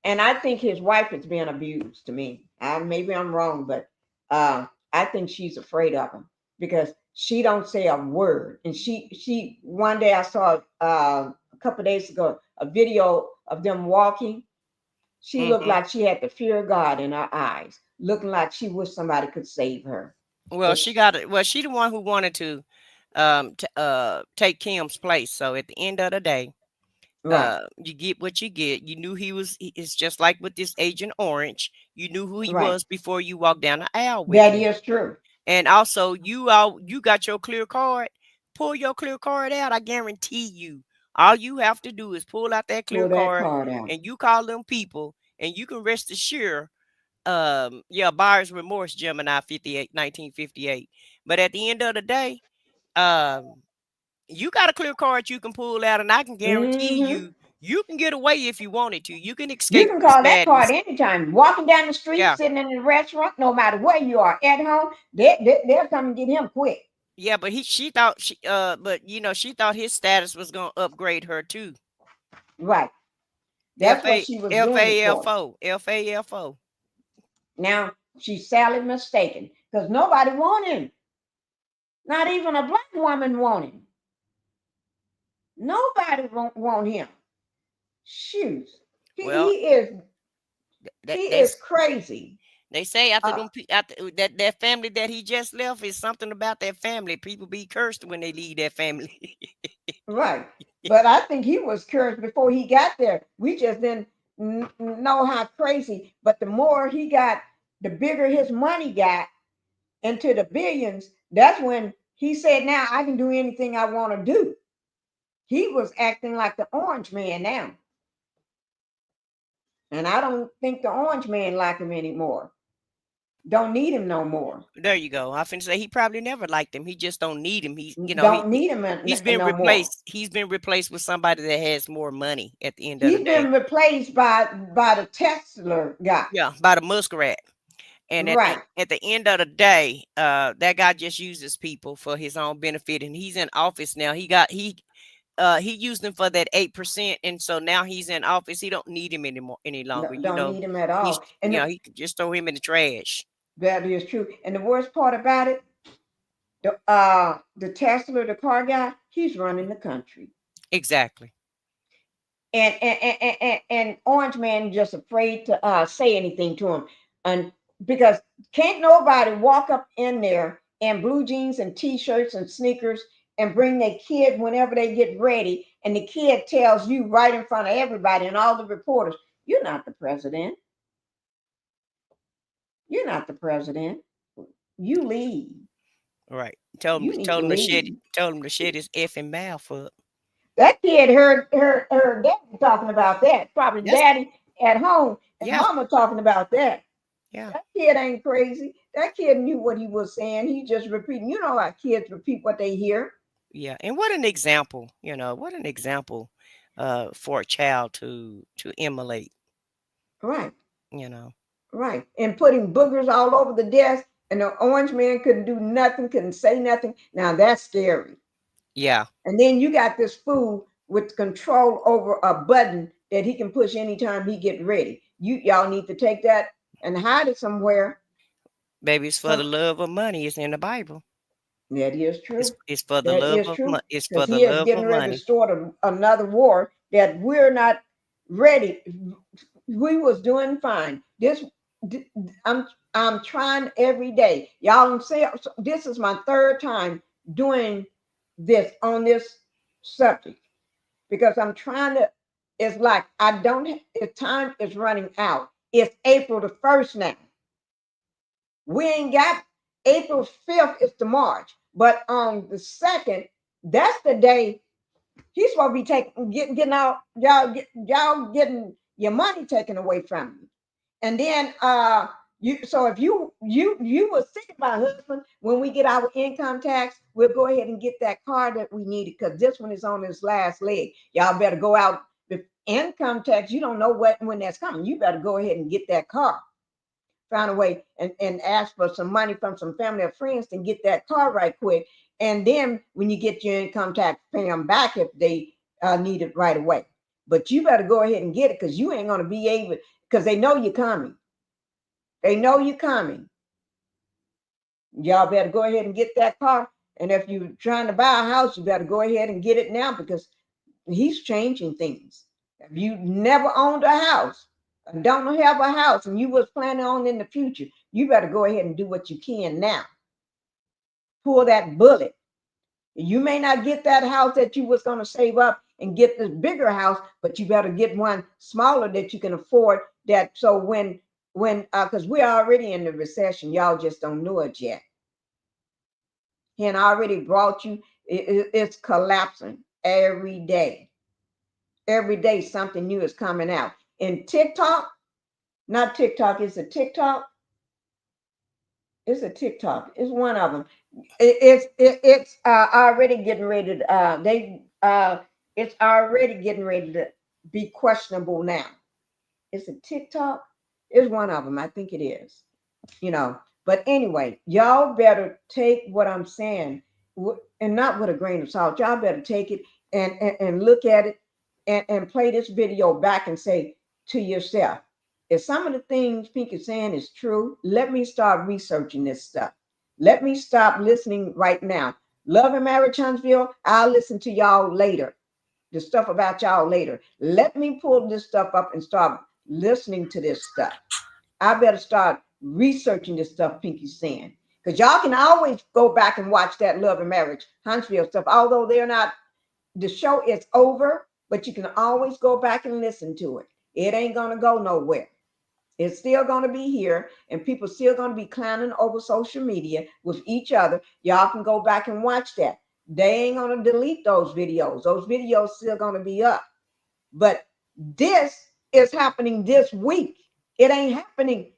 And I think his wife is being abused to me. Maybe I'm wrong, but I think she's afraid of him, because she don't say a word. And she one day I saw a couple of days ago a video of them walking. She looked like she had the fear of God in her eyes, looking like she wished somebody could save her. Well, she got it. Well, she the one who wanted to take Kim's place. So at the end of the day, you get what you get. You knew it's just like with this Agent Orange. You knew who he was before you walked down the aisle with him. That is true. And also, you got your clear card. Pull your clear card out. I guarantee you, all you have to do is pull out that clear card out, and you call them people, and you can rest assured, buyer's remorse, Gemini 1958. But at the end of the day, you got a clear card you can pull out, and I can guarantee you can get away if you wanted to. You can escape. You can call that card anytime. Walking down the street, sitting in the restaurant, no matter where you are, at home, they'll come and get him quick. Yeah, but she thought she thought his status was gonna upgrade her too. Right. That's what she was doing. FAFO. Now she's sadly mistaken, because nobody want him. Not even a black woman want him. Nobody want him. Shoot. He is crazy. They say after that family that he just left, is something about that family. People be cursed when they leave that family. Right. But I think he was cursed before he got there. We just didn't know how crazy. But the more he got, the bigger his money got into the billions. That's when he said, now I can do anything I want to do. He was acting like the Orange Man now. And I don't think the Orange Man like him anymore. Don't need him no more. There you go. I finna say he probably never liked him. He just don't need him. He's don't need him. He's been replaced. More. He's been replaced with somebody that has more money at the end of the day. He's been replaced by the Tesla guy. Yeah, by the muskrat. And at the end of the day, that guy just uses people for his own benefit. And he's in office now. He used him for that 8%, and so now he's in office. He don't need him any longer. Don't need him at all. And he can just throw him in the trash. That is true. And the worst part about it, the Tesla, the car guy, he's running the country. Exactly. And Orange Man just afraid to say anything to him, and because can't nobody walk up in there in blue jeans and t-shirts and sneakers and bring their kid whenever they get ready, and the kid tells you right in front of everybody and all the reporters, you're not the president. You're not the president. You leave. Right. Told him to shut his effing mouth up. That kid heard daddy talking about that. Probably daddy at home and mama talking about that. Yeah. That kid ain't crazy. That kid knew what he was saying. He just repeating. You know how kids repeat what they hear. Yeah. And what an example, for a child to emulate. Right. Right. And putting boogers all over the desk, and the Orange Man couldn't do nothing, couldn't say nothing. Now that's scary. Yeah. And then you got this fool with control over a button that he can push anytime he get ready. Y'all need to take that and hide it somewhere. Baby, it's for the love of money. It's in the Bible. That is true. It's for the love of money. It's for the love of money. To start another war that we're not ready. We was doing fine. This I'm trying every day. Y'all say this is my third time doing this on this subject because I'm trying to. It's like I don't. The time is running out. It's April the 1st now. We ain't got April 5th is the March, but on the 2nd, that's the day he's supposed to be getting out. Y'all getting your money taken away from you. And then so if you were sick of our husband, when we get our income tax, we'll go ahead and get that car that we needed because this one is on its last leg. Y'all better go out the income tax. You don't know when that's coming. You better go ahead and get that car. Find a way and ask for some money from some family or friends to get that car right quick. And then when you get your income tax, pay them back if they need it right away. But you better go ahead and get it because you ain't going to be able, because they know you're coming. They know you're coming. Y'all better go ahead and get that car. And if you're trying to buy a house, you better go ahead and get it now because he's changing things. If you never owned a house, don't have a house, and you was planning on in the future, you better go ahead and do what you can now. Pull that bullet. You may not get that house that you was going to save up and get this bigger house, but you better get one smaller that you can afford. That so when because we're already in the recession, y'all just don't know it yet. And I already brought you. It's collapsing every day. Every day something new is coming out. And TikTok, not TikTok, it's a TikTok. It's a TikTok. It's one of them. It's already getting ready to it's already getting ready to be questionable now. It's a TikTok. It's one of them. I think it is. But anyway, y'all better take what I'm saying and not with a grain of salt. Y'all better take it and look at it and play this video back and say to yourself, if some of the things Pink is saying is true, let me start researching this stuff. Let me stop listening right now. Love and Marriage Huntsville, I'll listen to y'all later. The stuff about y'all later. Let me pull this stuff up and start listening to this stuff. I better start researching this stuff Pinky's saying. Because y'all can always go back and watch that Love and Marriage Huntsville stuff. Although the show is over, but you can always go back and listen to it. It ain't going to go nowhere. It's still going to be here, and people still going to be clowning over social media with each other. Y'all can go back and watch that. They ain't going to delete those videos. Those videos still going to be up. But this is happening this week. It ain't happening.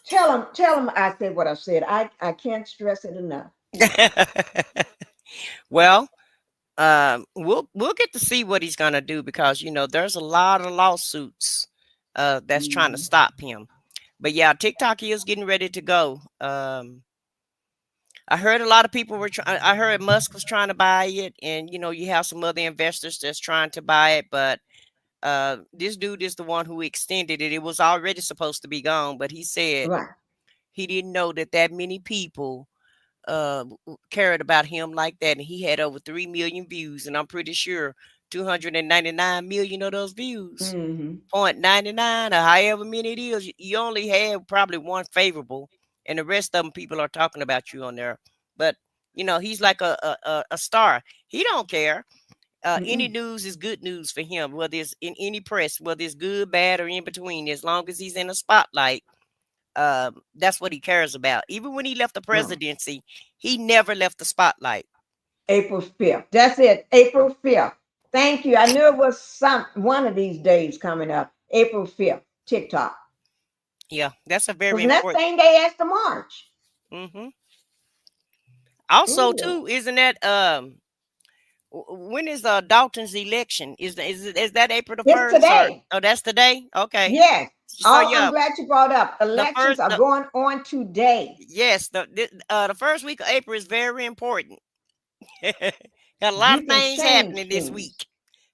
Tell them I said what I said. I can't stress it enough. Well, we'll get to see what he's gonna do because there's a lot of lawsuits that's trying to stop him. But yeah, TikTok is getting ready to go. I heard a lot of people I heard Musk was trying to buy it, and you have some other investors that's trying to buy it, but this dude is the one who extended it. It was already supposed to be gone, but he said he didn't know that many people cared about him like that, and he had over 3 million views, and I'm pretty sure 299 million of those views, 0.99 or however many it is, you only have probably one favorable, and the rest of them people are talking about you on there. But he's like a star. He don't care. Any news is good news for him, whether it's in any press, whether it's good, bad, or in between. As long as he's in the spotlight, that's what he cares about. Even when he left the presidency, he never left the spotlight. April 5th. That's it. April 5th. Thank you. I knew it was one of these days coming up. April 5th. TikTok. Yeah, that's a very important. That same day as the march. Also, too, isn't that when is Dalton's election? Is that April the 1st? Today. Oh, that's today. Okay. Yes. So, I'm glad you brought up. Elections are going on today. Yes, the first week of April is very important. Got a lot of things happening this week.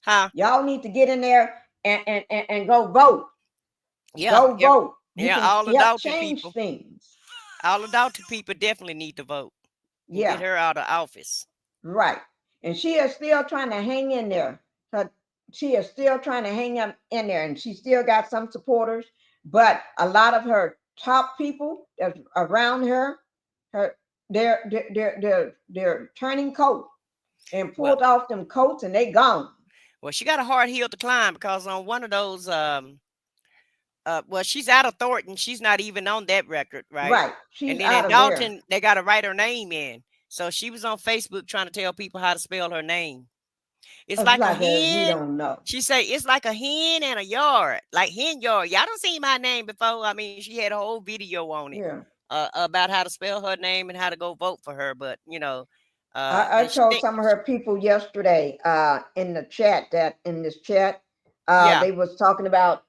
Huh? Y'all need to get in there and go vote. Yeah. Go vote. You can all the Dalton change people. Things. All the Dalton people definitely need to vote. Get her out of office. Right. And she is still trying to hang in there. She is still trying to hang up in there, and she still got some supporters. but a lot of her top people that's around her, they're turning coat and pulled off them coats and they gone. Well, she got a hard hill to climb because on one of those, well, she's out of Thornton. She's not even on that record, right? Right. She's and then out in of Dalton, there. they got to write her name in. So she was on Facebook trying to tell people how to spell her name. It's like a hen. We don't know. She say it's like a hen and a yard, like hen yard. Y'all don't see my name before. I mean, she had a whole video on it about how to spell her name and how to go vote for her. But you know, I told some of her people yesterday in the chat in this chat, they was talking about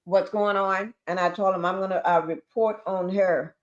what's going on, and I told them I'm going to report on her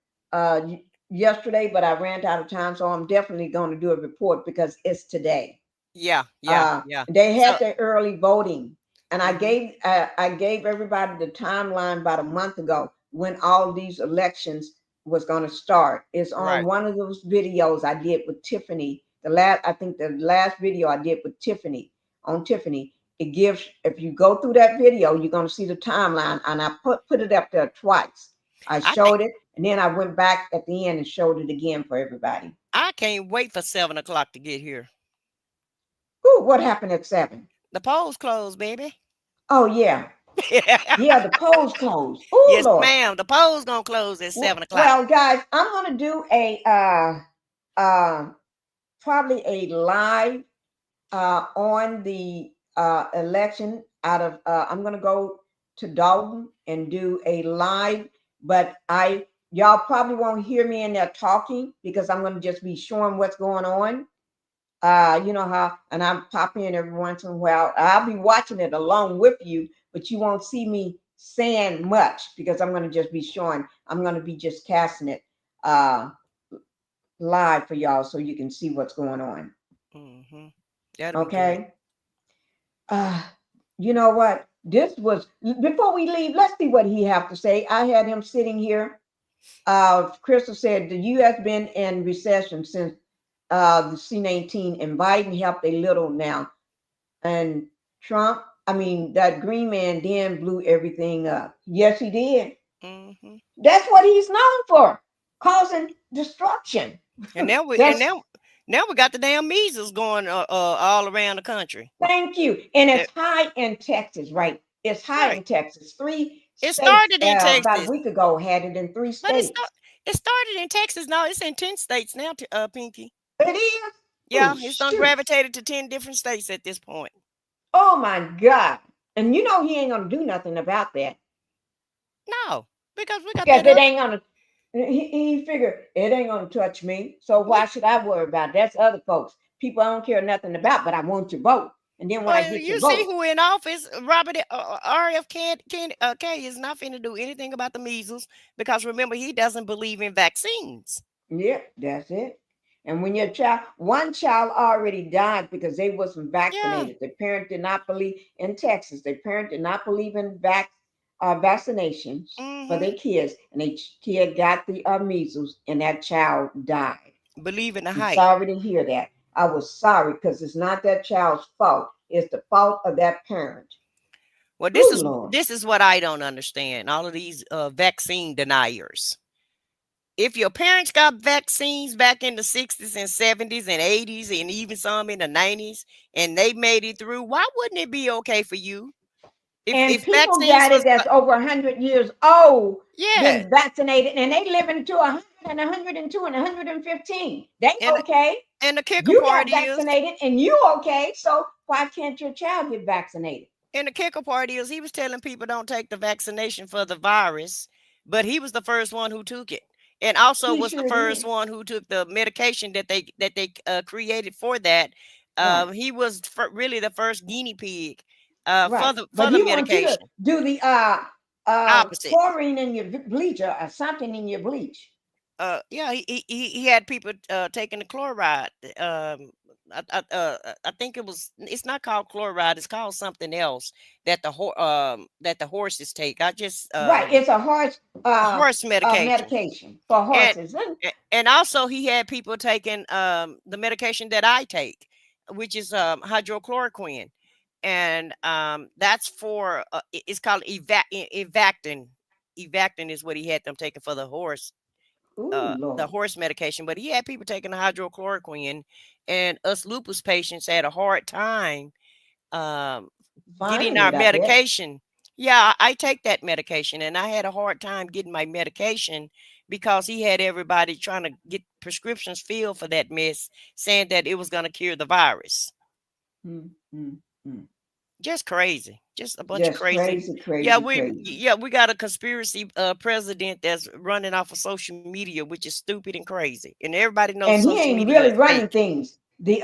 yesterday, but I ran out of time, so I'm definitely going to do a report because it's today. Yeah. They had their early voting, and I gave everybody the timeline about a month ago when all these elections was going to start. It's on one of those videos I did with Tiffany. I think the last video I did with Tiffany on Tiffany. It gives, if you go through that video, you're going to see the timeline, and I put it up there twice. I showed it, and then I went back at the end and showed it again for everybody. I can't wait for 7 o'clock to get here. Ooh, what happened at 7? The polls closed, baby. Oh yeah. Yeah, the polls closed. Ooh, yes, Lord. ma'am. The polls gonna close at 7 o'clock. Well, guys, I'm gonna do a probably a live on the election out of I'm gonna go to Dalton and do a live, but y'all probably won't hear me in there talking because I'm gonna just be showing what's going on. You know how, and I'm popping in every once in a while. I'll be watching it along with you, but you won't see me saying much because I'm going to just be showing. I'm going to be just casting it live for y'all so you can see what's going on. Okay. You know what? This was before we leave. Let's see what he have to say. I had him sitting here. Crystal said the U.S. been in recession since the C-19, and Biden helped a little now. And Trump, I mean, that green man then blew everything up. Yes, he did. That's what he's known for, causing destruction. And now we got the damn measles going all around the country. Thank you. And it's high in Texas, right? It's high in Texas. It started in Texas about a week ago. Had it in 3 states. It started in Texas. No, it's in 10 states now, Pinky. It is? Yeah, it's gravitated to 10 different states at this point. Oh my God. And you know he ain't gonna do nothing about that. No, because we got it ain't gonna he figured it ain't gonna touch me. So why should I worry about it? That's other folks. People I don't care nothing about, but I want your vote. And then when I get your vote. You see who in office, Robert RFK is not finna do anything about the measles because remember, he doesn't believe in vaccines. Yeah, that's it. And when one child already died because they wasn't vaccinated. The parent did not believe in Texas. The parent did not believe in vaccinations for their kids, and the kid got the measles, and that child died. Believe in the I'm hype. sorry to hear that. I was sorry because it's not that child's fault. It's the fault of that parent. Well, this is what I don't understand. All of these vaccine deniers. If your parents got vaccines back in the 60s and 70s and 80s and even some in the 90s and they made it through, why wouldn't it be okay for you? If people got it that's over 100 years old, been vaccinated, and they live into 100 and 102 and 115. They okay. And the kicker part is you got vaccinated and you okay. So why can't your child get vaccinated? And the kicker part is he was telling people don't take the vaccination for the virus, but he was the first one who took it. And also was the first one who took the medication that they created for that. He was really the first guinea pig for the medication. Do the opposite chlorine in your bleach or something in your bleach. Yeah, he had people taking the chloride. I think it's not called chloride, it's called something else that the horses take. It's a horse medication for horses. And also he had people taking the medication that I take, which is hydrochloroquine. and that's for it's called Evactin. Evactin is what he had them taking for the horse. The horse medication, but he had people taking the hydrochloroquine, and us lupus patients had a hard time getting our medication. Yeah, I take that medication, and I had a hard time getting my medication because he had everybody trying to get prescriptions filled for that mess, saying that it was going to cure the virus. Just crazy, just a bunch of crazy. We got a conspiracy president that's running off of social media, which is stupid and crazy, and everybody knows. And social he ain't media really is running fake. things. The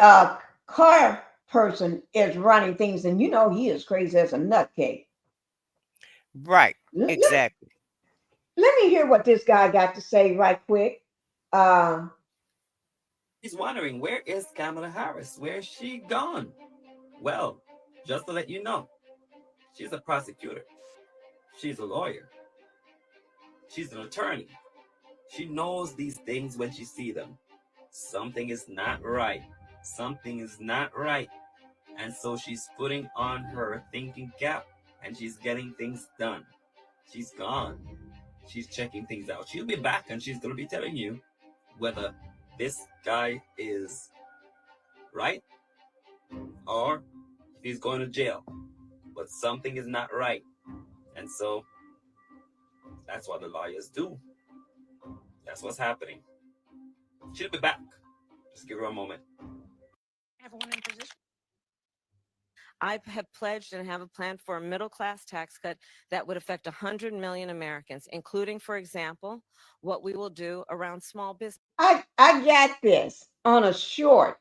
car person is running things, and you know he is crazy as a nutcase. Right, exactly. Let me hear what this guy got to say right quick. He's wondering, where is Kamala Harris? Where is she gone? Well, just to let you know, she's a prosecutor. She's a lawyer. She's an attorney. She knows these things when she sees them. Something is not right. Something is not right. And so she's putting on her thinking cap and she's getting things done. She's gone. She's checking things out. She'll be back and she's going to be telling you whether this guy is right or he's going to jail. But something is not right. And so that's what the lawyers do. That's what's happening. She'll be back. Just give her a moment. Everyone in position. I have pledged and have a plan for a middle-class tax cut that would affect 100 million Americans, including, for example, what we will do around small business. I got this on a short,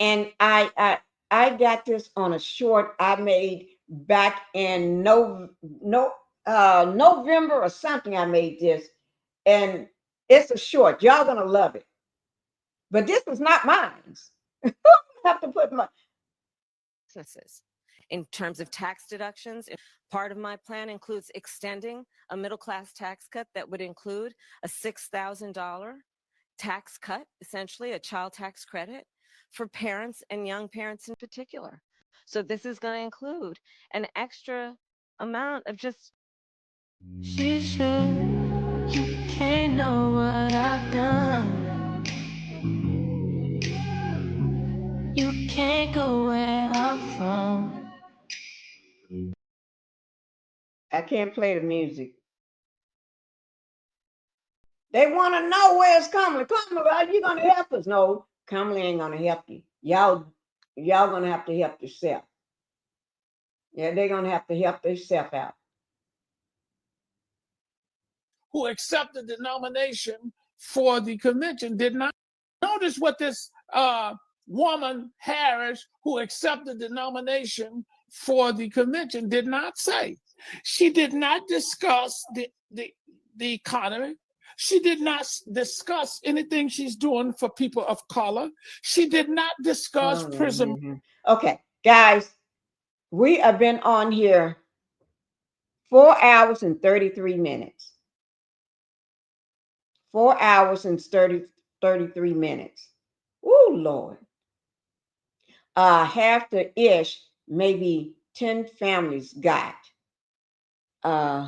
and I got this on a short I made back in November or something. I made this, and it's a short. Y'all gonna love it, but this is not mine. I have to put my businesses. In terms of tax deductions, part of my plan includes extending a middle-class tax cut that would include a $6,000 tax cut, essentially a child tax credit for parents and young parents in particular. So this is going to include an extra amount of just. She said, you can't know what I've done. You can't go where I'm from. I can't play the music. They want to know where's Kamala. Kamala, are you gonna help us? No, Kamala ain't gonna help you. Y'all gonna have to help yourself. Yeah, they're gonna have to help themselves out. Who accepted the nomination for the convention did not notice what this woman Harris, who accepted the nomination for the convention, did not say. She did not discuss the economy. She did not discuss anything she's doing for people of color. She did not discuss prison. Okay, guys, we have been on here 4 hours and 33 minutes. 4 hours and 33 minutes. Oh, Lord. Half the ish, maybe 10 families got.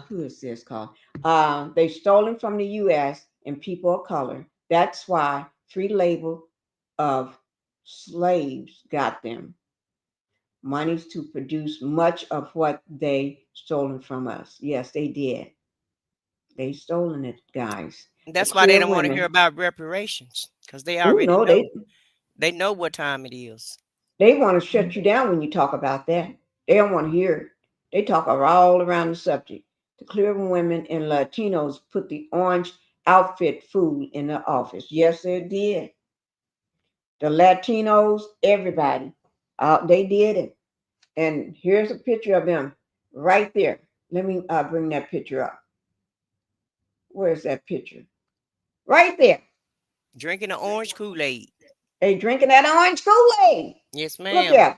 Who is this called? They stolen from the U.S. and people of color. That's why free labor of slaves got them. Monies to produce much of what they stolen from us. Yes, they did. They stolen it, guys. That's why they don't want to hear about reparations, because they already know. They know what time it is. They want to shut you down when you talk about that. They don't want to hear it. They talk all around the subject. The clear women and Latinos put the orange outfit food in the office. Yes, they did. The Latinos, everybody, they did it. And here's a picture of them right there. Let me bring that picture up. Where's that picture? Right there. Drinking the orange Kool-Aid. They drinking that orange Kool-Aid. Yes, ma'am. Look there.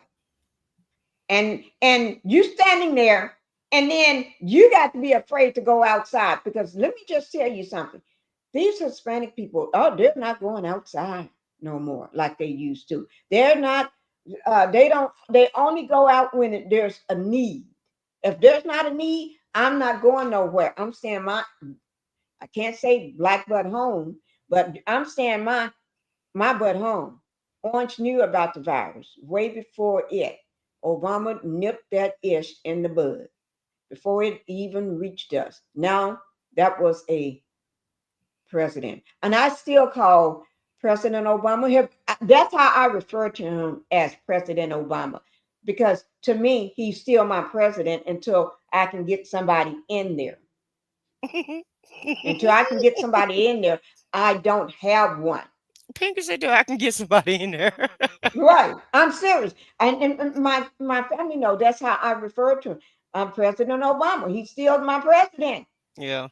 And you standing there, and then you got to be afraid to go outside, because let me just tell you something. These Hispanic people, they're not going outside no more like they used to. They're not They only go out when there's a need. If there's not a need, I'm not going nowhere. I'm staying I can't say black butt home, but I'm staying my butt home. Orange knew about the virus way before it. Obama nipped that ish in the bud before it even reached us. Now that was a president. And I still call President Obama, that's how I refer to him, as President Obama, because to me, he's still my president until I can get somebody in there. Until I can get somebody in there, I don't have one. Pinky said, "Do I can get somebody in there?" Right. I'm serious. And my family know that's how I refer to him. I'm President Obama. He's still my president. Yeah.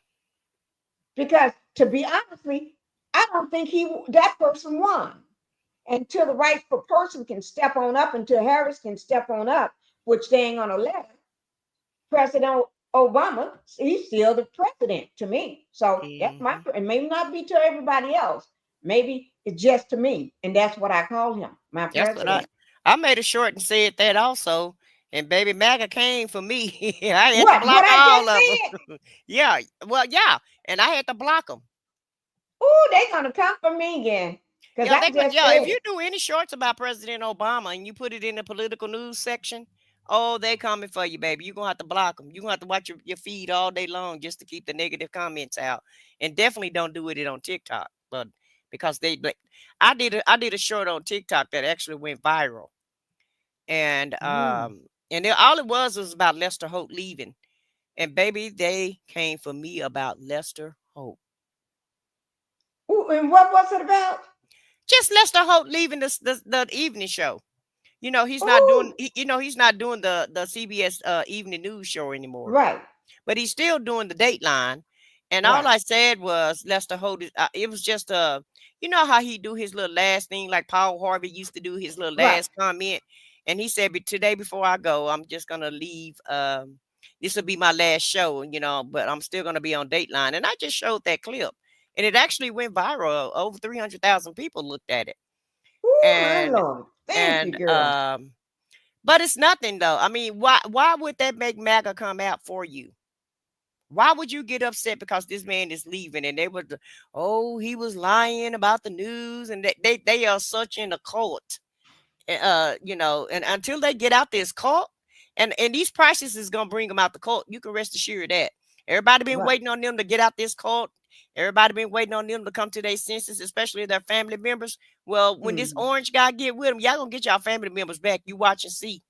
Because to be honestly, I don't think that person won. Until the rightful person can step on up, until Harris can step on up, which they ain't gonna let President Obama, he's still the president to me. So that's my, and maybe not be to everybody else. Maybe it's just to me, and that's what I call him, my That's what president. I made a short and said that also. And baby MAGA came for me. I had to block What I all just of them. Yeah. Well, yeah. And I had to block them. Oh, they gonna come for me again. Because Yeah, I just if said you do any shorts about President Obama and you put it in the political news section, oh, they coming for you, baby. You're gonna have to block them. You're gonna have to watch your feed all day long just to keep the negative comments out. And definitely don't do it on TikTok. But because I did a short on TikTok that actually went viral. And all it was about Lester Holt leaving. And baby, they came for me about Lester Holt. Ooh, and what was it about? Just Lester Holt leaving the evening show. You know, he's not doing he's not doing the CBS evening news show anymore. Right. But he's still doing the Dateline. And Right. all I said was Lester Holt it was just you know how he do his little last thing, like Paul Harvey used to do his little last comment. And he said, "But today before I go, I'm just gonna leave. This will be my last show, you know, but I'm still gonna be on Dateline." And I just showed that clip. And it actually went viral. Over 300,000 people looked at it. Ooh, And my Lord. Thank you, girl. but it's nothing though. I mean, why would that make MAGA come out for you? Why would you get upset because this man is leaving? And they would, oh, he was lying about the news, and they are such in a cult. You know, and until they get out this cult, and these prices is gonna bring them out the cult. You can rest assured that. Everybody been waiting on them to get out this cult. Everybody been waiting on them to come to their senses, especially their family members. Well, when this orange guy get with them, y'all gonna get y'all family members back. You watch and see.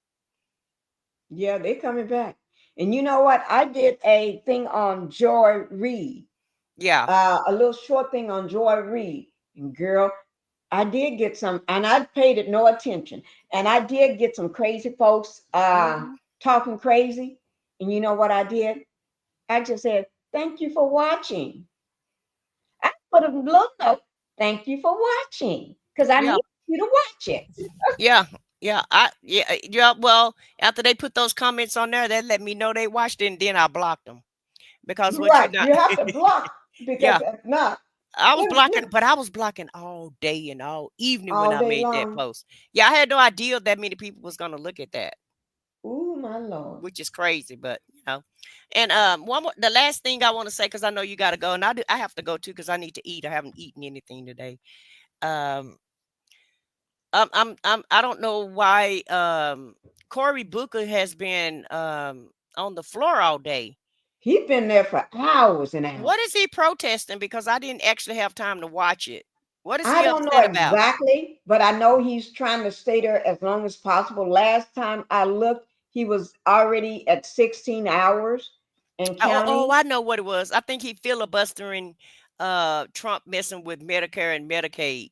Yeah, they coming back. And you know what? I did a thing on Joy Reid. Yeah. A little short thing on Joy Reid. And girl, I did get some, and I paid it no attention. And I did get some crazy folks talking crazy. And you know what I did? I just said, thank you for watching. I put a little note, thank you for watching. Because I need you to watch it. Yeah. Well, after they put those comments on there, they let me know they watched it, and then I blocked them. Because You have to block, because if not, I was blocking, but I was blocking all day and all evening when I made that long. post. Yeah, I had no idea that many people was gonna look at that. Ooh, my Lord. Which is crazy, but you know. And the last thing I want to say, because I know you gotta go, and I have to go too, because I need to eat. I haven't eaten anything today. I don't know why Cory Booker has been on the floor all day. He's been there for hours and hours. What is he protesting? Because I didn't actually have time to watch it. What is he I don't know upset about? exactly, but I know he's trying to stay there as long as possible. Last time I looked, he was already at 16 hours and counting. Oh, I know what it was. I think he filibustering Trump messing with Medicare and Medicaid,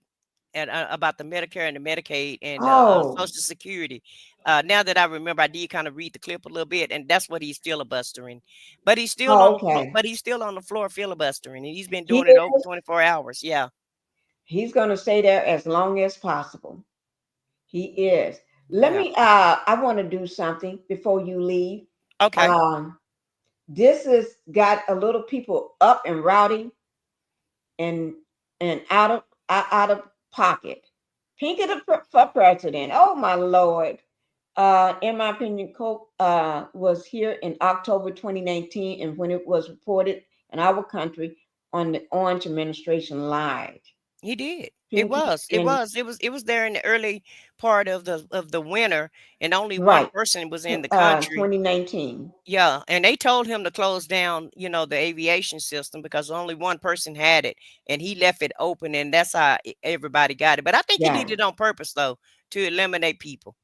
and about the Medicare and the Medicaid and Social Security. Now that I remember, I did kind of read the clip a little bit, and that's what he's filibustering. But he's still on the floor filibustering, and he's been doing it over 24 hours. Yeah. He's going to stay there as long as possible. He is. Let me I want to do something before you leave. Okay. This has got a little people up and rowdy and out of pocket. Pinky for president. Oh my Lord. In my opinion, Coke was here in October 2019, and when it was reported in our country on the Orange administration lied. He did. It Pinky was. It and was. It was there in the early part of the winter, and only one right, person was in the country. 2019. Yeah, and they told him to close down, the aviation system because only one person had it, and he left it open, and that's how everybody got it. But I think he did Yeah. it on purpose, though, to eliminate people.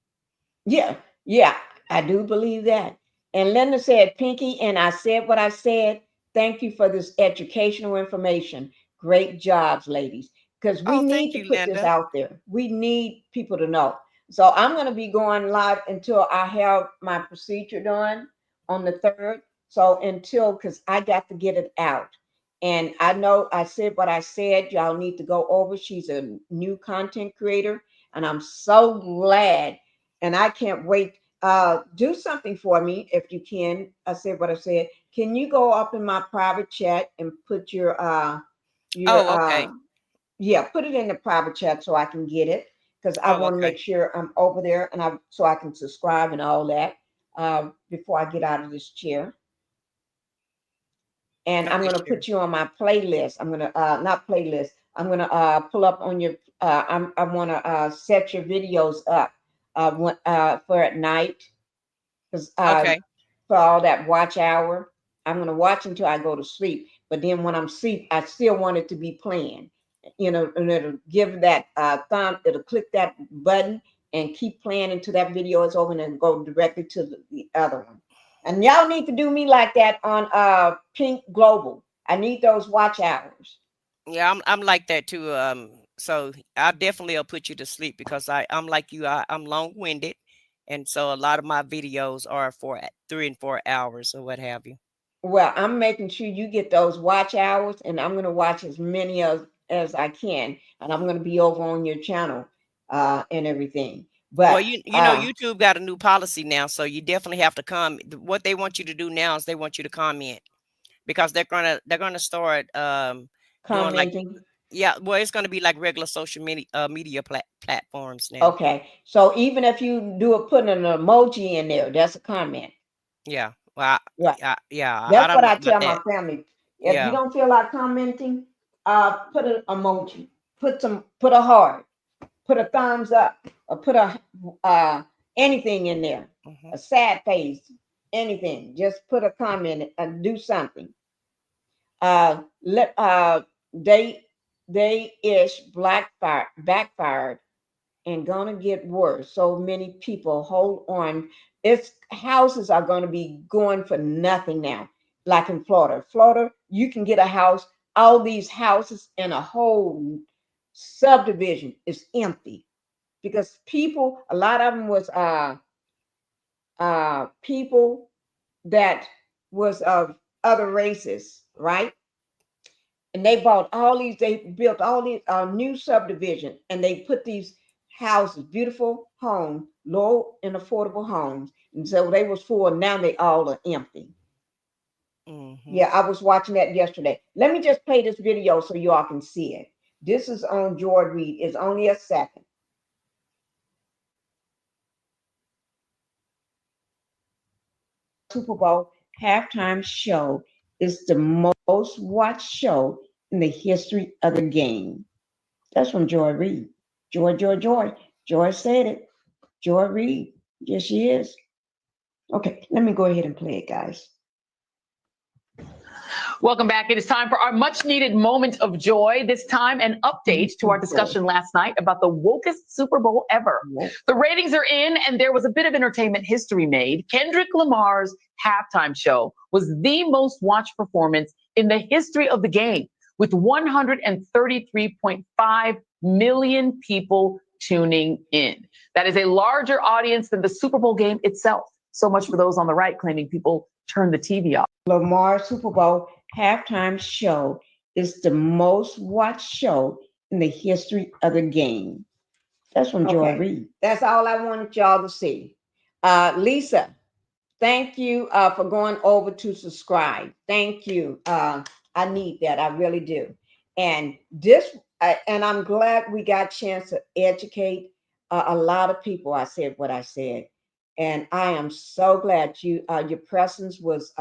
Yeah, yeah, I do believe that. And Linda said, Pinky, and I said what I said. Thank you for this educational information. Great jobs, ladies. Because we Oh, need thank to you, put this Linda. out there. We need people to know. So I'm going to be going live until I have my procedure done on the 3rd. So because I got to get it out. And I know I said what I said. Y'all need to go over. She's a new content creator. And I'm so glad, and I can't wait. Do something for me if you can. I said what I said. Can you go up in my private chat and put your Oh, okay. yeah, put it in the private chat so I can get it, because I Oh, want to okay. make sure I'm over there and so I can subscribe and all that before I get out of this chair. And I'm Okay, going to sure. put you on my playlist. I'm going to not playlist. I'm going to pull up on your. I want to set your videos up for at night, because Okay. for all that watch hour, I'm going to watch until I go to sleep. But then when I'm asleep, I still want it to be playing. And it'll give that thumb. It'll click that button and keep playing until that video is over, and then go directly to the other one. And y'all need to do me like that on Pink Global. I need those watch hours. Yeah, I'm like that too. So I definitely will put you to sleep because I'm like you. I'm long-winded, and so a lot of my videos are for 3 and 4 hours or what have you. Well, I'm making sure you get those watch hours, and I'm going to watch as many as I can, and I'm going to be over on your channel and everything. Well, But YouTube got a new policy now, so you definitely have to come. What they want you to do now is they want you to comment because they're gonna start doing like, commenting. yeah, well, it's gonna be like regular social media platforms now. Okay, so even if you put an emoji in there, that's a comment. Yeah, well, Right. yeah, I That's don't what know I about tell my that. family. If you Yeah. don't feel like commenting, put an emoji, put a heart, put a thumbs up, or put a anything in there, a sad face, anything. Just put a comment and do something. Let they ish backfired and gonna get worse. So many people hold on. Its houses are gonna be going for nothing now. Like in Florida. Florida, you can get a house, all these houses in a whole subdivision is empty because people, a lot of them was people that was of other races, right? And they built all these new subdivision, and they put these houses, beautiful homes, low and affordable homes. And so they was full, now they all are empty. Yeah, I was watching that yesterday. Let me just play this video so you all can see it. This is on George Reed. It's only a second. Super Bowl halftime show is the most watched show in the history of the game. That's from Joy Reid. Joy, Joy, Joy. Joy said it. Joy Reid. Yes, she is. Okay, let me go ahead and play it, guys. Welcome back. It is time for our much needed moment of joy. This time, an update to our discussion last night about the wokest Super Bowl ever. The ratings are in, and there was a bit of entertainment history made. Kendrick Lamar's halftime show was the most watched performance in the history of the game, with 133.5 million people tuning in. That is a larger audience than the Super Bowl game itself. So much for those on the right claiming people turn the TV off. Lamar's Super Bowl halftime show is the most watched show in the history of the game. That's from Joy Reid. That's all I wanted y'all to see. Lisa, thank you for going over to subscribe. Thank you. I need that. I really do. And this and I'm glad we got a chance to educate a lot of people. I said what I said, and I am so glad your presence was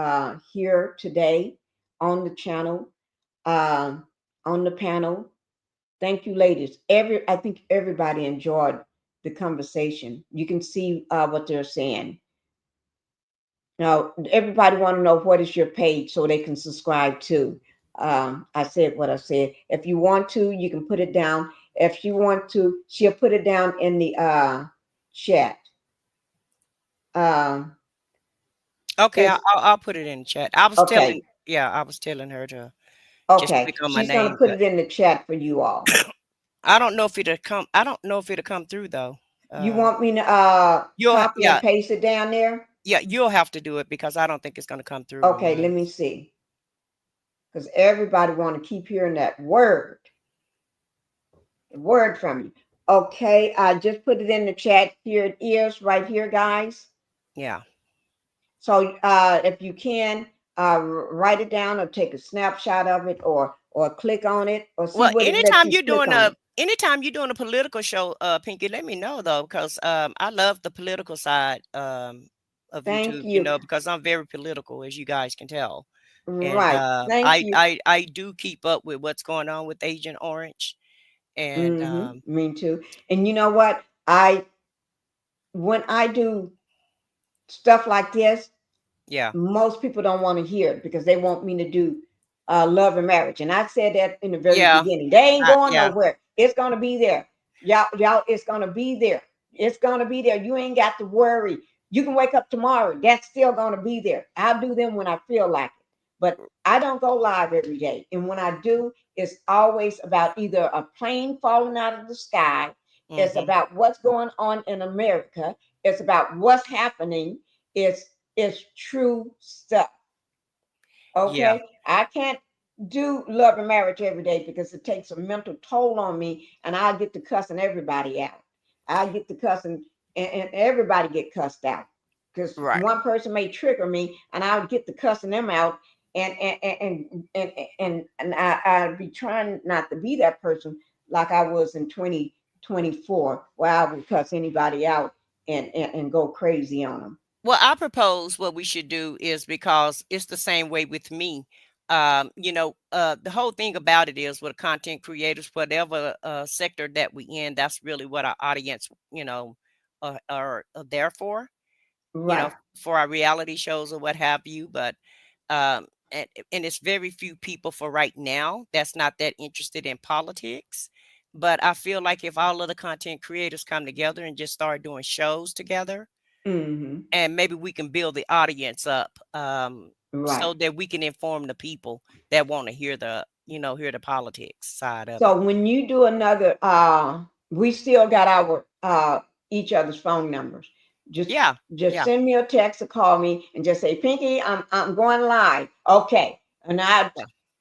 here today on the channel, on the panel. Thank you, ladies. I think everybody enjoyed the conversation. You can see what they're saying. Now, everybody want to know what is your page so they can subscribe to. I said what I said. If you want to, you can put it down. If you want to, she'll put it down in the chat. Okay, I'll put it in the chat. I was Okay. I was telling her to just Okay. click on my She's gonna name. put it in the chat for you all. I don't know if it'll come. I don't know if it'll come through though. You want me to copy and paste it down there? Yeah, you'll have to do it because I don't think it's going to come through. Okay, let me see. Because everybody want to keep hearing that word. The word from you. Okay, I just put it in the chat. Here it is right here, guys. Yeah. So if you can write it down or take a snapshot of it or click on it or see what it lets you click on it. Anytime you're doing a political show, Pinky, let me know though, because I love the political side of Thank YouTube, you. because I'm very political, as you guys can tell. Right. And Thank you. I do keep up with what's going on with Agent Orange. And me too. And you know what? When I do stuff like this, most people don't want to hear it because they want me to do love and marriage. And I said that in the very beginning. They ain't going nowhere. It's gonna be there. Y'all, it's gonna be there. It's gonna be there. You ain't got to worry. You can wake up tomorrow. That's still gonna be there. I'll do them when I feel like it. But I don't go live every day. And when I do, it's always about either a plane falling out of the sky. It's about what's going on in America. It's about what's happening. It's true stuff. Okay. I can't do love and marriage every day because it takes a mental toll on me and I get to cussing everybody out. I get to cussing and everybody get cussed out because one person may trigger me and I'll get to cussing them out and I'd be trying not to be that person like I was in 2024 where I would cuss anybody out and go crazy on them. Well, I propose what we should do is, because it's the same way with me. The whole thing about it is with content creators, whatever sector that we in, that's really what our audience, are there for, for our reality shows or what have you. But and it's very few people for right now that's not that interested in politics. But I feel like if all of the content creators come together and just start doing shows together, and maybe we can build the audience up so that we can inform the people that want to hear the politics side of it. So when you do another, we still got our each other's phone numbers. Just send me a text or call me and just say, Pinky, I'm going live. Okay. And I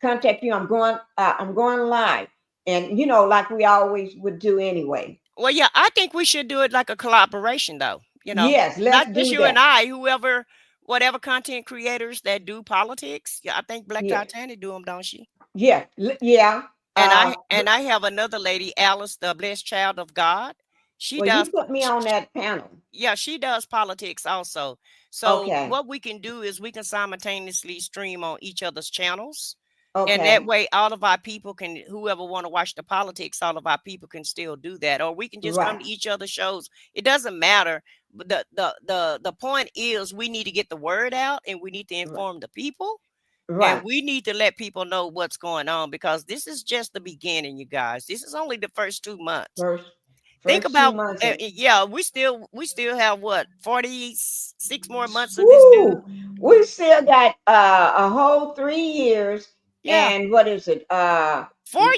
contact you. I'm going live. And like we always would do anyway. Well, yeah, I think we should do it like a collaboration though. Yes, let's not just do you that. and I, whatever content creators that do politics. Yeah, I think Black Titanic do them, don't she? Yeah. And I have another lady, Alice, the Blessed Child of God. She does. You put me on that panel. Yeah, she does politics also. So what we can do is we can simultaneously stream on each other's channels. And that way, all of our people can, whoever want to watch the politics, all of our people can still do that. Or we can just come to each other's shows. It doesn't matter. But the point is, we need to get the word out and we need to inform the people. And we need to let people know what's going on, because this is just the beginning, you guys. This is only the first 2 months. Think about, we still have what, 46 more months of this dude. We still got a whole 3 years. And what is it? 4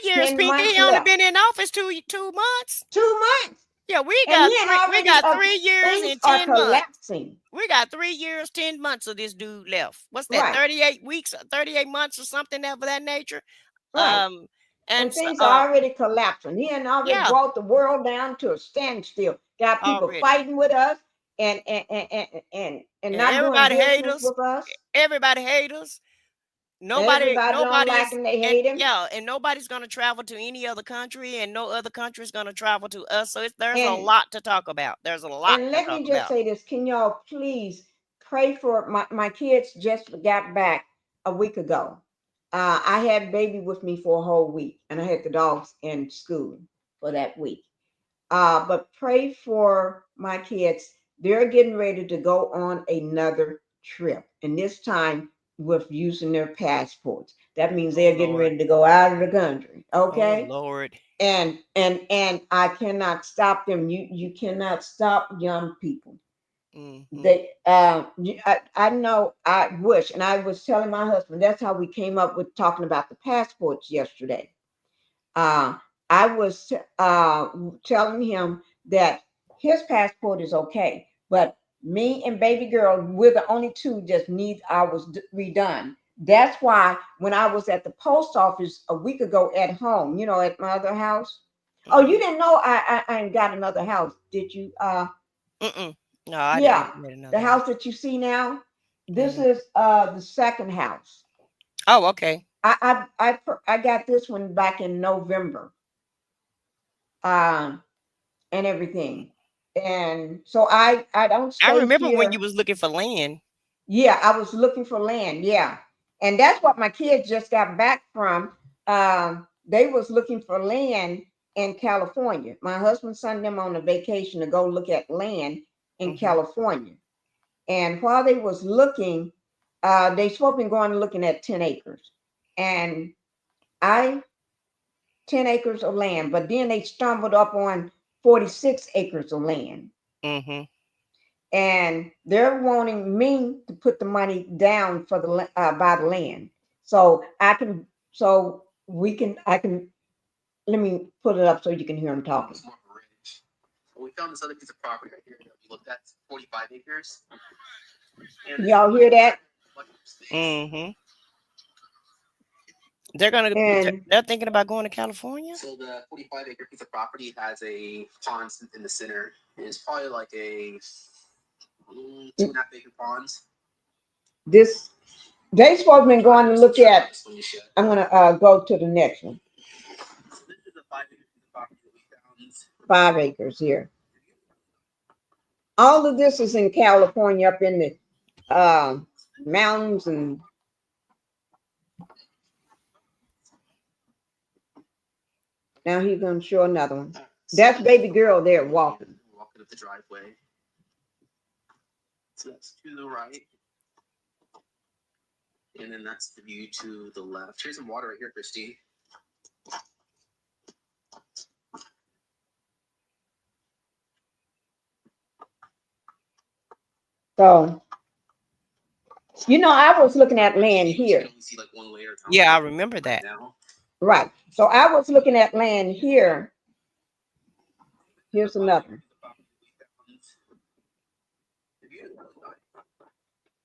years, Pinky. He only been in office 2 months. 2 months. Yeah, we got 3 years and 10 months. We got 3 years, 10 months of this dude left. What's that? 38 weeks, 38 months or something of that nature. And things are already collapsing. He had already brought the world down to a standstill. Got people fighting with us and not everybody doing hate business us. with us. Everybody hate us. Nobody don't like is, him, they and hate him. yeah, and nobody's going to travel to any other country, and no other country is going to travel to us. So there's a And lot to talk about. There's a lot and to let talk me just about. say this. Can y'all please pray for my kids just got back a week ago. I had baby with me for a whole week, and I had the dogs in school for that week. But pray for my kids. They're getting ready to go on another trip, and this time with using their passports. That means they're getting Lord. ready to go out of the country. Oh Okay. Lord. And I cannot stop them. You cannot stop young people. They I know, I wish, and I was telling my husband, that's how we came up with talking about the passports yesterday. I was telling him that his passport is okay, but me and baby girl, we're the only two just need ours redone. That's why when I was at the post office a week ago at home, you know, at my other house. Oh, you didn't know I ain't got another house, did you? No, I Yeah, didn't get another the house that you see now. This is the second house. Oh, okay. I got this one back in November. And everything. And so I don't I stay remember when here. you was looking for land. Yeah, I was looking for land. Yeah. And that's what my kids just got back from. They was looking for land in California. My husband sent them on a vacation to go look at land in California. And while they was looking, they supposed to be going looking at 10 acres. And 10 acres of land, but then they stumbled up on 46 acres of land. And they're wanting me to put the money down for the buy the land. So I can let me put it up so you can hear them talking. We found this other piece of property right here that we looked at, 45 acres. Y'all hear that? They're thinking about going to California. So the 45-acre piece of property has a pond in the center. It's probably like a 2.5-acre pond. This they supposed to be going to look at. I'm gonna go to the next one. So this is a 5-acre piece of property that we found. 5 acres here. All of this is in California, up in the mountains, and now he's gonna show another one. That's baby girl there walking. Walking up the driveway. So that's to the right. And then that's the view to the left. Here's some water right here, Christy. So, you know, I was looking at land here. Yeah, I remember that. Right. So I was looking at land here. Here's another.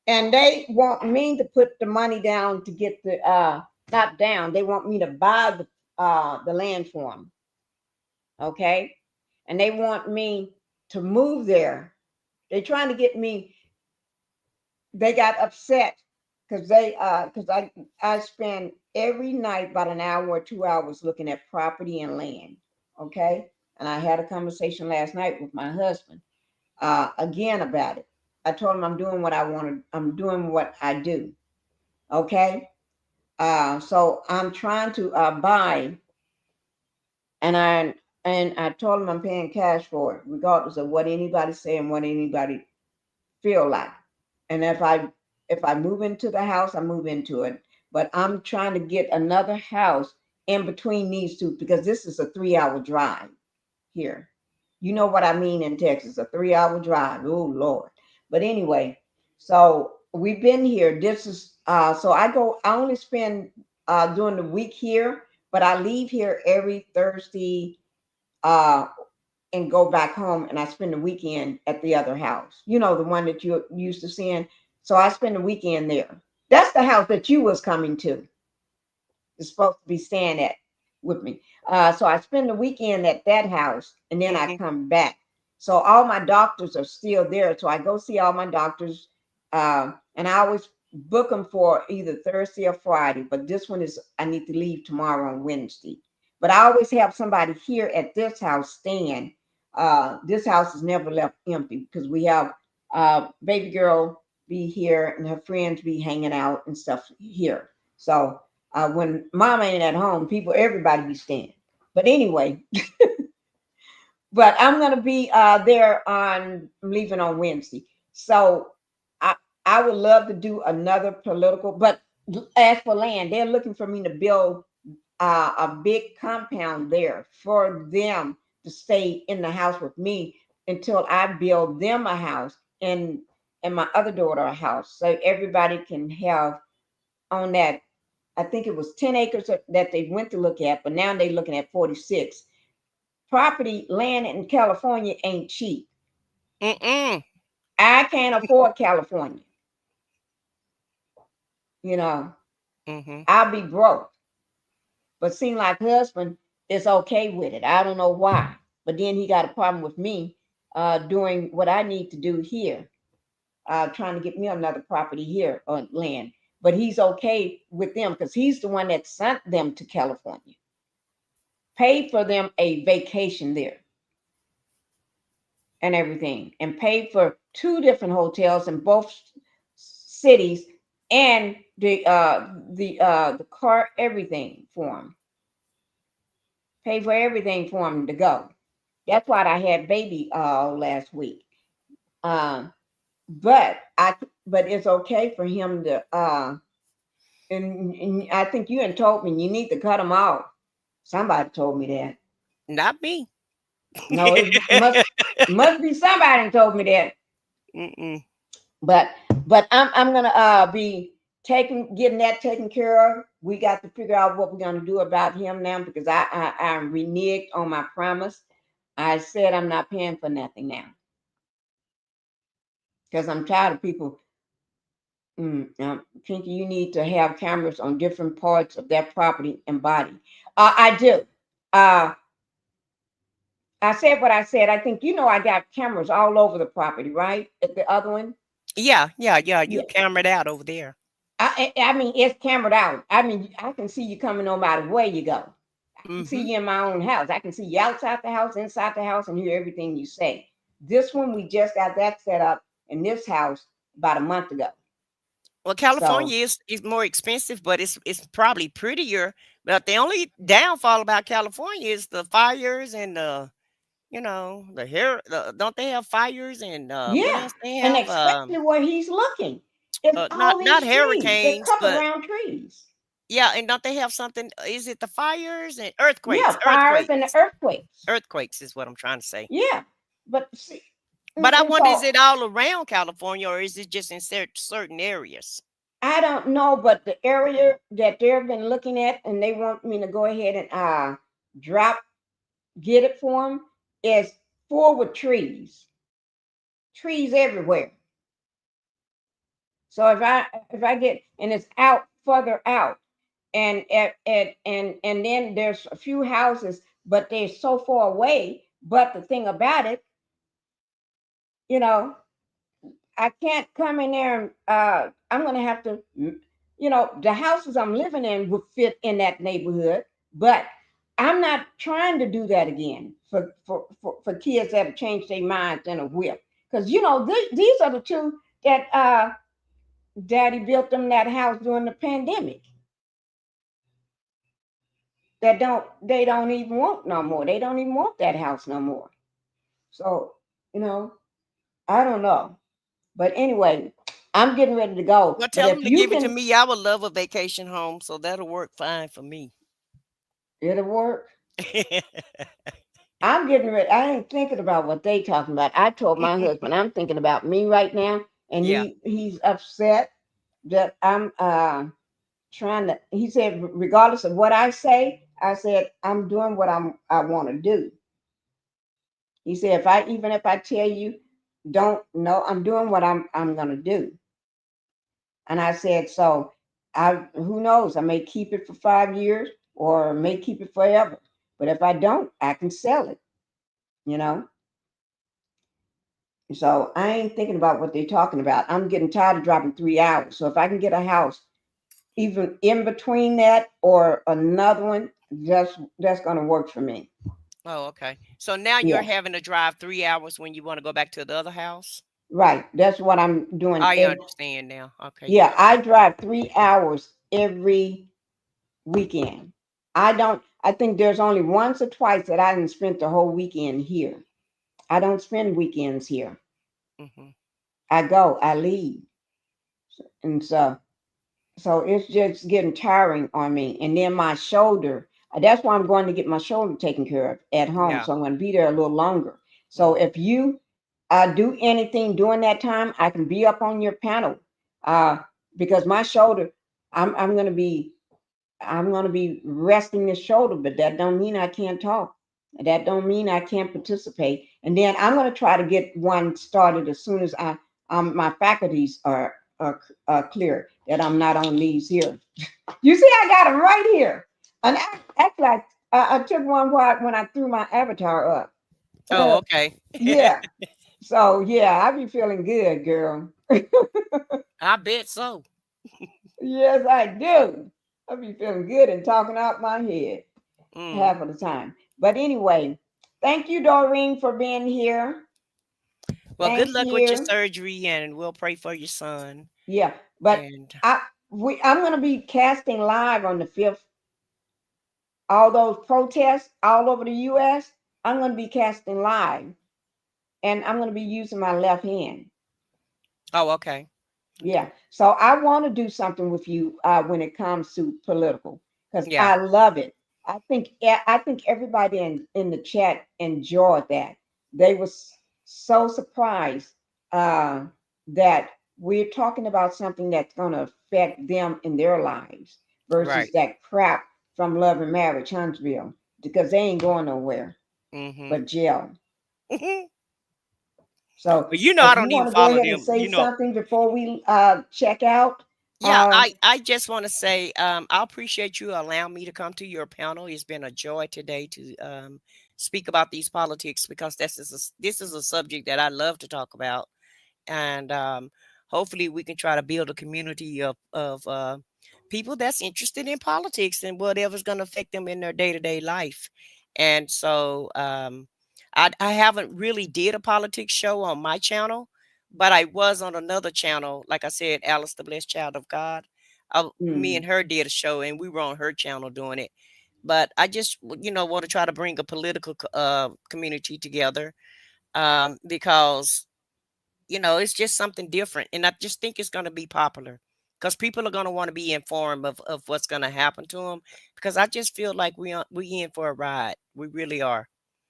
And they want me to put the money down to get the not down. They want me to buy the land for them. Okay. And they want me to move there. They're trying to get me. They got upset because I spend every night about an hour or 2 hours looking at property and land. Okay. And I had a conversation last night with my husband again about it. I told him I'm doing what I want to, I'm doing what I do. Okay. So I'm trying to buy, and I told him I'm paying cash for it, regardless of what anybody say and what anybody feel like. And if I move into the house, I move into it. But I'm trying to get another house in between these two, because this is a 3-hour drive here. You know what I mean in Texas, a 3-hour drive. Oh Lord. But anyway, so we've been here. This is so I only spend during the week here, but I leave here every Thursday and go back home, and I spend the weekend at the other house. You know, the one that you're used to seeing. So I spend the weekend there. That's the house that you was coming to. It's supposed to be staying at with me. So I spend the weekend at that house, and then I come back. So all my doctors are still there. So I go see all my doctors. And I always book them for either Thursday or Friday, but this one is, I need to leave tomorrow on Wednesday. But I always have somebody here at this house staying. This house is never left empty because we have baby girl be here and her friends be hanging out and stuff here. So when mama ain't at home, everybody be staying. But anyway, but I'm gonna be there I'm leaving on Wednesday. So I would love to do another political, but as for land, they're looking for me to build a big compound there for them to stay in the house with me until I build them a house and my other daughter a house, so everybody can have on that. I think it was 10 acres that they went to look at, but now they're looking at 46. Property land in California ain't cheap. I can't afford California. You know, I'll be broke. But seem like husband is okay with it. I don't know why. But then he got a problem with me doing what I need to do here, trying to get me another property here on land. But he's okay with them because he's the one that sent them to California, paid for them a vacation there and everything, and paid for 2 different hotels in both cities and the car, everything for him. Pay for everything for him to go. That's why I had baby last week. But it's okay for him to and I think you had told me you need to cut him off. Somebody told me that. Not me. No, it must be somebody that told me that. But I'm gonna be getting that taken care of. We got to figure out what we're gonna do about him now because I reneged on my promise. I said I'm not paying for nothing now because I'm tired of people. Pinkie, you need to have cameras on different parts of that property and body. I do. I said what I said. I think I got cameras all over the property, right? At the other one. Yeah. You cameraed out over there. I mean, it's cambered out. I mean, I can see you coming no matter where you go. I can see you in my own house. I can see you outside the house, inside the house, and hear everything you say. This one, we just got that set up in this house about a month ago. Well, California is more expensive, but it's probably prettier. But the only downfall about California is the fires and the hair. Don't they have fires and what else they have? And especially where he's looking. It's all these not trees. hurricanes, They're covered but around trees. yeah, and don't they have something? Is it the fires and earthquakes? Yeah, fires and the earthquakes. Earthquakes is what I'm trying to say. Yeah, but see. But I wonder, is it all around California or is it just in certain areas? I don't know, but the area that they've been looking at and they want me to go ahead and get it for them is full with trees. Trees everywhere. So if I get, and it's out further out, and then there's a few houses, but they're so far away. But the thing about it, I can't come in there and I'm gonna have to, the houses I'm living in would fit in that neighborhood, but I'm not trying to do that again for kids that have changed their minds in a whip. Because these are the 2 that Daddy built them that house during the pandemic. They don't even want no more. They don't even want that house no more. So, I don't know. But anyway, I'm getting ready to go. Well, tell them to give it to me. I would love a vacation home, so that'll work fine for me. It'll work. I'm getting ready. I ain't thinking about what they talking about. I told my husband I'm thinking about me right now, and he's upset that I'm trying to. He said, regardless of what I say, I said I'm doing what I want to do. He said, even if I tell you don't know, I'm doing what I'm gonna do. And I said, so who knows? I may keep it for 5 years or may keep it forever. But if I don't, I can sell it, So I ain't thinking about what they're talking about. I'm getting tired of driving 3 hours. So if I can get a house even in between that or another one, that's going to work for me. Oh, okay. So now you're Yeah, having to drive 3 hours when you want to go back to the other house? right. That's what I'm doing. I understand now. Okay, Yeah, yeah. I drive 3 hours every weekend. I think there's only once or twice that I didn't spend the whole weekend here. I don't spend weekends here. Hmm. I leave. And so it's just getting tiring on me. And then my shoulder, that's why I'm going to get my shoulder taken care of at home. Yeah. So I'm going to be there a little longer. So Mm. if you do anything during that time, I can be up on your panel. Uh, because my shoulder, I'm going to be resting the shoulder, but that don't mean I can't talk. That don't mean I can't participate. And then I'm going to try to get one started as soon as my faculties are clear that I'm not on these here. You see, I got them right here. And actually, I took one when I threw my avatar up. Oh, okay. Yeah. So yeah, I be feeling good, girl. I bet so. Yes, I do. I be feeling good and talking out my head half of the time. But anyway, thank you, Doreen, for being here. Well, good Thank luck with your you. surgery, and we'll pray for your son. Yeah, but And I'm going to be casting live on the 5th. All those protests all over the U.S. I'm going to be casting live, and I'm going to be using my left hand. oh, okay. Yeah. So I want to do something with you when it comes to political, because Yeah. I love it. I think everybody in the chat enjoyed that. They was so surprised that we're talking about something that's going to affect them in their lives versus Right. that crap from Love and Marriage Huntsville, because they ain't going nowhere Mm-hmm. but jail. So But you know, if I you don't even want to go follow ahead and them. say You know, something before we check out. yeah, I just want to say I appreciate you allowing me to come to your panel. It's been a joy today to speak about these politics, because this is a subject that I love to talk about, and hopefully we can try to build a community of people that's interested in politics and whatever's going to affect them in their day-to-day life. And so I haven't really did a politics show on my channel, but I was on another channel, like I said, Alice the Blessed Child of God. Me and her did a show, and we were on her channel doing it. But I just, want to try to bring a political community together, because it's just something different. And I just think it's going to be popular, because people are going to want to be informed of what's going to happen to them, because I just feel like we in for a ride. We really are.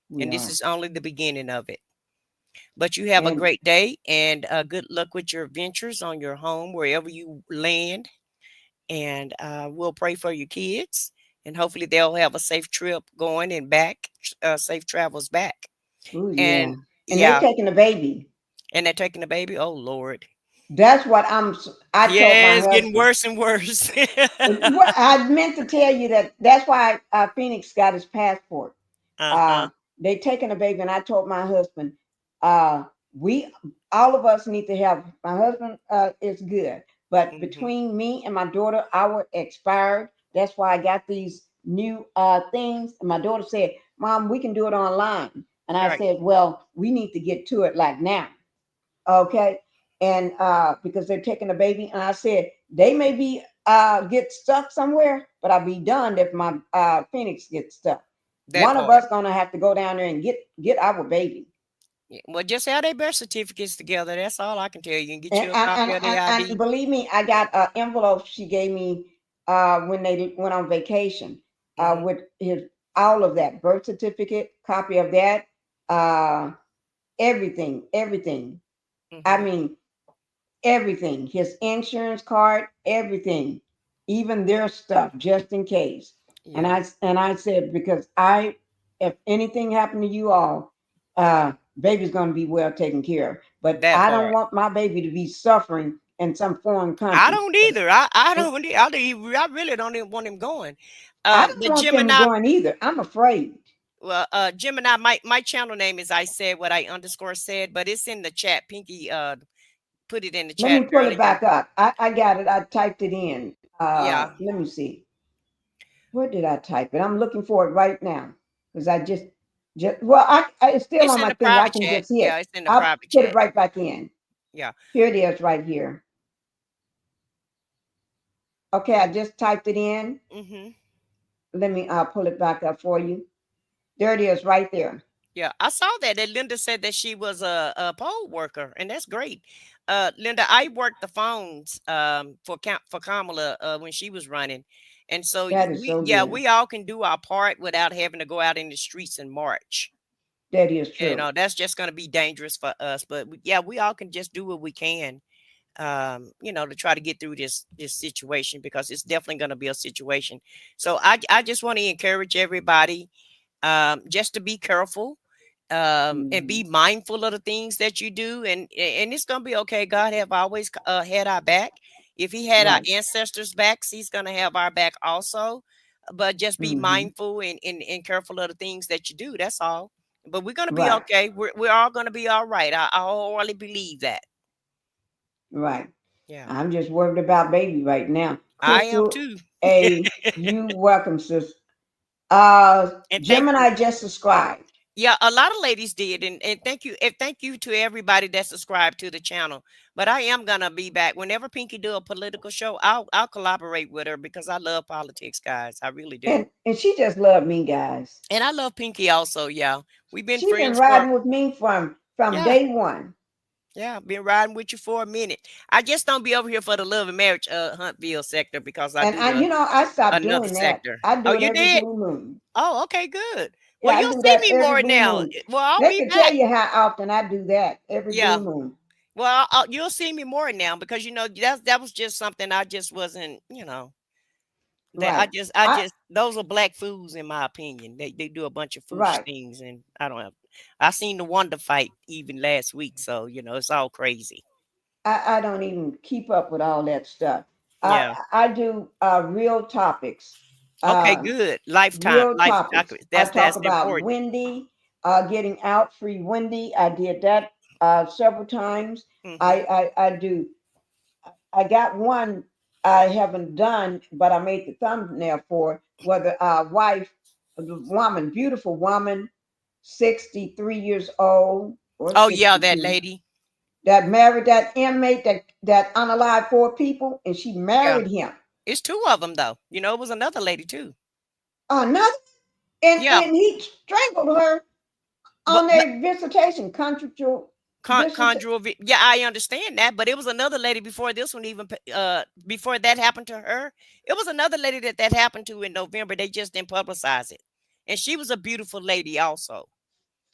We And this are. is only the beginning of it. But you have a And great day, and good luck with your ventures on your home, wherever you land. And we'll pray for your kids, and hopefully they'll have a safe trip going and back, safe travels back. oh yeah. And And they yeah, taking a baby. and they're taking the baby. Oh Lord. That's what I told Yeah, my it's getting husband. worse and worse. What I meant to tell you that's why Phoenix got his passport. Uh-huh. They taking a baby, and I told my husband, uh, we all of us need to have. My husband is good, but Hmm. between me and my daughter, our expired. That's why I got these new things. And my daughter said, "Mom, we can do it online," and I Right. said, "Well, we need to get to it like now." Okay. And because they're taking a baby, and I said they may be get stuck somewhere, but I'll be done if my Phoenix gets stuck. That One of part. us gonna have to go down there and get our baby. Yeah, well, just have their birth certificates together. That's all I can tell you. And get And you a and, copy and, of the and, and ID. believe me, I got an envelope she gave me when they went on vacation Hmm. with his all of that birth certificate, copy of that, uh, everything. I Hmm. mean, everything, his insurance card, everything, even their stuff, just in case. And Yeah, I said, because if anything happened to you all, baby's gonna be well taken care of. But that I don't part. want my baby to be suffering in some foreign I country. don't either. I And don't. I really don't even want him going. I don't The want them Gemini. going either. I'm afraid. Well, Gemini, my channel name is I said what I underscore said, but it's in the chat. Pinky put it in the Let chat me pull it earlier. back up. I got it. I typed it in. Yeah. Let me see. Where did I type it? I'm looking for it right now because I just well, it's still It's on in my the thing. I private can chat. just see Yeah, it. it's in the I'll private put it chat. right back in. Yeah. Here it is, right here. Okay, I just typed it in. Mm-hmm. Let me pull it back up for you. There it is, right there. Yeah, I saw that. That Linda said that she was a poll worker, and that's great. Linda, I worked the phones for Kamala when she was running, and so That is so good. we all can do our part without having to go out in the streets and march. That is true. You know, that's just going to be dangerous for us. But we all can just do what we can, you know, to try to get through this situation, because it's definitely going to be a situation. So I just want to encourage everybody just to be careful. And be mindful of the things that you do, and it's gonna be okay. God have always had our back. If He had our ancestors' backs, He's gonna have our back also. But just be mindful and careful of the things that you do. That's all. But we're gonna be okay. We're all gonna be all right. I wholly believe that. Right. Yeah. I'm just worried about baby right now. I am Crystal too. you welcome, sis. And Gemini just subscribed. Yeah, a lot of ladies did, and thank you, and thank you to everybody that subscribed to the channel. But I am gonna be back whenever Pinky do a political show. I'll collaborate with her because I love politics, guys. I really do. And she just loved me, guys. And I love Pinky also. Yeah, we've been She's been friends for riding with me from day one. Yeah, been riding with you for a minute. I just don't be over here for the love and marriage Huntville sector, because I do I stopped another doing that. sector. I do Oh, it you every did? blue moon. Oh, okay, good. Yeah, Well, I you'll do see that me every more blue now. moon. Well, I'll They be can back. tell you how often I do that every Yeah. blue moon. Well, you'll see me more now, because you know that was just something I just wasn't, you know. That Right. I just those are black fools in my opinion. They do a bunch of foolish Right. things, and I don't have. I seen the Wonder fight even last week, so you know it's all crazy. I don't even keep up with all that stuff. Yeah. I do real topics. Okay, good. Lifetime, Real life. topics. I talk That's about important. Wendy, getting out, free Wendy. I did that several times. I do. I got one I haven't done, but I made the thumbnail for whether wife, the woman, beautiful woman, 63 years old or Oh yeah, 62, that lady that married that inmate that unalived 4 people, and she married him. It's 2 of them though. You know, it was another lady too. Another, and Yeah. he strangled her on their visitation, conjugal. Yeah, I understand that, but it was another lady before this one, even before that happened to her. It was another lady that happened to in November. They just didn't publicize it, and she was a beautiful lady also.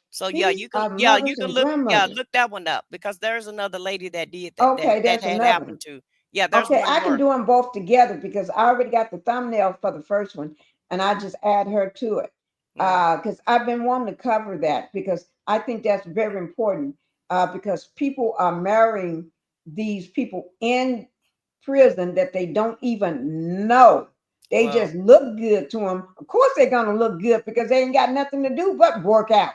So yeah, These you are can mothers and grandmothers. look that one up, because there's another lady that did Okay, that there's had another one. happened to. Yeah, there's Okay, one I more. can do them both together because I already got the thumbnail for the first one, and I just add her to it because I've been wanting to cover that because I think that's very important because people are marrying these people in prison that they don't even know. They just look good to them. Of course, they're gonna look good because they ain't got nothing to do but work out.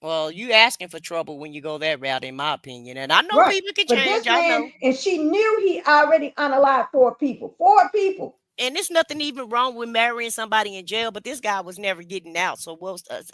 Well, you asking for trouble when you go that route, in my opinion. And I know Right. people can But change. this I know. man, and she knew he already unalived 4 people. 4 people. And there's nothing even wrong with marrying somebody in jail, but this guy was never getting out. So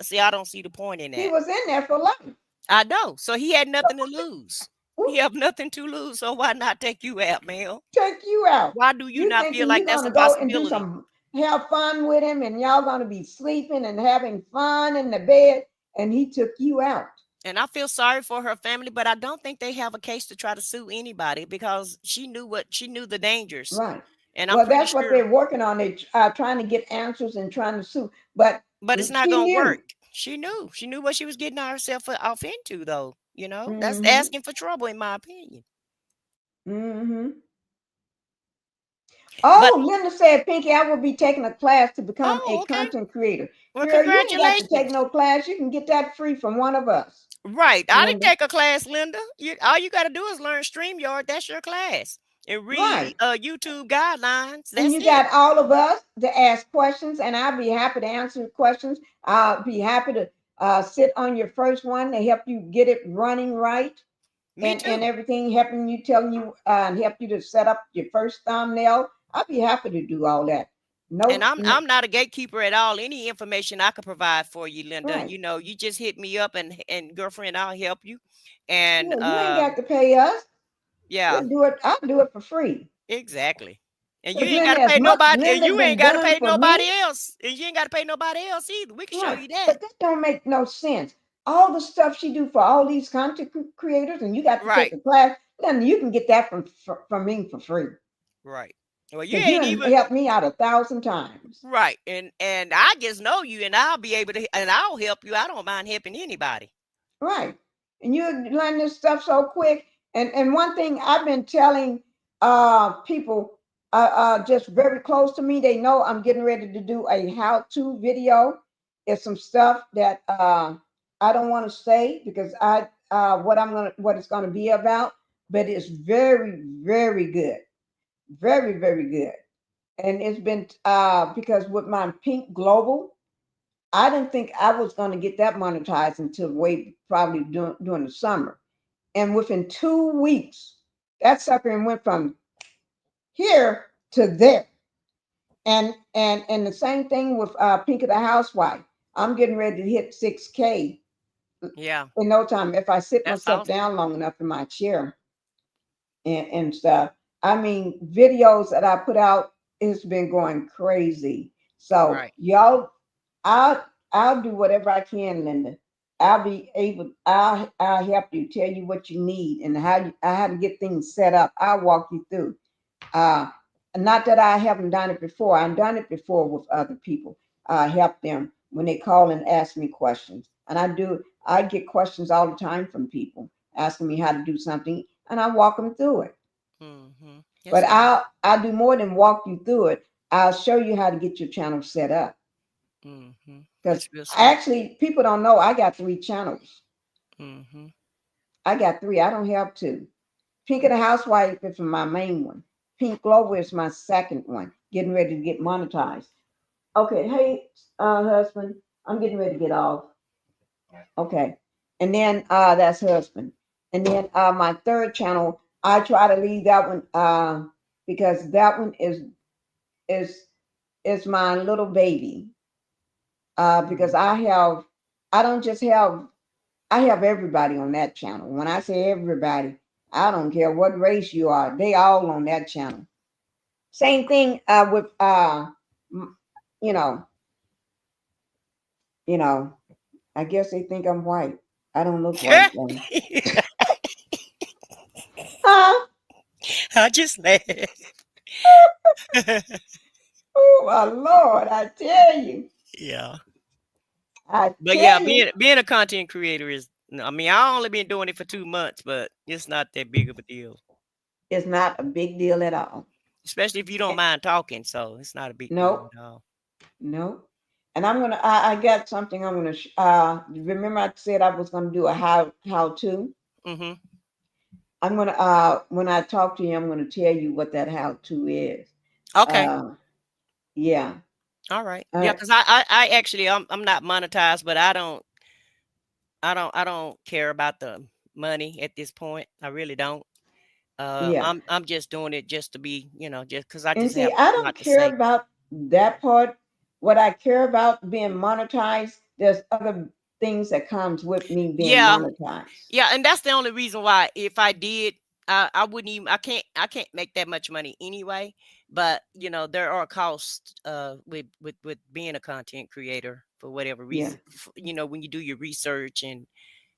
see, I don't see the point in that. He was in there for life. I know. So he had nothing to lose. He have nothing to lose. So why not take you out, man? Take you out. Why do you not feel thinking like you're that's gonna a go and do possibility? have fun with him, and y'all gonna be sleeping and having fun in the bed, and he took you out. And I feel sorry for her family, but I don't think they have a case to try to sue anybody, because she knew the dangers. Right. And I'm Well, pretty that's what sure they're working on. They trying to get answers and trying to sue, but it's not she gonna knew. work. She knew what she was getting herself off into, though. You know, that's Mhm. asking for trouble, in my opinion. Mhm. Oh, Linda said, Pinky, I will be taking a class to become a content creator. Well, Girl, you ain't got to take congratulations. no class. You can get that free from one of us. Right. I didn't Linda. take a class, Linda. All you got to do is learn StreamYard. That's your class. and Right. read YouTube guidelines. And That's you it. got all of us to ask questions, and I'll be happy to answer questions. I'll be happy to sit on your first one to help you get it running right. Me And too. everything, helping you, telling you, and help you to set up your first thumbnail. I'll be happy to do all that. And No, I'm not a gatekeeper at all. Any information I could provide for you, Linda, right. you know, you just hit me up, and girlfriend, I'll help you. And Yeah, you ain't got to pay us. yeah, We'll do it. I'll do it for free. exactly. And you Because ain't got Linda, to as pay much nobody, and Linda you ain't been got to done pay for me, nobody else, and you ain't got to pay nobody else either. We can show right? you that. But that don't make no sense. All the stuff she do for all these content creators, and you got to take Right, a class. Linda, you can get that from me for free. right. Well, you Because you ain't done even helped me out 1,000 times. right, and I just know you, and I'll be able to, and I'll help you. I don't mind helping anybody. Right. And you learn this stuff so quick. And one thing I've been telling people just very close to me, they know I'm getting ready to do a how-to video. It's some stuff that I don't want to say because what it's gonna be about, but it's very, very good. Very, very good. And it's been because with my Pink Global, I didn't think I was going to get that monetized until way probably during the summer. And within 2 weeks, that sucker went from here to there. And the same thing with Pinkie the Housewife. I'm getting ready to hit 6K Yeah, in no time if I sit that's myself awesome. down long enough in my chair and stuff. I mean, videos that I put out, it's been going crazy. So Right. y'all, I'll do whatever I can, Linda. I'll help you, tell you what you need and how to get things set up. I'll walk you through. Uh, Not that I haven't done it before. I've done it before with other people. Help them when they call and ask me questions. And I do. I get questions all the time from people asking me how to do something, and I walk them through it. Mm-hmm. But Yes, ma'am. I'll do more than walk you through it. I'll show you how to get your channel set up. Mm-hmm. Because That's real sweet. actually, people don't know I got 3 channels. Mm-hmm. I got 3. I don't have 2. Pink of the Housewife is my main one. Pink Global is my second one, getting ready to get monetized. Okay, hey, husband, I'm getting ready to get off. Okay, and then that's husband, and then my third channel, I try to leave that one because that one is is my little baby. Because I don't just have, I have everybody on that channel. When I say everybody, I don't care what race you are, they all on that channel. Same thing with you know, you know. I guess they think I'm white. I don't look white though. Huh? I just mad. Oh my Lord, I tell you. Yeah. I But yeah, tell you, being a content creator is, I mean, I only been doing it for 2 months, but it's not that big of a deal. it's not a big deal at all. Especially if you don't mind talking, so it's not a big deal Nope, at all. nope. And I got something I'm gonna remember I said I was gonna do a how to. Mm-hmm. I'm gonna when I talk to you, I'm gonna tell you what that how to is. Okay. Uh yeah. All right. Yeah, Uh, because I actually I'm not monetized, but I don't care about the money at this point. I really don't. yeah. I'm just doing it just to be, just because I And just see, have I a don't lot to care say. about that part. What I care about being monetized, there's other things that comes with me being Yeah, monetized. yeah, and that's the only reason why if I did, I wouldn't even I can't make that much money anyway. But there are costs with being a content creator for whatever Yeah, reason. When you do your research and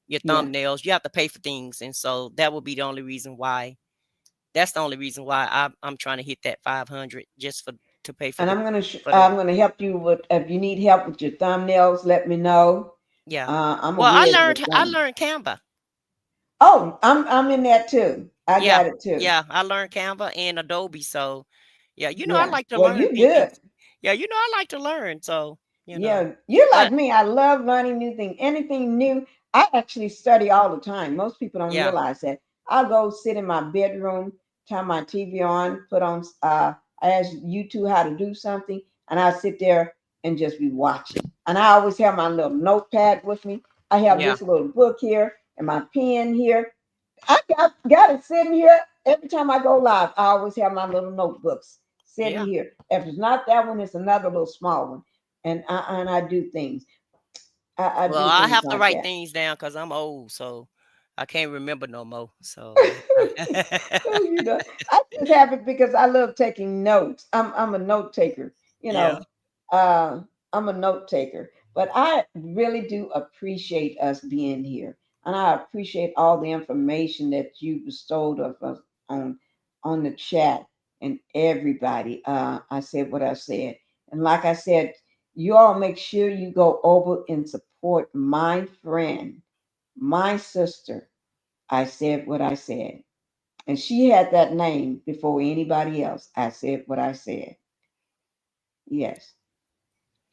your yeah. thumbnails, you have to pay for things, and so that would be the only reason why. That's the only reason why I'm trying to hit that 500 just to pay for And the for that. I'm gonna help you with if you need help with your thumbnails, let me know. Yeah. I'm a Well, whiz with I them. learned Canva. Oh, I'm in that too. I Yeah, got it too. yeah, I learned Canva and Adobe. So, yeah, I Yeah. like to Well, learn, you Pinky. good. Yeah, I like to learn. So, Yeah, you're like but me. I love learning new things. Anything new. I actually study all the time. Most people don't yeah, realize that. I'll go sit in my bedroom turn my TV on, put on, I ask YouTube how to do something, and I sit there and just be watching. And I always have my little notepad with me. I have Yeah. this little book here and my pen here. I got it sitting here. Every time I go live, I always have my little notebooks sitting Yeah. here. If it's not that one, it's another little small one. And I do things. I Well, do I things have to like write that. things down because I'm old, so I can't remember no more. So So, you know, I just have it because I love taking notes. I'm a note taker, you yeah. know. Uh, I'm a note taker. But I really do appreciate us being here. And I appreciate all the information that you bestowed of us on on the chat and everybody. I said what I said. And like I said, you all make sure you go over and support my friend, my sister. I said what I said. And she had that name before anybody else. I said what I said. Yes.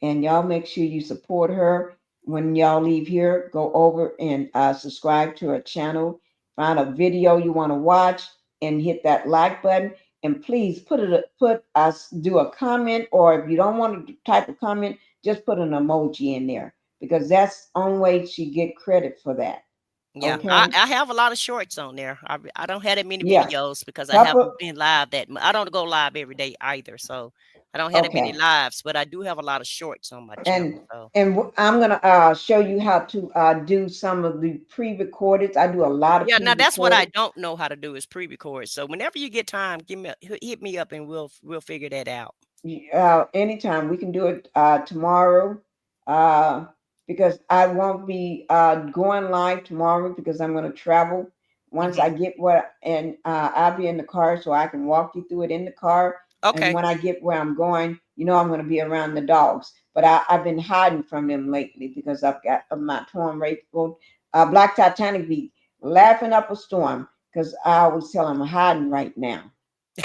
And y'all make sure you support her. When y'all leave here, go over and subscribe to her channel. Find a video you want to watch and hit that like button. And please put us do a comment, or if you don't want to type a comment, just put an emoji in there because that's the only way she get credit for that. Yeah, Okay. I have a lot of shorts on there. I don't have that many Yeah. videos because I Couple. haven't been live I don't go live every day either, so I don't have that many Okay. lives, but I do have a lot of shorts on my channel. And So I'm gonna show you how to do some of the pre-recorded. I do a lot of yeah, now that's what I pre-recorded. don't know how to do is pre-record. So whenever you get time, hit me up and we'll figure that out. Anytime we can do it tomorrow, because I won't be going live tomorrow because I'm gonna travel. Once I hmm get and I'll be in the car so I can walk you through it in the car. And Okay. when I get where I'm going, I'm going to be around the dogs. But I've been hiding from them lately because I've got my torn rayful. Black Titanic be laughing up a storm because I always tell them I'm hiding right now.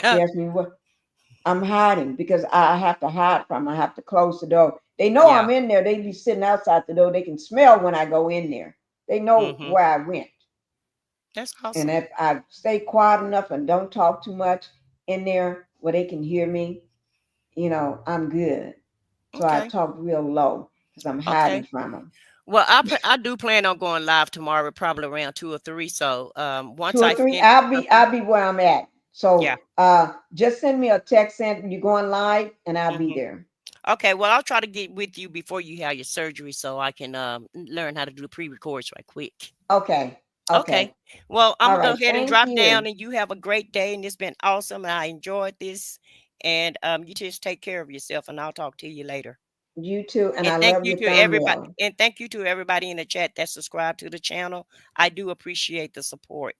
She asked me what I'm hiding because I have to hide from. I have to close the door. They know Yeah. I'm in there. They be sitting outside the door. They can smell when I go in there. They know hmm where I went. That's And awesome. if I stay quiet enough and don't talk too much in there where they can hear me, I'm good. So I Okay. talk real low because I'm hiding Okay. from them. Well, I do plan on going live tomorrow, probably around 2 or 3. So Two once or I three, finish I'll be where I'm at. yeah. So just send me a text saying you're going live and I'll be hmm there. Okay, well, I'll try to get with you before you have your surgery so I can learn how to do the pre-records right quick. Okay. Okay. Okay. Well, I'm All gonna go right. ahead and Thank drop down, you. and you have a great day. And it's been awesome, and I enjoyed this. And you just take care of yourself, and I'll talk to you later. You too. And And I thank love you your to everybody. thumbnail. And thank you to everybody in the chat that subscribed to the channel. I do appreciate the support.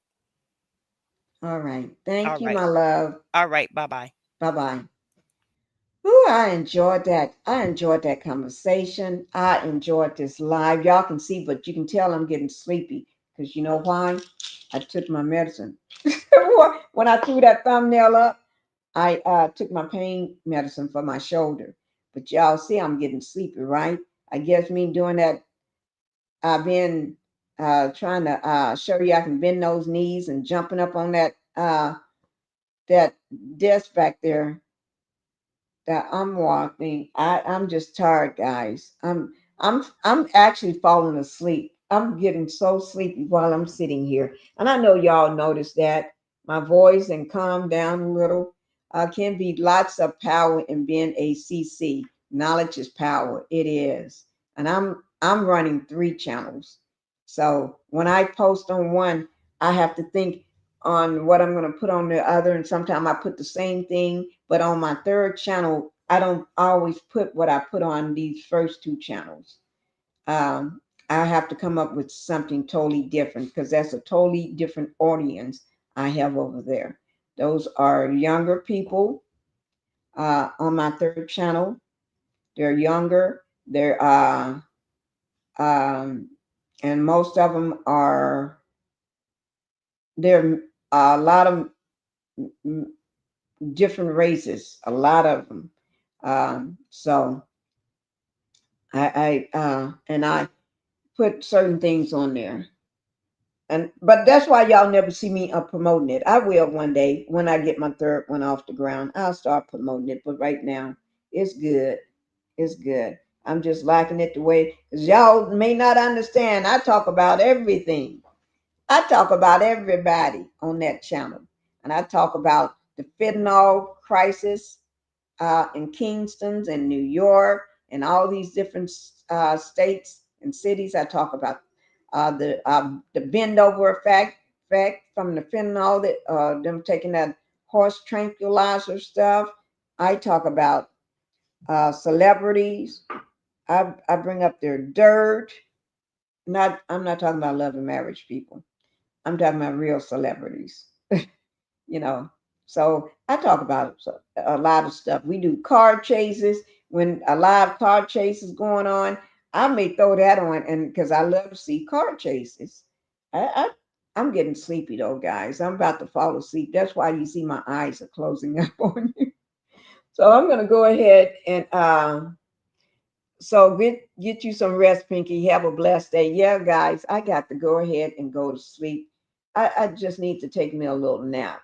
All right. All Thank you, right. my love. All right. Bye bye. Bye bye. Ooh, I enjoyed that. I enjoyed that conversation. I enjoyed this live. Y'all can see, but you can tell I'm getting sleepy because you know why? I took my medicine. When I threw that thumbnail up, I took my pain medicine for my shoulder. But y'all see, I'm getting sleepy, right? I guess me doing that. I've been trying to show you I can bend those knees and jumping up on that desk back there that I'm walking. I'm just tired, guys. I'm actually falling asleep. I'm getting so sleepy while I'm sitting here. And I know y'all noticed that. My voice and calm down a little. Can be lots of power in being a CC. Knowledge is power. It is. And I'm running 3 channels. So when I post on one, I have to think on what I'm going to put on the other. And sometimes I put the same thing, but on my 3rd channel, I don't always put what I put on these first 2 channels. I have to come up with something totally different because that's a totally different audience I have over there. Those are younger people on my 3rd channel. They're younger. And most of them they're a lot of different races, a lot of them. So I put certain things on there. But that's why y'all never see me promoting it. I will one day when I get my third one off the ground. I'll start promoting it. But right now, it's good. It's good. I'm just liking it the way, because y'all may not understand. I talk about everything. I talk about everybody on that channel, and I talk about the fentanyl crisis in Kingston and New York and all these different states and cities. I talk about the bend over effect from the fentanyl, that them taking that horse tranquilizer stuff. I talk about celebrities. I bring up their dirt. I'm not talking about love and marriage people. I'm talking about real celebrities. You know. So I talk about a lot of stuff. We do car chases. When a live car chase is going on, I may throw that on, and because I love to see car chases. I'm getting sleepy though, guys. I'm about to fall asleep. That's why you see my eyes are closing up on you. So I'm gonna go ahead and so get you some rest, Pinky. Have a blessed day. Yeah, guys, I got to go ahead and go to sleep. I just need to take me a little nap.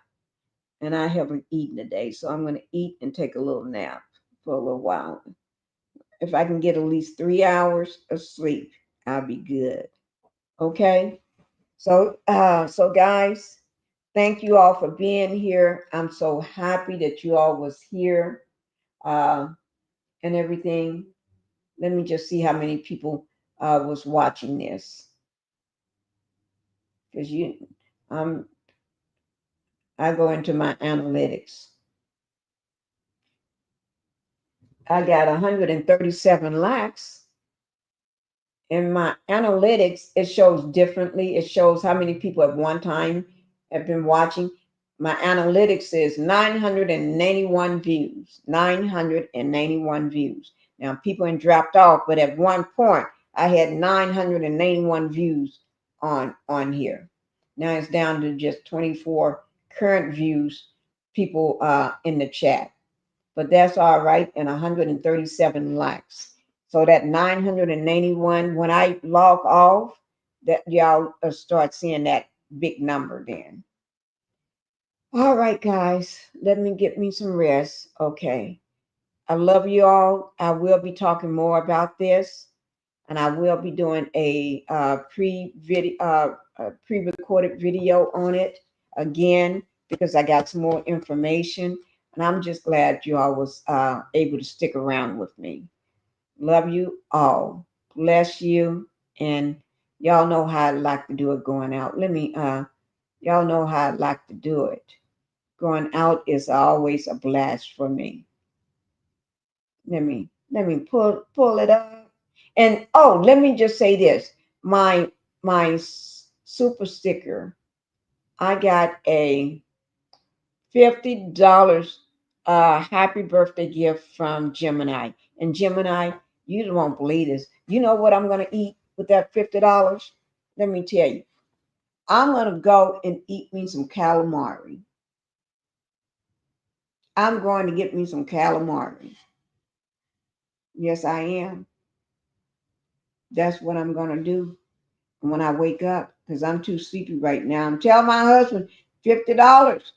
And I haven't eaten today, so I'm going to eat and take a little nap for a little while. If I can get at least 3 hours of sleep, I'll be good. Okay? So guys, thank you all for being here. I'm so happy that you all was here and everything. Let me just see how many people was watching this. Because I go into my analytics. I got 137 likes. In my analytics, it shows differently. It shows how many people at one time have been watching. My analytics says 981 views. 981 views. Now, people have dropped off, but at one point, I had 981 views on here. Now it's down to just 24 current views, people in the chat. But that's all right, and 137 likes. So that 981, when I log off, that y'all start seeing that big number then. All right, guys, let me get me some rest. Okay. I love you all. I will be talking more about this, and I will be doing a pre-recorded video on it again, because I got some more information, and I'm just glad you all was able to stick around with me. Love you all. Bless you. And y'all know how I like to do it going out. Y'all know how I like to do it. Going out is always a blast for me. Let me pull it up. And oh, let me just say this. My super sticker, I got a $50 happy birthday gift from Gemini. And Gemini, you won't believe this. You know what I'm going to eat with that $50? Let me tell you. I'm going to go and eat me some calamari. I'm going to get me some calamari. Yes, I am. That's what I'm going to do when I wake up, because I'm too sleepy right now. I'm telling my husband, $50.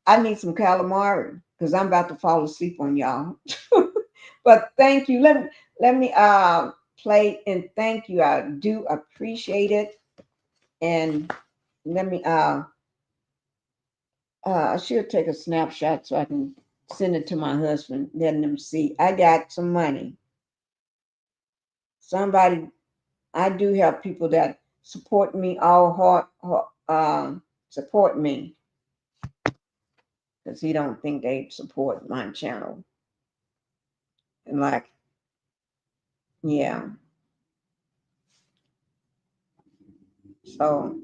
I need some calamari because I'm about to fall asleep on y'all. But thank you. Let me play and thank you. I do appreciate it. And let me I should take a snapshot so I can send it to my husband, letting him see I got some money. Somebody, I do have people that support me all heart, support me, because he don't think they support my channel. And like, yeah. So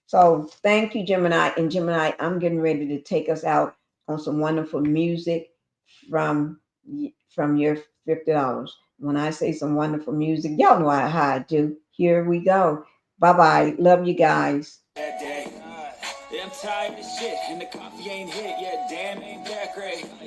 so thank you, Gemini. And Gemini, I'm getting ready to take us out on some wonderful music from your $50. When I say some wonderful music, y'all know how I do. Here we go. Bye-bye. Love you guys. I'm tired of shit, and the coffee ain't hit yet, damn it.